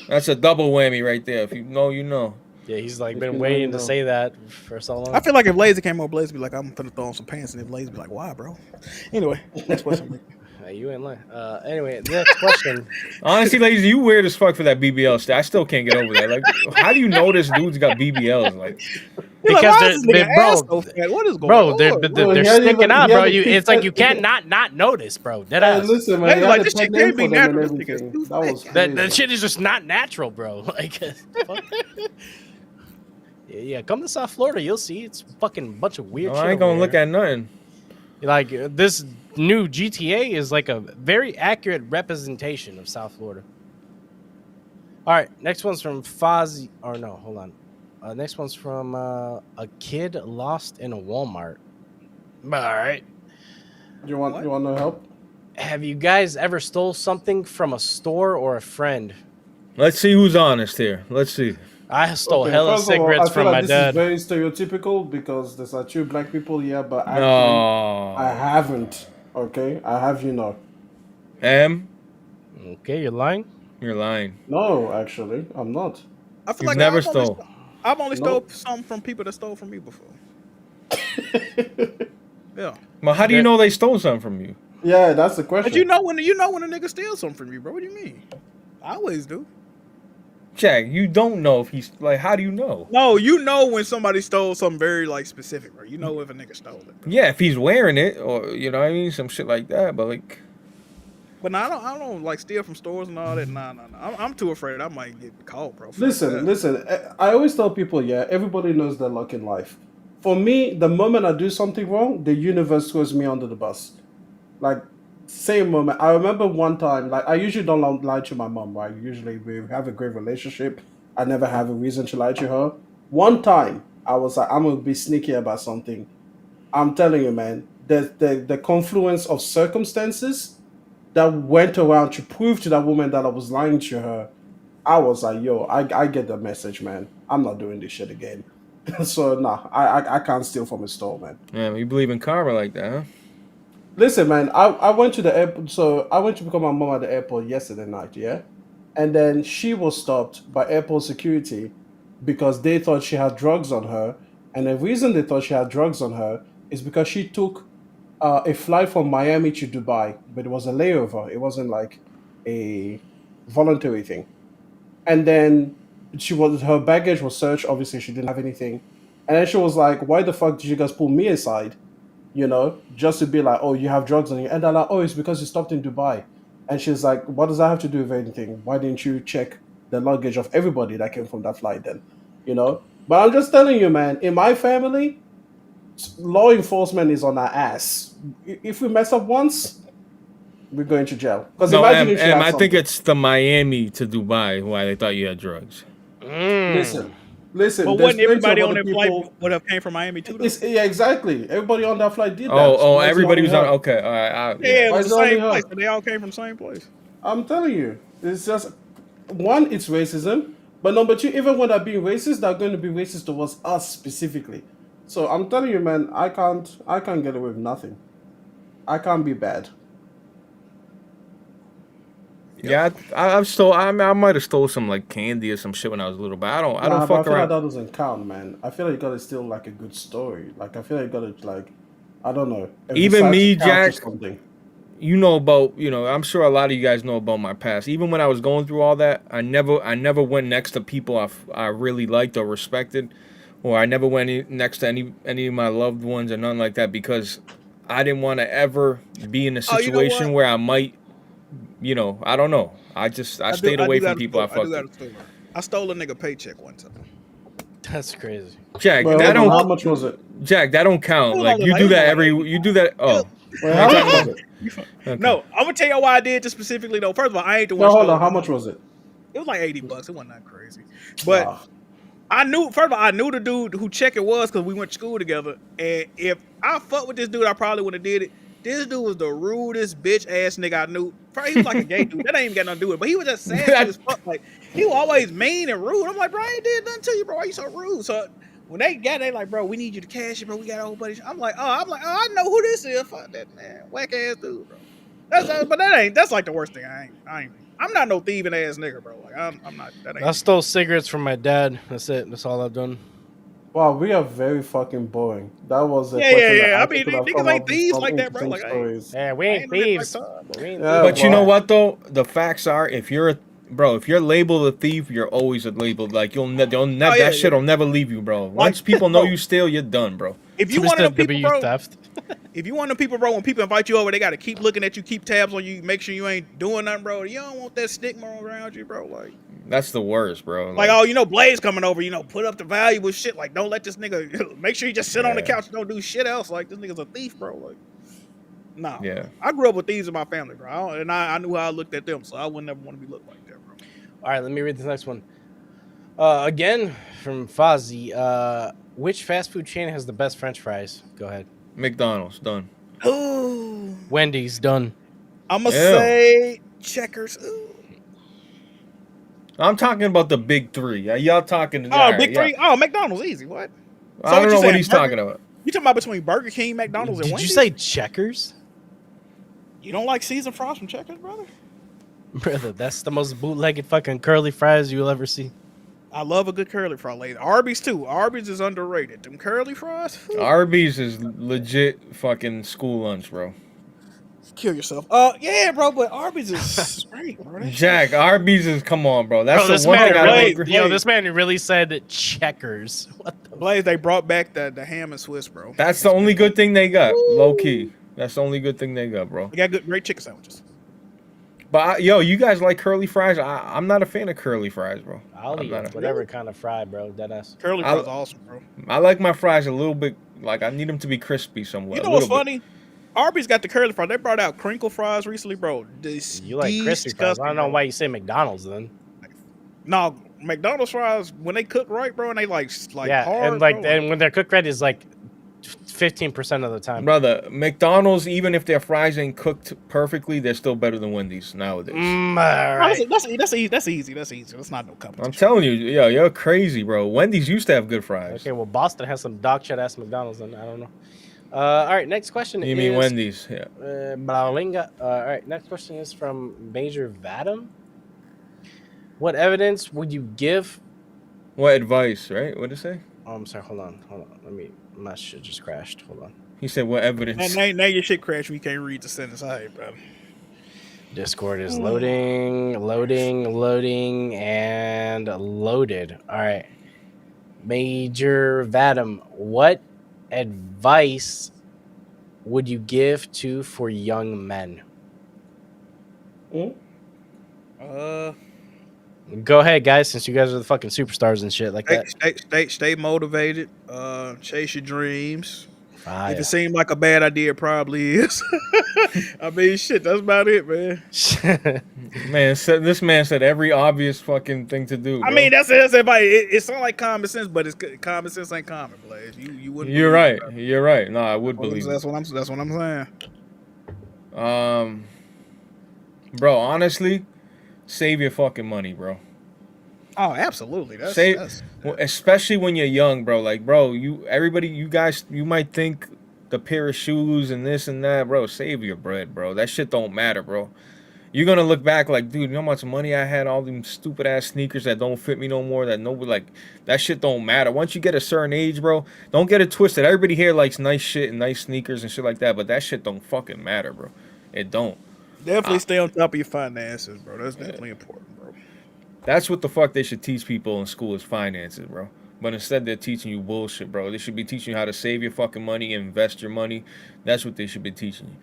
That's a double whammy right there. If you know, you know. Yeah, he's like If been you waiting know, to you say that for so long. I feel like if Lazy came over, Blaze would be like, I'm gonna throw on some pants, and if Lazy be like, why, bro? Anyway, next question. Hey, you ain't lying. Anyway, the next question. Honestly, ladies, you weird as fuck for that BBL stat. I still can't get over that. Like, how do you know this dude's got BBLs? Like, You're like, because why is this nigga ass bro, so fat? What is going bro, on? Bro, they're he had sticking even- out, he bro. had a It's like picture- you can't not notice, bro. Dead Hey, ass. listen, man, They he was had like, a this pet shit name can't be for them and natural. This nigga's everything. too That was fat. crazy. That shit is just not natural, bro. Like, fuck. Yeah, come to South Florida, you'll see. It's fucking a bunch of weird No, shit. I ain't over gonna look there. at nothing. Like this new GTA is like a very accurate representation of South Florida. All right, next one's from Fozzie. Or no, hold on. Next one's from a kid lost in a Walmart. All right. You want no help? Have you guys ever stole something from a store or a friend? Let's see who's honest here. Let's see. I stole Okay, hella first of all, cigarettes I feel from like my this dad. is very stereotypical because there's like two black people here, but actually, No. I haven't. Okay, I have you know. M, Okay, you're lying. you're lying. No, actually, I'm not. I feel You've like never I've only stole. I've only stole Nope. something from people that stole from me before. Yeah. Well, how do you know they stole something from you? Yeah, that's the question. But you know when a nigga steals something from you, bro. What do you mean? I always do. Jack, you don't know if he's like. How do you know? No, you know when somebody stole something very like specific, bro. You know if a nigga stole it. Bro. Yeah, if he's wearing it, or you know what I mean, some shit like that. But like, But no, I don't like steal from stores and all that. Nah. I'm too afraid I might get caught, bro. Fuck Listen, that. I always tell people, yeah, everybody knows their luck in life. For me, the moment I do something wrong, the universe throws me under the bus. Like, same moment. I remember one time, like, I usually don't lie to my mom, right? Usually we have a great relationship. I never have a reason to lie to her. One time, I was like, I'm going to be sneaky about something. I'm telling you, man, the confluence of circumstances that went around to prove to that woman that I was lying to her, I was like, yo, I get the message, man. I'm not doing this shit again. So, nah, I can't steal from a store, man. yeah, you believe in karma like that, huh? Listen, man, I went to the airport. So I went to pick up my mom at the airport yesterday night, yeah? And then she was stopped by airport security because they thought she had drugs on her. And the reason they thought she had drugs on her is because she took a flight from Miami to Dubai, but it was a layover. It wasn't like a voluntary thing. And then her baggage was searched. Obviously, she didn't have anything. And then she was like, "Why the fuck did you guys pull me aside? You know, just to be like, oh, you have drugs on you." And they're like, "Oh, it's because you stopped in Dubai." And she's like, "What does that have to do with anything? Why didn't you check the luggage of everybody that came from that flight then?" You know. But I'm just telling you, man. In my family, law enforcement is on our ass. If we mess up once, we're going to jail. Because No, imagine if she had I think something. it's the Miami to Dubai why they thought you had drugs. Listen. But there's wasn't plenty everybody of on other that flight people. would have came from Miami too? Though? Yeah, exactly. Everybody on that flight did that. Oh, Why is it everybody only was on. her? Okay, all right. Yeah, it Why was is the it only same her? place. They all came from the same place. I'm telling you, it's just one, it's racism, but number two, even when they're being racist, they're going to be racist towards us specifically. So I'm telling you, man, I can't get away with nothing. I can't be bad. Yeah, I've stole. I might have stole some like candy or some shit when I was little, but I don't Nah, fuck but I feel around. like that doesn't count, man. I feel like you gotta steal like a good story. Like I feel like you gotta like, I don't know. a Even me, Versace couch or Jack, something. You know about, I'm sure a lot of you guys know about my past. Even when I was going through all that, I never went next to people I really liked or respected, or I never went next to any of my loved ones or nothing like that because I didn't want to ever be in a situation where I might, I don't know. I stayed away from people I fucked with. I stole a nigga paycheck one time. That's crazy. Jack, Well, that hold on, don't. how much was it? Jack, that don't count. Hold Like on, you like, do it was that like you do that. Oh, Wait, how much was it? okay. No, I'm gonna tell you why I did this specifically though. First of all, I ain't the one. No, hold stole on. How it. much was it? It was like $80. It wasn't that crazy, but Wow. I knew. First of all, I knew the dude who check it was because we went to school together. And if I fucked with this dude, I probably would have did it. This dude was the rudest bitch ass nigga I knew. Probably he was like a gay dude. That ain't even got nothing to do with it. But he was just sassy as fuck. Like he was always mean and rude. I'm like, bro, I ain't did nothing to you, bro. Why you so rude? So when they like, bro, we need you to cash it, bro. We got a whole bunch. I'm like, oh, I know who this is. Fuck that man, whack ass dude, bro. That's like the worst thing. I'm not no thieving ass nigga, bro. Like I'm not. That ain't. I stole cigarettes from my dad. That's it. That's all I've done. Wow, we are very fucking boring. That was a Yeah. that I mean, could have niggas come ain't up with thieves some like that, bro. interesting Like, stories. Yeah, we I ain't ain't on that thieves. type of time, bro. We ain't Yeah, But you well, know what though? The facts are, if you're bro, if you're labeled a thief, you're always a labeled. Like yeah, that shit'll never leave you, bro. Once people know you steal, you're done, bro. If you one of them people, bro, theft. if you one of them people, bro, when people invite you over, they got to keep looking at you, keep tabs on you, make sure you ain't doing nothing, bro. You don't want that stigma around you, bro. Like That's the worst, bro. Like, oh, you know, Blaze coming over, you know, put up the valuable shit. Like, don't let this nigga, make sure you just sit on the couch and don't do shit else. Like, this nigga's a thief, bro. Like, nah. Yeah. I grew up with thieves in my family, bro. And I knew how I looked at them, so I would never want to be looked like that, bro. All right, let me read this next one. Again, from Fozzie. Which fast food chain has the best French fries? Go ahead. McDonald's, done. Ooh. Wendy's, done. I'm going to say Checkers. Ooh. I'm talking about the big three. Y'all talking? Big three? Oh, McDonald's, easy. What? So I don't know what he's talking about. You talking about between Burger King, McDonald's, and Wendy's? Did you say Checkers? You don't like seasoned fries from Checkers, brother? Brother, that's the most bootlegged fucking curly fries you'll ever see. I love a good curly fry, lady. Arby's too. Arby's is underrated. Them curly fries. Arby's is legit fucking school lunch, bro. Kill yourself. Yeah, bro, but Arby's is great, bro. Jack, Arby's is come on, bro. That's bro, the one thing I don't agree. Yo, this man really said Checkers. What the Blaze? They brought back the ham and Swiss, bro. That's the only good thing they got, low key. That's the only good thing they got, bro. They got great chicken sandwiches. But yo, you guys like curly fries? I'm not a fan of curly fries, bro. I'll eat whatever kind of fry, bro. Deadass. Curly fries awesome, bro. I like my fries a little bit. Like I need them to be crispy somewhat. You know what's funny? Arby's got the curly fries. They brought out crinkle fries recently, bro. You like crispy fries? I don't know why you say McDonald's then. No, McDonald's fries when they cook right, bro, and they like yeah, hard, and like bro, and when they're cooked right is like 15% of the time. Brother, McDonald's, even if their fries ain't cooked perfectly, they're still better than Wendy's nowadays. All right. That's easy. That's not no competition. I'm telling you, yo, you're crazy, bro. Wendy's used to have good fries. Okay, well, Boston has some dog shit ass McDonald's, and I don't know. All right, next question You mean Wendy's? Yeah. All right, next question is from Major Vadam. What evidence would you give? What advice, right? What did it say? Oh, I'm sorry. Hold on. My shit just crashed. Hold on. He said, what evidence? Now your shit crashed when you can't read the sentence. All right, bro. Discord is loading, and loaded. All right. Major Vadam, what advice would you give for young men? Go ahead, guys, since you guys are the fucking superstars and shit like that. Stay motivated. Chase your dreams. Fire. If it seemed like a bad idea, it probably is. I mean, shit, that's about it, man. Man, this man said every obvious fucking thing to do. Bro. I mean, that's everybody. It sounds like common sense, but common sense ain't common, Blaze. You wouldn't. You're right. You're right. No, I would believe. That's what I'm saying. Bro, honestly, save your fucking money, bro. Oh, absolutely. Especially when you're young, bro. Like, bro, you guys, you might think the pair of shoes and this and that, bro. Save your bread, bro. That shit don't matter, bro. You're gonna look back like, dude, you know how much money I had? All them stupid ass sneakers that don't fit me no more. That shit don't matter. Once you get a certain age, bro, don't get it twisted. Everybody here likes nice shit and nice sneakers and shit like that, but that shit don't fucking matter, bro. It don't. Definitely stay on top of your finances, bro. That's definitely important, bro. That's what the fuck they should teach people in school is finances, bro. But instead they're teaching you bullshit, bro. They should be teaching you how to save your fucking money, invest your money. That's what they should be teaching you.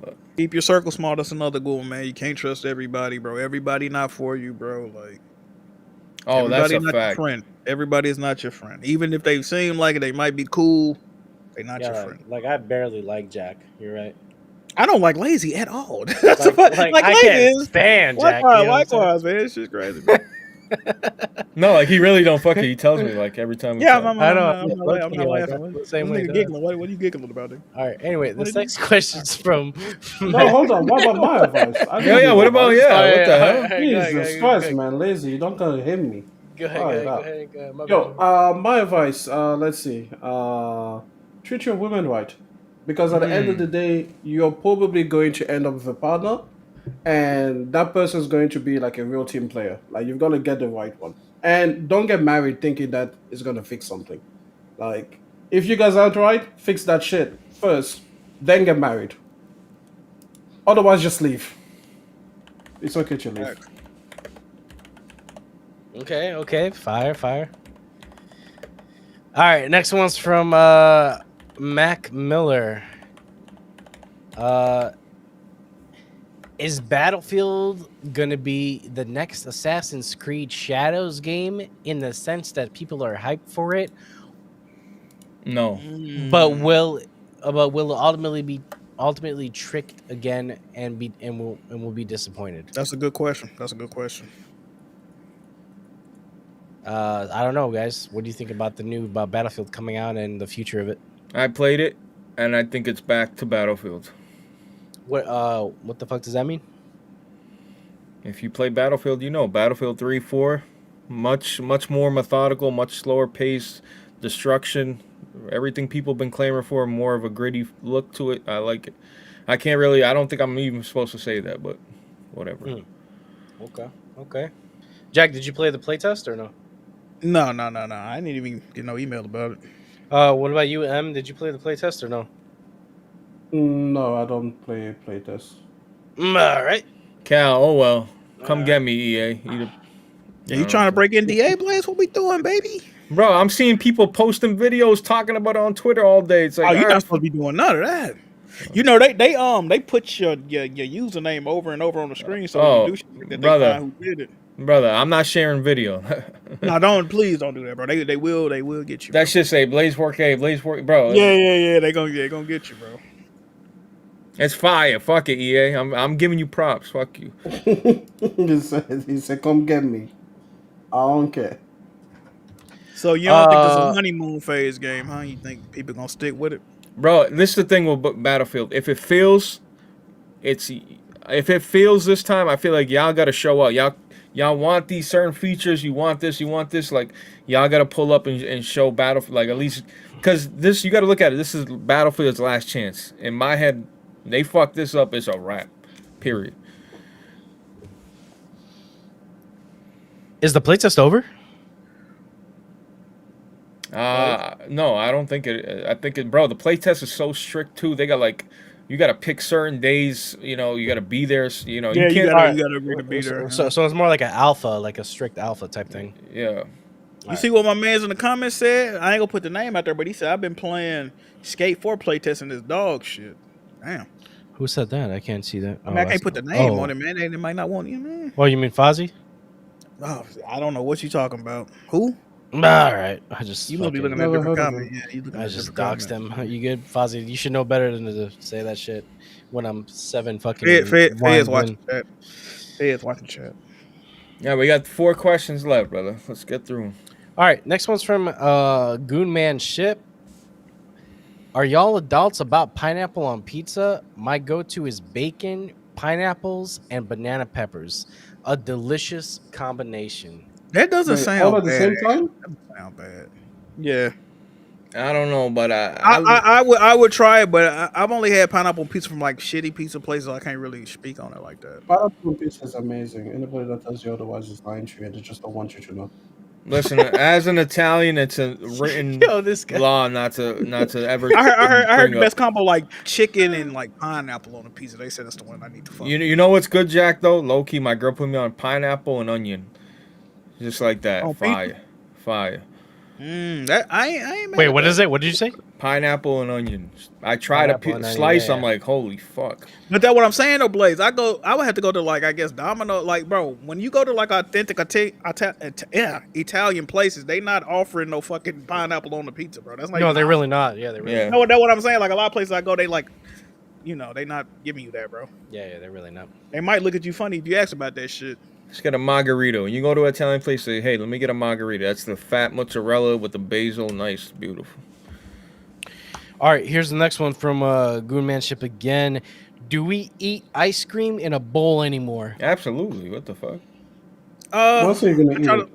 But keep your circle small. That's another goal, man. You can't trust everybody, bro. Everybody not for you, bro. Like, that's a not fact. Your friend. Everybody is not your friend. Even if they seem like it, they might be cool. They're not your friend. Like, I barely like Jack. You're right. I don't like Lazy at all. like I can't stand Jack. Likewise, man. It's just crazy. No, like he really don't fuck it. He tells me like every time. Yeah, I'm not laughing. Same way. Giggling. What are you giggling about? Dude? All right. Anyway, this next question's from. No, hold on. What about my advice? Yeah. What about what the hell? Jesus Christ, man, Lazy, you don't gonna hit me. Go ahead. My advice. Let's see. Treat your women right. Because at the end of the day, you're probably going to end up with a partner, and that person's going to be like a real team player. Like, you've got to get the right one. And don't get married thinking that it's going to fix something. Like, if you guys aren't right, fix that shit first, then get married. Otherwise, just leave. It's okay to leave. Okay. Fire. All right, next one's from Mac Miller. Is Battlefield gonna be the next Assassin's Creed Shadows game in the sense that people are hyped for it, No. but will it ultimately tricked again and will be disappointed? That's a good question. I don't know, guys. What do you think about the new Battlefield coming out and the future of it? I played it, and I think it's back to Battlefield. What the fuck does that mean? If you play Battlefield, you know Battlefield 3, 4, much more methodical, much slower pace, destruction, everything people been clamoring for, more of a gritty look to it. I like it. I don't think I'm even supposed to say that, but whatever. Okay. Jack, did you play the playtest or no? No. I didn't even get no email about it. What about you, M? Did you play the playtest or no? No, I don't play playtest. All right. Cal, oh well. Come get me, EA. You trying to break NDA, Blaze? What we doing, baby? Bro, I'm seeing people posting videos talking about it on Twitter all day. It's like, You're not supposed to be doing none of that. You know they put your username over and over on the screen so you do shit that brother. they find who did it. Brother, I'm not sharing video. No, please don't do that, bro. They will get you. That shit say Blaze 4K, Blaze 4K, bro. Yeah. They gonna get you, bro. It's fire. Fuck it, EA. I'm giving you props. Fuck you. He said, "Come get me." I don't care. So you don't think this is a honeymoon phase game, huh? You think people gonna stick with it? Bro, this is the thing with Battlefield. If it feels this time, I feel like y'all gotta show up. Y'all want these certain features. You want this. Like y'all gotta pull up and show Battlefield. Like at least because this you gotta look at it. This is Battlefield's last chance. In my head, they fuck this up. It's a wrap. Period. Is the playtest over? No, I don't think it. I think it, bro. The playtest is so strict too. They got like, you got to pick certain days. You know, you got to be there. You know, Yeah, you can't. you gotta agree to be there. So it's more like an alpha, like a strict alpha type thing. Yeah. You see what my man's in the comments said? I ain't gonna put the name out there, but he said I've been playing Skate 4 playtesting this dog shit. Damn. Who said that? I can't see that. I mean, I can't put the name on it, man. They might not want you, man. Well, you mean Fozzie? Oh, I don't know what you talking about. Who? All right. You must be looking at different comments. Yeah, you looking I at just different doxed comments. him. You good, Fozzie? You should know better than to say that shit when I'm 7 fucking. Fed's watching chat. Fed's watching chat. Yeah, we got 4 questions left, brother. Let's get through them. All right, next one's from Goonman Ship. Are y'all adults about pineapple on pizza? My go-to is bacon, pineapples, and banana peppers. A delicious combination. That doesn't sound all at the bad. same time? That doesn't sound bad. Yeah. I don't know, but I would try it, but I've only had pineapple pizza from like shitty pizza places. So I can't really speak on it like that. Pineapple pizza is amazing. Anybody that tells you otherwise is lying to you, and they just don't want you to know. Listen, as an Italian, it's a written this guy. law not to ever. I heard the bring best up. combo like chicken and like pineapple on a pizza. They said that's the one I need to fuck. You know what's good, Jack? Though low key, my girl put me on pineapple and onion, just like that. Oh, Fire. That I ain't mad Wait, at what that. is it? What did you say? Pineapple and onion. I try Pineapple to and onion, slice. yeah. I'm like, holy fuck. But that's what I'm saying though, Blaze. I would have to go to like I guess Domino. Like, bro, when you go to like authentic Italian places, they not offering no fucking pineapple on the pizza, bro. That's like No, they're really not. Yeah, they're really. Yeah. No, that's what I'm saying. Like a lot of places I go, they like, they not giving you that, bro. Yeah, they're really not. They might look at you funny if you ask about that shit. Just get a margarita. When you go to an Italian place, say, hey, let me get a margarita. That's the fat mozzarella with the basil. Nice, beautiful. All right, here's the next one from Goonmanship again. Do we eat ice cream in a bowl anymore? Absolutely. What the fuck? What's you gonna eat?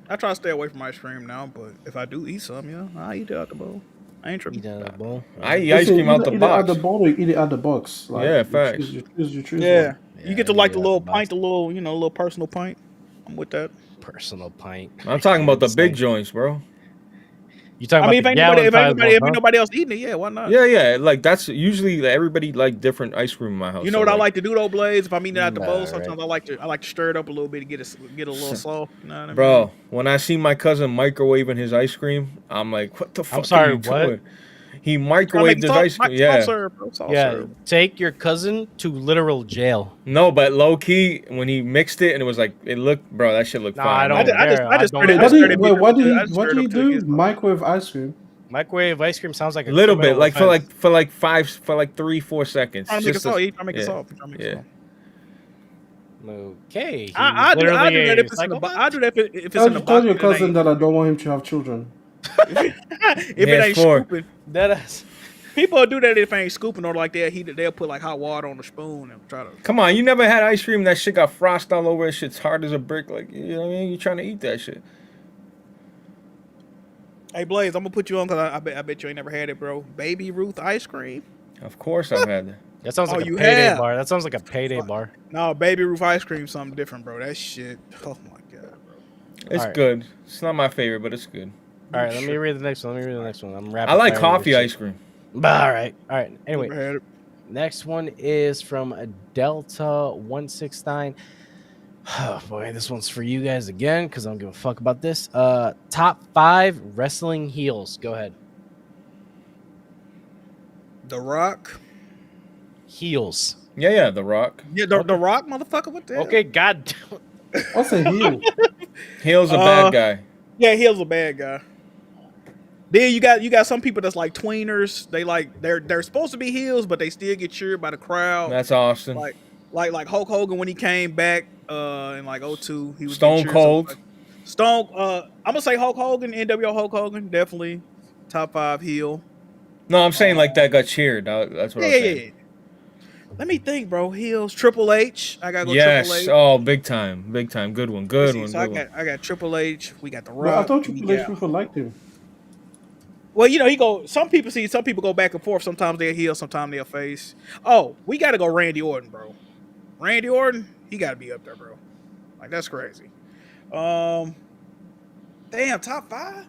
I try to stay away from ice cream now, but if I do eat some, I eat it out the bowl. I ain't tripping. Eat out of the bowl. I eat ice cream out the Eat it box. at the bowl or eat it out the box. Like, Yeah, facts. You choose Yeah. one. You get to like the eat it out little the box. pint, the little, little personal pint. I'm with that. Personal pint. I'm talking about the big Insane. joints, bro. You talking I about mean, the gallon if size ones, huh? ain't nobody else eating it, yeah, why not? Yeah. Like that's usually everybody like different ice cream in my house. You know so, what I like to do though, Blaze? If I'm eating it out the bowl, Nah, sometimes right. I like to stir it up a little bit to get a little soft. You know what I mean? Bro, when I see my cousin microwaving his ice cream, I'm like, what the I'm fuck are sorry, you what? doing? He Trying to make microwaved it his soft, ice cream. soft Yeah. serve, bro. Soft Yeah, serve. take your cousin to literal jail. No, but low key, when he mixed it and it was like, it looked, bro, that shit looked Nah, fire. I I'm not don't gonna lie. care. I I just don't. stirred it. Wait, what did I he just what stirred did it he up till it do? gets soft. Microwave ice cream. Microwave ice cream sounds like a Little bit, criminal like offense. for like 3-4 seconds. Trying to make it Just soft. to, Trying to make it yeah, soft. Trying to make it yeah. soft. Okay, he's I do literally that if a it's in the psychopath. I do that if it's in the Tell box. your and it cousin ain't- that I don't want him to have children. if He it has ain't 4. scooping, That is. people do that if it ain't scooping or like they'll put like hot water on the spoon and try to. Come on, you never had ice cream that shit got frost all over it. Shit's hard as a brick. Like, you know what I mean? You trying to eat that shit. Hey Blaze, I'm gonna put you on because I bet you ain't never had it, bro. Baby Ruth ice cream. Of course I've had that. That sounds Oh, like a you payday have? bar. That sounds like a payday bar. No, Baby Ruth ice cream, something different, bro. That shit. Oh my god, bro. It's Alright. good. It's not my favorite, but it's good. All right, let me read the next one. I'm rapid I like firing coffee this ice shit. cream. All right. Anyway, Never had it. next one is from Delta 169. Oh boy, this one's for you guys again because I don't give a fuck about this. Top 5 wrestling heels. Go ahead. The Rock. Heels. Yeah, The Rock. Yeah, the Rock, motherfucker. What the hell? Okay, God. What's a heel? Hill's a bad guy. Yeah, he's a bad guy. Then you got some people that's like tweeners. They're supposed to be heels, but they still get cheered by the crowd. That's Austin. Like Hulk Hogan when he came back in like 02, he was Stone getting cheered Cold. I'm gonna say Hulk Hogan, NWO Hulk Hogan, definitely top 5 heel. No, I'm saying like that got cheered. That's what I'm saying. Yeah. Let me think, bro. Heels, Triple H. I gotta go Yes. Triple H. Oh, big time. Good one. Good one. So I got Triple H. We got The But I Rock. thought and we Triple H got- people liked him. Well, some people go back and forth. Sometimes they're heel, sometimes they're face. Oh, we gotta go Randy Orton, bro. Randy Orton, he gotta be up there, bro. Like that's crazy. Damn, top 5?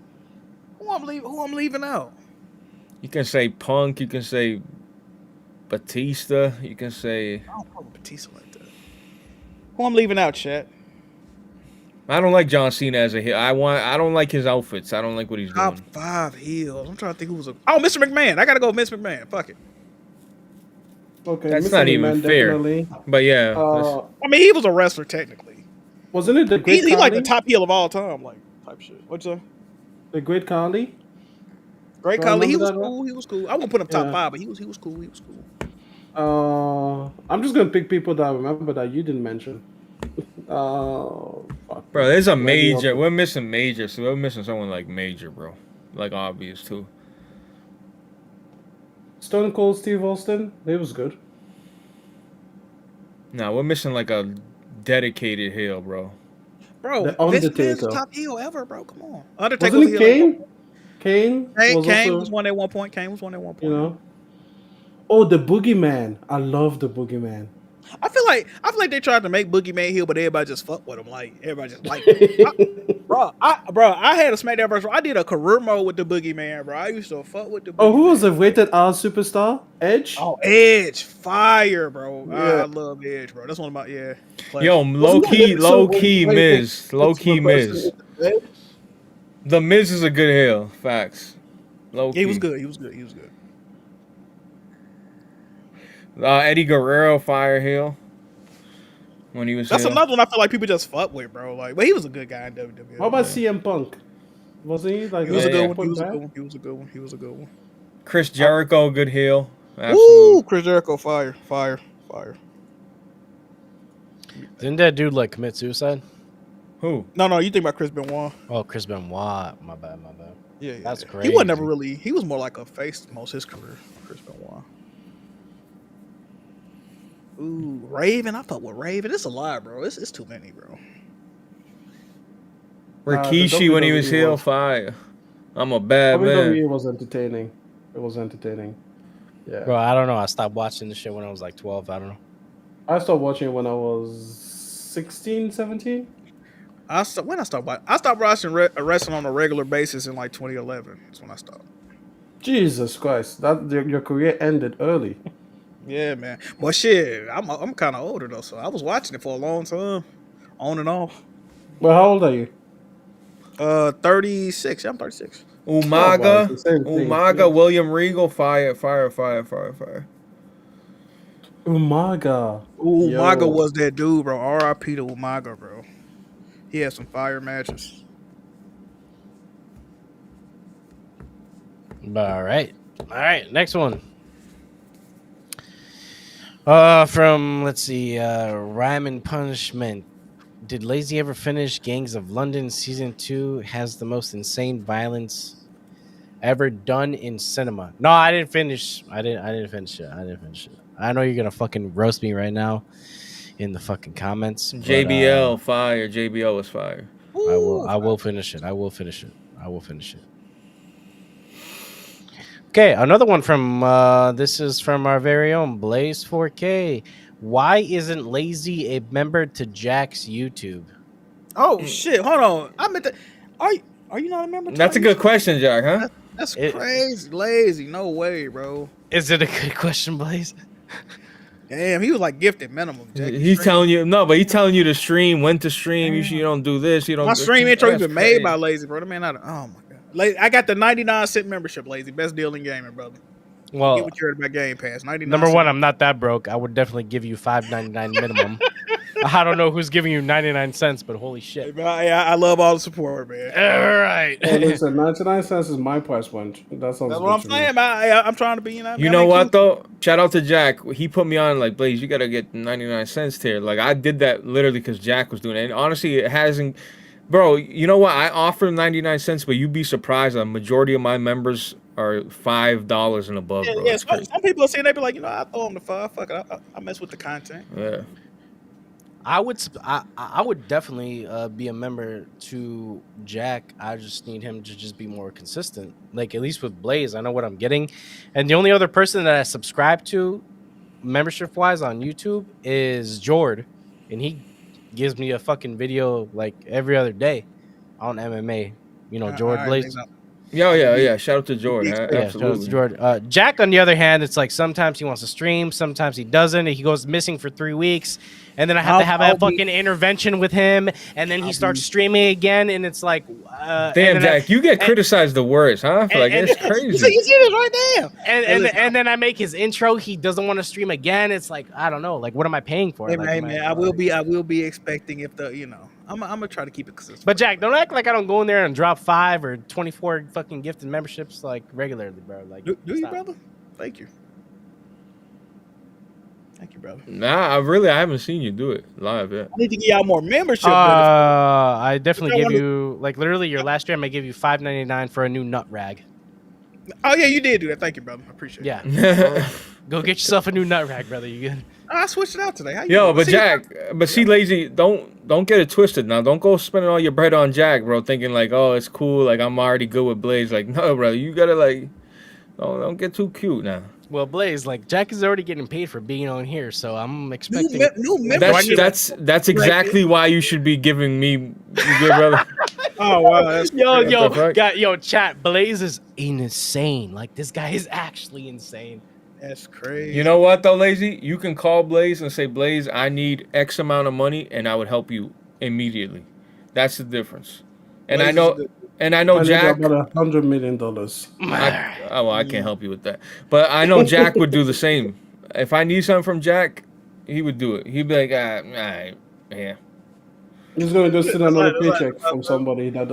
Who I'm leaving out? You can say Punk. You can say Batista. You can say. I don't fuck with Batista like that. Who I'm leaving out, chat? I don't like John Cena as a heel. I don't like his outfits. I don't like what he's Top doing. 5 heels. I'm trying to think who was a. Oh, Mr. McMahon. I gotta go Mr. McMahon. Fuck it. Okay, That's Mr. not even McMahon, fair. definitely. But yeah. that's- I mean, he was a wrestler technically. Wasn't it the Great He like the Khali? top heel of all time, like type shit. What's up? The Great Khali? Great Do I Khali. He remember was that one? cool. He was cool. I won't put him top Yeah. 5, but he was cool. He was cool. I'm just gonna pick people that I remember that you didn't mention. Fuck. Bro, there's a Randy major. Orton. We're missing major. So we're missing someone like major, bro. Like obvious too. Stone Cold Steve Austin. He was good. Nah, we're missing like a dedicated heel, bro. Bro, The Vince McMahon's Undertaker. the top heel ever, bro. Come on. Undertaker Wasn't was it a heel. Kane? Kane also, was one at one point. you know. Oh, the Boogeyman. I love the Boogeyman. I feel like they tried to make Boogeyman heel, but everybody just fuck with him. Like everybody just like him. I had a SmackDown version. I did a career mode with the Boogeyman, bro. I used to fuck with the Boogeyman. Oh, who was the rated R superstar? Edge? Oh, Edge, fire, bro. Yeah. I love Edge, bro. That's one of my players. Yo, low key Miz. Edge? The Miz is a good heel. Facts. Low key. He was good. Eddie Guerrero fire heel. When he was That's heel. another one I feel like people just fuck with, bro. Like, but he was a good guy in WWE. What about CM Punk? Wasn't he like He was a Yeah, good yeah. one. He was a bad? good one. He was a good one. He was a good one. Chris Jericho, good heel. Woo, Absolutely. Chris Jericho, fire. Didn't that dude like commit suicide? Who? No, you think about Chris Benoit? Oh, Chris Benoit. My bad. Yeah, That's He crazy. was never really. He was more like a face most of his career. Chris Benoit. Ooh, Raven. I fuck with Raven. It's a lot, bro. It's too many, bro. Rikishi when he was WWE heel, was- fire. I'm a bad WWE man. was entertaining. It was entertaining. Yeah. Bro, I don't know. I stopped watching this shit when I was like 12. I don't know. I started watching it when I was 16, 17. When I stopped watching wrestling on a regular basis in like 2011. That's when I stopped. Jesus Christ, that your career ended early. Yeah, man. But shit, I'm kind of older though, so I was watching it for a long time, on and off. Well, how old are you? 36. Yeah, I'm 36. Oh, well, it's Umaga, the same thing. Umaga, Yeah. William Regal, fire. Umaga. Umaga Yo. was that dude, bro. R.I.P. to Umaga, bro. He had some fire matches. All right. Next one. From let's see, Rhyme and Punishment. Did Lazy ever finish Gangs of London season 2? Has the most insane violence ever done in cinema. No, I didn't finish. I didn't finish it. I know you're gonna fucking roast me right now in the fucking comments. JBL, fire. JBL was fire. I will finish it. Okay, another one from this is from our very own Blaze 4K. Why isn't Lazy a member to Jack's YouTube? Oh shit! Hold on. I meant to. Are you not a member? That's a good question, Jack, huh? That's crazy. Lazy. No way, bro. Is it a good question, Blaze? Damn, he was like gifted minimum. Jack. He's telling you he's telling you to stream, when to stream. You don't do this. You don't. My stream intro That's even crazy. made by Lazy, bro. The man, oh my god. I got the 99-cent membership, Lazy. Best deal in gaming, brother. Well, Get what you heard about Game Pass. 99 number cents. one, I'm not that broke. I would definitely give you $5.99 minimum. I don't know who's giving you 99 cents, but holy shit. I love all the support, man. All right. Hey, listen, 99 cents is my price point. That sounds That's good what I'm to me. saying. I'm trying to be, You know what though? Shout out to Jack. He put me on like, Blaze, you gotta get 99 cents tier. Like I did that literally because Jack was doing it. And honestly, it hasn't. Bro, you know what? I offer 99 cents, but you'd be surprised. A majority of my members are $5 and above. Bro. Yeah, some people are saying they be like, I throw them the $5. Fuck it, I mess with the content. Yeah. I would definitely be a member to Jack. I just need him to just be more consistent. Like at least with Blaze, I know what I'm getting. And the only other person that I subscribe to membership wise on YouTube is Jord, and he gives me a fucking video like every other day on MMA. Jord Blaze. Yeah. Shout out to Jordan. Absolutely. Jordan. Jack, on the other hand, it's like sometimes he wants to stream, sometimes he doesn't. He goes missing for 3 weeks, and then I have to have a fucking intervention with him, and then he starts streaming again, and it's like, damn, Jack, you get criticized the worst, huh? It's crazy. You see this right now. And then I make his intro. He doesn't want to stream again. It's like I don't know. Like, what am I paying for? Hey, like, man, I will be expecting if I'm gonna try to keep it consistent. But Jack, don't act like I don't go in there and drop 5 or 24 fucking gifted memberships like regularly, bro. Like, do you, brother? Thank you, brother. Nah, I haven't seen you do it live yet. I need to get y'all more membership. I definitely give you like literally your last stream. I gave you $5.99 for a new nut rag. Oh yeah, you did do that. Thank you, brother. I appreciate it. Yeah, go get yourself a new nut rag, brother. You good? I switched it out today. How you Yo, doing? but Jack, see, Lazy, don't get it twisted now. Don't go spending all your bread on Jack, bro, thinking like, oh, it's cool, like I'm already good with Blaze. Like, no, bro, you gotta like, don't get too cute now. Well, Blaze, like Jack is already getting paid for being on here, so I'm expecting new membership. That's exactly why you should be giving me, you good, brother. Oh wow, that's yo, chat. Blaze is insane. Like this guy is actually insane. That's crazy. You know what though, Lazy? You can call Blaze and say, Blaze, I need X amount of money, and I would help you immediately. That's the difference. And Blaze I know Jack. About $100 million. I can't help you with that. But I know Jack would do the same. If I need something from Jack, he would do it. He'd be like, all right, yeah. He's gonna go sit another paycheck from somebody that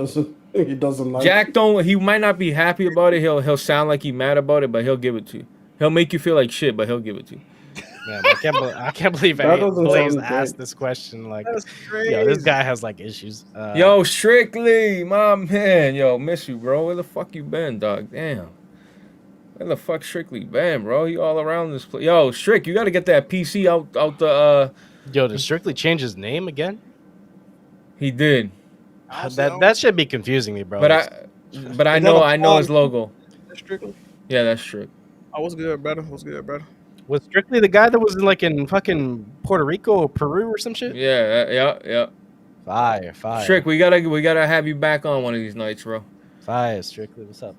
he doesn't like. Jack he might not be happy about it. He'll sound like he's mad about it, but he'll give it to you. He'll make you feel like shit, but he'll give it to you. Man, I can't believe Blaze asked this question. Like, yo, this guy has like issues. Yo, Strictly, my man. Yo, miss you, bro. Where the fuck you been, dog? Damn. Where the fuck Strictly been, bro? You all around this place. Yo, Strick, you got to get that PC out the. Yo, did Strictly change his name again? He did. That should be confusing me, bro. But I know his logo. That's Strictly. Yeah, that's Strick. Oh, what's good, brother? Was Strictly the guy that was in fucking Puerto Rico or Peru or some shit? Yeah. Fire. Strick, we gotta have you back on one of these nights, bro. Fire, Strictly. What's up?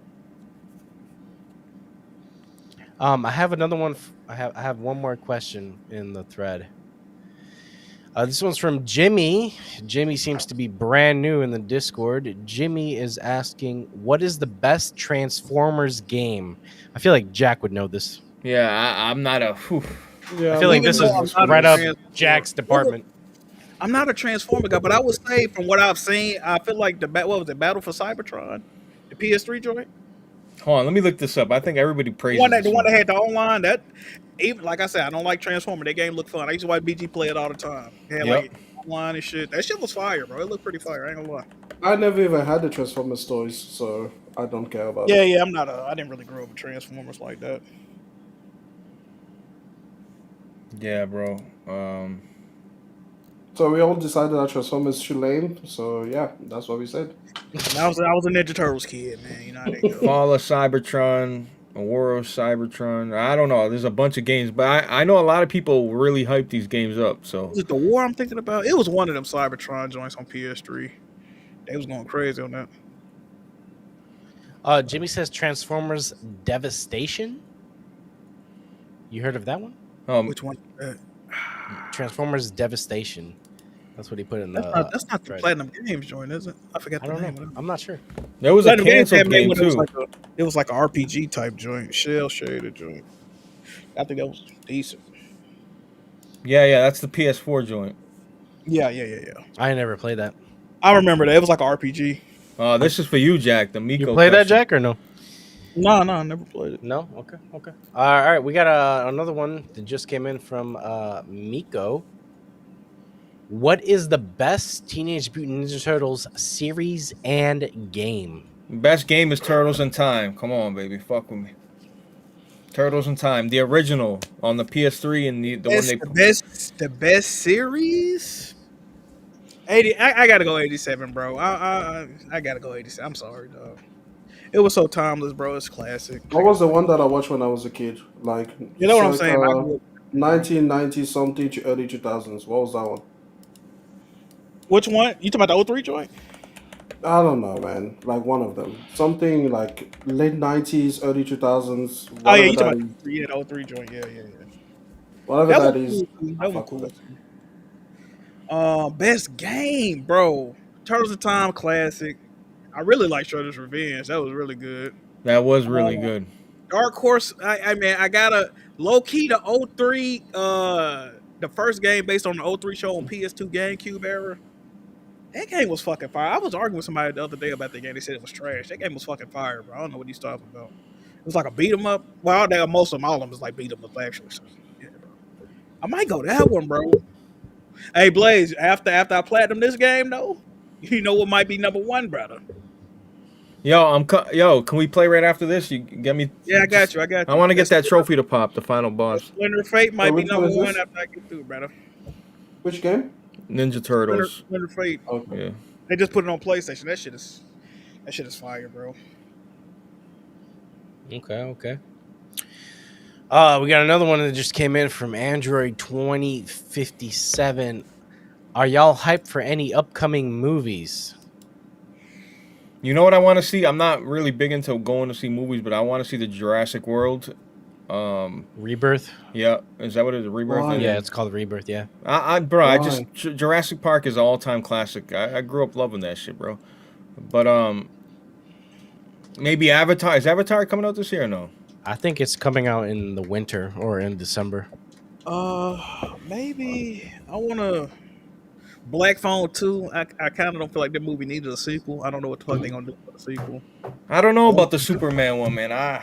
I have another one. I have one more question in the thread. This one's from Jimmy. Jimmy seems to be brand new in the Discord. Jimmy is asking, what is the best Transformers game? I feel like Jack would know this. Yeah, I'm not a. Whew. Yeah, I feel like even this though I'm is not a right up Transformer- Jack's department. I'm not a Transformer guy, but I would say from what I've seen, I feel like what was it, Battle for Cybertron, the PS3 joint, Hold on, let me look this up. I think everybody praises the one this that had the online. That even like I said, I don't like Transformer. That game looked fun. I used to watch BG play it all the time. It had like online and shit. That shit was fire, bro. It looked pretty fire. I ain't gonna lie. I never even had the Transformers toys, so I don't care about Yeah, it. yeah. I didn't really grow up with Transformers like that. Yeah, bro. So we all decided that Transformers should lame. So yeah, that's what we said. I was a Ninja Turtles kid, man. You know how they go. Fall of Cybertron, War of Cybertron. I don't know. There's a bunch of games, but I know a lot of people really hype these games up. So Was it the War I'm thinking about? It was one of them Cybertron joints on PS3. They was going crazy on that. Jimmy says Transformers Devastation. You heard of that one? Which one? Transformers Devastation. That's what he put in the. That's not the thread. Platinum Games joint, is it? I forgot I the don't name. know. I'm not sure. there was a Platinum Games canceled had made game one that too. it was like an RPG type joint, shell shaded joint. I think that was decent. Yeah, that's the PS4 joint. Yeah. I never played that. I remember that. It was like an RPG. This is for you, Jack. The Miko. You play that, question. Jack, or no? No, I never played it. No. Okay. All right. We got another one that just came in from Miko. What is the best Teenage Mutant Ninja Turtles series and game? Best game is Turtles in Time. Come on, baby, fuck with me. Turtles in Time, the original on the PS3 and the one they. The best series. 80. I gotta go 87, bro. I gotta go 87. I'm sorry, dog. It was so timeless, bro. It's classic. What was the one that I watched when I was a kid? Like, You know what I'm circa saying? 1990 something to early 2000s. What was that one? Which one? You talking about the 03 joint? I don't know, man. Like one of them. Something like late 90s, early 2000s. Oh yeah, you whatever talking that is. about the 03 joint? Yeah. Whatever that was is. cool. I That was fuck with cool. it. Best game, bro. Turtles of Time classic. I really like Shredder's Revenge. That was really good. That was really good. Dark Horse. I mean, I got a low key the 03. The first game based on the 03 show on PS2 GameCube era. That game was fucking fire. I was arguing with somebody the other day about that game. They said it was trash. That game was fucking fire, bro. I don't know what he's talking about. It was like a beat 'em up. Well, most of them, all of them is like beat 'em up actually. So, yeah, bro. I might go that one, bro. Hey, Blaze. After I platinum this game, though, you know what might be number one, brother. Yo, can we play right after this? You get me? Yeah, I got you. I want to get that trophy to pop, the final boss. Splinter Fate might be which number one is one this? after I get through, brother. Which game? Ninja Turtles. Splinter Fate. Okay. Yeah. They just put it on PlayStation. That shit is fire, bro. Okay. We got another one that just came in from Android 2057. Are y'all hyped for any upcoming movies? You know what I want to see? I'm not really big into going to see movies, but I want to see the Jurassic World. Rebirth? Yeah, is that what it is? Rebirth? Why? Yeah, it's called Rebirth, yeah. Why? Jurassic Park is an all-time classic. I grew up loving that shit, bro. But maybe Avatar. Is Avatar coming out this year or no? I think it's coming out in the winter or in December. Maybe I want to Black Phone 2. I kind of don't feel like that movie needed a sequel. I don't know what the fuck they gonna do for the sequel. I don't know about the Superman one, man. I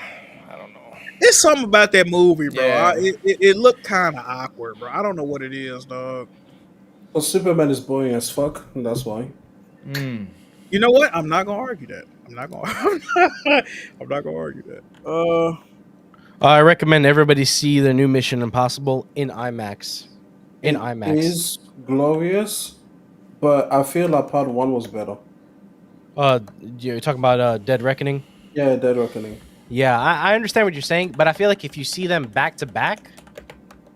don't know. It's something about that movie, bro. Yeah. It looked kind of awkward, bro. I don't know what it is, dog. Well, Superman is boring as fuck, and that's why. You know what? I'm not gonna argue that. I'm not gonna argue that. I recommend everybody see the new Mission Impossible in IMAX. It is glorious, but I feel like part one was better. You're talking about Dead Reckoning? Yeah, Dead Reckoning. Yeah, I understand what you're saying, but I feel like if you see them back to back,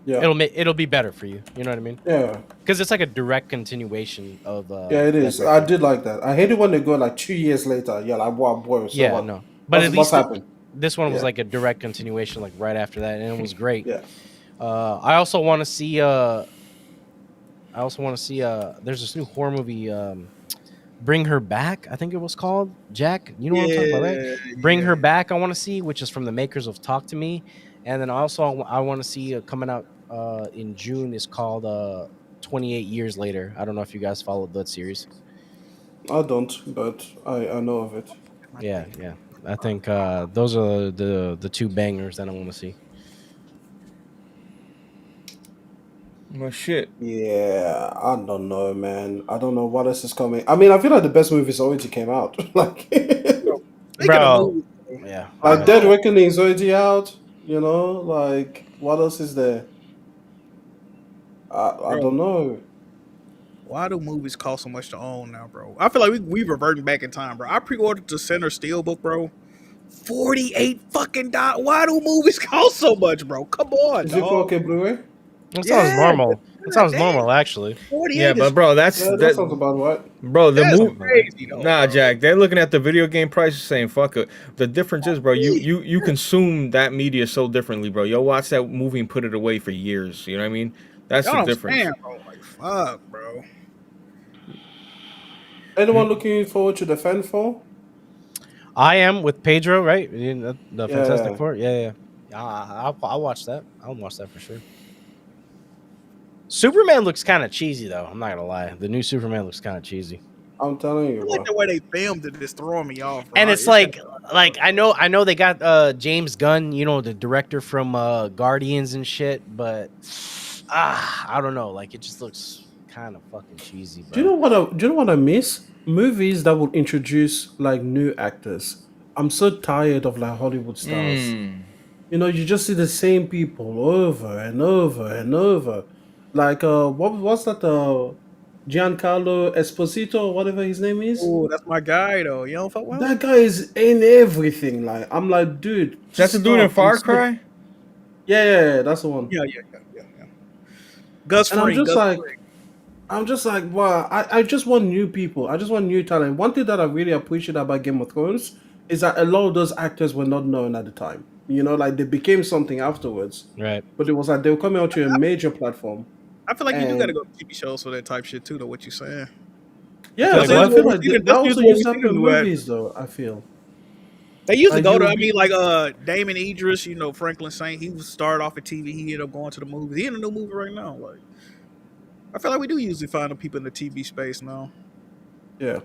Yeah. it'll be better for you. You know what I mean? Yeah. Because it's like a direct continuation of Yeah, it Dead is. I Reckoning. did like that. I hate it when they go like 2 years later. You're like, wow, boy, so Yeah, what? no, but at What's least happened? this one was Yeah. like a direct continuation, like right after that, and it was great. Yeah. I also want to see. There's this new horror movie. Bring Her Back, I think it was called. Jack, you know what I'm talking about, right? Bring Her Back, I want to see, which is from the makers of Talk to Me, and then also I want to see coming out in June is called 28 Years Later. I don't know if you guys followed that series. I don't, but I know of it. Yeah. I think those are the two bangers that I want to see. Well, shit. Yeah, I don't know, man. I don't know what else is coming. I mean, I feel like the best movies already came out. Like, Speaking of Bro, movies, yeah. like Dead Reckoning is already out. You know, like what else is there? I don't know. why do movies cost so much to own now, bro? I feel like we reverting back in time, bro. I pre-ordered the Center Steelbook, bro. $48 Why do movies cost so much, bro? Come on, Is it dog. 4K Blu-ray? That sounds normal. That God sounds damn. normal, actually. 48 Yeah, is but bro, that's Yeah, that sounds about right. bro. The that's movie. crazy, though. Nah, bro. Jack. They're looking at the video game prices, saying "fuck it." The difference is, bro. You consume that media so differently, bro. You'll watch that movie and put it away for years. You know what I mean? That's Y'all the don't difference. understand, bro. Like, fuck, bro. Anyone looking forward to the Fanfall? I am with Pedro, right? The Fantastic Yeah. Four. Yeah. I'll watch that. I'll watch that for sure. Superman looks kind of cheesy, though. I'm not gonna lie. The new Superman looks kind of cheesy. I'm telling I you, like the bro. way they filmed it. It's throwing me off, bro. And it's like I know they got James Gunn, you know, the director from Guardians and shit, but I don't know. Like, it just looks kind of fucking cheesy, bro. Do you know what I miss? Movies that would introduce like new actors. I'm so tired of like Hollywood stars. You know, you just see the same people over and over and over. Like what's that Giancarlo Esposito or whatever his name is? Oh, that's my guy, though. You don't fuck with him? That guy is in everything. Like I'm like, dude. That's the dude in stop. Far I'm so- Cry. Yeah, that's the one. Yeah. Gus And I'm Fring. just Gus like, Fring. wow, I just want new people. I just want new talent. One thing that I really appreciate about Game of Thrones is that a lot of those actors were not known at the time. You know, like they became something afterwards. Right. But it was like they were coming out to a major platform. I feel like you do and- got to go to TV shows for that type shit, too, though, what you saying. Yeah, Like but I what? feel like That's that also usually what used to we happen in see them at. movies, though. I feel. They used to Like, go you to, would I be- mean, like Damon Idris, you know, Franklin Saint, he was started off at TV, he ended up going to the movies. He in a new movie right now. Like, I feel like we do usually find the people in the TV space now. Yeah.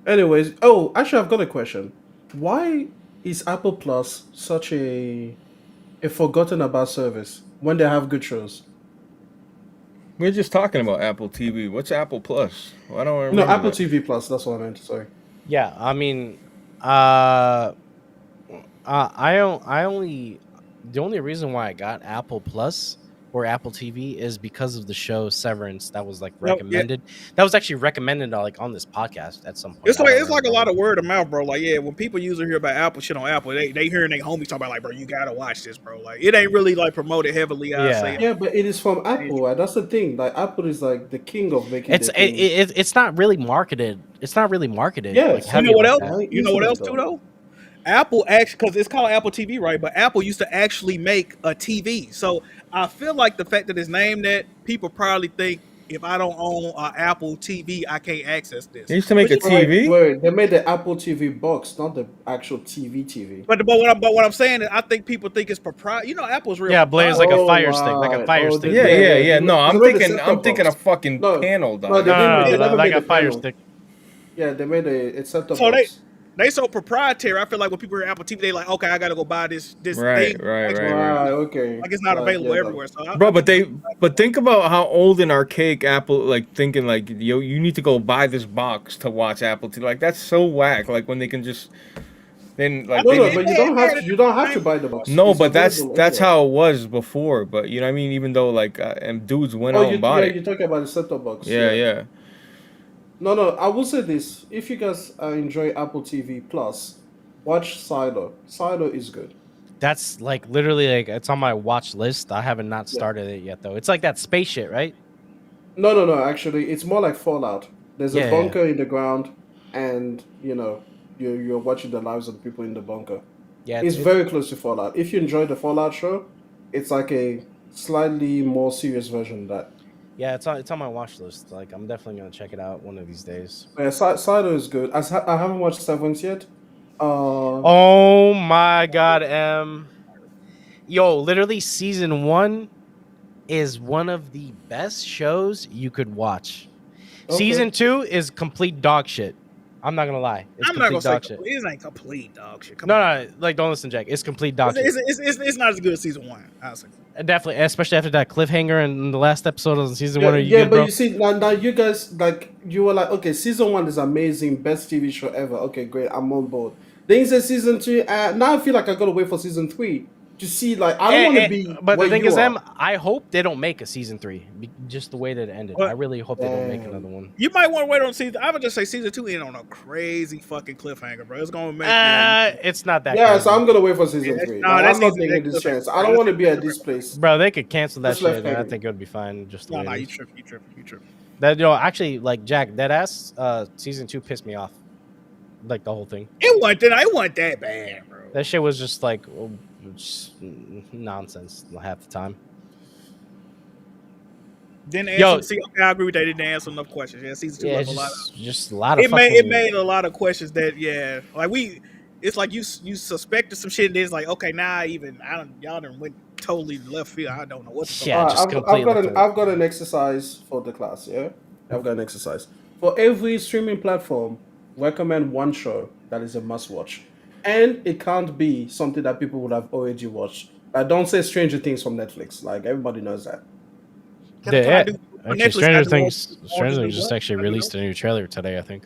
Anyways, actually, I've got a question. Why is Apple Plus such a forgotten about service when they have good shows? We're just talking about Apple TV. What's Apple Plus? I don't remember. No, Apple that. TV Plus. That's what I meant. Sorry. Yeah, I mean, the only reason why I got Apple Plus or Apple TV is because of the show Severance that was like Well, yeah. recommended. That was actually recommended like on this podcast at some point. It's I like don't it's like a remember. lot of word of mouth, bro. Like, yeah, when people usually hear about Apple shit on Apple, they hearing their homies talk about like, bro, you gotta watch this, bro. Like, it ain't really like promoted heavily. I Yeah. say. Yeah, but it is from Apple. And that's the thing. Like Apple is like the king of making. It's the things. it's not really marketed. It's not really marketed. Yes. like, You heavy know what like else? that. You know what Easily else too though? Apple actually, because it's called Apple TV, right? But Apple used to actually make a TV. So I feel like the fact that it's named that, people probably think if I don't own an Apple TV, I can't access this. They used to make a Which is- TV. Wait, they made the Apple TV box, not the actual TV. But what I'm saying is, I think people think it's proprietary. You know, Apple's real. Yeah, Blaze like a Oh, fire stick, like a right. fire Oh, stick. they- Yeah. No, I'm They made the thinking set-top a box. fucking No, panel, no, dog. they No, didn't- never like made a the fire panel. stick. Yeah, they made a set-top So box. they so proprietary. I feel like when people hear Apple TV, they like, okay, I gotta go buy this Right, thing. right, Like, right. Okay. Like, it's not Right, available yeah, everywhere. So Bro, but think about how old and archaic Apple, like, thinking like, yo, you need to go buy this box to watch Apple TV. Like, that's so whack. Like, when they can just then like No, they- but you don't have to. You don't have to buy the box. no, It's but that's available everywhere. how it was before. But you know what I mean? Even though like and dudes went out and bought it. you're talking about the set-top box. Yeah. No, I will say this. If you guys enjoy Apple TV Plus, watch Silo. Silo is good. That's like literally like it's on my watch list. I haven't not Yeah. started it yet though. It's like that space shit, right? No. Actually, it's more like Fallout. There's a Yeah. bunker in the ground, and you're watching the lives of the people in the bunker. Yeah, It's very close to Fallout. If you enjoy the Fallout show, it's like a slightly more serious version of that. yeah, it's on my watch list. Like I'm definitely gonna check it out one of these days. Yeah, Cider is good. I haven't watched Severance yet. Oh my god, yo, literally season 1 is one of the best shows you could watch. Okay. Season 2 is complete dog shit. I'm not gonna lie. It's I'm not complete gonna dog say shit. it ain't complete dog shit. Come No, on. no, like don't listen, Jack. It's complete dog shit. It's not as good as season 1. Honestly. Definitely, especially after that cliffhanger in the last episode of season 1. Are you yeah, good, but bro? you see now you guys like you were like, okay, season 1 is amazing, best TV show ever. Okay, great, I'm on board. Then you said season 2. Now I feel like I gotta wait for season 3 to see. Like I don't want to be. But where the thing you is, are. I hope they don't make a season 3. Just the way that it ended. What? I really hope they don't make Damn. another one. You might want to wait on season. I would just say season 2 end on a crazy fucking cliffhanger, bro. It's gonna make. It's not that. Yeah, crazy. so I'm gonna wait for season Yeah, 3. no, Like, that's I'm not season taking six. this chance. I That's don't want to season be at six. this place. Bro, they could cancel that Just left shit, and I hanging. think it would be fine. Just the way Nah, it you is. tripping. That actually, like Jack, that ass season 2 pissed me off. Like the whole thing. It wasn't that bad, bro. That shit was just like just nonsense half the time. Didn't Yo. answer. See, okay, I agree with that. They didn't answer enough questions. Yeah, season 2 Yeah, left a lot. just a lot of It fucking. made a lot of questions that it's like you suspected some shit and then it's like, okay, now y'all done went totally left field. I don't know what the fuck. Yeah, just I've completely got left an field. I've got an exercise for the class. Yeah, I've got an exercise for every streaming platform. Recommend one show that is a must-watch, and it can't be something that people would have already watched. Don't say Stranger Things from Netflix. Like everybody knows that. Can I do- on Actually, Netflix, I do Stranger Orange is Things the just New actually Black. released a new trailer today, I think.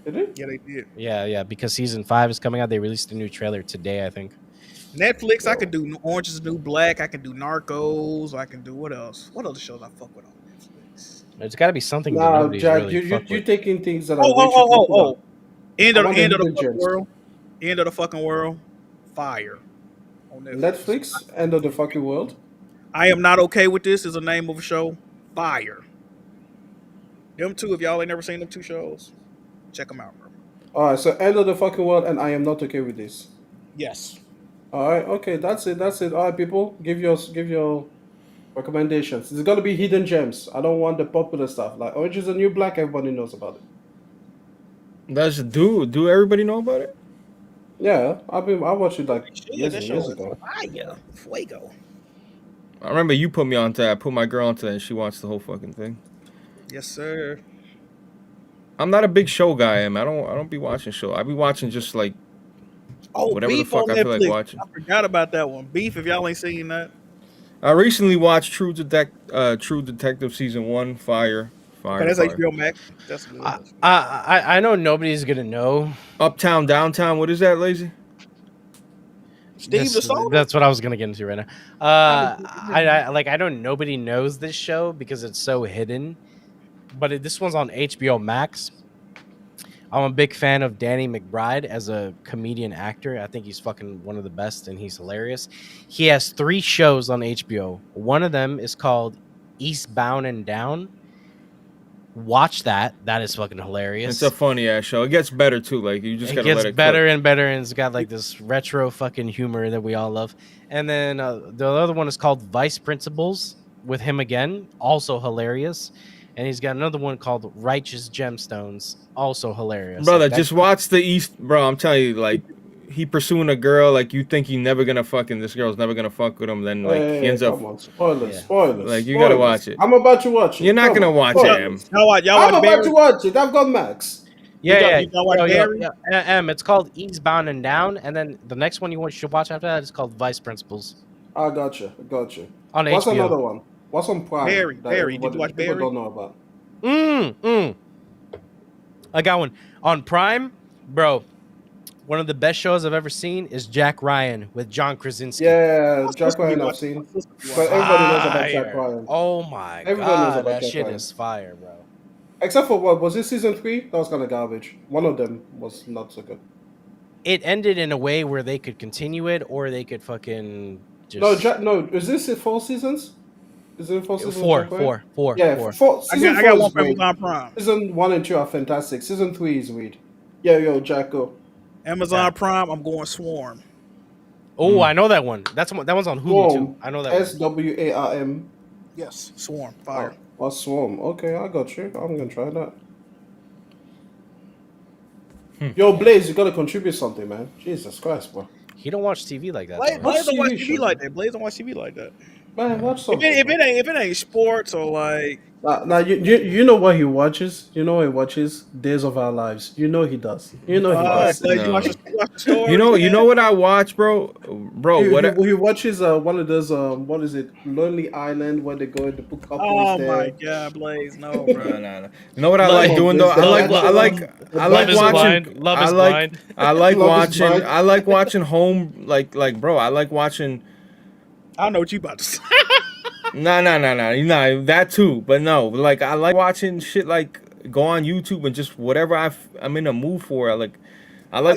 Did it? Yeah, they did. Yeah, because season 5 is coming out. They released a new trailer today, I think. Netflix, I could do Orange is the New Black. I can do Narcos. I can do what else? What other shows I fuck with on Netflix? There's got to be something that Nah, nobody's Jack, really fuck you're with. taking things that are way too popular. End I of want the the fucking hidden gems. world. End of the fucking world. Fire. On Netflix, End of the Fucking World. I Am Not Okay With This is the name of a show. Fire. Them two, if y'all ain't never seen them two shows, check them out, bro. All right, so End of the Fucking World, and I Am Not Okay With This. Yes. All right, okay, that's it. All right, people, give your recommendations. It's gonna be hidden gems. I don't want the popular stuff. Like Orange is the New Black, everybody knows about it. Do everybody know about it? Yeah, I watched it like Shit, years that and show years is ago. fire. Fuego. I remember you put me onto that. I put my girl onto that, and she watched the whole fucking thing. Yes, sir. I'm not a big show guy, I don't be watching show. I be watching just like Oh, whatever the Beef fuck on I feel like Netflix. watching. I forgot about that one. Beef, if y'all ain't seen that. I recently watched True Detective season 1. Fire. Okay, that's fire. HBO Max. That's good. I know nobody's gonna know. Uptown, Downtown. What is that, Lazy? Steve the Soldier? That's what I was gonna get into right now. I know nobody knows this show because it's so hidden, but this one's on HBO Max. I'm a big fan of Danny McBride as a comedian actor. I think he's fucking one of the best and he's hilarious. He has 3 shows on HBO. One of them is called Eastbound and Down. Watch that. That is fucking hilarious. It's a funny ass show. It gets better too. Like you just It gotta gets let it better cook. and better, and it's got like this retro fucking humor that we all love. And then the other one is called Vice Principals with him again, also hilarious. And he's got another one called Righteous Gemstones, also hilarious. Brother, Like, just watch the East. Bro, I'm telling you, like he pursuing a girl. Like you think he never gonna this girl's never gonna fuck with him. Then like he ends up. Come on, spoilers, Yeah. spoilers. Like, you gotta spoilers. watch it. I'm about to watch it. You're not Come gonna on, watch spoilers. it, Y'all watch I'm about Barry? to watch it. I've got Max. yeah. you got watch Barry? It's called Eastbound and Down, and then the next one you should watch after that is called Vice Principals I got you. on What's HBO. another one? What's on Prime? Barry. that Barry. Did you everybody- watch people Barry? don't know about. I got one on Prime, bro. One of the best shows I've ever seen is Jack Ryan with John Krasinski. Yeah, My Jack sister be Ryan I've watching- seen. my sister be But watching. everybody knows about Jack Fire. Ryan. Oh my Everybody knows god, about that Jack shit Ryan. is fire, bro. Except for what was it? Season 3? That was kind of garbage. One of them was not so good. it ended in a way where they could continue it, or they could fucking just No, Jack. No, is this it 4 seasons? Is it 4 seasons? four, Jack, right? four, Yeah, four. season I four got is one for great. Amazon Prime. Season 1 and 2 are fantastic. Season 3 is weird. Yeah, yo, Jack, go. Amazon Prime. I'm going Swarm. Oh, I know that one. That one's on Hulu too. Swarm. I know that one. SWARM. Yes, Swarm. Fire. Oh, Swarm. Okay, I got you. I'm gonna try that. Yo, Blaze, you gotta contribute something, man. Jesus Christ, bro. He don't watch TV like that. Blaze, though, right? Blaze don't watch TV TV shows, like man. that. Blaze don't watch TV like that. Man, watch something. If it ain't sports or like Now you know what he watches. You know what he watches? Days of Our Lives. You know he does. You know he does. Blaze, No. you watch the story. You know what I watch, bro? He watches one of those what is it? Lonely Island where they go and they put couples Oh there. my god, Blaze, no, bro. No. You know what I Love like is doing though? I blind. like is watching. blind. Love is blind. I like Love is watching. blind. I like watching home. Like, bro. I like watching. I don't know what you about to say. No. That too, but no. Like, I like watching shit. Like, go on YouTube and just whatever I'm in a mood for. I like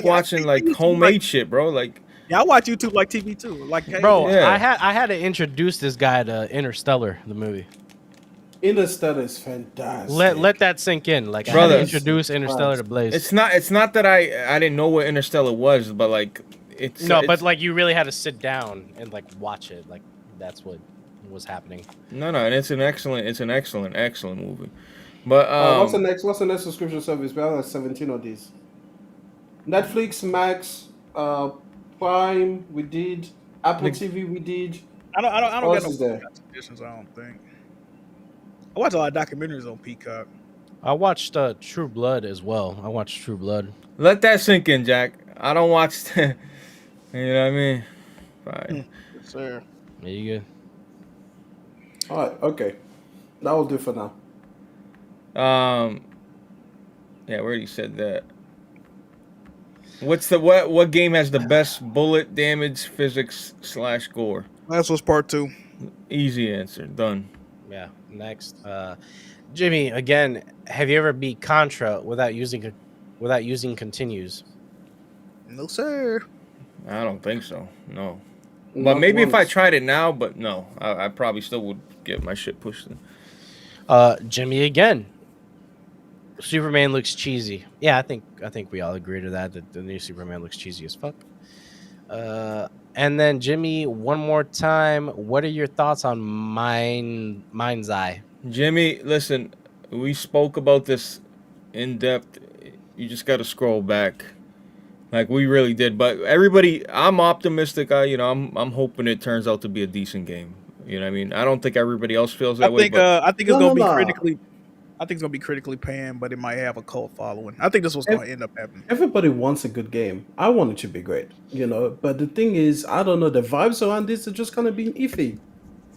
watching I like think YouTube, homemade like- shit, bro. Like, Yeah, I watch YouTube like TV too. Like Bro, Yeah. I had to introduce this guy to Interstellar, the movie. Interstellar is fantastic. Let that sink in. Like I had Brother. to introduce Interstellar to Blaze. it's not that I didn't know what Interstellar was, but like it's No, it's, but like you really had to sit down and like watch it. Like that's what was happening. no, and it's an excellent movie. But What's the next subscription service? We have like 17 of these. Netflix, Max, Prime, we did. Apple TV, we did. I don't What get else no is there? suggestions. I don't think. I watch a lot of documentaries on Peacock. I watched True Blood as well. I watched True Blood. let that sink in, Jack. I don't watch. You know what I mean? Fine. Yes, sir. There you All right, okay. That will do for now. Yeah, we already said that. What game has the best bullet damage physics / gore? Last was part 2. Easy answer. Done. go. Yeah. Next, Jimmy. Again, have you ever beat Contra without using continues? No, sir. I don't think so. No. But Not maybe if I once. tried it now, but no, I probably still would get my shit pushed in. Jimmy again. Superman looks cheesy. Yeah, I think we all agree to that the new Superman looks cheesy as fuck. And then Jimmy, one more time, what are your thoughts on MindsEye? Jimmy, listen, we spoke about this in depth. You just got to scroll back, like we really did. But everybody, I'm optimistic. I'm hoping it turns out to be a decent game. You know what I mean? I don't think everybody else feels that way. But I think it's No, gonna no, be no. critically. I think it's gonna be critically panned, but it might have a cult following. I think this was gonna end up happening. Everybody wants a good game. I want it to be great, But the thing is, I don't know. The vibes around this are just kind of being iffy.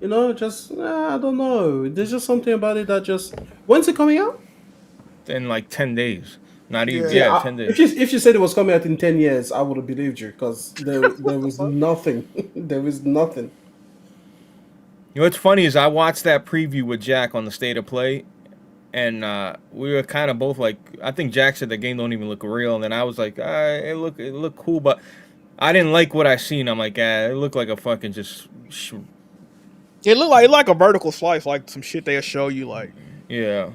I don't know. There's just something about it that just. When's it coming out? in like 10 days, not even Yeah. 10 days. If you said it was coming out in 10 years, I would have believed you because there was nothing. There was nothing. You know what's funny is I watched that preview with Jack on the State of Play, and we were kind of both like, I think Jack said the game don't even look real, and then I was like, it looked cool, but I didn't like what I seen. I'm like, it looked like a fucking just, It looked like a vertical slice, like some shit they'll show you. Like, yeah.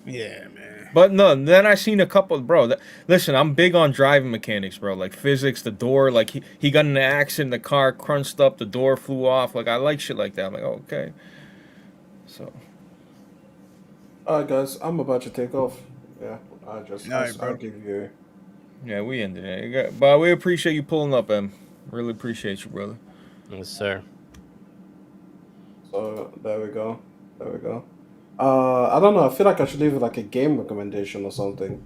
yeah, man. But no, then I seen a couple, bro. Listen, I'm big on driving mechanics, bro. Like physics, the door, like he got in an accident, the car crunched up, the door flew off. Like I like shit like that. I'm like, okay. So. All right, guys, I'm about to take off. Yeah, All right, I'll bro. give you. Yeah, we ended it. But we appreciate you pulling up, Em. Really appreciate you, brother. Yes, sir. So there we go. I don't know. I feel like I should leave it like a game recommendation or something.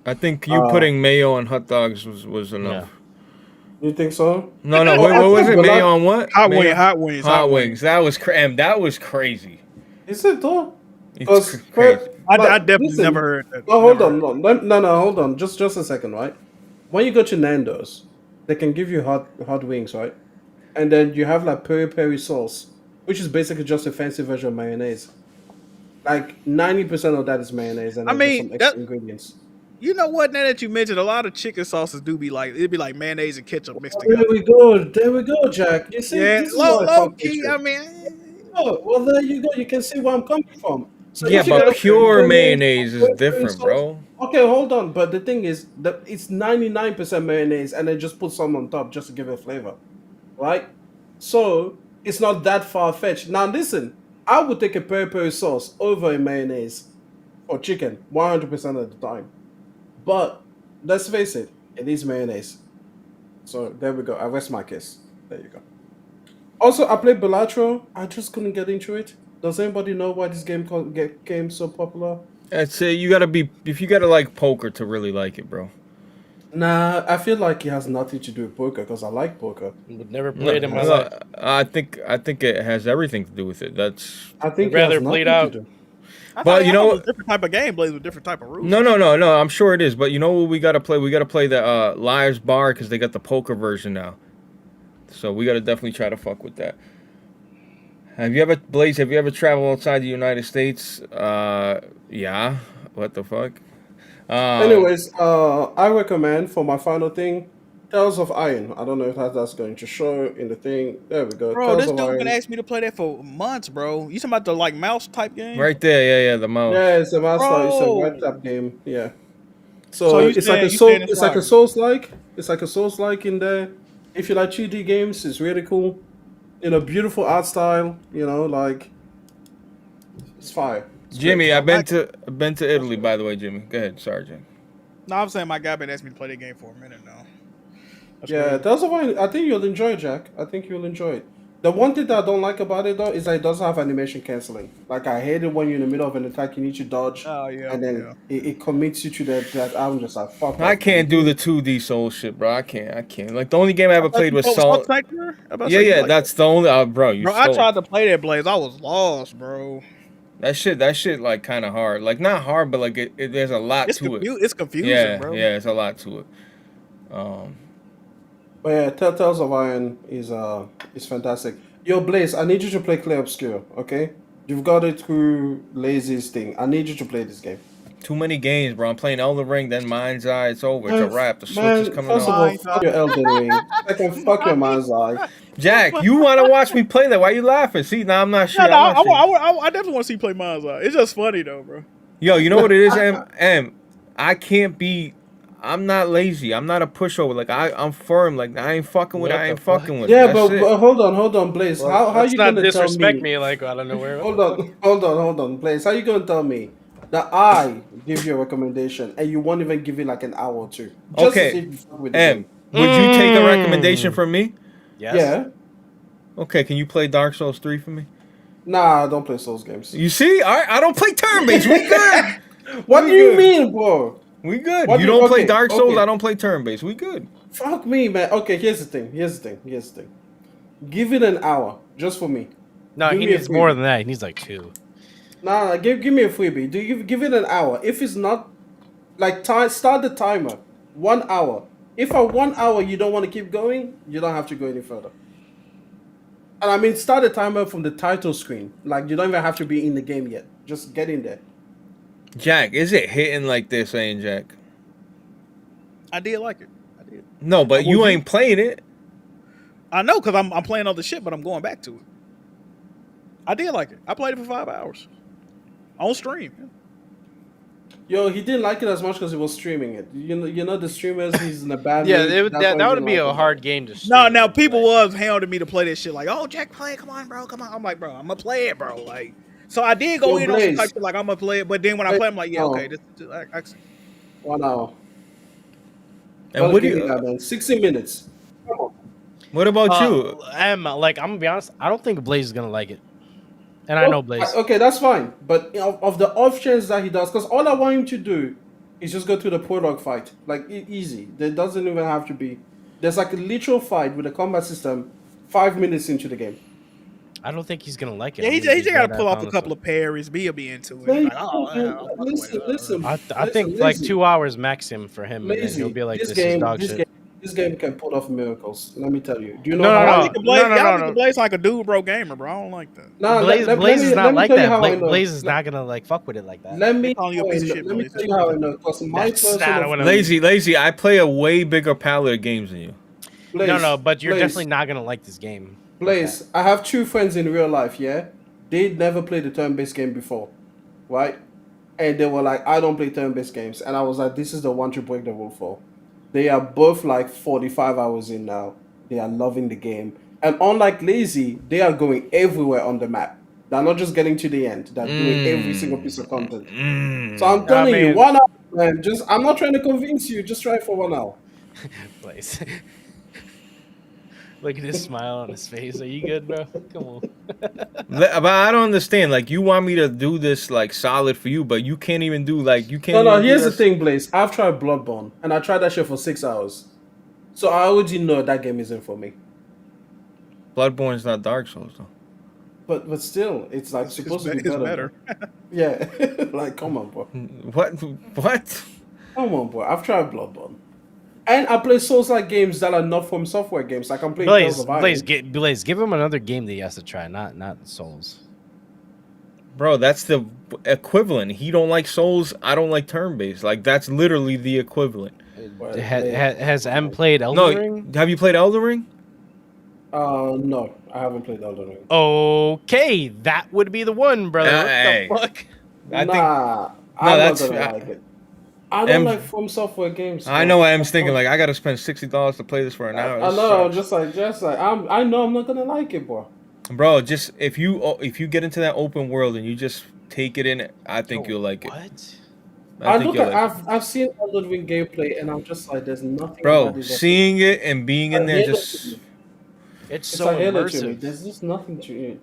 I think you putting mayo on hot dogs was enough. You think so? No, Well, what I was think it? the Mayo last- on what? Hot Mayo- Hot wings. wings. That was that was crazy. Is it though? It's crazy. I But definitely listen, never heard that. Oh, hold Never on, no, hold on. Just a second, right? When you go to Nando's, they can give you hot wings, right? And then you have like peri sauce, which is basically just a fancy version of mayonnaise. Like 90% of that is mayonnaise, and I then just mean, some extra that- ingredients. You know what? Now that you mentioned, a lot of chicken sauces do be like it'd be like mayonnaise and ketchup mixed There together. we go. There we go, Jack. You see, Yeah, this is low why I low fuck with key. you. I mean, Oh, well, there you go. You can see where I'm coming from. So Yeah, if you but got pure mayonnaise, mayonnaise is pepper different, sauce- bro. Okay, hold on. But the thing is that it's 99% mayonnaise, and then just put some on top just to give it flavor, right? So it's not that far fetched. Now listen, I would take a pepper sauce over a mayonnaise for chicken 100% of the time. But let's face it, it is mayonnaise. So there we go. I rest my case. There you go. Also, I played Bellatrix. I just couldn't get into it. Does anybody know why this game came so popular? I'd say you gotta be if you gotta like poker to really like it, bro. Nah, I feel like it has nothing to do with poker because I like poker. Would never No, play it in my no, life. I think it has everything to do with it. That's I think I'd rather it has play it nothing out. to do. But you know it what? was a different type of game, Blaze with different type of rules. No. I'm sure it is. But you know what we gotta play? We gotta play the Liar's Bar because they got the poker version now. So we gotta definitely try to fuck with that. Have you ever, Blaze? Have you ever traveled outside the United States? Yeah. What the fuck? Anyways, I recommend for my final thing, Tales of Iron. I don't know if that's going to show in the thing. There we go. Bro, Tales this of dude been Iron. asking me to play that for months, bro. You talking about the like mouse type game? Right there, yeah, the mouse. Yeah, it's a master. It's a Bro. red tap game. Yeah. So So you it's like saying- a you soul. saying it's It's like a fire? Souls like. It's like a Souls like in there. If you like 2D games, it's really cool. Beautiful art style. Like it's fire. It's Jimmy, great. I've been to Italy, by the way, Jimmy. Go ahead, sorry, Jimmy. No, I'm saying my guy been asking me to play that game for a minute now. That's Yeah, crazy. Tales of Iron. I think you'll enjoy it, Jack. I think you'll enjoy it. The one thing that I don't like about it though is that it doesn't have animation canceling. Like I hate it when you're in the middle of an attack, you need to dodge, Oh yeah, and then it commits you to that. I'm just like fuck. I off. can't do the 2D Soul shit, bro. I can't. Like the only game I ever played was Soul. Yeah, that's the only. Bro, you. Bro, I stole. tried to play that Blaze. I was lost, bro. That shit, like kind of hard. Like not hard, but like there's a lot to it. It's confusing, Yeah, bro. yeah, it's a lot to it. But yeah, Tales of Iron is fantastic. Yo, Blaze, I need you to play Clear Obscure, okay? You've got it through Lazy's thing. I need you to play this game. Too many games, bro. I'm playing Elden Ring, then MindsEye. It's over. It's a wrap. The Switch is coming first of out. all, fuck your Elden Ring. Second, fuck your MindsEye. Jack, you want to watch me play that? Why you laughing? See, now I'm not sure. Yeah, no, I definitely want to see you play MindsEye. It's just funny though, bro. Yo, you know what it is, M? I can't be. I'm not lazy. I'm not a pushover. Like I'm firm. Like I ain't fucking with. What I ain't the fuck? fucking with. Yeah, That's but it. hold on, Blaze. How Let's you not gonna tell disrespect me? me like out of nowhere. Hold on, Blaze. How you gonna tell me that I give you a recommendation and you won't even give it like an hour or two? Just Okay, to see if you fuck with the M, game. would you take a recommendation from me? Yes. Yeah. Okay, can you play Dark Souls 3 for me? Nah, I don't play Souls games. You see, I don't play turn-based. We good. What We do you good. mean, bro? We good. What You do- don't play okay, Dark Souls. okay. I don't play turn-based. We good. Fuck me, man. Okay, here's the thing. Give it an hour just for me. No, Give he me a needs more freebie. than that. He needs like 2. Nah, give me a freebie. Do you give it an hour? If it's not, like, start the timer. 1 hour. If at 1 hour you don't want to keep going, you don't have to go any further. And I mean, start the timer from the title screen. Like, you don't even have to be in the game yet. Just get in there. Jack, is it hitting like they're saying, Jack? I did like it. I did. No, but you ain't playing it. I know because I'm playing other shit, but I'm going back to it. I did like it. I played it for 5 hours on stream. Yo, he didn't like it as much because he was streaming it. You know the streamers, he's in a bad Yeah, mood. it would, That's that why he would didn't be like a it. hard game to No, stream. now people Like, was hounding me to play this shit. Like, oh, Jack, play, come on, bro, come on. I'm like, bro, I'm gonna play it, bro. Like, so I did go Yo, in on some Blaze. type shit, like I'm gonna play it, but then when I play, I'm like, yeah, Oh. okay, I 1 hour. And what do Give me you? that, man. 60 minutes. Come on. What about you? like, I'm gonna be honest. I don't think Blaze is gonna like it, and I know Blaze. Okay, that's fine. But of the off chance that he does, because all I want him to do is just go to the prologue fight. Like, easy. There doesn't even have to be. There's like a literal fight with a combat system 5 minutes into the game. I don't think he's gonna like it. yeah, he I'm gonna just be gotta dead pull ass off a honest couple with of parries. He'll be into it. Man, Like, oh, yeah, I'm fucking with it. listen. I think like 2 hours maximum for him, and then he'll be like, "This is dog shit." This game can pull off miracles. Let me tell you. Do you know No, how? no, Y'all no. think Blaze, No, no, y'all no, think no. Blaze like a dude, bro gamer, bro. I don't like that. Nah, Blaze, Blaze is not let me like tell you that. how I know. Blaze is not gonna like fuck with it like that. Let They me calling you a know, piece of shit, let me Blaze. tell you how I know. Because my That's not personal what I'm- Lazy. I play a way bigger palette of games than you. Blaze, No, but you're Blaze, definitely not gonna like this game. like Blaze, that. I have two friends in real life, yeah? They never played a turn-based game before, right? And they were like, I don't play turn-based games. And I was like, this is the one to break the rule for. They are both like 45 hours in now. They are loving the game. And unlike Lazy, they are going everywhere on the map. They're not just getting to the end. They're doing every single piece of content. So I'm telling you, mean- 1 hour, man. I'm not trying to convince you. Just try it for 1 hour. Blaze. Look at his smile on his face. Are you good, bro? Come on. But I don't understand. Like, you want me to do this like solid for you, but you can't even do like you can't. No, even do here's the this- thing, Blaze. I've tried Bloodborne, and I tried that shit for 6 hours. So I already know that game isn't for me. Bloodborne's not Dark Souls though. But still, it's like supposed to be It's better. better. Yeah, like come on, bro. What? Come on, bro. I've tried Bloodborne, and I play Souls-like games that are not from software games. Like I'm playing Tales of Iron. Blaze, give him another game that he has to try, not Souls. Bro, that's the equivalent. He don't like Souls. I don't like turn-based. Like, that's literally the equivalent. Well, Has M played Elden Ring? Have you played Elden Ring? No, I haven't played Elden Ring. Okay, that would be the one, brother. What Hey. the fuck? I think I'm that's- not gonna like it. I don't M- like from software games. I know what M's thinking. Like, I gotta spend $60 to play this for an hour. I This know, sucks. just like I know I'm not gonna like it, bro. Bro, just if you get into that open world and you just take it in, I think you'll like it. What? I think you'll like it. I've seen Elden Ring gameplay, and I'm just like, there's nothing. Bro, about it that- seeing it and being in there just It's It's so a Halo to me. immersive. There's just nothing to it.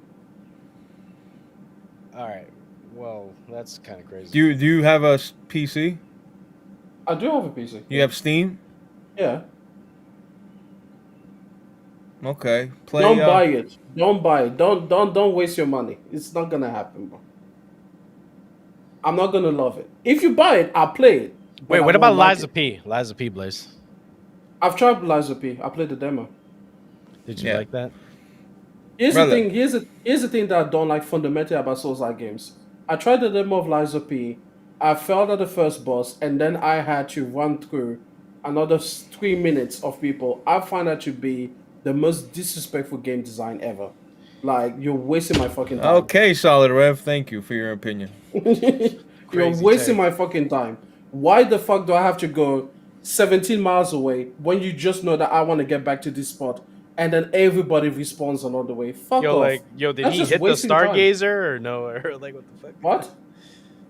All right. Well, that's kind of crazy. do you have a PC? I do have a PC. You have Steam? Yeah. Okay. Play Don't buy it. Don't buy it. Don't waste your money. It's not gonna happen, bro. I'm not gonna love it. If you buy it, I'll play it. but Wait, I what won't about like Liza it. P? Liza P, Blaze. I've tried Liza P. I played the demo. Did you Yeah. like that? Here's Brother. the thing. Here's the thing that I don't like fundamentally about Souls-like games. I tried the demo of Liza P. I failed at the first boss, and then I had to run through another 3 minutes of people. I find that to be the most disrespectful game design ever. Like, you're wasting my fucking time. Okay, Solid Rev. Thank you for your opinion. You're Crazy wasting take. my fucking time. Why the fuck do I have to go 17 miles away when you just know that I want to get back to this spot, and then everybody respawns along the way? Fuck Yo, off. did That's he just hit the wasting time. Stargazer or no? Or like, what the fuck? What?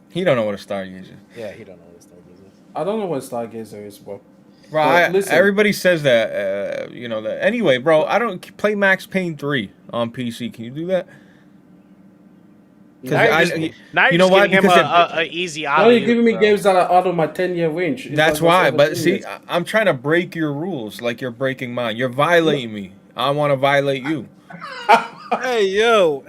He don't know what a Stargazer is. Yeah, he don't know what the Stargazer is. I don't know what Stargazer is, bro. Bro, But listen. everybody says that, you know that. Anyway, bro, I don't play Max Payne 3 on PC. Can you do that? Now you're just, now you're you know just why? giving him Because a easy Now alley. you're giving me games that are out of my 10-year range. It's that's like why. what's But 17 see, years. I'm trying to break your rules, like you're breaking mine. You're violating me. I want to violate you. Hey yo.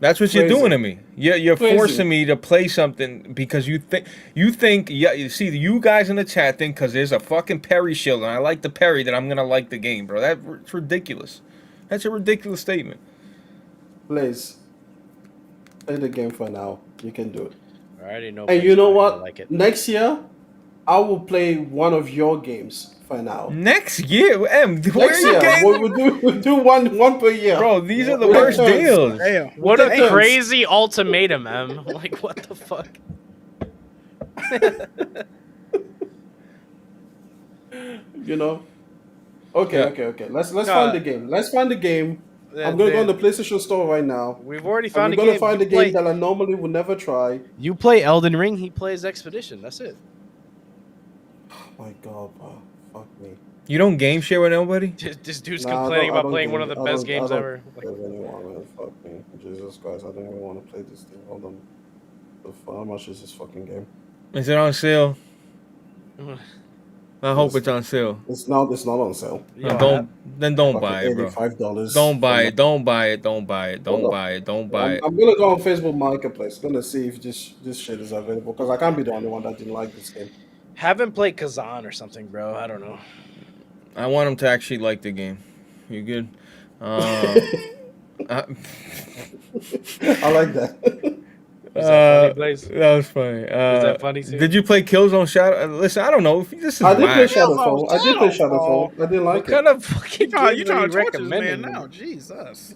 That's what you're Crazy. doing to me. You're Crazy. forcing me to play something because you think yeah. You see, you guys in the chat think because there's a fucking parry shield and I like the parry that I'm gonna like the game, bro. That's ridiculous. That's a ridiculous statement. Blaze, play the game for now. You can do it. I already know. And you know what? I like it. Next year, I will play one of your games for now. Next year, M, where Next are you year, getting? we'll do one per year. Bro, these are the With worst turns. deals. Damn. What With a turns. crazy ultimatum, M. Like, what the fuck? You know? Okay, Yeah. okay. Let's find the game. Let's find the game. I'm gonna go on the PlayStation Store right now. We've already And found we're a gonna game. find a You game play- that I normally would never try. You play Elden Ring, he plays Expedition. That's it. Oh my god, bro. Fuck me. You don't game share with nobody? This dude's Nah, complaining I about don't playing game- one of the I best don't- games I don't ever. play with anyone, man. Fuck me. Jesus Christ, I don't even want to play this thing. Hold on. How much is this fucking game? Is it on sale? I hope it's on sale. It's not on sale. Yo, Don't buy it, bro. $85. Don't buy it. Don't buy it. Don't buy it. Don't Hold buy it. Don't buy it. I'm gonna go on Facebook Marketplace. Gonna see if this shit is available because I can't be the only one that didn't like this game. Haven't played Kazan or something, bro. I don't know. I want him to actually like the game. You good? I like that. Was that funny, Blaze? That was funny. Was that funny, too? Did you play Killzone Shadow? Listen, I don't know. This is I did play whack. Shadowfall. I did play Shadowfall. Shadowfall. I didn't like What it. kind of fucking You games are trying you to torture this man recommending? now? Jesus.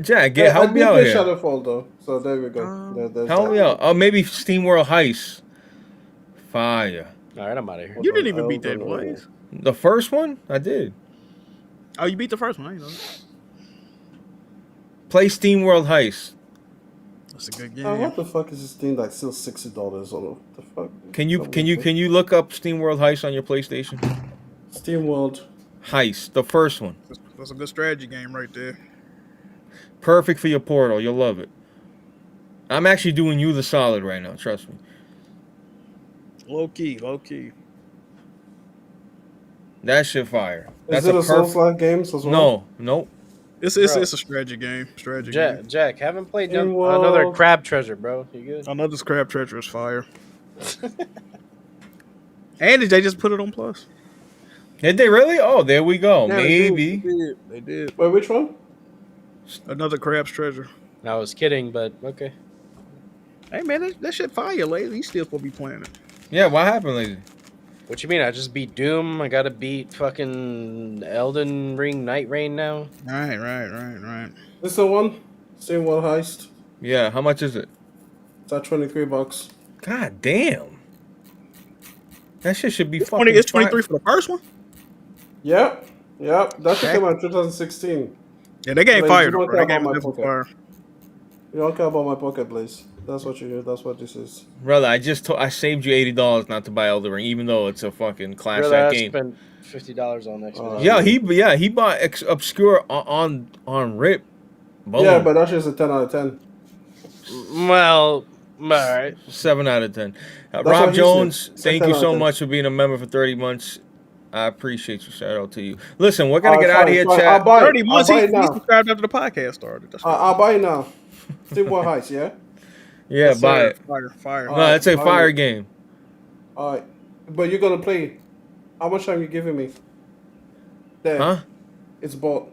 Jack, Yeah, help I me did out play here. Shadowfall though, so there we go. There's Help that. me out. Oh, maybe Steam World Heist. Fire. All right, I'm out of here. You didn't even beat that, Blaze. The first one? I did. Oh, you beat the first one. I know. Play Steam World Heist. That's a good game. What the fuck is this thing like still $60 on it? The fuck? Can you look up Steam World Heist on your PlayStation? Steam World. Heist, the first one. That's a good strategy game right there. Perfect for your Portal. You'll love it. I'm actually doing you the solid right now. Trust me. Low key, low key. That shit fire. Is it a Souls-like game as well? No, nope. It's a strategy game. Strategy game. Jack, haven't played Steam World. another Crab Treasure, bro. You good? Another Crab Treasure is fire. And they just put it on Plus. Did they really? Oh, there we go. Yeah, Maybe. They did. Wait, which one? Another Crab's Treasure. I was kidding, but okay. Hey man, that shit fire, lady. You still supposed to be playing it. Yeah, what happened, lady? What you mean? I just beat Doom. I gotta beat fucking Elden Ring Night Rain now. Right. This the one? Steam World Heist. Yeah, how much is it? It's at $23. God damn. That shit should be fucking. It's 23 for the first one. Yep. That should come out in 2016. Yeah, that game Blaze, fire. you don't Bro. care That game about is my definitely fire. You don't care about my pocket, Blaze. That's what you do. That's what this is. Brother, I saved you $80 not to buy Elden Ring, even though it's a fucking class Brother, act I game. spent $50 on Xbox. He bought Obscure on Rip. Boom. Yeah, but that's just a 10 out of 10. Well, all right. 7 out of 10. what Rob he Jones, said. thank 10 you out so of 10. much for being a member for 30 months. I appreciate you. Shout out to you. Listen, we're gonna get out of here, I'll chat. buy 30 it. months. I'll buy He it now. subscribed after the podcast started. That's I'll buy it now. Steam World Heist, yeah? Yeah, Yes, buy sir. it. Fire. No, it's a buy fire it. game. Alright. But you're gonna play. How much time you giving me? There. Huh? It's bought.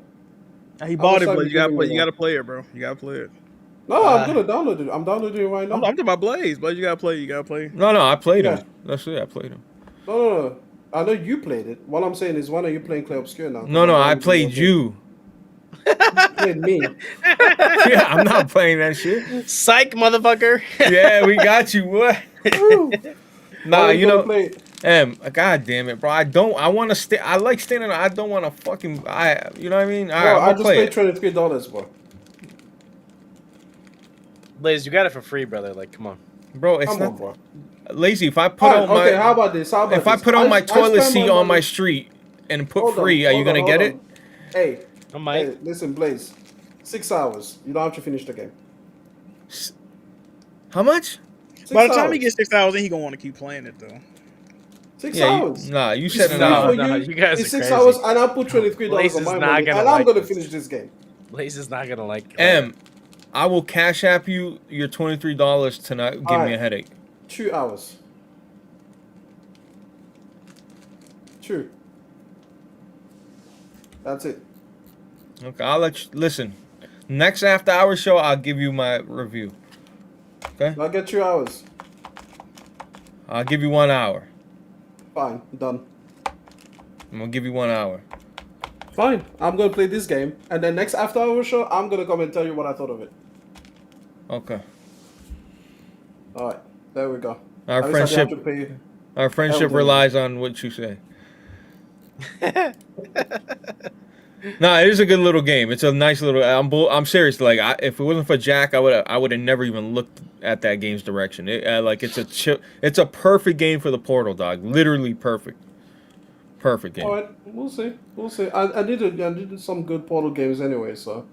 He bought it, time but you you gotta giving play. me You now? gotta play it, bro. You gotta play it. No, I'm gonna download it. I'm downloading it right now. I'm talking about Blaze, but you gotta play. You gotta play. No, I played Yeah. him. That's it. I played him. No. I know you played it. What I'm saying is, why are you playing Clay Obscure now? No, I played you. You played me. Yeah, I'm not playing that shit. Psych, motherfucker. Yeah, we got you. What? Nah, Why you gonna know. play? God damn it, bro. I want to stay. I like standing. I don't want to fucking. You know what I mean? All Bro, right, I I'm just play paid it. $23, bro. Blaze, you got it for free, brother. Like, come on. Bro, it's Come not on, bro. lazy. If I put Alright, on my, okay, how about this? if I put on my toilet seat on my street and put Hold on, free, are you hold on, gonna get hold it? on. Hey, I might. hey, listen, Blaze. 6 hours. You don't have to finish the game. How much? 6 By the time hours. he gets 6 hours in, he gonna want to keep playing it though. 6 Yeah, hours. nah. You It's said free an No, hour. for no, you. you guys It's are 6 crazy. hours, and I'll put $23 Blaze on is my not money, gonna and I'm like gonna this. finish this game. Blaze is not gonna like. I will cash app you your $23 tonight. Give me a Alright. headache. 2 hours. 2. That's it. Okay, I'll let you listen. Next after hour show, I'll give you my review. Okay, I'll get 2 hours. I'll give you 1 hour. Fine, done. I'm gonna give you 1 hour. Fine, I'm gonna play this game, and then next after hour show, I'm gonna come and tell you what I thought of it. Okay. All right, there we go. Our At least I didn't friendship, have to pay- our friendship Elden. relies on what you say. No, it is a good little game. It's a nice little. I'm serious. Like, if it wasn't for Jack, I would have never even looked at that game's direction. It's a perfect game for the Portal, dog. Literally perfect. Perfect game. All right, we'll see. I needed some good Portal games anyway, so.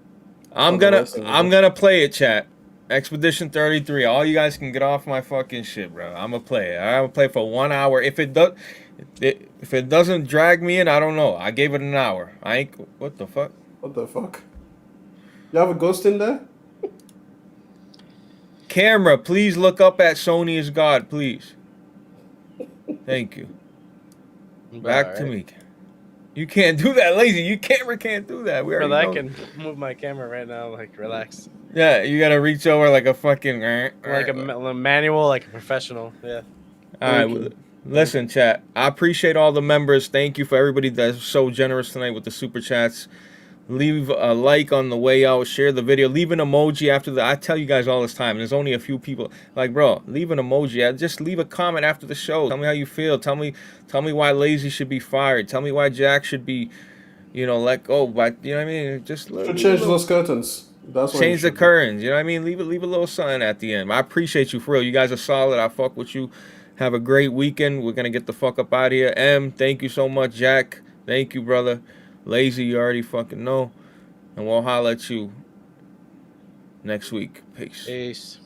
I'm gonna play it, chat. Expedition 33. All you guys can get off my fucking shit, bro. I'm gonna play it. I'm gonna play for 1 hour. If it doesn't drag me in, I don't know. I gave it an hour. I ain't. What the fuck? What the fuck? You have a ghost in there? Camera, please look up at Sony is God, please. Thank you. But, Back to me. You can't do that, lazy. You can't do that. We already Brother, I know. can move my camera right now. Like, relax. Yeah, you gotta reach over like a fucking. Like a manual, like a professional. Yeah. All right, Thank you. listen, chat. I appreciate all the members. Thank you for everybody that's so generous tonight with the super chats. Leave a like on the way out. Share the video. Leave an emoji after the. I tell you guys all this time. There's only a few people. Like, bro, leave an emoji. Just leave a comment after the show. Tell me how you feel. Tell me why Lazy should be fired. Tell me why Jack should be, let go. But you know what I mean? Just Should change those curtains. That's what change you the should do. curtains. You know what I mean? Leave a little something at the end. I appreciate you for real. You guys are solid. I fuck with you. Have a great weekend. We're gonna get the fuck up out of here. M, thank you so much. Jack, thank you, brother. Lazy, you already fucking know. And we'll holler at you next week. Peace. Peace.